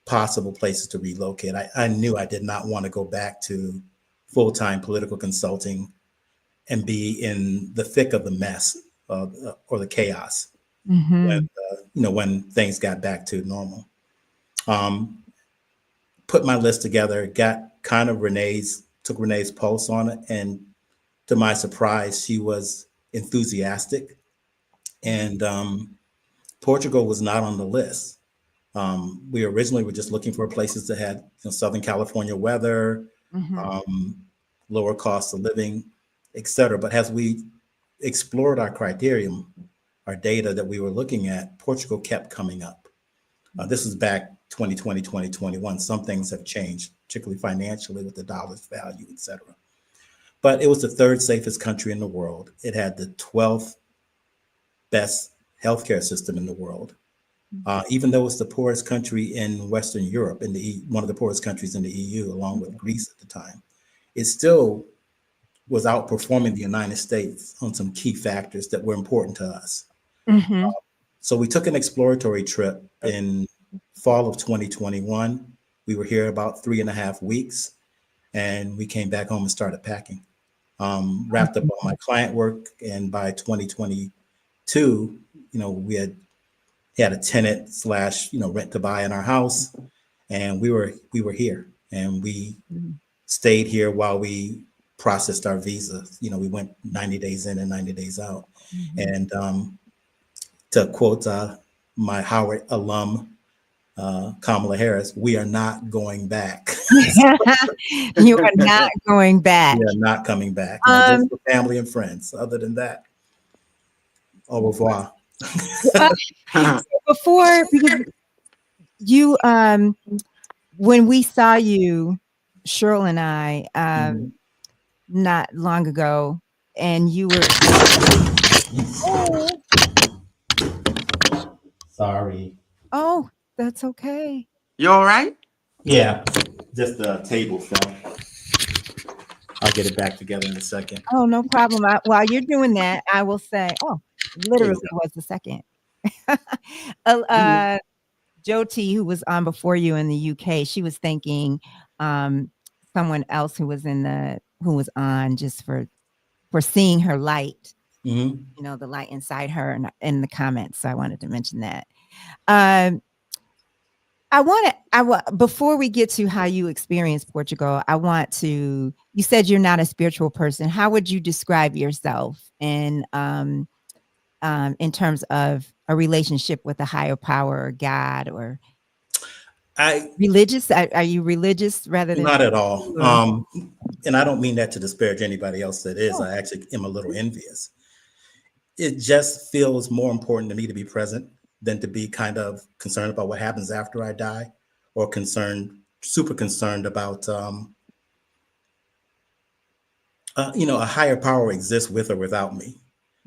S8: possible places to relocate. I knew I did not want to go back to full-time political consulting and be in the thick of the mess or the chaos when things got back to normal. Put my list together, got kind of took Renee's pulse on it. And to my surprise, she was enthusiastic. And Portugal was not on the list. We originally were just looking for places that had Southern California weather, lower cost of living, et cetera. But as we explored our criterion, our data that we were looking at, Portugal kept coming up. This is back 2020, 2021. Some things have changed, particularly financially with the dollar's value, et cetera. But it was the 3rd safest country in the world. It had the 12th best healthcare system in the world. Even though it's the poorest country in Western Europe, one of the poorest countries in the EU, along with Greece at the time, it still was outperforming the United States on some key factors that were important to us. So we took an exploratory trip in fall of 2021. We were here about 3.5 weeks, and we came back home and started packing. Wrapped up all my client work, and by 2022, we had a tenant / rent to buy in our house, and we were here, and we stayed here while we processed our visa. We went 90 days in and 90 days out. And to quote my Howard alum, Kamala Harris, we are not going back.
S2: You are not going back.
S8: We are not coming back. Just for family and friends. Other than that, au revoir.
S2: Before, because you, when we saw you, Cheryl and I, not long ago, and you were.
S8: Sorry.
S2: Oh, that's okay.
S7: You all right?
S8: Yeah, just the table fell. I'll get it back together in a second.
S2: Oh, no problem. While you're doing that, I will say, literally was the second. Jyoti, who was on before you in the UK, she was thanking someone else who was on just for seeing her light.
S8: Mm-hmm.
S2: You know, the light inside her in the comments. So I wanted to mention that. Before we get to how you experience Portugal, you said you're not a spiritual person. How would you describe yourself in terms of a relationship with a higher power or God, or religious? Are you religious rather than
S8: not at all? And I don't mean that to disparage anybody else that is. I actually am a little envious. It just feels more important to me to be present than to be kind of concerned about what happens after I die, or super concerned about, a higher power exists with or without me.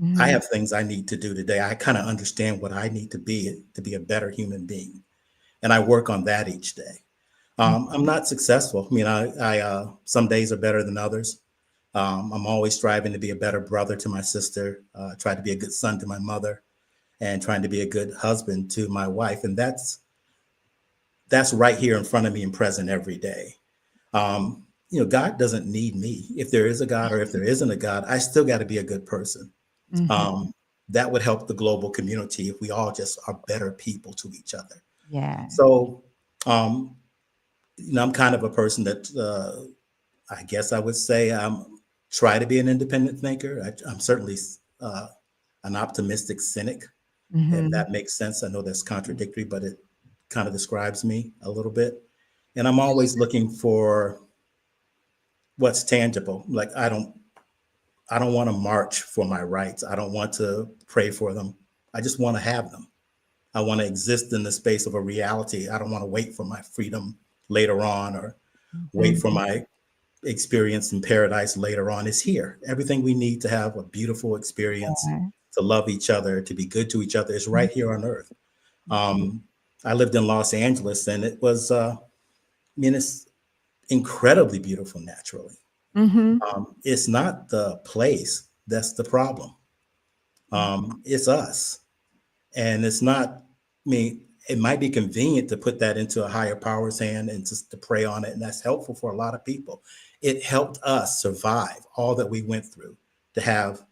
S2: Mm-hmm.
S8: I have things I need to do today. I kind of understand what I need to be a better human being. And I work on that each day. I'm not successful. I mean, I some days are better than others. I'm always striving to be a better brother to my sister, try to be a good son to my mother, and trying to be a good husband to my wife. And that's right here in front of me and present every day. God doesn't need me. If there is a God or if there isn't a God, I still got to be a good person. Mm-hmm. That would help the global community if we all just are better people to each other.
S2: Yeah.
S8: So, I'm kind of a person that I guess I would say try to be an independent thinker. I'm certainly an optimistic cynic, if that makes sense. I know that's contradictory, but it kind of describes me a little bit. And I'm always looking for what's tangible. Like I don't want to march for my rights. I don't want to pray for them. I just want to have them. I want to exist in the space of a reality. I don't want to wait for my freedom later on, or wait for my experience in paradise later on. It's here. Everything we need to have a beautiful experience, to love each other, to be good to each other is right here on earth. I lived in Los Angeles, and it was, it's incredibly beautiful naturally. It's not the place that's the problem. It's us. And it's not, it might be convenient to put that into a higher power's hand and just to pray on it. And that's helpful for a lot of people. It helped us survive all that we went through to have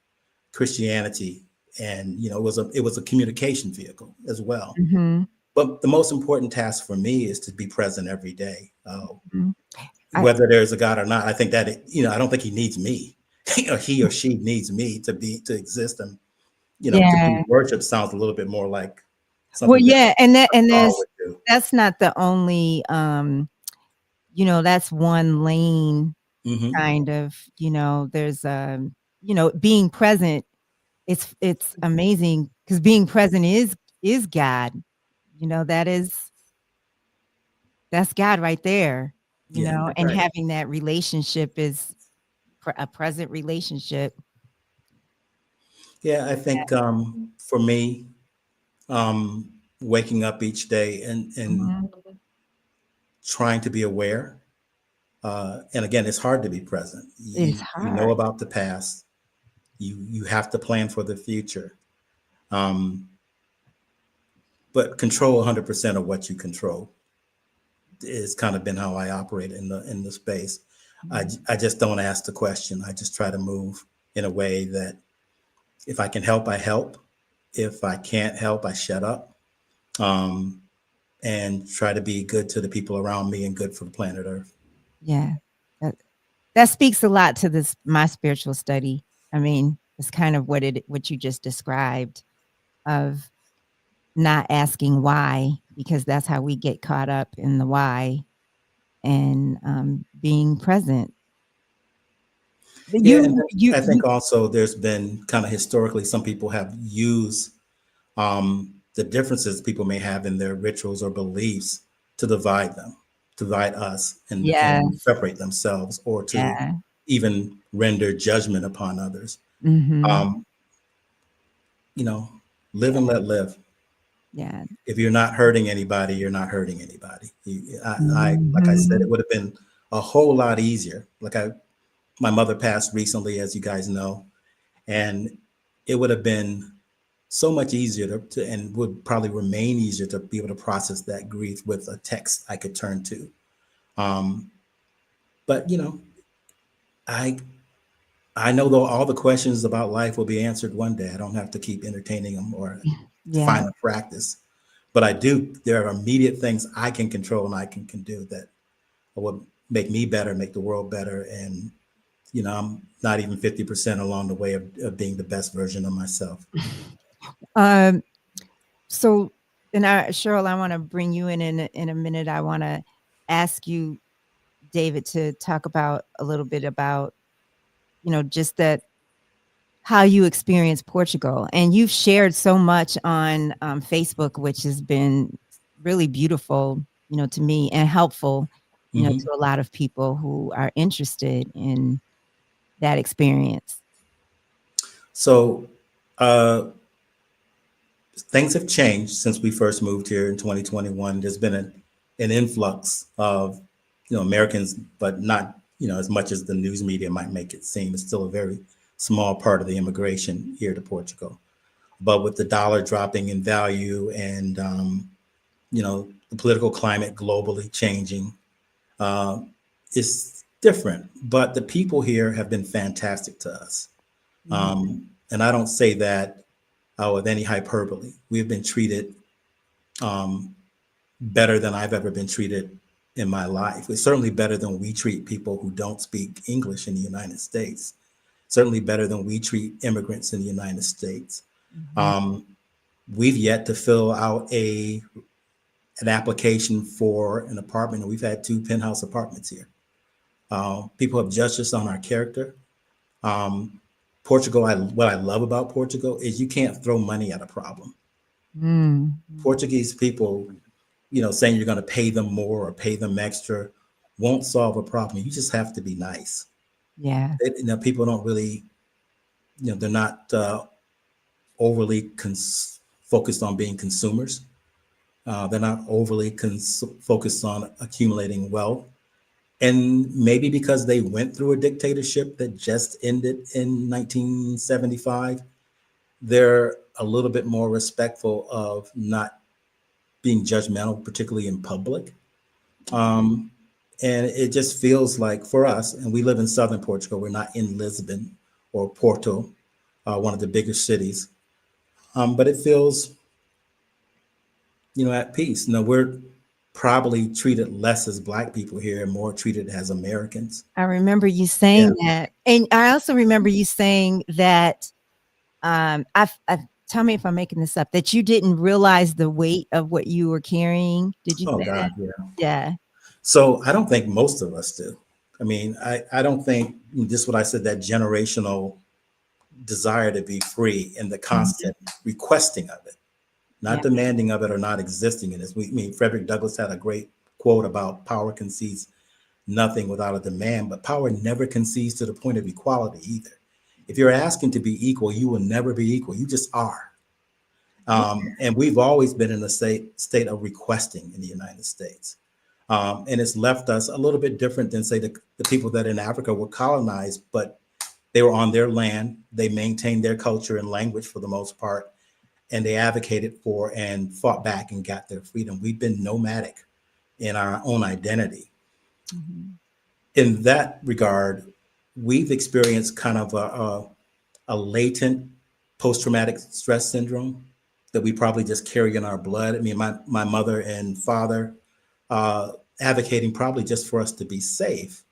S8: Christianity. And, it was a communication vehicle as well. But the most important task for me is to be present every day. Whether there's a God or not, I think that, I don't think he needs me. He or she needs me to exist. And, to be worship sounds a little bit more like something.
S2: Well, yeah. And that's not the only, that's one lane kind of, there's, being present. It's amazing because being present is God, that's God right there, and having that relationship is a present relationship.
S8: Yeah, I think for me, waking up each day and trying to be aware. And again, it's hard to be present.
S2: It's hard.
S8: You know about the past. You have to plan for the future. But control 100% of what you control is kind of been how I operate in the space. I just don't ask the question. I just try to move in a way that if I can help, I help. If I can't help, I shut up. And try to be good to the people around me and good for the planet Earth.
S2: Yeah, that speaks a lot to my spiritual study. It's kind of what you just described, of not asking why, because that's how we get caught up in the why, and being present.
S8: I think also there's been kind of historically, some people have used the differences people may have in their rituals or beliefs to divide us and separate themselves, or to even render judgment upon others. Live and let live.
S2: Yeah.
S8: If you're not hurting anybody, you're not hurting anybody. Like I said, it would have been a whole lot easier. My mother passed recently, as you guys know, and it would have been so much easier to and would probably remain easier to be able to process that grief with a text I could turn to. But I I know though all the questions about life will be answered one day. I don't have to keep entertaining them or
S2: Yeah.
S8: find a practice. But I do, there are immediate things I can control and I can do that will make me better, make the world better. And, I'm not even 50% along the way of being the best version of myself.
S2: So, and Cheryl, I want to bring you in a minute. I want to ask you, David, to talk about a little bit about, just that how you experience Portugal. And you've shared so much on Facebook, which has been really beautiful, to me and helpful, to a lot of people who are interested in that experience.
S8: So things have changed since we first moved here in 2021. There's been an influx of, Americans, but not, as much as the news media might make it seem. It's still a very small part of the immigration here to Portugal. But with the dollar dropping in value and, the political climate globally changing, it's different. But the people here have been fantastic to us. And I don't say that with any hyperbole. We've been treated better than I've ever been treated in my life. It's certainly better than we treat people who don't speak English in the United States. Certainly better than we treat immigrants in the United States. We've yet to fill out an application for an apartment, and we've had 2 penthouse apartments here. People have judged us on our character. Portugal, what I love about Portugal is you can't throw money at a problem. Portuguese people, saying you're going to pay them more or pay them extra won't solve a problem. You just have to be nice.
S2: Yeah.
S8: People don't really, they're not overly focused on being consumers. They're not overly focused on accumulating wealth. And maybe because they went through a dictatorship that just ended in 1975, they're a little bit more respectful of not being judgmental, particularly in public. And it just feels like for us, and we live in southern Portugal, we're not in Lisbon or Porto, one of the bigger cities, but it feels, at peace. We're probably treated less as Black people here and more treated as Americans.
S2: I remember you saying that. And I also remember you saying that, tell me if I'm making this up, that you didn't realize the weight of what you were carrying. Did you say
S8: God,
S2: that? Yeah.
S8: So I don't think most of us do. I mean, I don't think just what I said, that generational desire to be free and the constant requesting of it, not demanding of it or not existing in it. Frederick Douglass had a great quote about power concedes nothing without a demand, but power never concedes to the point of equality either. If you're asking to be equal, you will never be equal. You just are. And we've always been in a state of requesting in the United States. And it's left us a little bit different than, say, the people that in Africa were colonized, but they were on their land. They maintained their culture and language for the most part, and they advocated for and fought back and got their freedom. We've been nomadic in our own identity. In that regard, we've experienced kind of a latent post-traumatic stress syndrome that we probably just carry in our blood. I mean, my mother and father advocating probably just for us to be safe,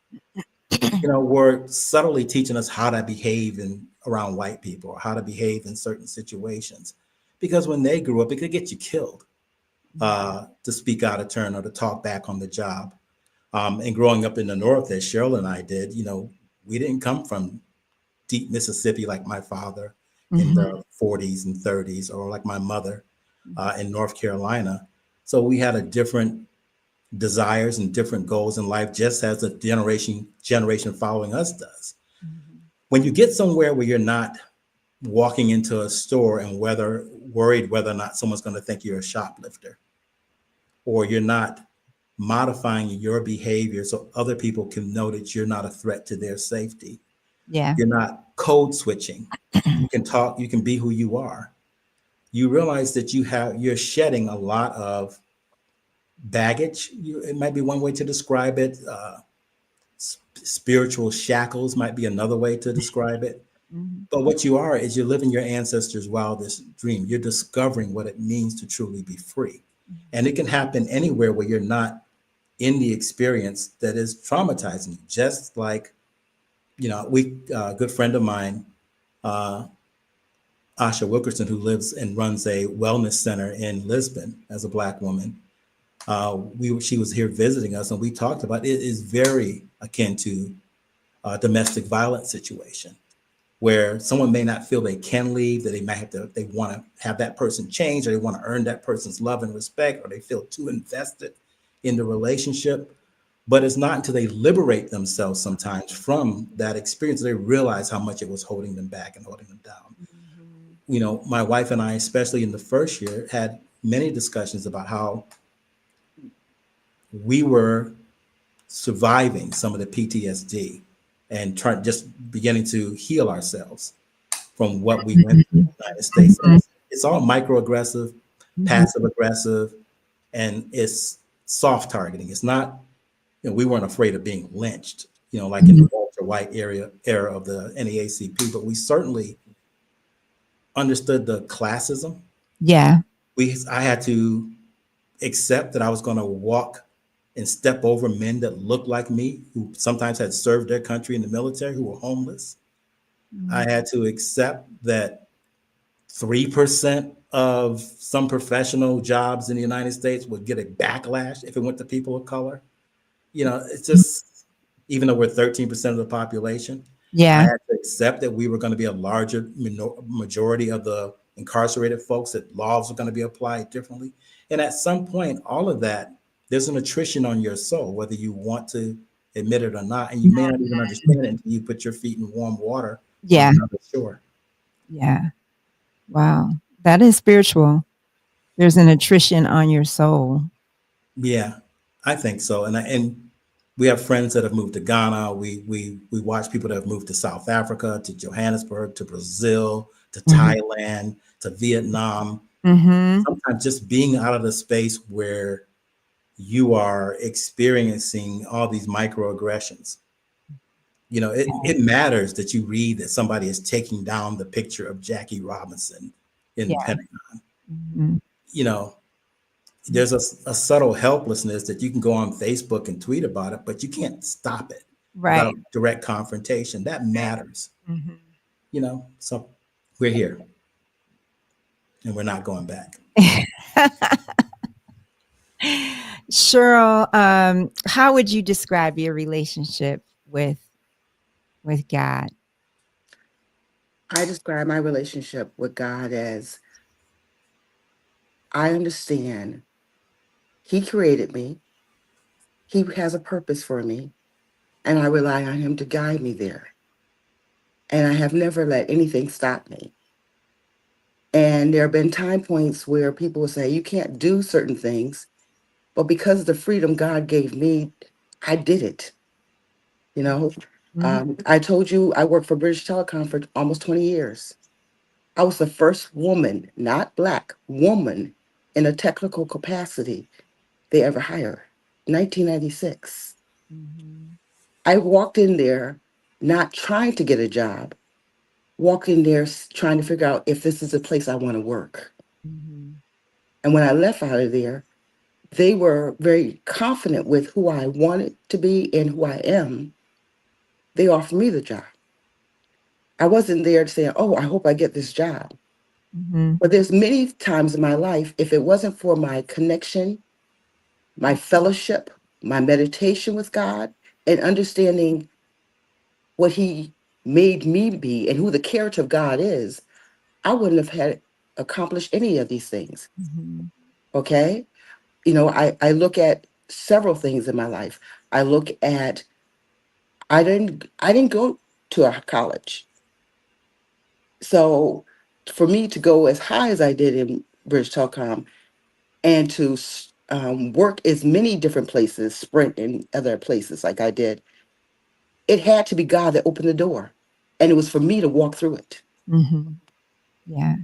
S8: were subtly teaching us how to behave around white people or how to behave in certain situations. Because when they grew up, it could get you killed to speak out of turn or to talk back on the job. And growing up in the North, as Cheryl and I did, we didn't come from deep Mississippi like my father in the 40s and 30s, or like my mother in North Carolina. So we had a different desires and different goals in life, just as the generation following us does. When you get somewhere where you're not walking into a store and worried whether or not someone's going to think you're a shoplifter, or you're not modifying your behavior so other people can know that you're not a threat to their safety.
S2: Yeah.
S8: You're not code switching. You can talk, you can be who you are. you realize that you're shedding a lot of baggage. It might be one way to describe it. Spiritual shackles might be another way to describe it.
S2: Mhm.
S8: But what you are is you're living your ancestors' wildest dream. You're discovering what it means to truly be free. And it can happen anywhere where you're not in the experience that is traumatizing you. Just like, a good friend of mine, uh, Asha Wilkerson, who lives and runs a wellness center in Lisbon as a Black woman. She was here visiting us, and we talked about it is very akin to a domestic violence situation where someone may not feel they can leave, that they want to have that person change, or they want to earn that person's love and respect, or they feel too invested in the relationship. But it's not until they liberate themselves sometimes from that experience they realize how much it was holding them back and holding them down. My wife and I, especially in the first year, had many discussions about how we were surviving some of the PTSD and just beginning to heal ourselves from what we went through in the United States. And it's all microaggressive, passive aggressive, and it's soft targeting. It's not, we weren't afraid of being lynched, like in the Walter White era of the NAACP, but we certainly understood the classism.
S2: Yeah.
S8: I had to accept that I was going to walk and step over men that looked like me, who sometimes had served their country in the military, who were homeless. I had to accept that 3% of some professional jobs in the United States would get a backlash if it went to people of color. It's just, even though we're 13% of the population,
S2: Yeah.
S8: I had to accept that we were going to be a larger majority of the incarcerated folks, that laws are going to be applied differently. And at some point, all of that, there's an attrition on your soul, whether you want to admit it or not. And you may not even understand it until you put your feet in warm water
S2: Yeah.
S8: on another shore.
S2: Yeah. Wow. That is spiritual. There's an attrition on your soul.
S8: Yeah, I think so. And we have friends that have moved to Ghana. We watch people that have moved to South Africa, to Johannesburg, to Brazil, to Thailand, to Vietnam. Sometimes just being out of the space where you are experiencing all these microaggressions. It matters that you read that somebody is taking down the picture of Jackie Robinson in the Pentagon. There's a subtle helplessness that you can go on Facebook and tweet about it, but you can't stop it without direct confrontation. That matters. So we're here and we're not going back.
S2: Cheryl, how would you describe your relationship with God?
S7: I describe my relationship with God as, I understand He created me. He has a purpose for me, and I rely on Him to guide me there. And I have never let anything stop me. And there have been time points where people will say, you can't do certain things, but because of the freedom God gave me, I did it. I told you I worked for British Telecom for almost 20 years. I was the first woman, not Black, woman in a technical capacity they ever hired, 1996. I walked in there not trying to get a job, walked in there trying to figure out if this is a place I want to work. And when I left out of there, they were very confident with who I wanted to be and who I am. They offered me the job. I wasn't there to say, oh, I hope I get this job. But there's many times in my life, if it wasn't for my connection, my fellowship, my meditation with God, and understanding what He made me be and who the character of God is, I wouldn't have had accomplished any of these things. Okay? I look at several things in my life. I look at, I didn't go to a college. So for me to go as high as I did in British Telecom and to work as many different places, Sprint and other places like I did, it had to be God that opened the door. And it was for me to walk through it.
S2: Yeah.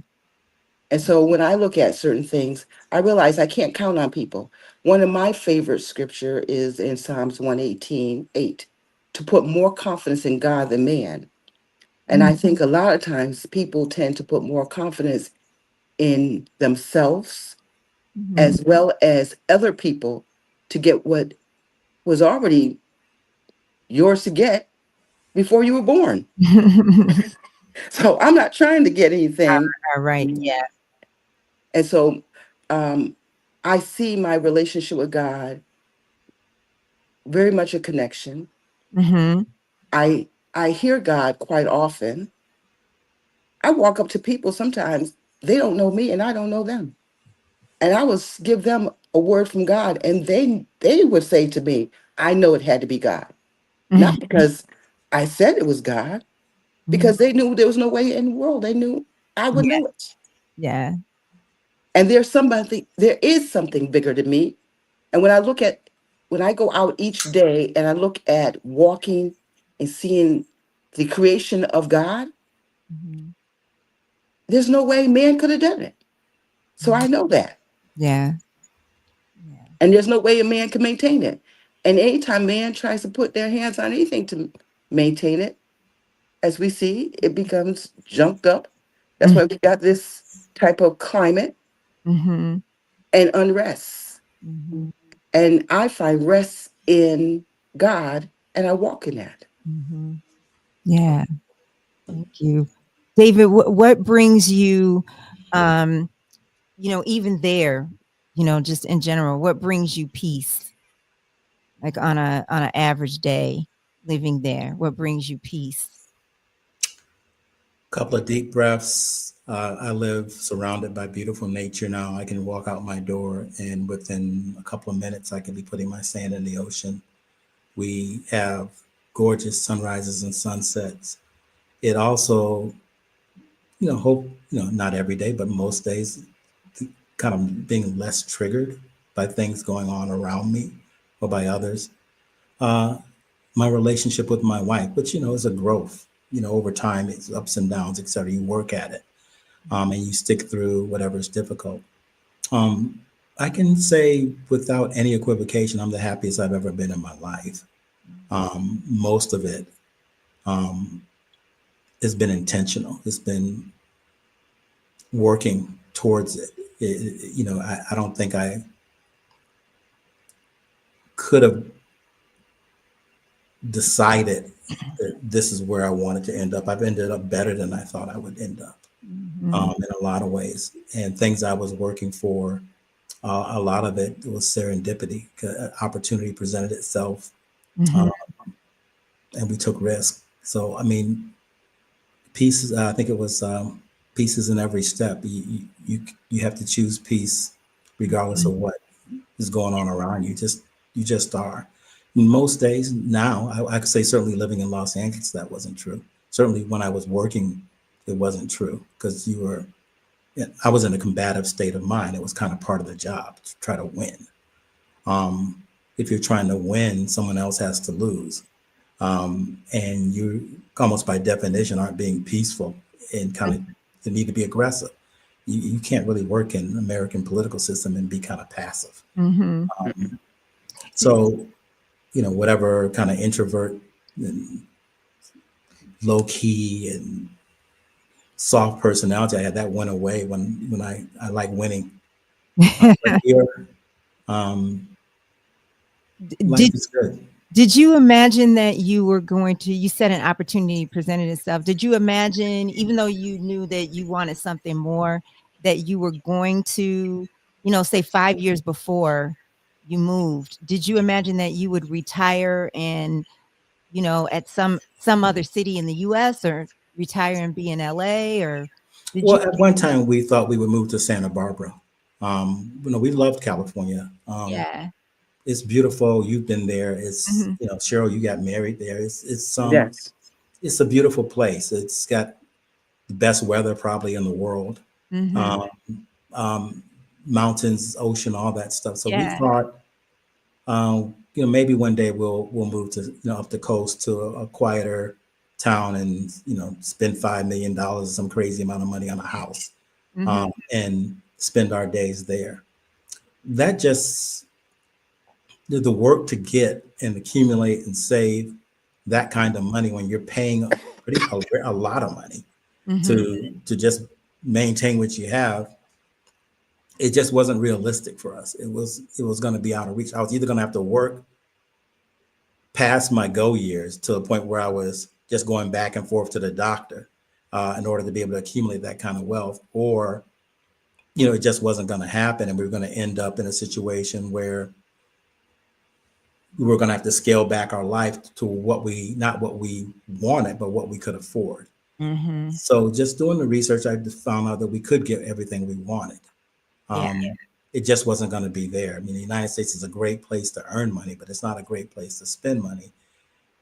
S7: And so when I look at certain things, I realize I can't count on people. One of my favorite scripture is in Psalms 118:8, to put more confidence in God than man. And I think a lot of times people tend to put more confidence in themselves as well as other people to get what was already yours to get before you were born. So I'm not trying to get anything.
S2: All right. Yeah.
S7: And so I see my relationship with God very much a connection.
S2: Mm-hmm.
S7: I hear God quite often. I walk up to people sometimes, they don't know me and I don't know them. And I would give them a word from God and they would say to me, I know it had to be God. Not because I said it was God, because they knew there was no way in the world they knew I would know it.
S2: Yeah.
S7: And there is something bigger than me. And when I go out each day and I look at walking and seeing the creation of God, there's no way man could have done it. So I know that.
S2: Yeah.
S7: And there's no way a man can maintain it. And anytime man tries to put their hands on anything to maintain it, as we see, it becomes junked up. That's why we got this type of climate and unrest. And I find rest in God and I walk in that.
S2: Yeah. Thank you. David, what brings you, even there, just in general, what brings you peace? Like on an average day living there, what brings you peace?
S8: Couple of deep breaths. I live surrounded by beautiful nature now. I can walk out my door and within a couple of minutes, I can be putting my sand in the ocean. We have gorgeous sunrises and sunsets. It also, not every day, but most days, kind of being less triggered by things going on around me or by others. My relationship with my wife, which, is a growth, over time, it's ups and downs, et cetera. You work at it and you stick through whatever is difficult. I can say without any equivocation, I'm the happiest I've ever been in my life. Most of it has been intentional. It's been working towards it. I don't think I could have decided that this is where I wanted to end up. I've ended up better than I thought I would end up in a lot of ways. And things I was working for, a lot of it was serendipity. Opportunity presented itself, and we took risks. So, pieces. I think it was pieces in every step. You have to choose peace, regardless of what is going on around you. You just are. Most days now, I could say certainly living in Los Angeles, that wasn't true. Certainly when I was working, it wasn't true because I was in a combative state of mind. It was kind of part of the job to try to win. If you're trying to win, someone else has to lose. And you almost by definition aren't being peaceful and kind of the need to be aggressive. You can't really work in the American political system and be kind of passive. So, whatever kind of introvert and low key and soft personality I had, that went away when I like winning. But here, life is good.
S2: Did you imagine that you said an opportunity presented itself. Did you imagine, even though you knew that you wanted something more, that you were going to, say 5 years before you moved, did you imagine that you would retire and, at some other city in the US or retire and be in LA or
S8: At one time we thought we would move to Santa Barbara. We loved California.
S2: Yeah.
S8: It's beautiful. You've been there. It's Cheryl, you got married there. It's
S7: Yes.
S8: It's a beautiful place. It's got the best weather probably in the world. Mountains, ocean, all that stuff. So we thought, maybe one day we'll move to up the coast to a quieter town and spend $5 million, some crazy amount of money on a house. and spend our days there. That just the work to get and accumulate and save that kind of money when you're paying a lot of money to just maintain what you have. It just wasn't realistic for us. It was going to be out of reach. I was either going to have to work past my go years to a point where I was just going back and forth to the doctor in order to be able to accumulate that kind of wealth, or it just wasn't going to happen, and we were going to end up in a situation where we were going to have to scale back our life to not what we wanted, but what we could afford. So just doing the research, I just found out that we could get everything we wanted. It just wasn't going to be there. I mean, the United States is a great place to earn money, but it's not a great place to spend money.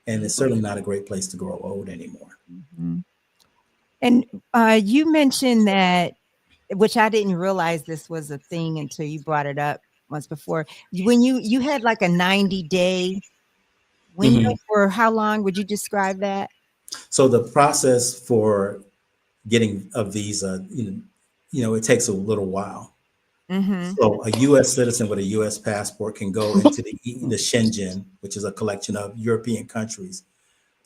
S8: And it's certainly not a great place to grow old anymore.
S2: And you mentioned that, which I didn't realize this was a thing until you brought it up once before. When you had like a 90-day window for how long? Would you describe that?
S8: So the process for getting a visa, it takes a little while. So a U.S. citizen with a U.S. passport can go into the Schengen, which is a collection of European countries.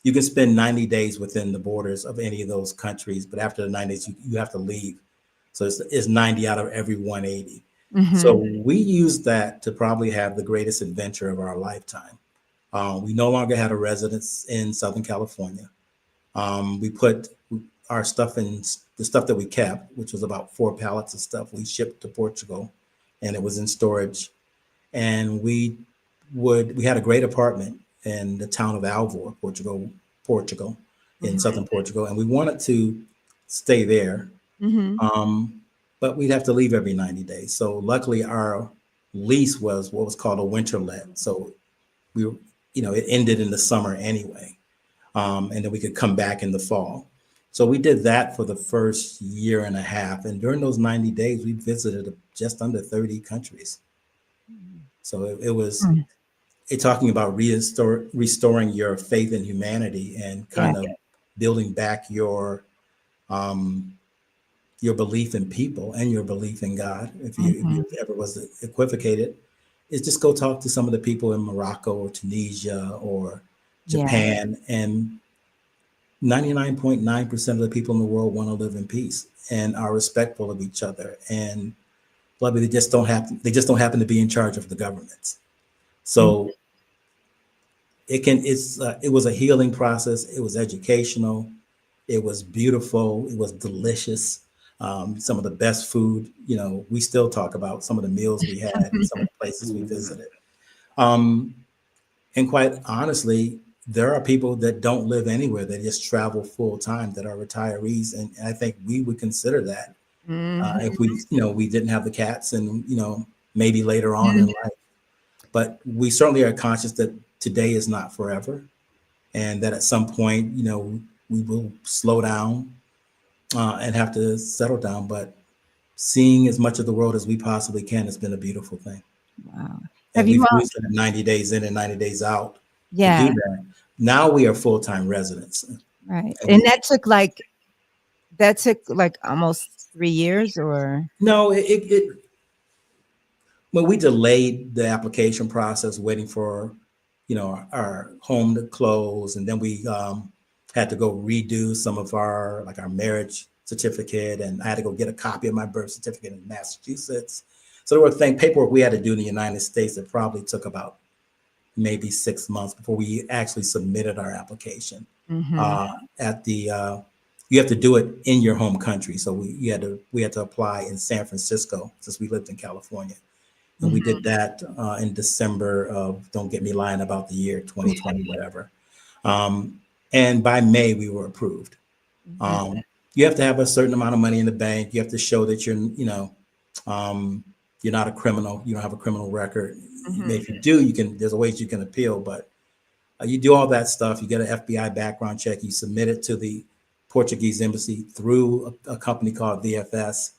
S8: You can spend 90 days within the borders of any of those countries, but after the 90 days, you have to leave. So it's 90 out of every 180. So we used that to probably have the greatest adventure of our lifetime. We no longer had a residence in Southern California. We put our stuff in the stuff that we kept, which was about 4 pallets of stuff we shipped to Portugal, and it was in storage. And we had a great apartment in the town of Alvor, Portugal, in southern Portugal, and we wanted to stay there. But we'd have to leave every 90 days. So luckily our lease was what was called a winter let. So it ended in the summer anyway. And then we could come back in the fall. So we did that for the first year and a half. And during those 90 days, we visited just under 30 countries. So it was talking about restoring your faith in humanity and kind of building back your belief in people and your belief in God. If you ever was equivocated, is just go talk to some of the people in Morocco or Tunisia or Japan, and 99.9% of the people in the world want to live in peace and are respectful of each other. And they just don't happen to be in charge of the governments. So it was a healing process. It was educational. It was beautiful. It was delicious. Some of the best food, we still talk about some of the meals we had and some of the places we visited. And quite honestly, there are people that don't live anywhere. They just travel full time, that are retirees. And I think we would consider that if we didn't have the cats and, maybe later on in life. But we certainly are conscious that today is not forever. And that at some point, we will slow down and have to settle down. But seeing as much of the world as we possibly can has been a beautiful thing.
S2: Wow.
S8: And we've used 90 days in and 90 days out to do that. Now we are full-time residents.
S2: Right. And that took like almost 3 years, or?
S8: No, when we delayed the application process, waiting for, our home to close. And then we had to go redo some of our marriage certificate. And I had to go get a copy of my birth certificate in Massachusetts. So there were paperwork we had to do in the United States that probably took about maybe 6 months before we actually submitted our application. You have to do it in your home country. So we had to apply in San Francisco since we lived in California. And we did that in December of, don't get me lying about the year, 2020, whatever. And by May, we were approved. You have to have a certain amount of money in the bank. You have to show that you're not a criminal. You don't have a criminal record. If you do, there's a ways you can appeal, but you do all that stuff. You get an FBI background check. You submit it to the Portuguese embassy through a company called VFS.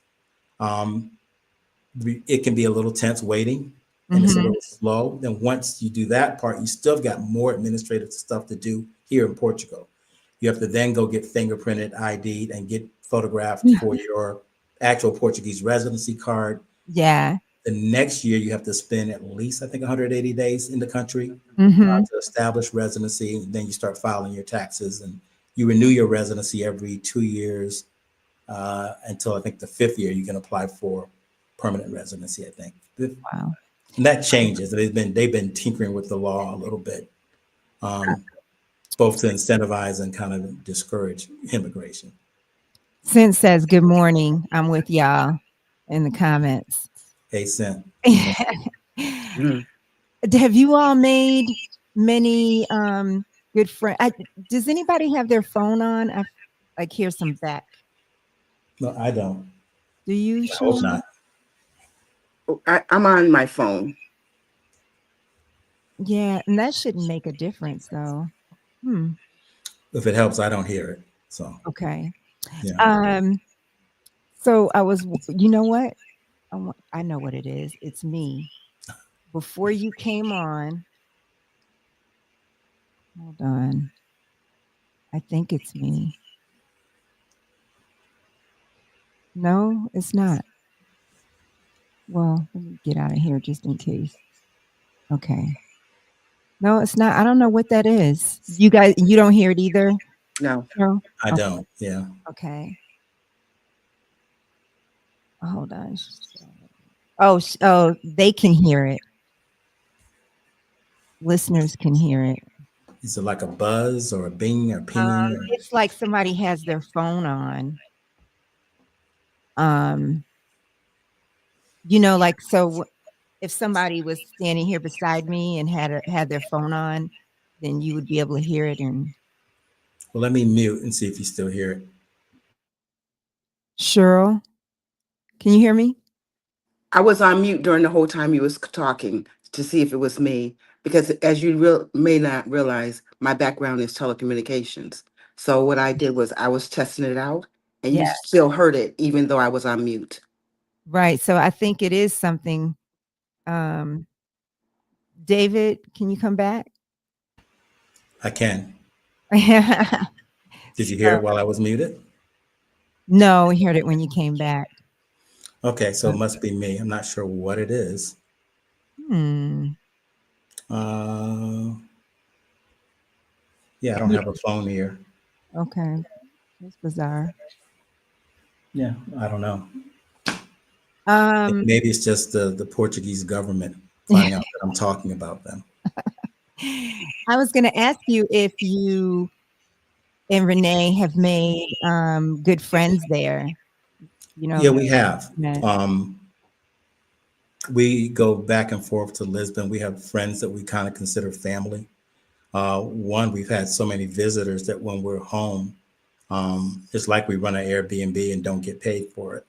S8: It can be a little tense waiting, and it's a little slow. Then once you do that part, you still got more administrative stuff to do here in Portugal. You have to then go get fingerprinted, ID'd, and get photographed for your actual Portuguese residency card.
S2: Yeah.
S8: The next year, you have to spend at least, I think, 180 days in the country to establish residency. Then you start filing your taxes, and you renew your residency every 2 years until I think the 5th year you can apply for permanent residency. I think.
S2: Wow.
S8: And that changes. They've been tinkering with the law a little bit, both to incentivize and kind of discourage immigration.
S2: Cent says, "Good morning. I'm with y'all in the comments."
S8: Hey, Cent.
S2: Have you all made many good friends? Does anybody have their phone on? I like hear some back.
S8: No, I don't.
S2: Do you?
S8: I hope not.
S7: I'm on my phone.
S2: Yeah, and that shouldn't make a difference, though.
S8: If it helps, I don't hear it. So
S2: Okay.
S8: yeah.
S2: So I was. You know what? I know what it is. It's me. Before you came on. Hold on. I think it's me. No, it's not. Well, let me get out of here just in case. Okay. No, it's not. I don't know what that is. You guys, you don't hear it either?
S7: No.
S2: No?
S8: I don't. Yeah.
S2: Okay. Hold on. Oh, they can hear it. Listeners can hear it.
S8: Is it like a buzz or a bing or pinging?
S2: It's like somebody has their phone on. You know, like, so if somebody was standing here beside me and had their phone on, then you would be able to hear it. And
S8: well, let me mute and see if you still hear it.
S2: Cheryl, can you hear me?
S7: I was on mute during the whole time you was talking to see if it was me, because as you may not realize, my background is telecommunications. So what I did was I was testing it out, and you still heard it even though I was on mute.
S2: Right. So I think it is something. David, can you come back?
S8: I can. Did you hear it while I was muted?
S2: No, we heard it when you came back.
S8: Okay, so it must be me. I'm not sure what it is. Yeah, I don't have a phone here.
S2: Okay. That's bizarre.
S8: Yeah, I don't know.
S2: Um,
S8: Maybe it's just the Portuguese government finding out that I'm talking about them.
S2: I was going to ask you if you and Renee have made good friends there. You know.
S8: Yeah, we have. We go back and forth to Lisbon. We have friends that we kind of consider family. We've had so many visitors that when we're home, it's like we run an Airbnb and don't get paid for it.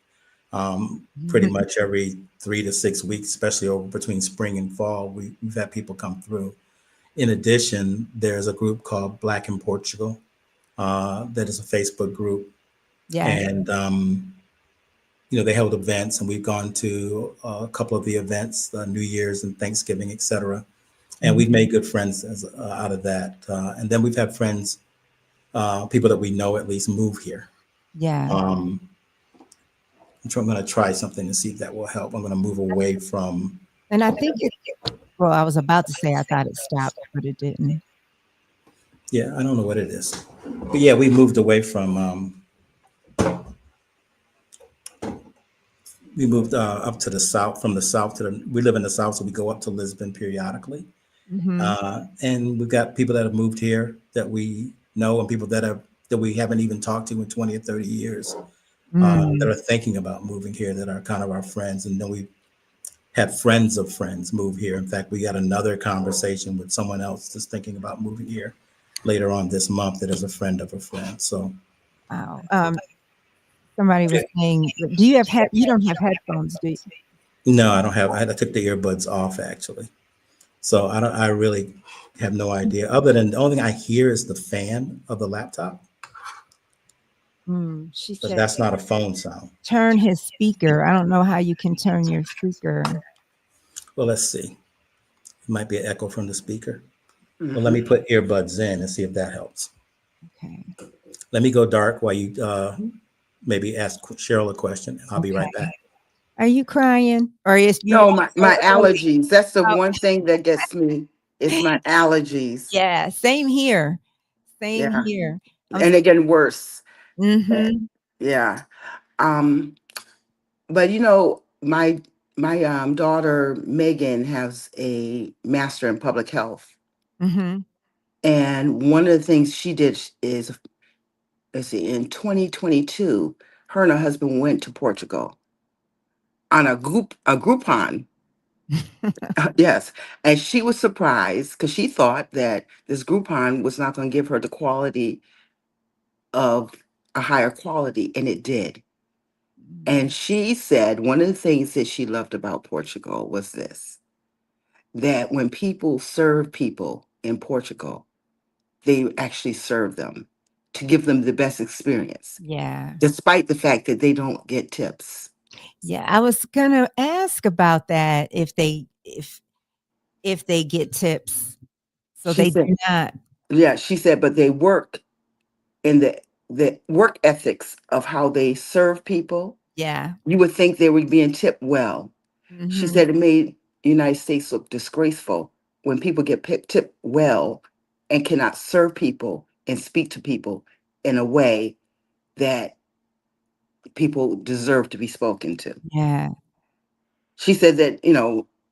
S8: Pretty much every 3 to 6 weeks, especially over between spring and fall, we've had people come through. In addition, there's a group called Black in Portugal that is a Facebook group.
S2: Yeah.
S8: And, they held events, and we've gone to a couple of the events, New Year's and Thanksgiving, et cetera. And we've made good friends out of that. And then we've had friends, people that we know at least, move here.
S2: Yeah.
S8: I'm going to try something to see if that will help. I'm going to move away from.
S2: And I think well, I was about to say I thought it stopped, but it didn't.
S8: Yeah, I don't know what it is. But yeah, we moved away from. We moved up to the south, from the south we live in the south, so we go up to Lisbon periodically. And we've got people that have moved here that we know, and people that we haven't even talked to in 20 or 30 years that are thinking about moving here, that are kind of our friends. And then we had friends of friends move here. In fact, we got another conversation with someone else that's thinking about moving here later on this month that is a friend of a friend. So,
S2: wow. Somebody was saying, do you have you don't have headphones, do you?
S8: No, I don't have. I took the earbuds off actually, so I really have no idea. Other than the only thing I hear is the fan of the laptop.
S2: She
S8: but
S2: said,
S8: that's not a phone sound.
S2: Turn his speaker. I don't know how you can turn your speaker.
S8: Well, let's see. It might be an echo from the speaker. Well, let me put earbuds in and see if that helps.
S2: Okay.
S8: Let me go dark while you maybe ask Cheryl a question. I'll be right back.
S2: Are you crying? Or is you?
S7: No, my allergies. That's the one thing that gets me is my allergies.
S2: Yeah, same here. Same
S7: Yeah.
S2: here.
S7: And they're getting worse.
S2: Mm-hmm.
S7: Yeah. But my daughter Megan has a master in public health.
S2: Mm-hmm.
S7: And one of the things she did is, let's see, in 2022, her and her husband went to Portugal on a Groupon. Yes. And she was surprised because she thought that this Groupon was not going to give her the quality of a higher quality, and it did. And she said one of the things that she loved about Portugal was this, that when people serve people in Portugal, they actually serve them to give them the best experience,
S2: Yeah.
S7: despite the fact that they don't get tips.
S2: Yeah. I was gonna ask about that if they get tips. So
S7: She
S2: they
S7: said,
S2: do not.
S7: yeah, she said, but they work in the work ethics of how they serve people.
S2: Yeah.
S7: You would think they were being tipped well. She
S2: Mm-hmm.
S7: said it made the United States look disgraceful when people get tipped well and cannot serve people and speak to people in a way that people deserve to be spoken to.
S2: Yeah.
S7: She said that,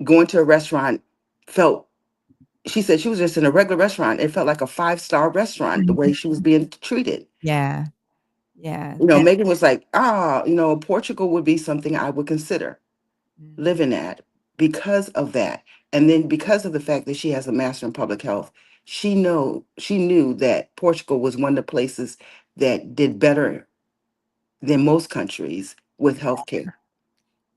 S7: going to a restaurant felt, she said she was just in a regular restaurant. It felt like a 5-star restaurant, the way she was being treated.
S2: Yeah. Yeah.
S7: Megan was like, Portugal would be something I would consider living at because of that. And then because of the fact that she has a master in public health, she knew that Portugal was one of the places that did better than most countries with healthcare.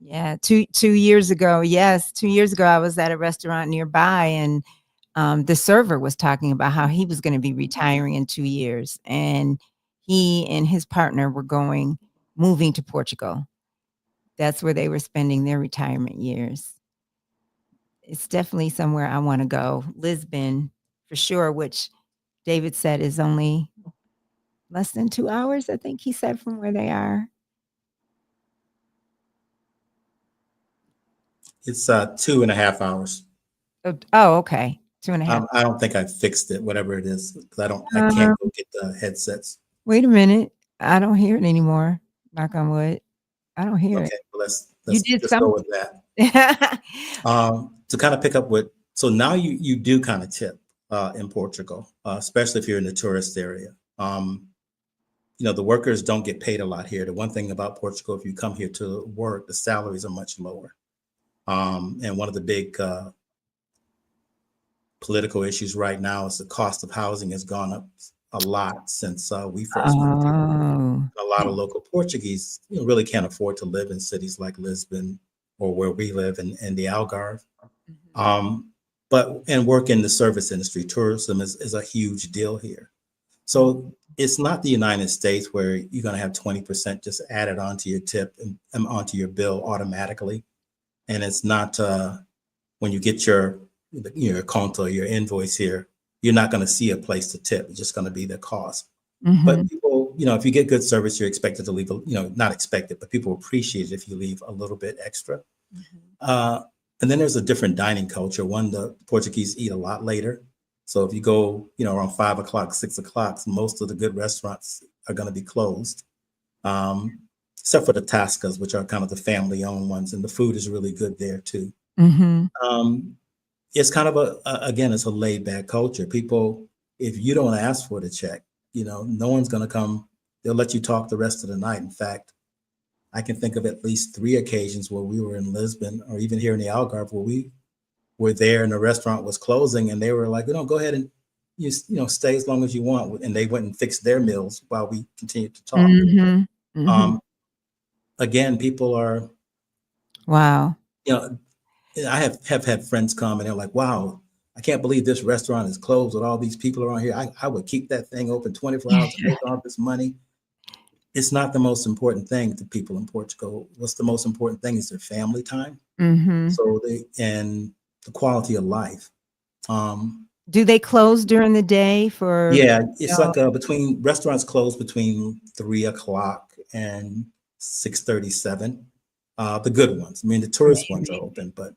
S2: Yeah. 2 years ago. Yes. 2 years ago, I was at a restaurant nearby, and the server was talking about how he was going to be retiring in 2 years, and he and his partner were moving to Portugal. That's where they were spending their retirement years. It's definitely somewhere I want to go. Lisbon, for sure, which David said is only less than 2 hours, I think he said, from where they are.
S8: It's 2.5 hours.
S2: Oh, okay. 2.5.
S8: I don't think I fixed it, whatever it is, because I can't go get the headsets.
S2: Wait a minute. I don't hear it anymore. Knock on wood. I don't hear it.
S8: Okay, well, let's
S2: did
S8: just go with that. To kind of pick up so now you do kind of tip in Portugal, especially if you're in the tourist area. The workers don't get paid a lot here. The one thing about Portugal, if you come here to work, the salaries are much lower. And one of the big political issues right now is the cost of housing has gone up a lot since we first moved here. A lot of local Portuguese really can't afford to live in cities like Lisbon or where we live in the Algarve. And work in the service industry. Tourism is a huge deal here. So it's not the United States where you're going to have 20% just added onto your tip and onto your bill automatically. And it's not when you get your conto, your invoice here, you're not going to see a place to tip. It's just going to be the cost. But people, if you get good service, you're expected to leave, not expected, but people appreciate it if you leave a little bit extra. And then there's a different dining culture. One, the Portuguese eat a lot later. So if you go, around 5 o'clock, 6 o'clock, most of the good restaurants are going to be closed, except for the Tascas, which are kind of the family-owned ones. And the food is really good there, too. It's kind of again, it's a laid-back culture. People, if you don't ask for the check, no one's going to come. They'll let you talk the rest of the night. In fact, I can think of at least 3 occasions where we were in Lisbon or even here in the Algarve where we were there and the restaurant was closing and they were like, go ahead and stay as long as you want. And they went and fixed their meals while we continued to talk. Again, people are,
S2: wow.
S8: I have had friends come and they're like, wow, I can't believe this restaurant is closed with all these people around here. I would keep that thing open 24 hours to make all this money. It's not the most important thing to people in Portugal. What's the most important thing is their family time. So and the quality of life.
S2: Do they close during the day for?
S8: Yeah, it's like between restaurants close between 3 o'clock and 6:37. The good ones. I mean, the tourist ones are open, but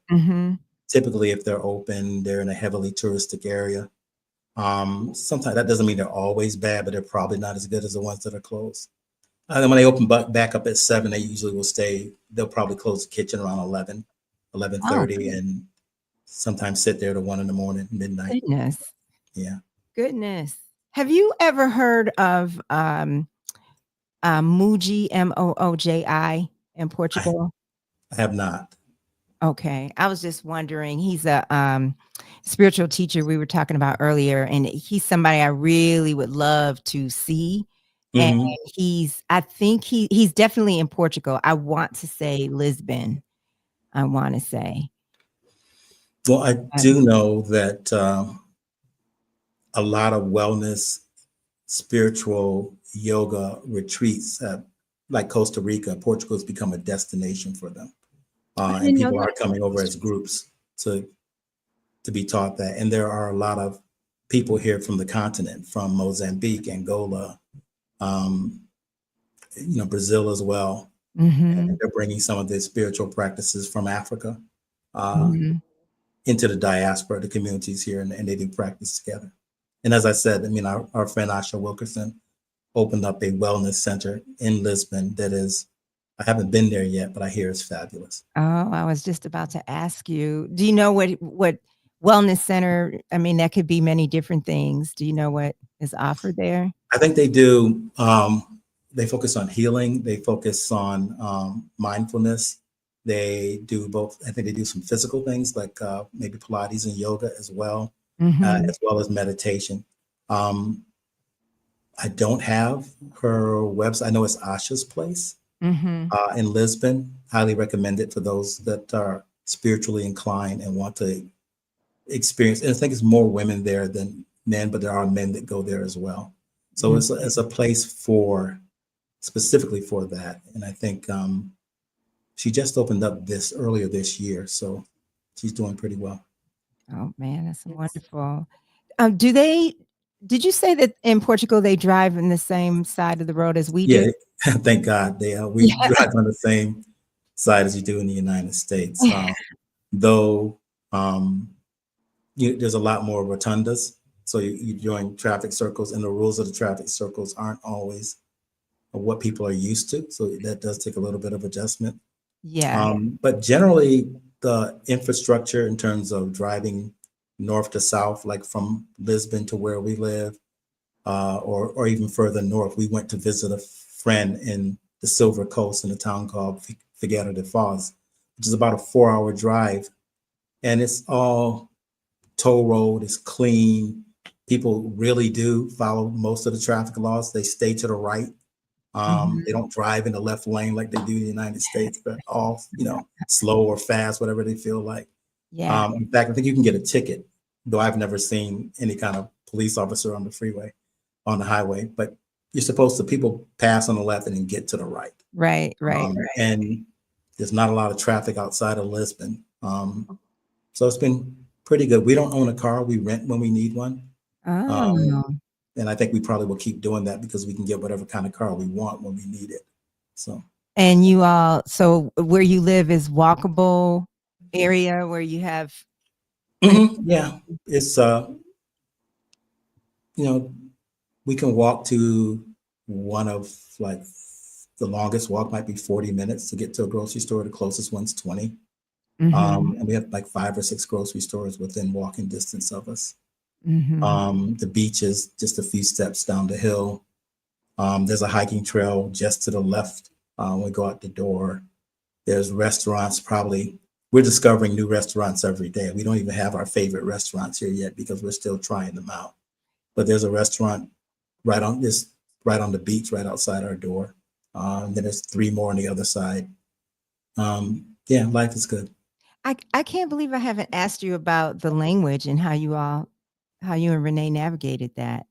S8: typically if they're open, they're in a heavily touristic area. Sometimes that doesn't mean they're always bad, but they're probably not as good as the ones that are closed. And then when they open back up at 7, they usually will stay. They'll probably close the kitchen around 11, 11:30, and sometimes sit there to 1 in the morning, midnight.
S2: Goodness.
S8: Yeah.
S2: Goodness. Have you ever heard of Mooji, Mooji in Portugal?
S8: I have not.
S2: Okay. I was just wondering, he's a spiritual teacher we were talking about earlier, and he's somebody I really would love to see. And I think he's definitely in Portugal. I want to say Lisbon. I want to say.
S8: Well, I do know that a lot of wellness, spiritual yoga retreats, like Costa Rica, Portugal has become a destination for them. And people are coming over as groups to be taught that. And there are a lot of people here from the continent, from Mozambique, Angola, Brazil as well. And they're bringing some of the spiritual practices from Africa into the diaspora, the communities here, and they do practice together. And as I said, I mean, our friend Asha Wilkerson opened up a wellness center in Lisbon that is, I haven't been there yet, but I hear it's fabulous.
S2: Oh, I was just about to ask you, do you know what wellness center? I mean, that could be many different things. Do you know what is offered there?
S8: I think they do. They focus on healing. They focus on mindfulness. They do both. I think they do some physical things like maybe Pilates and yoga as well as meditation. I don't have her website. I know it's Asha's Place in Lisbon. Highly recommend it for those that are spiritually inclined and want to experience. And I think it's more women there than men, but there are men that go there as well. So it's a place specifically for that. And I think she just opened up earlier this year. So she's doing pretty well.
S2: Oh man, that's wonderful. Did you say that in Portugal they drive in the same side of the road as we do?
S8: Yeah, thank God. We drive on the same side as you do in the United States. Though there's a lot more rotundas. So you join traffic circles, and the rules of the traffic circles aren't always what people are used to. So that does take a little bit of adjustment.
S2: Yeah.
S8: But generally, the infrastructure in terms of driving north to south, like from Lisbon to where we live, or even further north, we went to visit a friend in the Silver Coast in a town called Figueira de Foz, which is about a 4-hour drive. And it's all toll road, it's clean. People really do follow most of the traffic laws. They stay to the right. They don't drive in the left lane like they do in the United States, but all, slow or fast, whatever they feel like.
S2: Yeah.
S8: In fact, I think you can get a ticket, though I've never seen any kind of police officer on the highway, but you're supposed to, people pass on the left and then get to the right.
S2: Right.
S8: And there's not a lot of traffic outside of Lisbon. So it's been pretty good. We don't own a car. We rent when we need one. And I think we probably will keep doing that because we can get whatever kind of car we want when we need it. So. And
S2: so where you live is walkable area where you have.
S8: Yeah, it's we can walk to one of like the longest walk might be 40 minutes to get to a grocery store. The closest one's 20. And we have like 5 or 6 grocery stores within walking distance of us. The beach is just a few steps down the hill. There's a hiking trail just to the left when we go out the door. There's restaurants. We're discovering new restaurants every day. We don't even have our favorite restaurants here yet because we're still trying them out. But there's a restaurant right on the beach, right outside our door. And then there's 3 more on the other side. Life is good.
S2: I can't believe I haven't asked you about the language and how you and Renee navigated that.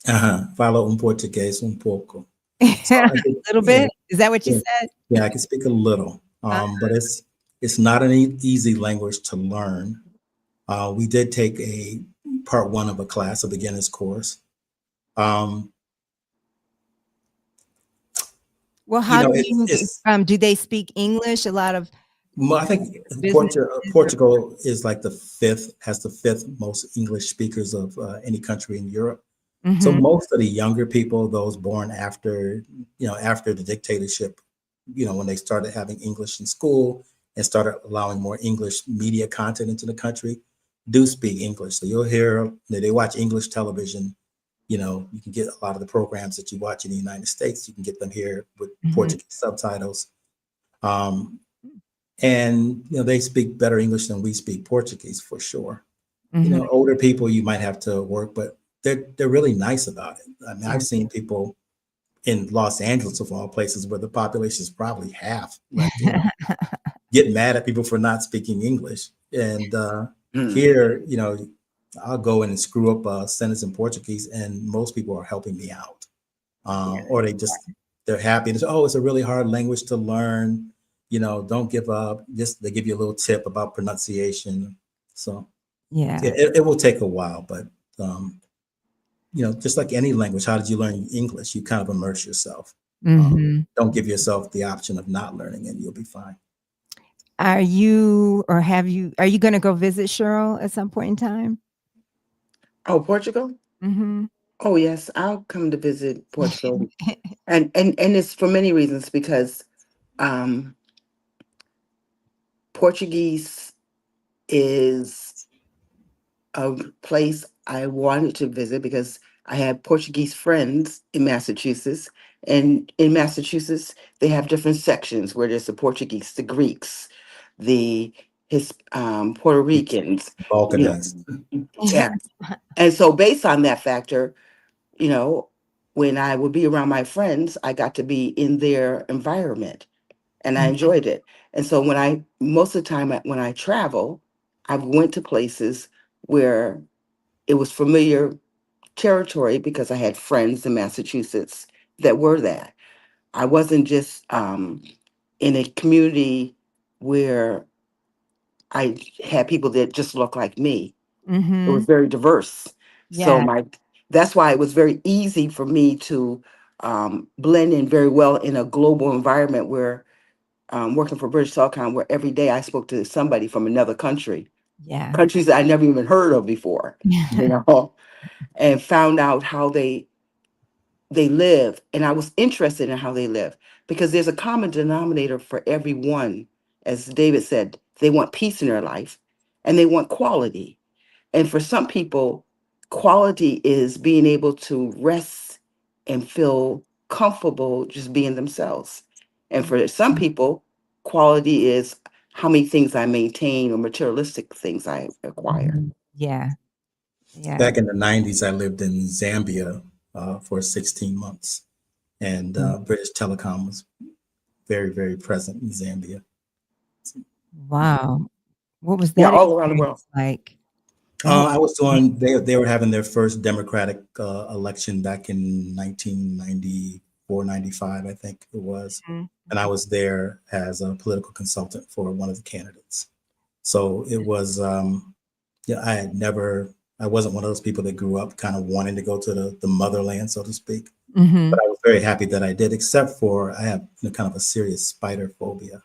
S8: Falo português pouco.
S2: So a little bit? Is that what you said?
S8: Yeah, I can speak a little, but it's not an easy language to learn. We did take a part 1 of a class, a beginner's course.
S2: Well, how do
S8: it's
S2: do they speak English? A lot of
S8: I think
S2: businesses
S8: Portugal is like has the fifth most English speakers of any country in Europe. So
S2: Mhm.
S8: most of the younger people, those born after, after the dictatorship, when they started having English in school and started allowing more English media content into the country, do speak English. So you'll hear that they watch English television. You can get a lot of the programs that you watch in the United States. You can get them here with
S2: Mhm.
S8: Portuguese subtitles. And they speak better English than we speak Portuguese for sure.
S2: Mhm.
S8: Older people you might have to work, but they're really nice about it. I mean,
S2: Yeah.
S8: I've seen people in Los Angeles, of all places, where the population is probably half, like, get mad at people for not speaking English. And here, I'll go in and screw up a sentence in Portuguese, and most people are helping me out. Or they're happy. And it's a really hard language to learn. Don't give up. Just they give you a little tip about pronunciation. So
S2: Yeah.
S8: it will take a while, but just like any language, how did you learn English? You kind of immerse yourself.
S2: Mhm.
S8: Don't give yourself the option of not learning, and you'll be fine.
S2: Are you going to go visit Cheryl at some point in time?
S7: Oh, Portugal?
S2: Mhm.
S7: Oh, yes, I'll come to visit Portugal. And it's for many reasons because um, Portuguese is a place I wanted to visit because I had Portuguese friends in Massachusetts. And in Massachusetts, they have different sections where there's the Portuguese, the Greeks, the Puerto Ricans, you
S8: Balkanized.
S7: know, yeah. And so based on that factor, you know, when I would be around my friends, I got to be in their environment and I enjoyed it. And so most of the time when I travel, I went to places where it was familiar territory because I had friends in Massachusetts that were that. I wasn't just in a community where I had people that just looked like me. It was
S2: Mhm.
S7: very diverse. So
S2: Yeah.
S7: that's why it was very easy for me to blend in very well in a global environment where working for British Telecom, where every day I spoke to somebody from another country,
S2: Yeah.
S7: countries that I never even heard of before, you know, and found out how they live. And I was interested in how they live because there's a common denominator for everyone. As David said, they want peace in their life and they want quality. And for some people, quality is being able to rest and feel comfortable just being themselves. And for some people, quality is how many things I maintain or materialistic things I acquire.
S2: Mhm. Yeah. Yeah.
S8: Back in the 90s, I lived in Zambia for 16 months, and British Telecom was very, very present in Zambia.
S2: Wow. What was
S7: Yeah,
S2: that
S7: all around the world.
S2: experience like? Go
S8: I was doing. They were having their first Democratic election back in 1994, 95, I think it was,
S2: Mhm.
S8: and I was there as a political consultant for one of the candidates. So it was. Yeah, I wasn't one of those people that grew up kind of wanting to go to the motherland, so to speak. But
S2: Mhm.
S8: I was very happy that I did, except for I have kind of a serious spider phobia.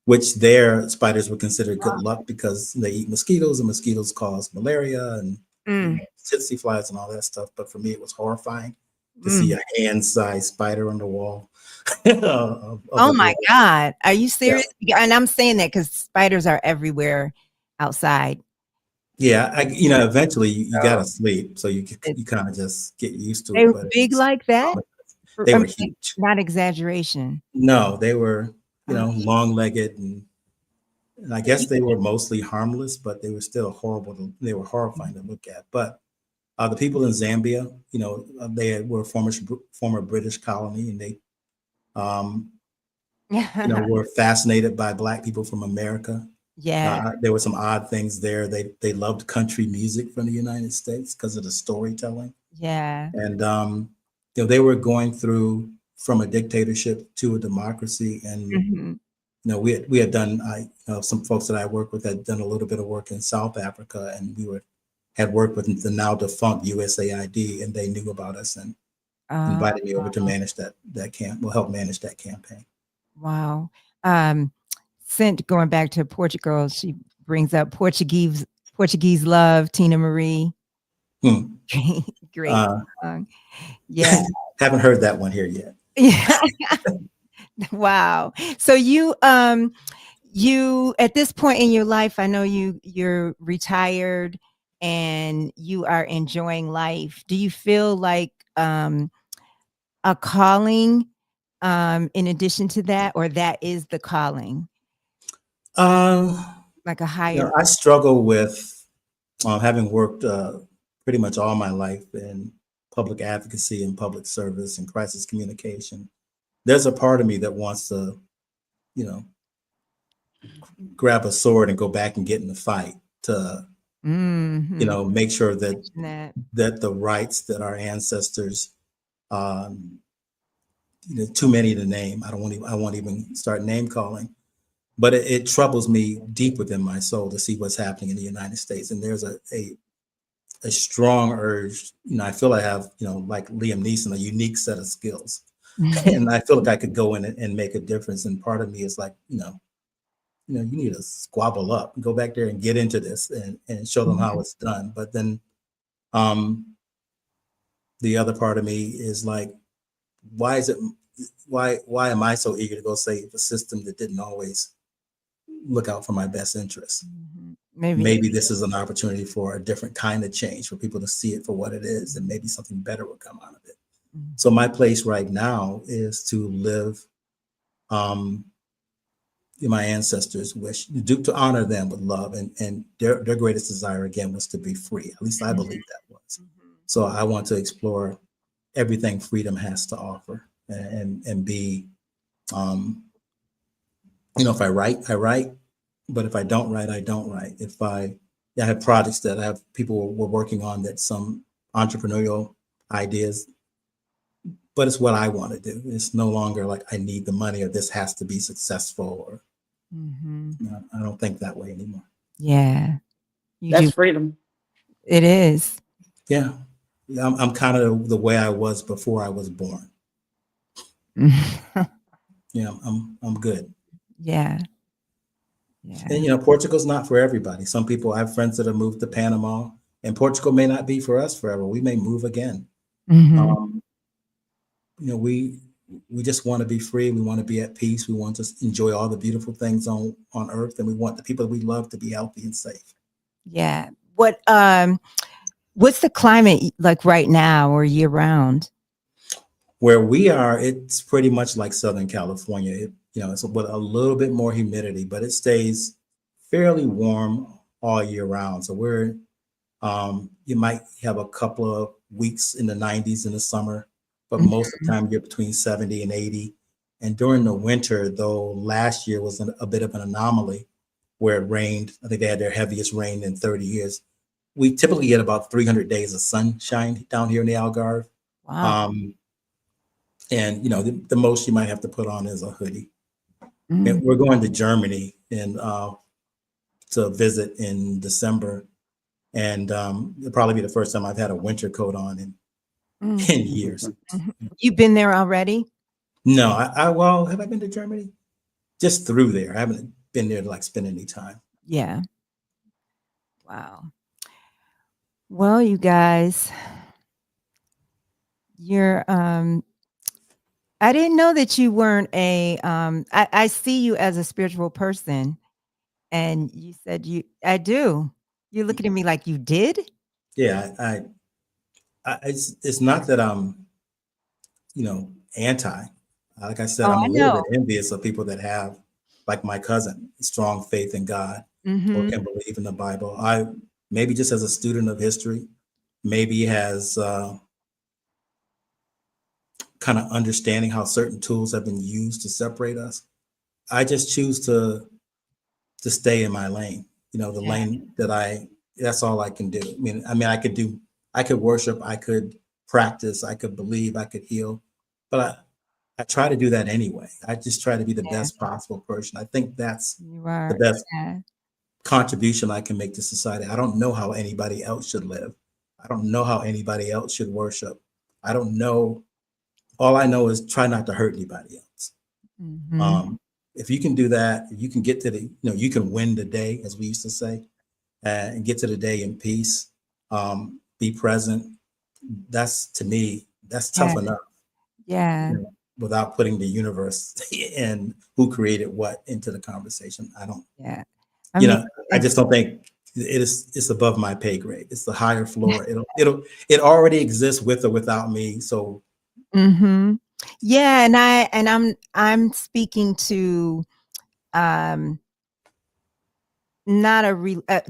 S8: Which their spiders were considered good luck because they eat mosquitoes and mosquitoes cause malaria and
S2: Mm.
S8: tsetse flies and all that stuff. But for me, it was horrifying to see
S2: Mm.
S8: a hand-sized spider on the wall of
S2: Oh
S8: a
S2: my
S8: door.
S2: God. Are you
S8: Yeah,
S2: serious? Yeah, and I'm saying that because spiders are everywhere outside.
S8: yeah. Eventually you gotta sleep, so you kind of just get used to
S2: They
S8: it.
S2: were
S8: But it
S2: big
S8: was
S2: like that?
S8: they
S2: I
S8: were
S2: mean,
S8: huge.
S2: not exaggeration.
S8: No, they were
S2: Oh,
S8: long-legged and I guess they were mostly harmless, but they were still horrible. They were horrifying to look at. But the people in Zambia, they were former British colony, and they, were fascinated by Black people from America.
S2: yeah.
S8: There were some odd things there. They loved country music from the United States because of the storytelling,
S2: Yeah.
S8: and they were going through from a dictatorship to a democracy, and
S2: Mhm.
S8: we had done some folks that I worked with had done a little bit of work in South Africa, and had worked with the now defunct USAID, and they knew about us, and invited me over to manage that camp. Will help manage that campaign.
S2: Wow. Going back to Portugal, she brings up Portuguese Love, Tina Marie. Great song. Yeah.
S8: Haven't heard that one here yet.
S2: Yeah. Wow. So you at this point in your life, I know you're retired and you are enjoying life. Do you feel like a calling in addition to that, or that is the calling? Like a higher.
S8: I struggle with having worked pretty much all my life in public advocacy and public service and crisis communication. There's a part of me that wants to, grab a sword and go back and get in the fight to, make sure that the rights that our ancestors, too many to name. I won't even start name calling, but it troubles me deep within my soul to see what's happening in the United States. And there's a strong urge. I feel I have, like Liam Neeson, a unique set of skills. And I feel like I could go in and make a difference. And part of me is like, you need to squabble up and go back there and get into this and show them how it's done. But then the other part of me is like, why am I so eager to go save a system that didn't always look out for my best interests? Maybe this is an opportunity for a different kind of change, for people to see it for what it is, and maybe something better will come out of it. So my place right now is to live my ancestors' wish, to honor them with love, and their greatest desire again was to be free. At least I believe that was. So I want to explore everything freedom has to offer, and be, if I write, I write, but if I don't write, I don't write. If I have projects that I have people were working on, that some entrepreneurial ideas, but it's what I want to do. It's no longer like I need the money or this has to be successful, or I don't think that way anymore.
S2: Yeah.
S7: That's freedom.
S2: It is.
S8: Yeah. I'm kind of the way I was before I was born. Yeah, I'm good.
S2: Yeah.
S8: And Portugal's not for everybody. Some people, I have friends that have moved to Panama, and Portugal may not be for us forever. We may move again. We just want to be free. We want to be at peace. We want to enjoy all the beautiful things on earth, and we want the people that we love to be healthy and safe.
S2: Yeah. What's the climate like right now or year round?
S8: Where we are, it's pretty much like Southern California. It's with a little bit more humidity, but it stays fairly warm all year round. So you might have a couple of weeks in the 90s in the summer, but most of the time you're between 70 and 80. And during the winter, though, last year was a bit of an anomaly where it rained. I think they had their heaviest rain in 30 years. We typically get about 300 days of sunshine down here in the Algarve.
S2: Wow.
S8: And the most you might have to put on is a hoodie. And we're going to Germany and to visit in December, and it'll probably be the first time I've had a winter coat on in years.
S2: You've been there already?
S8: No, well, have I been to Germany? Just through there. I haven't been there to like spend any time.
S2: Yeah. Wow. Well, you guys, you're I didn't know that you weren't I see you as a spiritual person, and you said I do. You're looking at me like you did?
S8: Yeah, it's not that I'm, anti. Like I said, I'm a little bit envious of people that have, like my cousin, strong faith in God, or can believe in the Bible. I maybe just as a student of history, maybe has kind of understanding how certain tools have been used to separate us. I just choose to stay in my lane, the lane that that's all I can do. I mean, I could worship, I could practice, I could believe, I could heal, but I try to do that anyway. I just try to be the best possible person. I think that's the best contribution I can make to society. I don't know how anybody else should live. I don't know how anybody else should worship. I don't know all I know is try not to hurt anybody else.
S2: Mhm.
S8: If you can do that, if you can get to the, you can win the day, as we used to say, and get to the day in peace, be present. That's, to me, that's
S2: Yeah.
S8: tough enough,
S2: Yeah.
S8: without putting the universe and who created what into the conversation. I don't,
S2: Yeah. I mean,
S8: I just don't think it's above my pay grade. It's the higher floor. It already exists with or without me. So
S2: mhm. Yeah, and I'm speaking to um not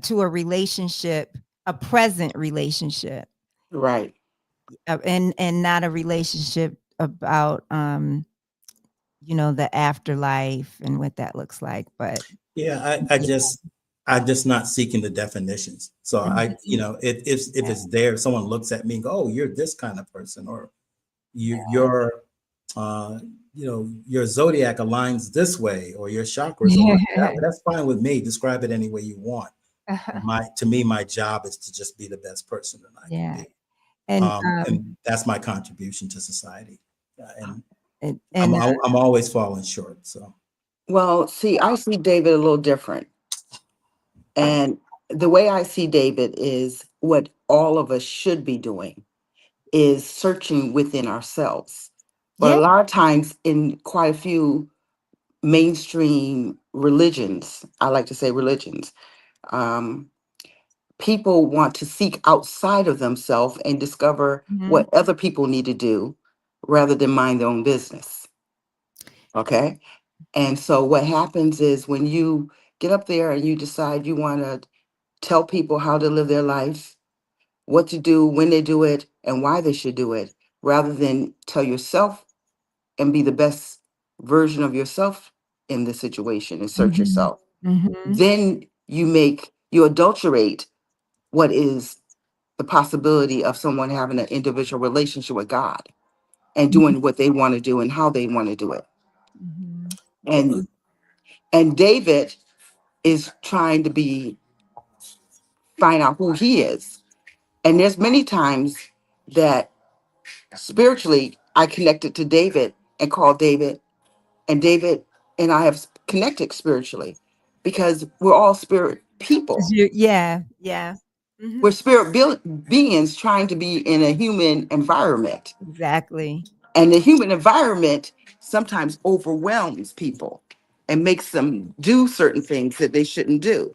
S2: to a relationship, a present relationship,
S7: Right.
S2: and not a relationship about the afterlife and what that looks like. But
S8: yeah,
S2: yeah.
S8: I'm just not seeking the definitions. So
S2: Mhm.
S8: if
S2: Yeah.
S8: it's there, someone looks at me and go, oh, you're this kind of person, or you're uh, your zodiac aligns this way, or your chakras align that way. That's fine with me. Describe it any way you want. To me, my job is to just be the best person that I can
S2: Yeah.
S8: be.
S2: And
S8: And that's my contribution to society. And
S2: and
S8: I'm always falling short. So
S7: Well, see, I see David a little different. And the way I see David is what all of us should be doing is searching within ourselves. But
S2: yeah.
S7: a lot of times in quite a few mainstream religions, I like to say religions, um, people want to seek outside of themselves and discover
S2: Mhm.
S7: what other people need to do rather than mind their own business. Okay. And so what happens is when you get up there and you decide you want to tell people how to live their life, what to do, when they do it, and why they should do it, rather than tell yourself and be the best version of yourself in the situation and search
S2: Mhm.
S7: yourself.
S2: Mhm.
S7: Then you adulterate what is the possibility of someone having an individual relationship with God and
S2: Mhm.
S7: doing what they want to do and how they want to do it.
S2: Mhm.
S7: And and David is trying to find out who he is. And there's many times that spiritually I connected to David and called David, and David and I have connected spiritually because we're all spirit people.
S2: Yeah. Yeah. Mhm.
S7: We're beings trying to be in a human environment.
S2: Exactly.
S7: And the human environment sometimes overwhelms people and makes them do certain things that they shouldn't do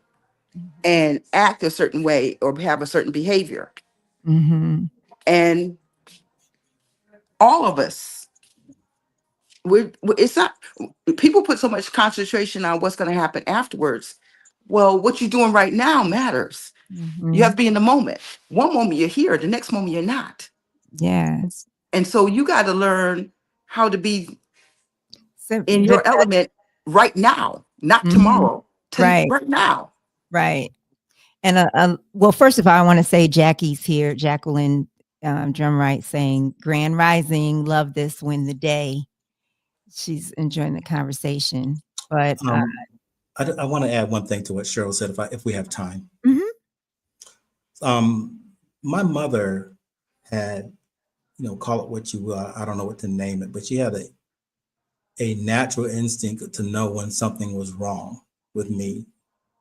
S2: Mhm.
S7: and act a certain way or have a certain behavior.
S2: Mhm.
S7: And all of us, it's not, people put so much concentration on what's going to happen afterwards. Well, what you're doing right now matters. You have
S2: Mhm.
S7: to be in the moment. One moment you're here, the next moment you're not.
S2: Yes.
S7: And so you got to learn how to be
S2: So
S7: in your element right now, not
S2: mhm.
S7: tomorrow,
S2: Right.
S7: right now.
S2: Right. And well, first of all, I want to say Jackie's here, Jacqueline Drumright, saying Grand Rising, love this, win the day. She's enjoying the conversation. But
S8: I want to add one thing to what Cheryl said, if we have time.
S2: mhm.
S8: My mother had, call it what you will, I don't know what to name it, but she had a natural instinct to know when something was wrong with me,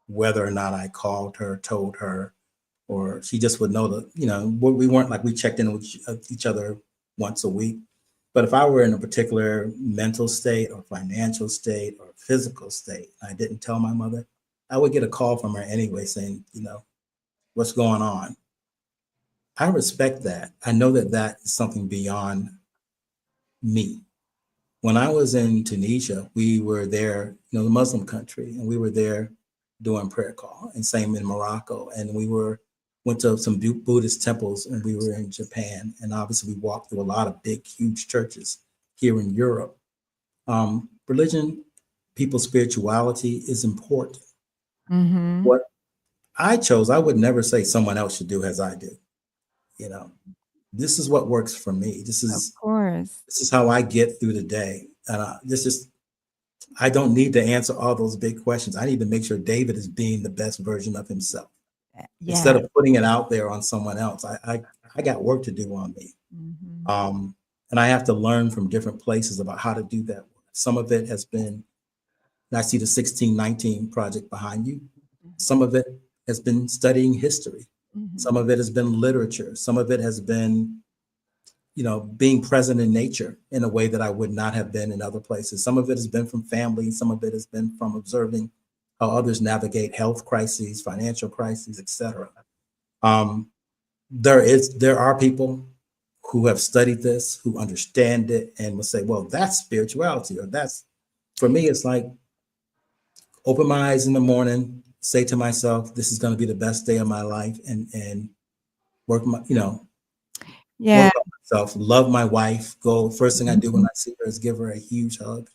S8: whether or not I called her, told her, or she just would know that, we weren't like we checked in with each other once a week. But if I were in a particular mental state or financial state or physical state, and I didn't tell my mother, I would get a call from her anyway saying, what's going on? I respect that. I know that that is something beyond me. When I was in Tunisia, we were there, the Muslim country, and we were there doing prayer call, and same in Morocco. And went to some Buddhist temples, and we were in Japan. And obviously we walked through a lot of big, huge churches here in Europe. Religion, people's spirituality is important.
S2: Mhm.
S8: What I would never say someone else should do as I do. This is what works for me. This
S2: Of
S8: is
S2: course.
S8: how I get through the day. And I don't need to answer all those big questions. I need to make sure David is being the best version of himself
S2: Yeah.
S8: instead of putting it out there on someone else. I got work to do on me.
S2: Mhm.
S8: And And I have to learn from different places about how to do that work. Some of it has been, and I see the 1619 project behind you. Some of it has been studying history. Some of it has been literature. Some of it has been, being present in nature in a way that I would not have been in other places. Some of it has been from family. Some of it has been from observing how others navigate health crises, financial crises, etc. There are people who have studied this, who understand it, and will say, well, that's spirituality, or that's, for me, it's like open my eyes in the morning, say to myself, this is going to be the best day of my life, and work my,
S2: Yeah.
S8: work on myself, love my wife. First thing I do when I see her is give her a huge hug.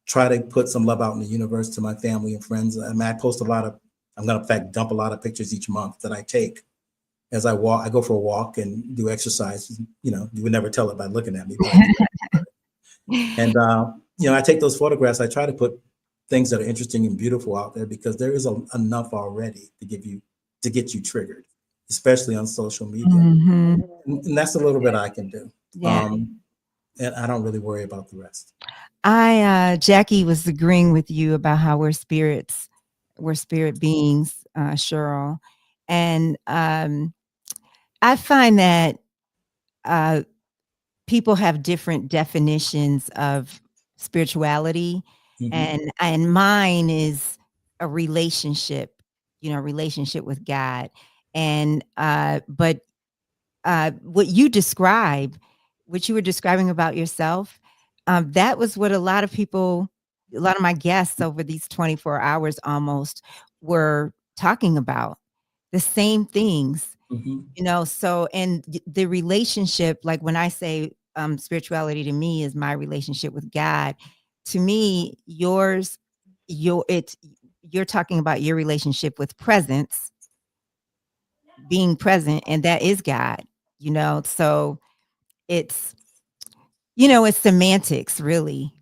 S8: Try to put some love out in the universe to my family and friends. I mean, I post I'm going to, in fact, dump a lot of pictures each month that I take as I walk. I go for a walk and do exercise. You would never tell it by looking at me. But and, I take those photographs. I try to put things that are interesting and beautiful out there, because there is enough already to get you triggered, especially on social media. And that's a little bit I can do.
S2: Yeah.
S8: And I don't really worry about the rest.
S2: Jackie was agreeing with you about how we're spirit beings, Cheryl. And I find that people have different definitions of spirituality, and mine is a relationship, relationship with God. And but what you were describing about yourself, that was what a lot of my guests over these 24 hours almost were talking about, the same things. So, and the relationship, like when I say spirituality to me is my relationship with God, to me, you're talking about your relationship with presence, being present, and that is God, so it's, it's semantics, really,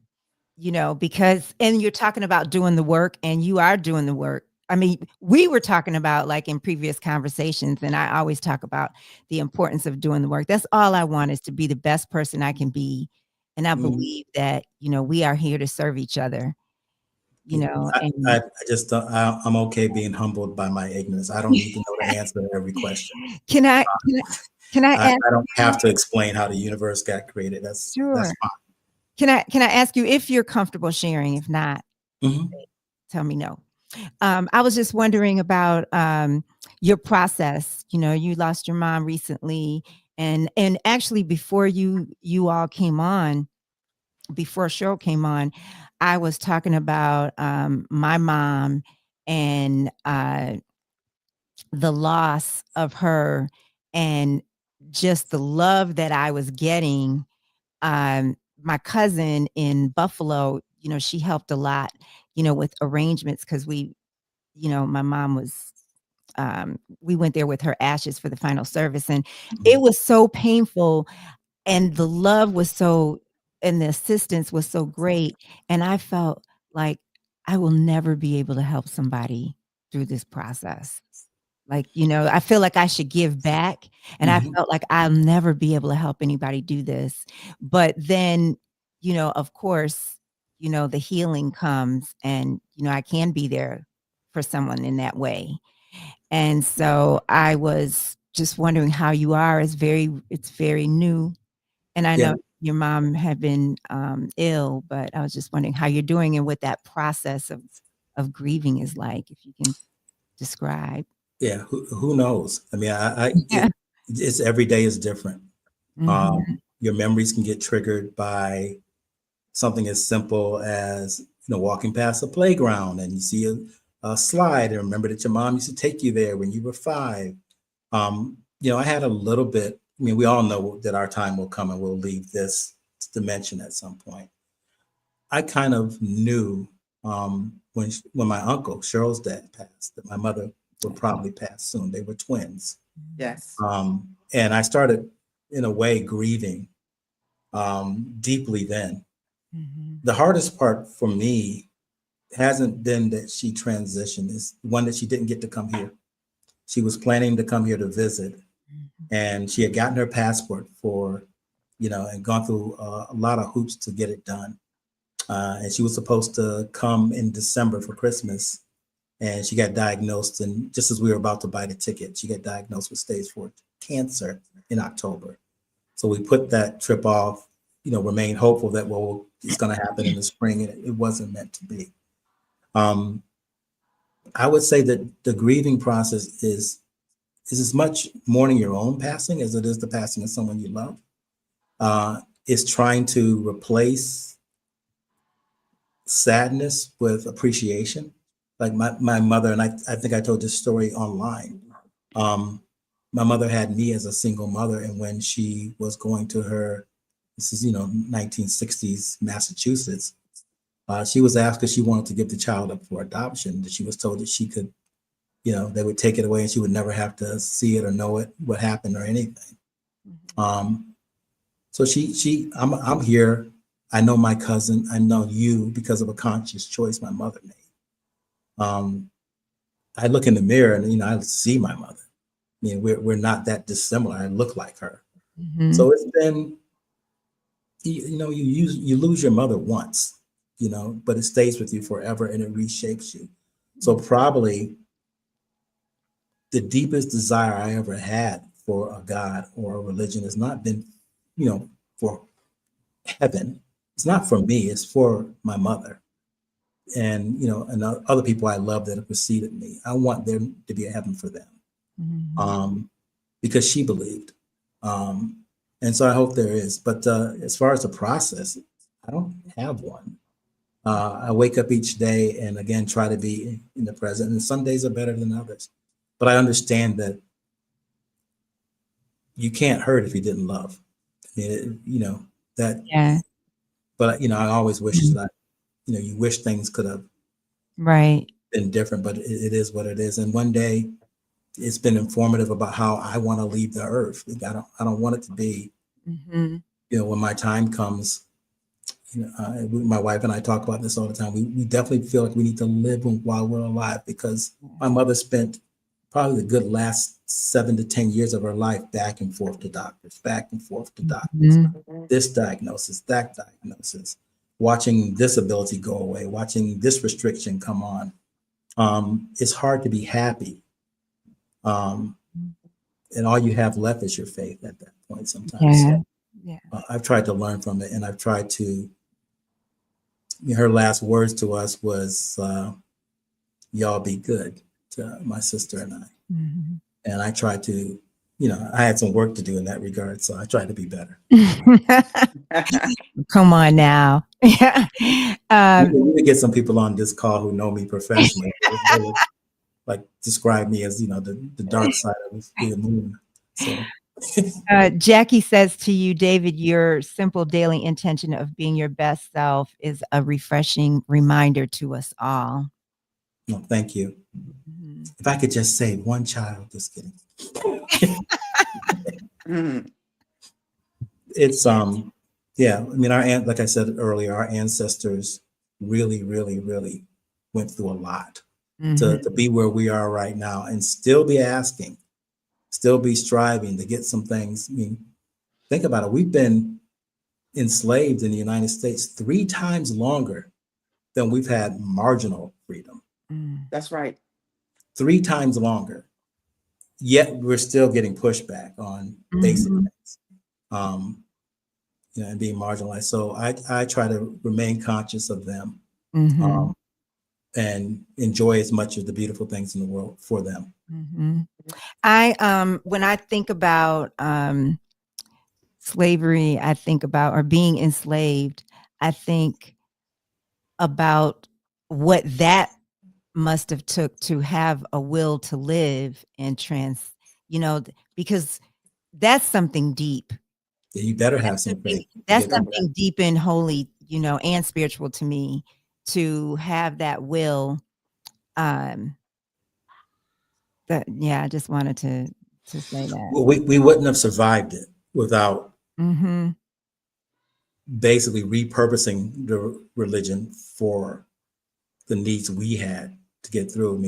S2: because, and you're talking about doing the work, and you are doing the work. I mean, we were talking about, like, in previous conversations, and I always talk about the importance of doing the work. That's all I want, is to be the best person I can be. And I believe that, we are here to serve each other, and
S8: I just, I'm okay being humbled by my ignorance. I don't need to know the answer to every question.
S2: Can I ask
S8: I don't have to explain how the universe got created. That's fine.
S2: Can I ask you if you're comfortable sharing? If not, tell me no. I was just wondering about your process. You lost your mom recently, and actually before you all came on, before Cheryl came on, I was talking about my mom and the loss of her, and just the love that I was getting. My cousin in Buffalo, she helped a lot, with arrangements, because my mom was, we went there with her ashes for the final service, and it was so painful, and the love was so, and the assistance was so great. And I felt like I will never be able to help somebody through this process. Like, I feel like I should give back, and I felt like I'll never be able to help anybody do this. But then, of course, the healing comes, and, I can be there for someone in that way. And so I was just wondering how you are. It's very new. And I know your mom had been ill, but I was just wondering how you're doing, and what that process of grieving is like, if you can describe.
S8: Yeah, who knows? I mean, it's every day is different. Your memories can get triggered by something as simple as, walking past a playground and you see a slide, and remember that your mom used to take you there when you were 5. I had a little bit. I mean, we all know that our time will come and we'll leave this dimension at some point. I kind of knew when my uncle, Cheryl's dad, passed, that my mother would probably pass soon. They were twins.
S3: Yes.
S8: And I started, in a way, grieving deeply then. The hardest part for me hasn't been that she transitioned. It's one that she didn't get to come here. She was planning to come here to visit, and she had gotten her passport for and gone through a lot of hoops to get it done. And she was supposed to come in December for Christmas, and she got diagnosed. And just as we were about to buy the ticket, she got diagnosed with stage 4 cancer in October. So we put that trip off, remain hopeful that, well, it's going to happen in the spring, and it wasn't meant to be. I would say that the grieving process is as much mourning your own passing as it is the passing of someone you love. It's trying to replace sadness with appreciation. Like my mother, and I think I told this story online. My mother had me as a single mother, and when she was going to her, this is 1960s Massachusetts, she was asked if she wanted to give the child up for adoption. That she was told that she could, they would take it away and she would never have to see it or know it, what happened or anything. So I'm here. I know my cousin. I know you because of a conscious choice my mother made. I look in the mirror and I see my mother. We're not that dissimilar. I look like her. So it's been, you lose your mother once, but it stays with you forever and it reshapes you. So probably the deepest desire I ever had for a God or a religion has not been, for heaven. It's not for me, it's for my mother. And, and other people I love that have preceded me. I want there to be a heaven for them. Because she believed. And so I hope there is. But as far as the process, I don't have one. I wake up each day and again, try to be in the present. And some days are better than others. But I understand that you can't hurt if you didn't love. That.
S2: Yeah.
S8: But, I always wish that, you wish things could have been different, but it is what it is. And one day, it's been informative about how I want to leave the earth. I don't want it to be, when my time comes, my wife and I talk about this all the time. We definitely feel like we need to live while we're alive, because my mother spent probably the good last 7 to 10 years of her life back and forth to doctors, this diagnosis, that diagnosis, watching this ability go away, watching this restriction come on. It's hard to be happy. And all you have left is your faith at that point sometimes. I've tried to learn from it, and I've tried to, her last words to us was, y'all be good, to my sister and I. And I tried to, I had some work to do in that regard, so I tried to be better.
S2: Come on now.
S8: We can get some people on this call who know me professionally. Like describe me as, the dark side of the moon. So.
S2: Jackie says to you, David, your simple daily intention of being your best self is a refreshing reminder to us all.
S8: No, thank you. If I could just save one child, just kidding. It's yeah. Like I said earlier, our ancestors really, really, really went through a lot to be where we are right now, and still be asking, still be striving to get some things. Think about it. We've been enslaved in the United States 3 times longer than we've had marginal freedom.
S7: That's right.
S8: 3 times longer. Yet we're still getting pushback on basic things, and being marginalized. So I try to remain conscious of them, and enjoy as much of the beautiful things in the world for them.
S2: When I think about slavery, I think about, or being enslaved, I think about what that must have took to have a will to live and because that's something deep.
S8: Yeah, you better have some faith.
S2: That's something deep and holy, and spiritual to me, to have that will. I just wanted to say that.
S8: Well, we wouldn't have survived it without basically repurposing the religion for the needs we had to get through.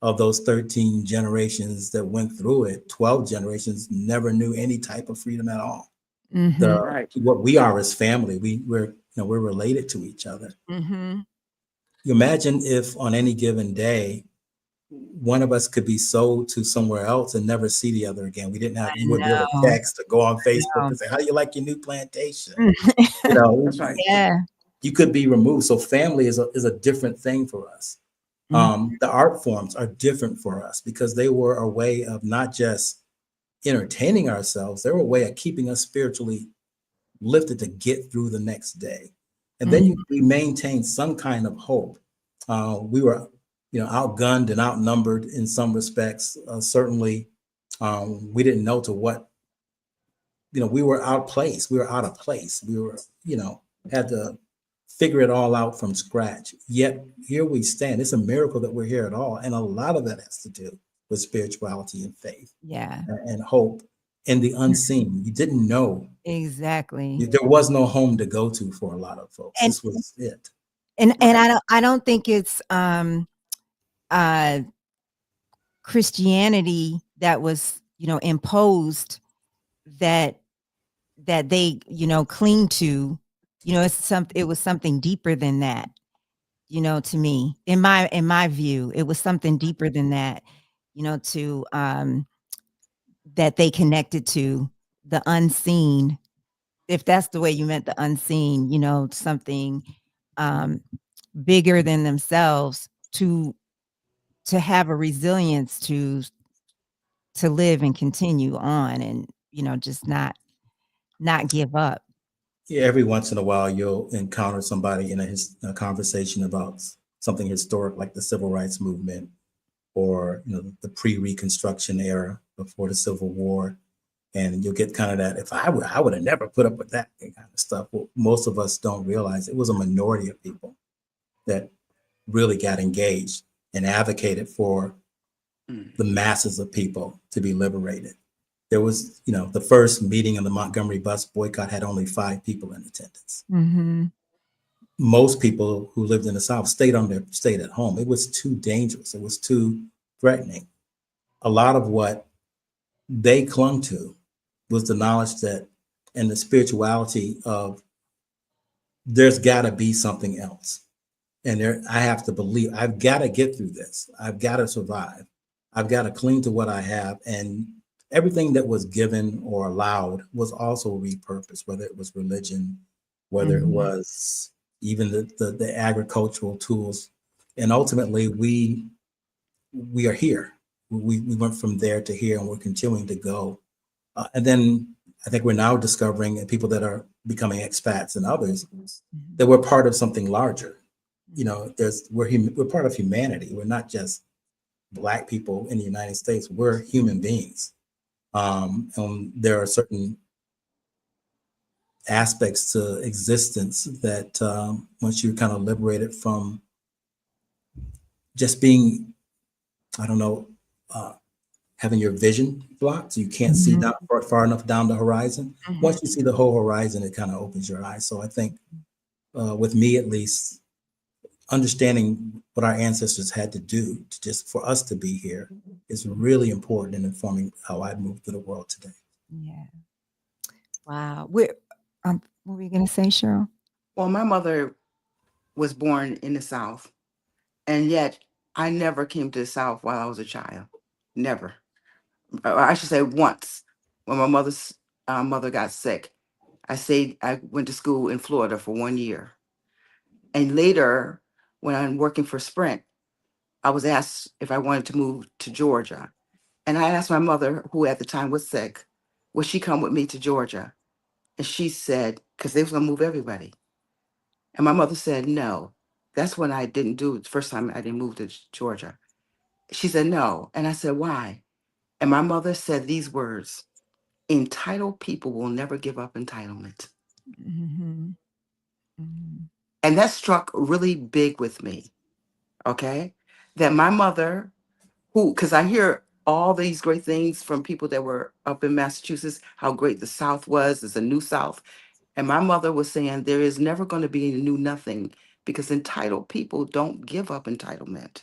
S8: Of those 13 generations that went through it, 12 generations never knew any type of freedom at all.
S7: Right.
S8: what we are as family. We're related to each other. You imagine if on any given day, one of us could be sold to somewhere else and never see the other again. You wouldn't be able to text or go on Facebook and say, "How do you like your new plantation?"
S7: That's right.
S2: Yeah.
S8: You could be removed. So family is a different thing for us. The art forms are different for us because they were a way of not just entertaining ourselves, they were a way of keeping us spiritually lifted to get through the next day. And then we maintained some kind of hope. We were, outgunned and outnumbered in some respects. Certainly, we didn't know to what, we were outplaced. We were out of place. We were, had to figure it all out from scratch. Yet here we stand. It's a miracle that we're here at all. And a lot of that has to do with spirituality and faith.
S2: Yeah.
S8: And hope and the unseen. You didn't know.
S2: Exactly.
S8: There was no home to go to for a lot of folks. This was it.
S2: And I don't think it's Christianity that was, imposed that they, cling to, it was something deeper than that, to me, in my view, it was something deeper than that, to that they connected to the unseen, if that's the way you meant the unseen, something bigger than themselves to have a resilience to live and continue on and, just not give up.
S8: Yeah, every once in a while, you'll encounter somebody in a conversation about something historic like the Civil Rights Movement or the pre-Reconstruction era before the Civil War. And you'll get kind of that, if I would have never put up with that kind of stuff. Well, most of us don't realize it was a minority of people that really got engaged and advocated for the masses of people to be liberated. There was, the first meeting of the Montgomery bus boycott had only 5 people in attendance. Most people who lived in the South stayed at home. It was too dangerous. It was too threatening. A lot of what they clung to was the knowledge that and the spirituality of there's got to be something else. And I have to believe I've got to get through this. I've got to survive. I've got to cling to what I have. And everything that was given or allowed was also repurposed, whether it was religion, whether it was even the agricultural tools. And ultimately, we are here. We went from there to here, and we're continuing to go. And then I think we're now discovering, and people that are becoming expats and others, that we're part of something larger. We're part of humanity. We're not just Black people in the United States. We're human beings. And there are certain aspects to existence that once you're kind of liberated from just being, having your vision blocked, so you can't see down far enough down the horizon. Once you see the whole horizon, it kind of opens your eyes. So I think with me, at least, understanding what our ancestors had to do for us to be here is really important in informing how I move through the world today.
S2: Yeah. Wow. What were you going to say, Cheryl?
S7: Well, my mother was born in the South, and yet I never came to the South while I was a child. Never. I should say once, when my mother's mother got sick. I went to school in Florida for 1 year. And later, when I'm working for Sprint, I was asked if I wanted to move to Georgia. And I asked my mother, who at the time was sick, would she come with me to Georgia? And she said, because they was going to move everybody. And my mother said, no. That's when I didn't do it. The first time I didn't move to Georgia. She said, no. And I said, why? And my mother said these words: entitled people will never give up entitlement. And that struck really big with me. Okay. That my mother, because I hear all these great things from people that were up in Massachusetts, how great the South was, it's a new South. And my mother was saying there is never going to be a new nothing because entitled people don't give up entitlement.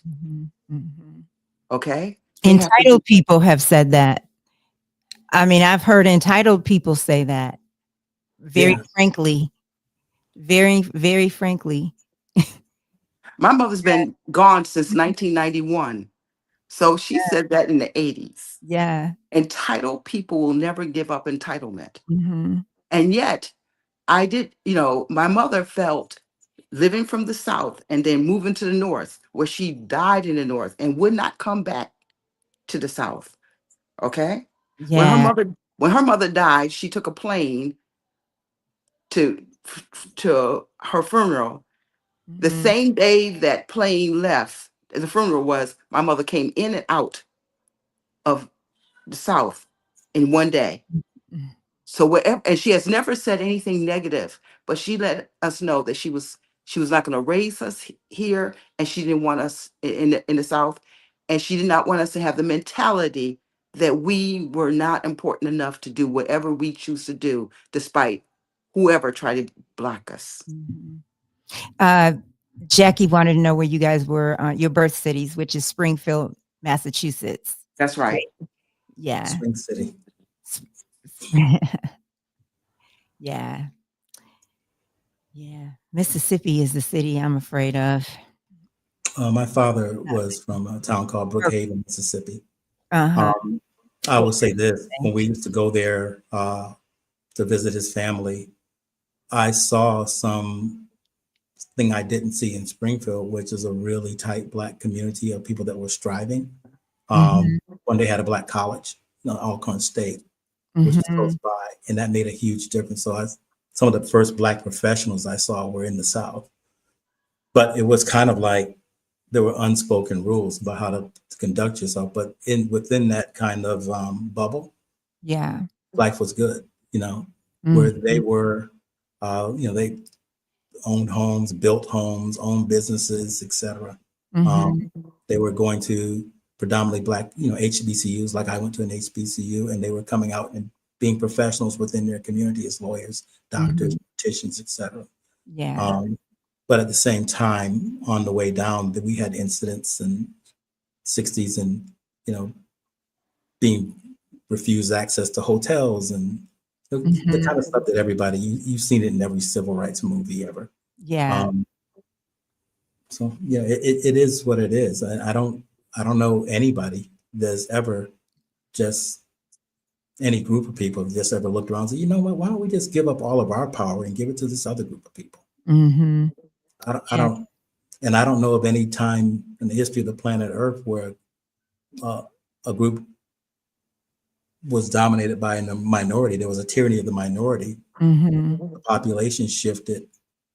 S7: Okay.
S2: Entitled people have said that. I mean, I've heard entitled people say that. very
S8: Yeah.
S2: frankly, very frankly.
S7: My mother's been gone since 1991. So she said that in the 80s.
S2: Yeah.
S7: Entitled people will never give up entitlement.
S2: Mm-hmm.
S7: And yet, I did, my mother felt living from the South and then moving to the North, where she died in the North and would not come back to the South. Okay. When her
S2: Yeah.
S7: mother died, she took a plane to her funeral. The
S2: Mm-hmm.
S7: same day that plane left, the funeral was, my mother came in and out of the South in one day. So wherever, and she has never said anything negative, but she let us know that she was not going to raise us here, and she didn't want us in the South, and she did not want us to have the mentality that we were not important enough to do whatever we choose to do, despite whoever tried to block us.
S2: Mm-hmm. Jackie wanted to know where you guys were, your birth cities, which is Springfield, Massachusetts.
S7: That's right.
S2: Yeah.
S8: Spring City.
S2: Yeah. Yeah. Mississippi is the city I'm afraid of.
S8: My father was from a town called Brookhaven, Mississippi.
S2: Uh-huh.
S8: I will say this: when we used to go there to visit his family, I saw something I didn't see in Springfield, which is a really tight Black community of people that were striving.
S2: Mhm.
S8: When they had a Black college, Alcorn State, which was
S2: Mhm.
S8: close by, and that made a huge difference. So some of the first Black professionals I saw were in the South, but it was kind of like there were unspoken rules about how to conduct yourself. But within that kind of bubble,
S2: Yeah.
S8: life was good. Where they
S2: Mhm.
S8: were, they owned homes, built homes, owned businesses, etc.
S2: Mhm.
S8: They were going to predominantly Black, HBCUs, like I went to an HBCU, and they were coming out and being professionals within their community as lawyers, doctors,
S2: Mhm.
S8: politicians, etc.
S2: Yeah.
S8: But at the same time, on the way down, that we had incidents in '60s and being refused access to hotels and the
S2: Mhm.
S8: kind of stuff that everybody you've seen it in every civil rights movie ever.
S2: Yeah.
S8: So yeah, it is what it is. I don't know anybody that's ever just any group of people just ever looked around and said, you know what, why don't we just give up all of our power and give it to this other group of people?
S2: Mhm.
S8: I don't, and I don't know of any time in the history of the planet Earth where a group was dominated by a minority. There was a tyranny of the minority.
S2: Mhm.
S8: The population shifted,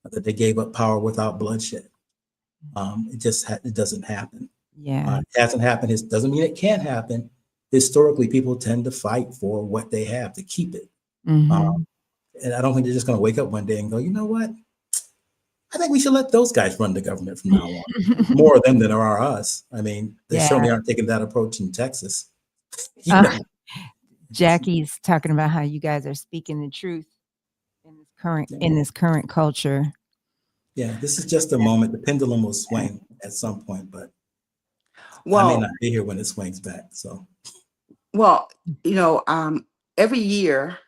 S8: that they gave up power without bloodshed. It doesn't happen.
S2: Yeah.
S8: It hasn't happened. It doesn't mean it can't happen. Historically, people tend to fight for what they have to keep it.
S2: Mhm.
S8: And I don't think they're just going to wake up one day and go, you know what? I think we should let those guys run the government from now on. There's more of them than there are us. I mean, they
S2: Yeah.
S8: certainly aren't taking that approach in Texas.
S2: Jackie's talking about how you guys are speaking the truth in this current culture.
S8: Yeah, this is just a moment. The pendulum will swing at some point, but I may
S7: Well,
S8: not be here when it swings back. So,
S7: well, every year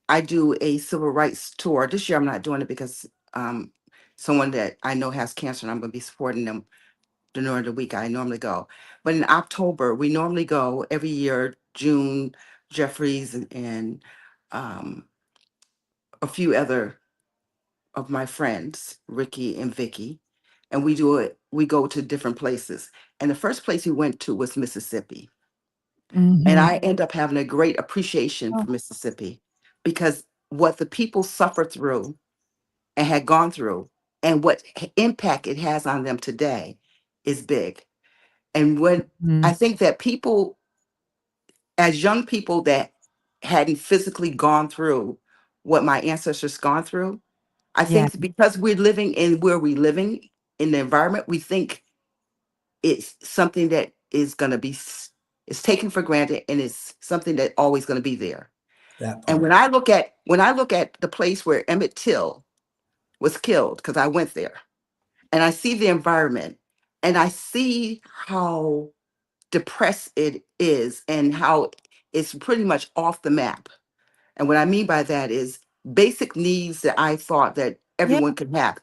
S7: I do a civil rights tour. This year I'm not doing it because someone that I know has cancer and I'm going to be supporting them during the week. I normally go. But in October, we normally go every year, June, Jeffries and a few other of my friends, Ricky and Vicky. And we go to different places. And the first place we went to was Mississippi. And
S2: Mhm.
S7: I end up having a great appreciation for Mississippi because what the people suffered through and had gone through and what impact it has on them today is big. And when I
S2: Mhm.
S7: think that people, as young people that hadn't physically gone through what my ancestors gone through, I
S2: Yeah.
S7: think because we're living in where we're living in the environment, we think it's something that is going to be it's taken for granted and it's something that always going to be there.
S8: that
S7: And
S8: part.
S7: when I look at the place where Emmett Till was killed, because I went there, and I see the environment, and I see how depressed it is, and how it's pretty much off the map. And what I mean by that is basic needs that I thought that
S2: Yeah.
S7: everyone could have,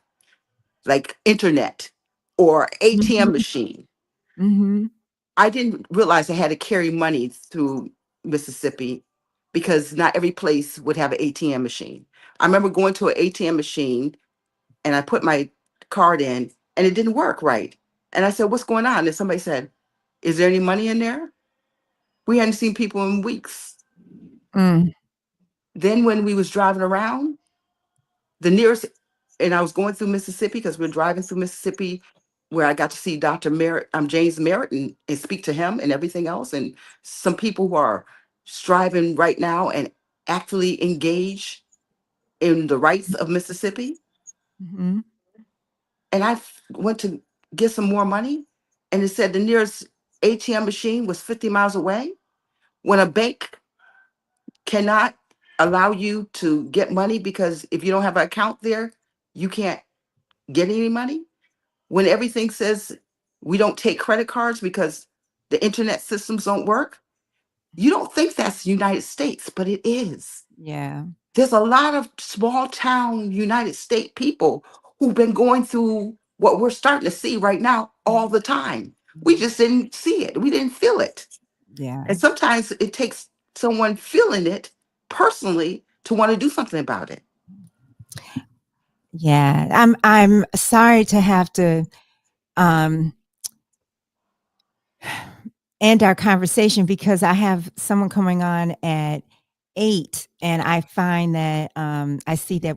S7: like internet or ATM
S2: Mhm.
S7: machine.
S2: Mhm.
S7: I didn't realize I had to carry money through Mississippi because not every place would have an ATM machine. I remember going to an ATM machine and I put my card in and it didn't work right. And I said, "What's going on?" And somebody said, "Is there any money in there?" We hadn't seen people in weeks.
S2: Mm.
S7: Then when we was driving around, the nearest, and I was going through Mississippi because we're driving through Mississippi where I got to see Dr. Merritt, James Merritt, and speak to him and everything else. And some people who are striving right now and actively engage in the rights of Mississippi.
S2: Mhm.
S7: And I went to get some more money, and it said the nearest ATM machine was 50 miles away. When a bank cannot allow you to get money because if you don't have an account there, you can't get any money. When everything says we don't take credit cards because the internet systems don't work, you don't think that's the United States, but it is.
S2: Yeah.
S7: There's a lot of small town United States people who've been going through what we're starting to see right now all the time. We just didn't see it. We didn't feel it.
S2: Yeah.
S7: And sometimes it takes someone feeling it personally to want to do something about it.
S2: Yeah. I'm sorry to have to um end our conversation because I have someone coming on at 8 and I find that I see that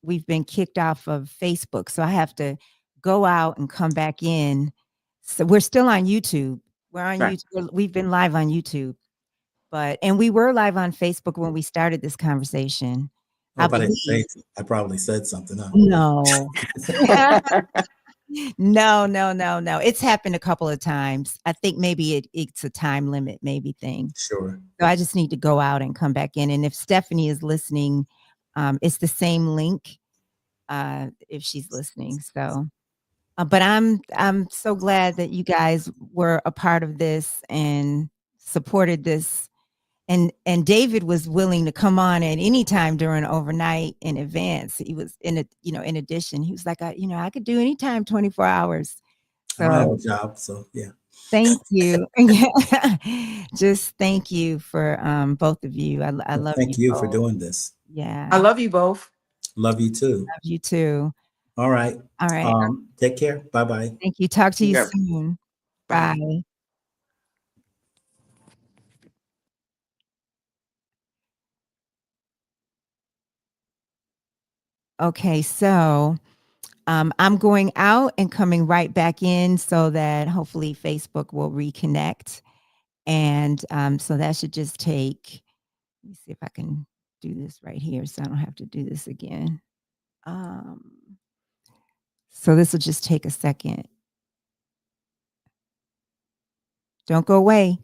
S2: we've been kicked off of Facebook. So I have to go out and come back in. So we're still on YouTube. We're on
S7: Right.
S2: YouTube. We've been live on YouTube. And we were live on Facebook when we started this conversation.
S8: Well,
S2: I
S8: if I didn't say
S2: believe.
S8: it, I probably said something. Huh?
S2: No. No. It's happened a couple of times. I think maybe it's a time limit maybe thing.
S8: Sure.
S2: So I just need to go out and come back in. And if Stephanie is listening, it's the same link if she's listening. So, but I'm so glad that you guys were a part of this and supported this. And David was willing to come on at any time during overnight in advance. He was in addition, he was like, I could do anytime 24 hours.
S8: I don't have
S2: So
S8: a job, so yeah.
S2: thank you. Yeah. Just thank you for both of you. I
S8: Well,
S2: love you
S8: thank you for
S2: both.
S8: doing this.
S2: Yeah.
S7: I love you both.
S8: Love you too.
S2: Love you too.
S8: All right.
S2: All right.
S8: Take care. Bye-bye.
S2: Thank you. Talk to you
S7: Yeah.
S2: soon.
S7: Bye.
S2: Bye. Okay, so I'm going out and coming right back in so that hopefully Facebook will reconnect. And so that should just take, let me see if I can do this right here so I don't have to do this again. So this will just take a second. Don't go away.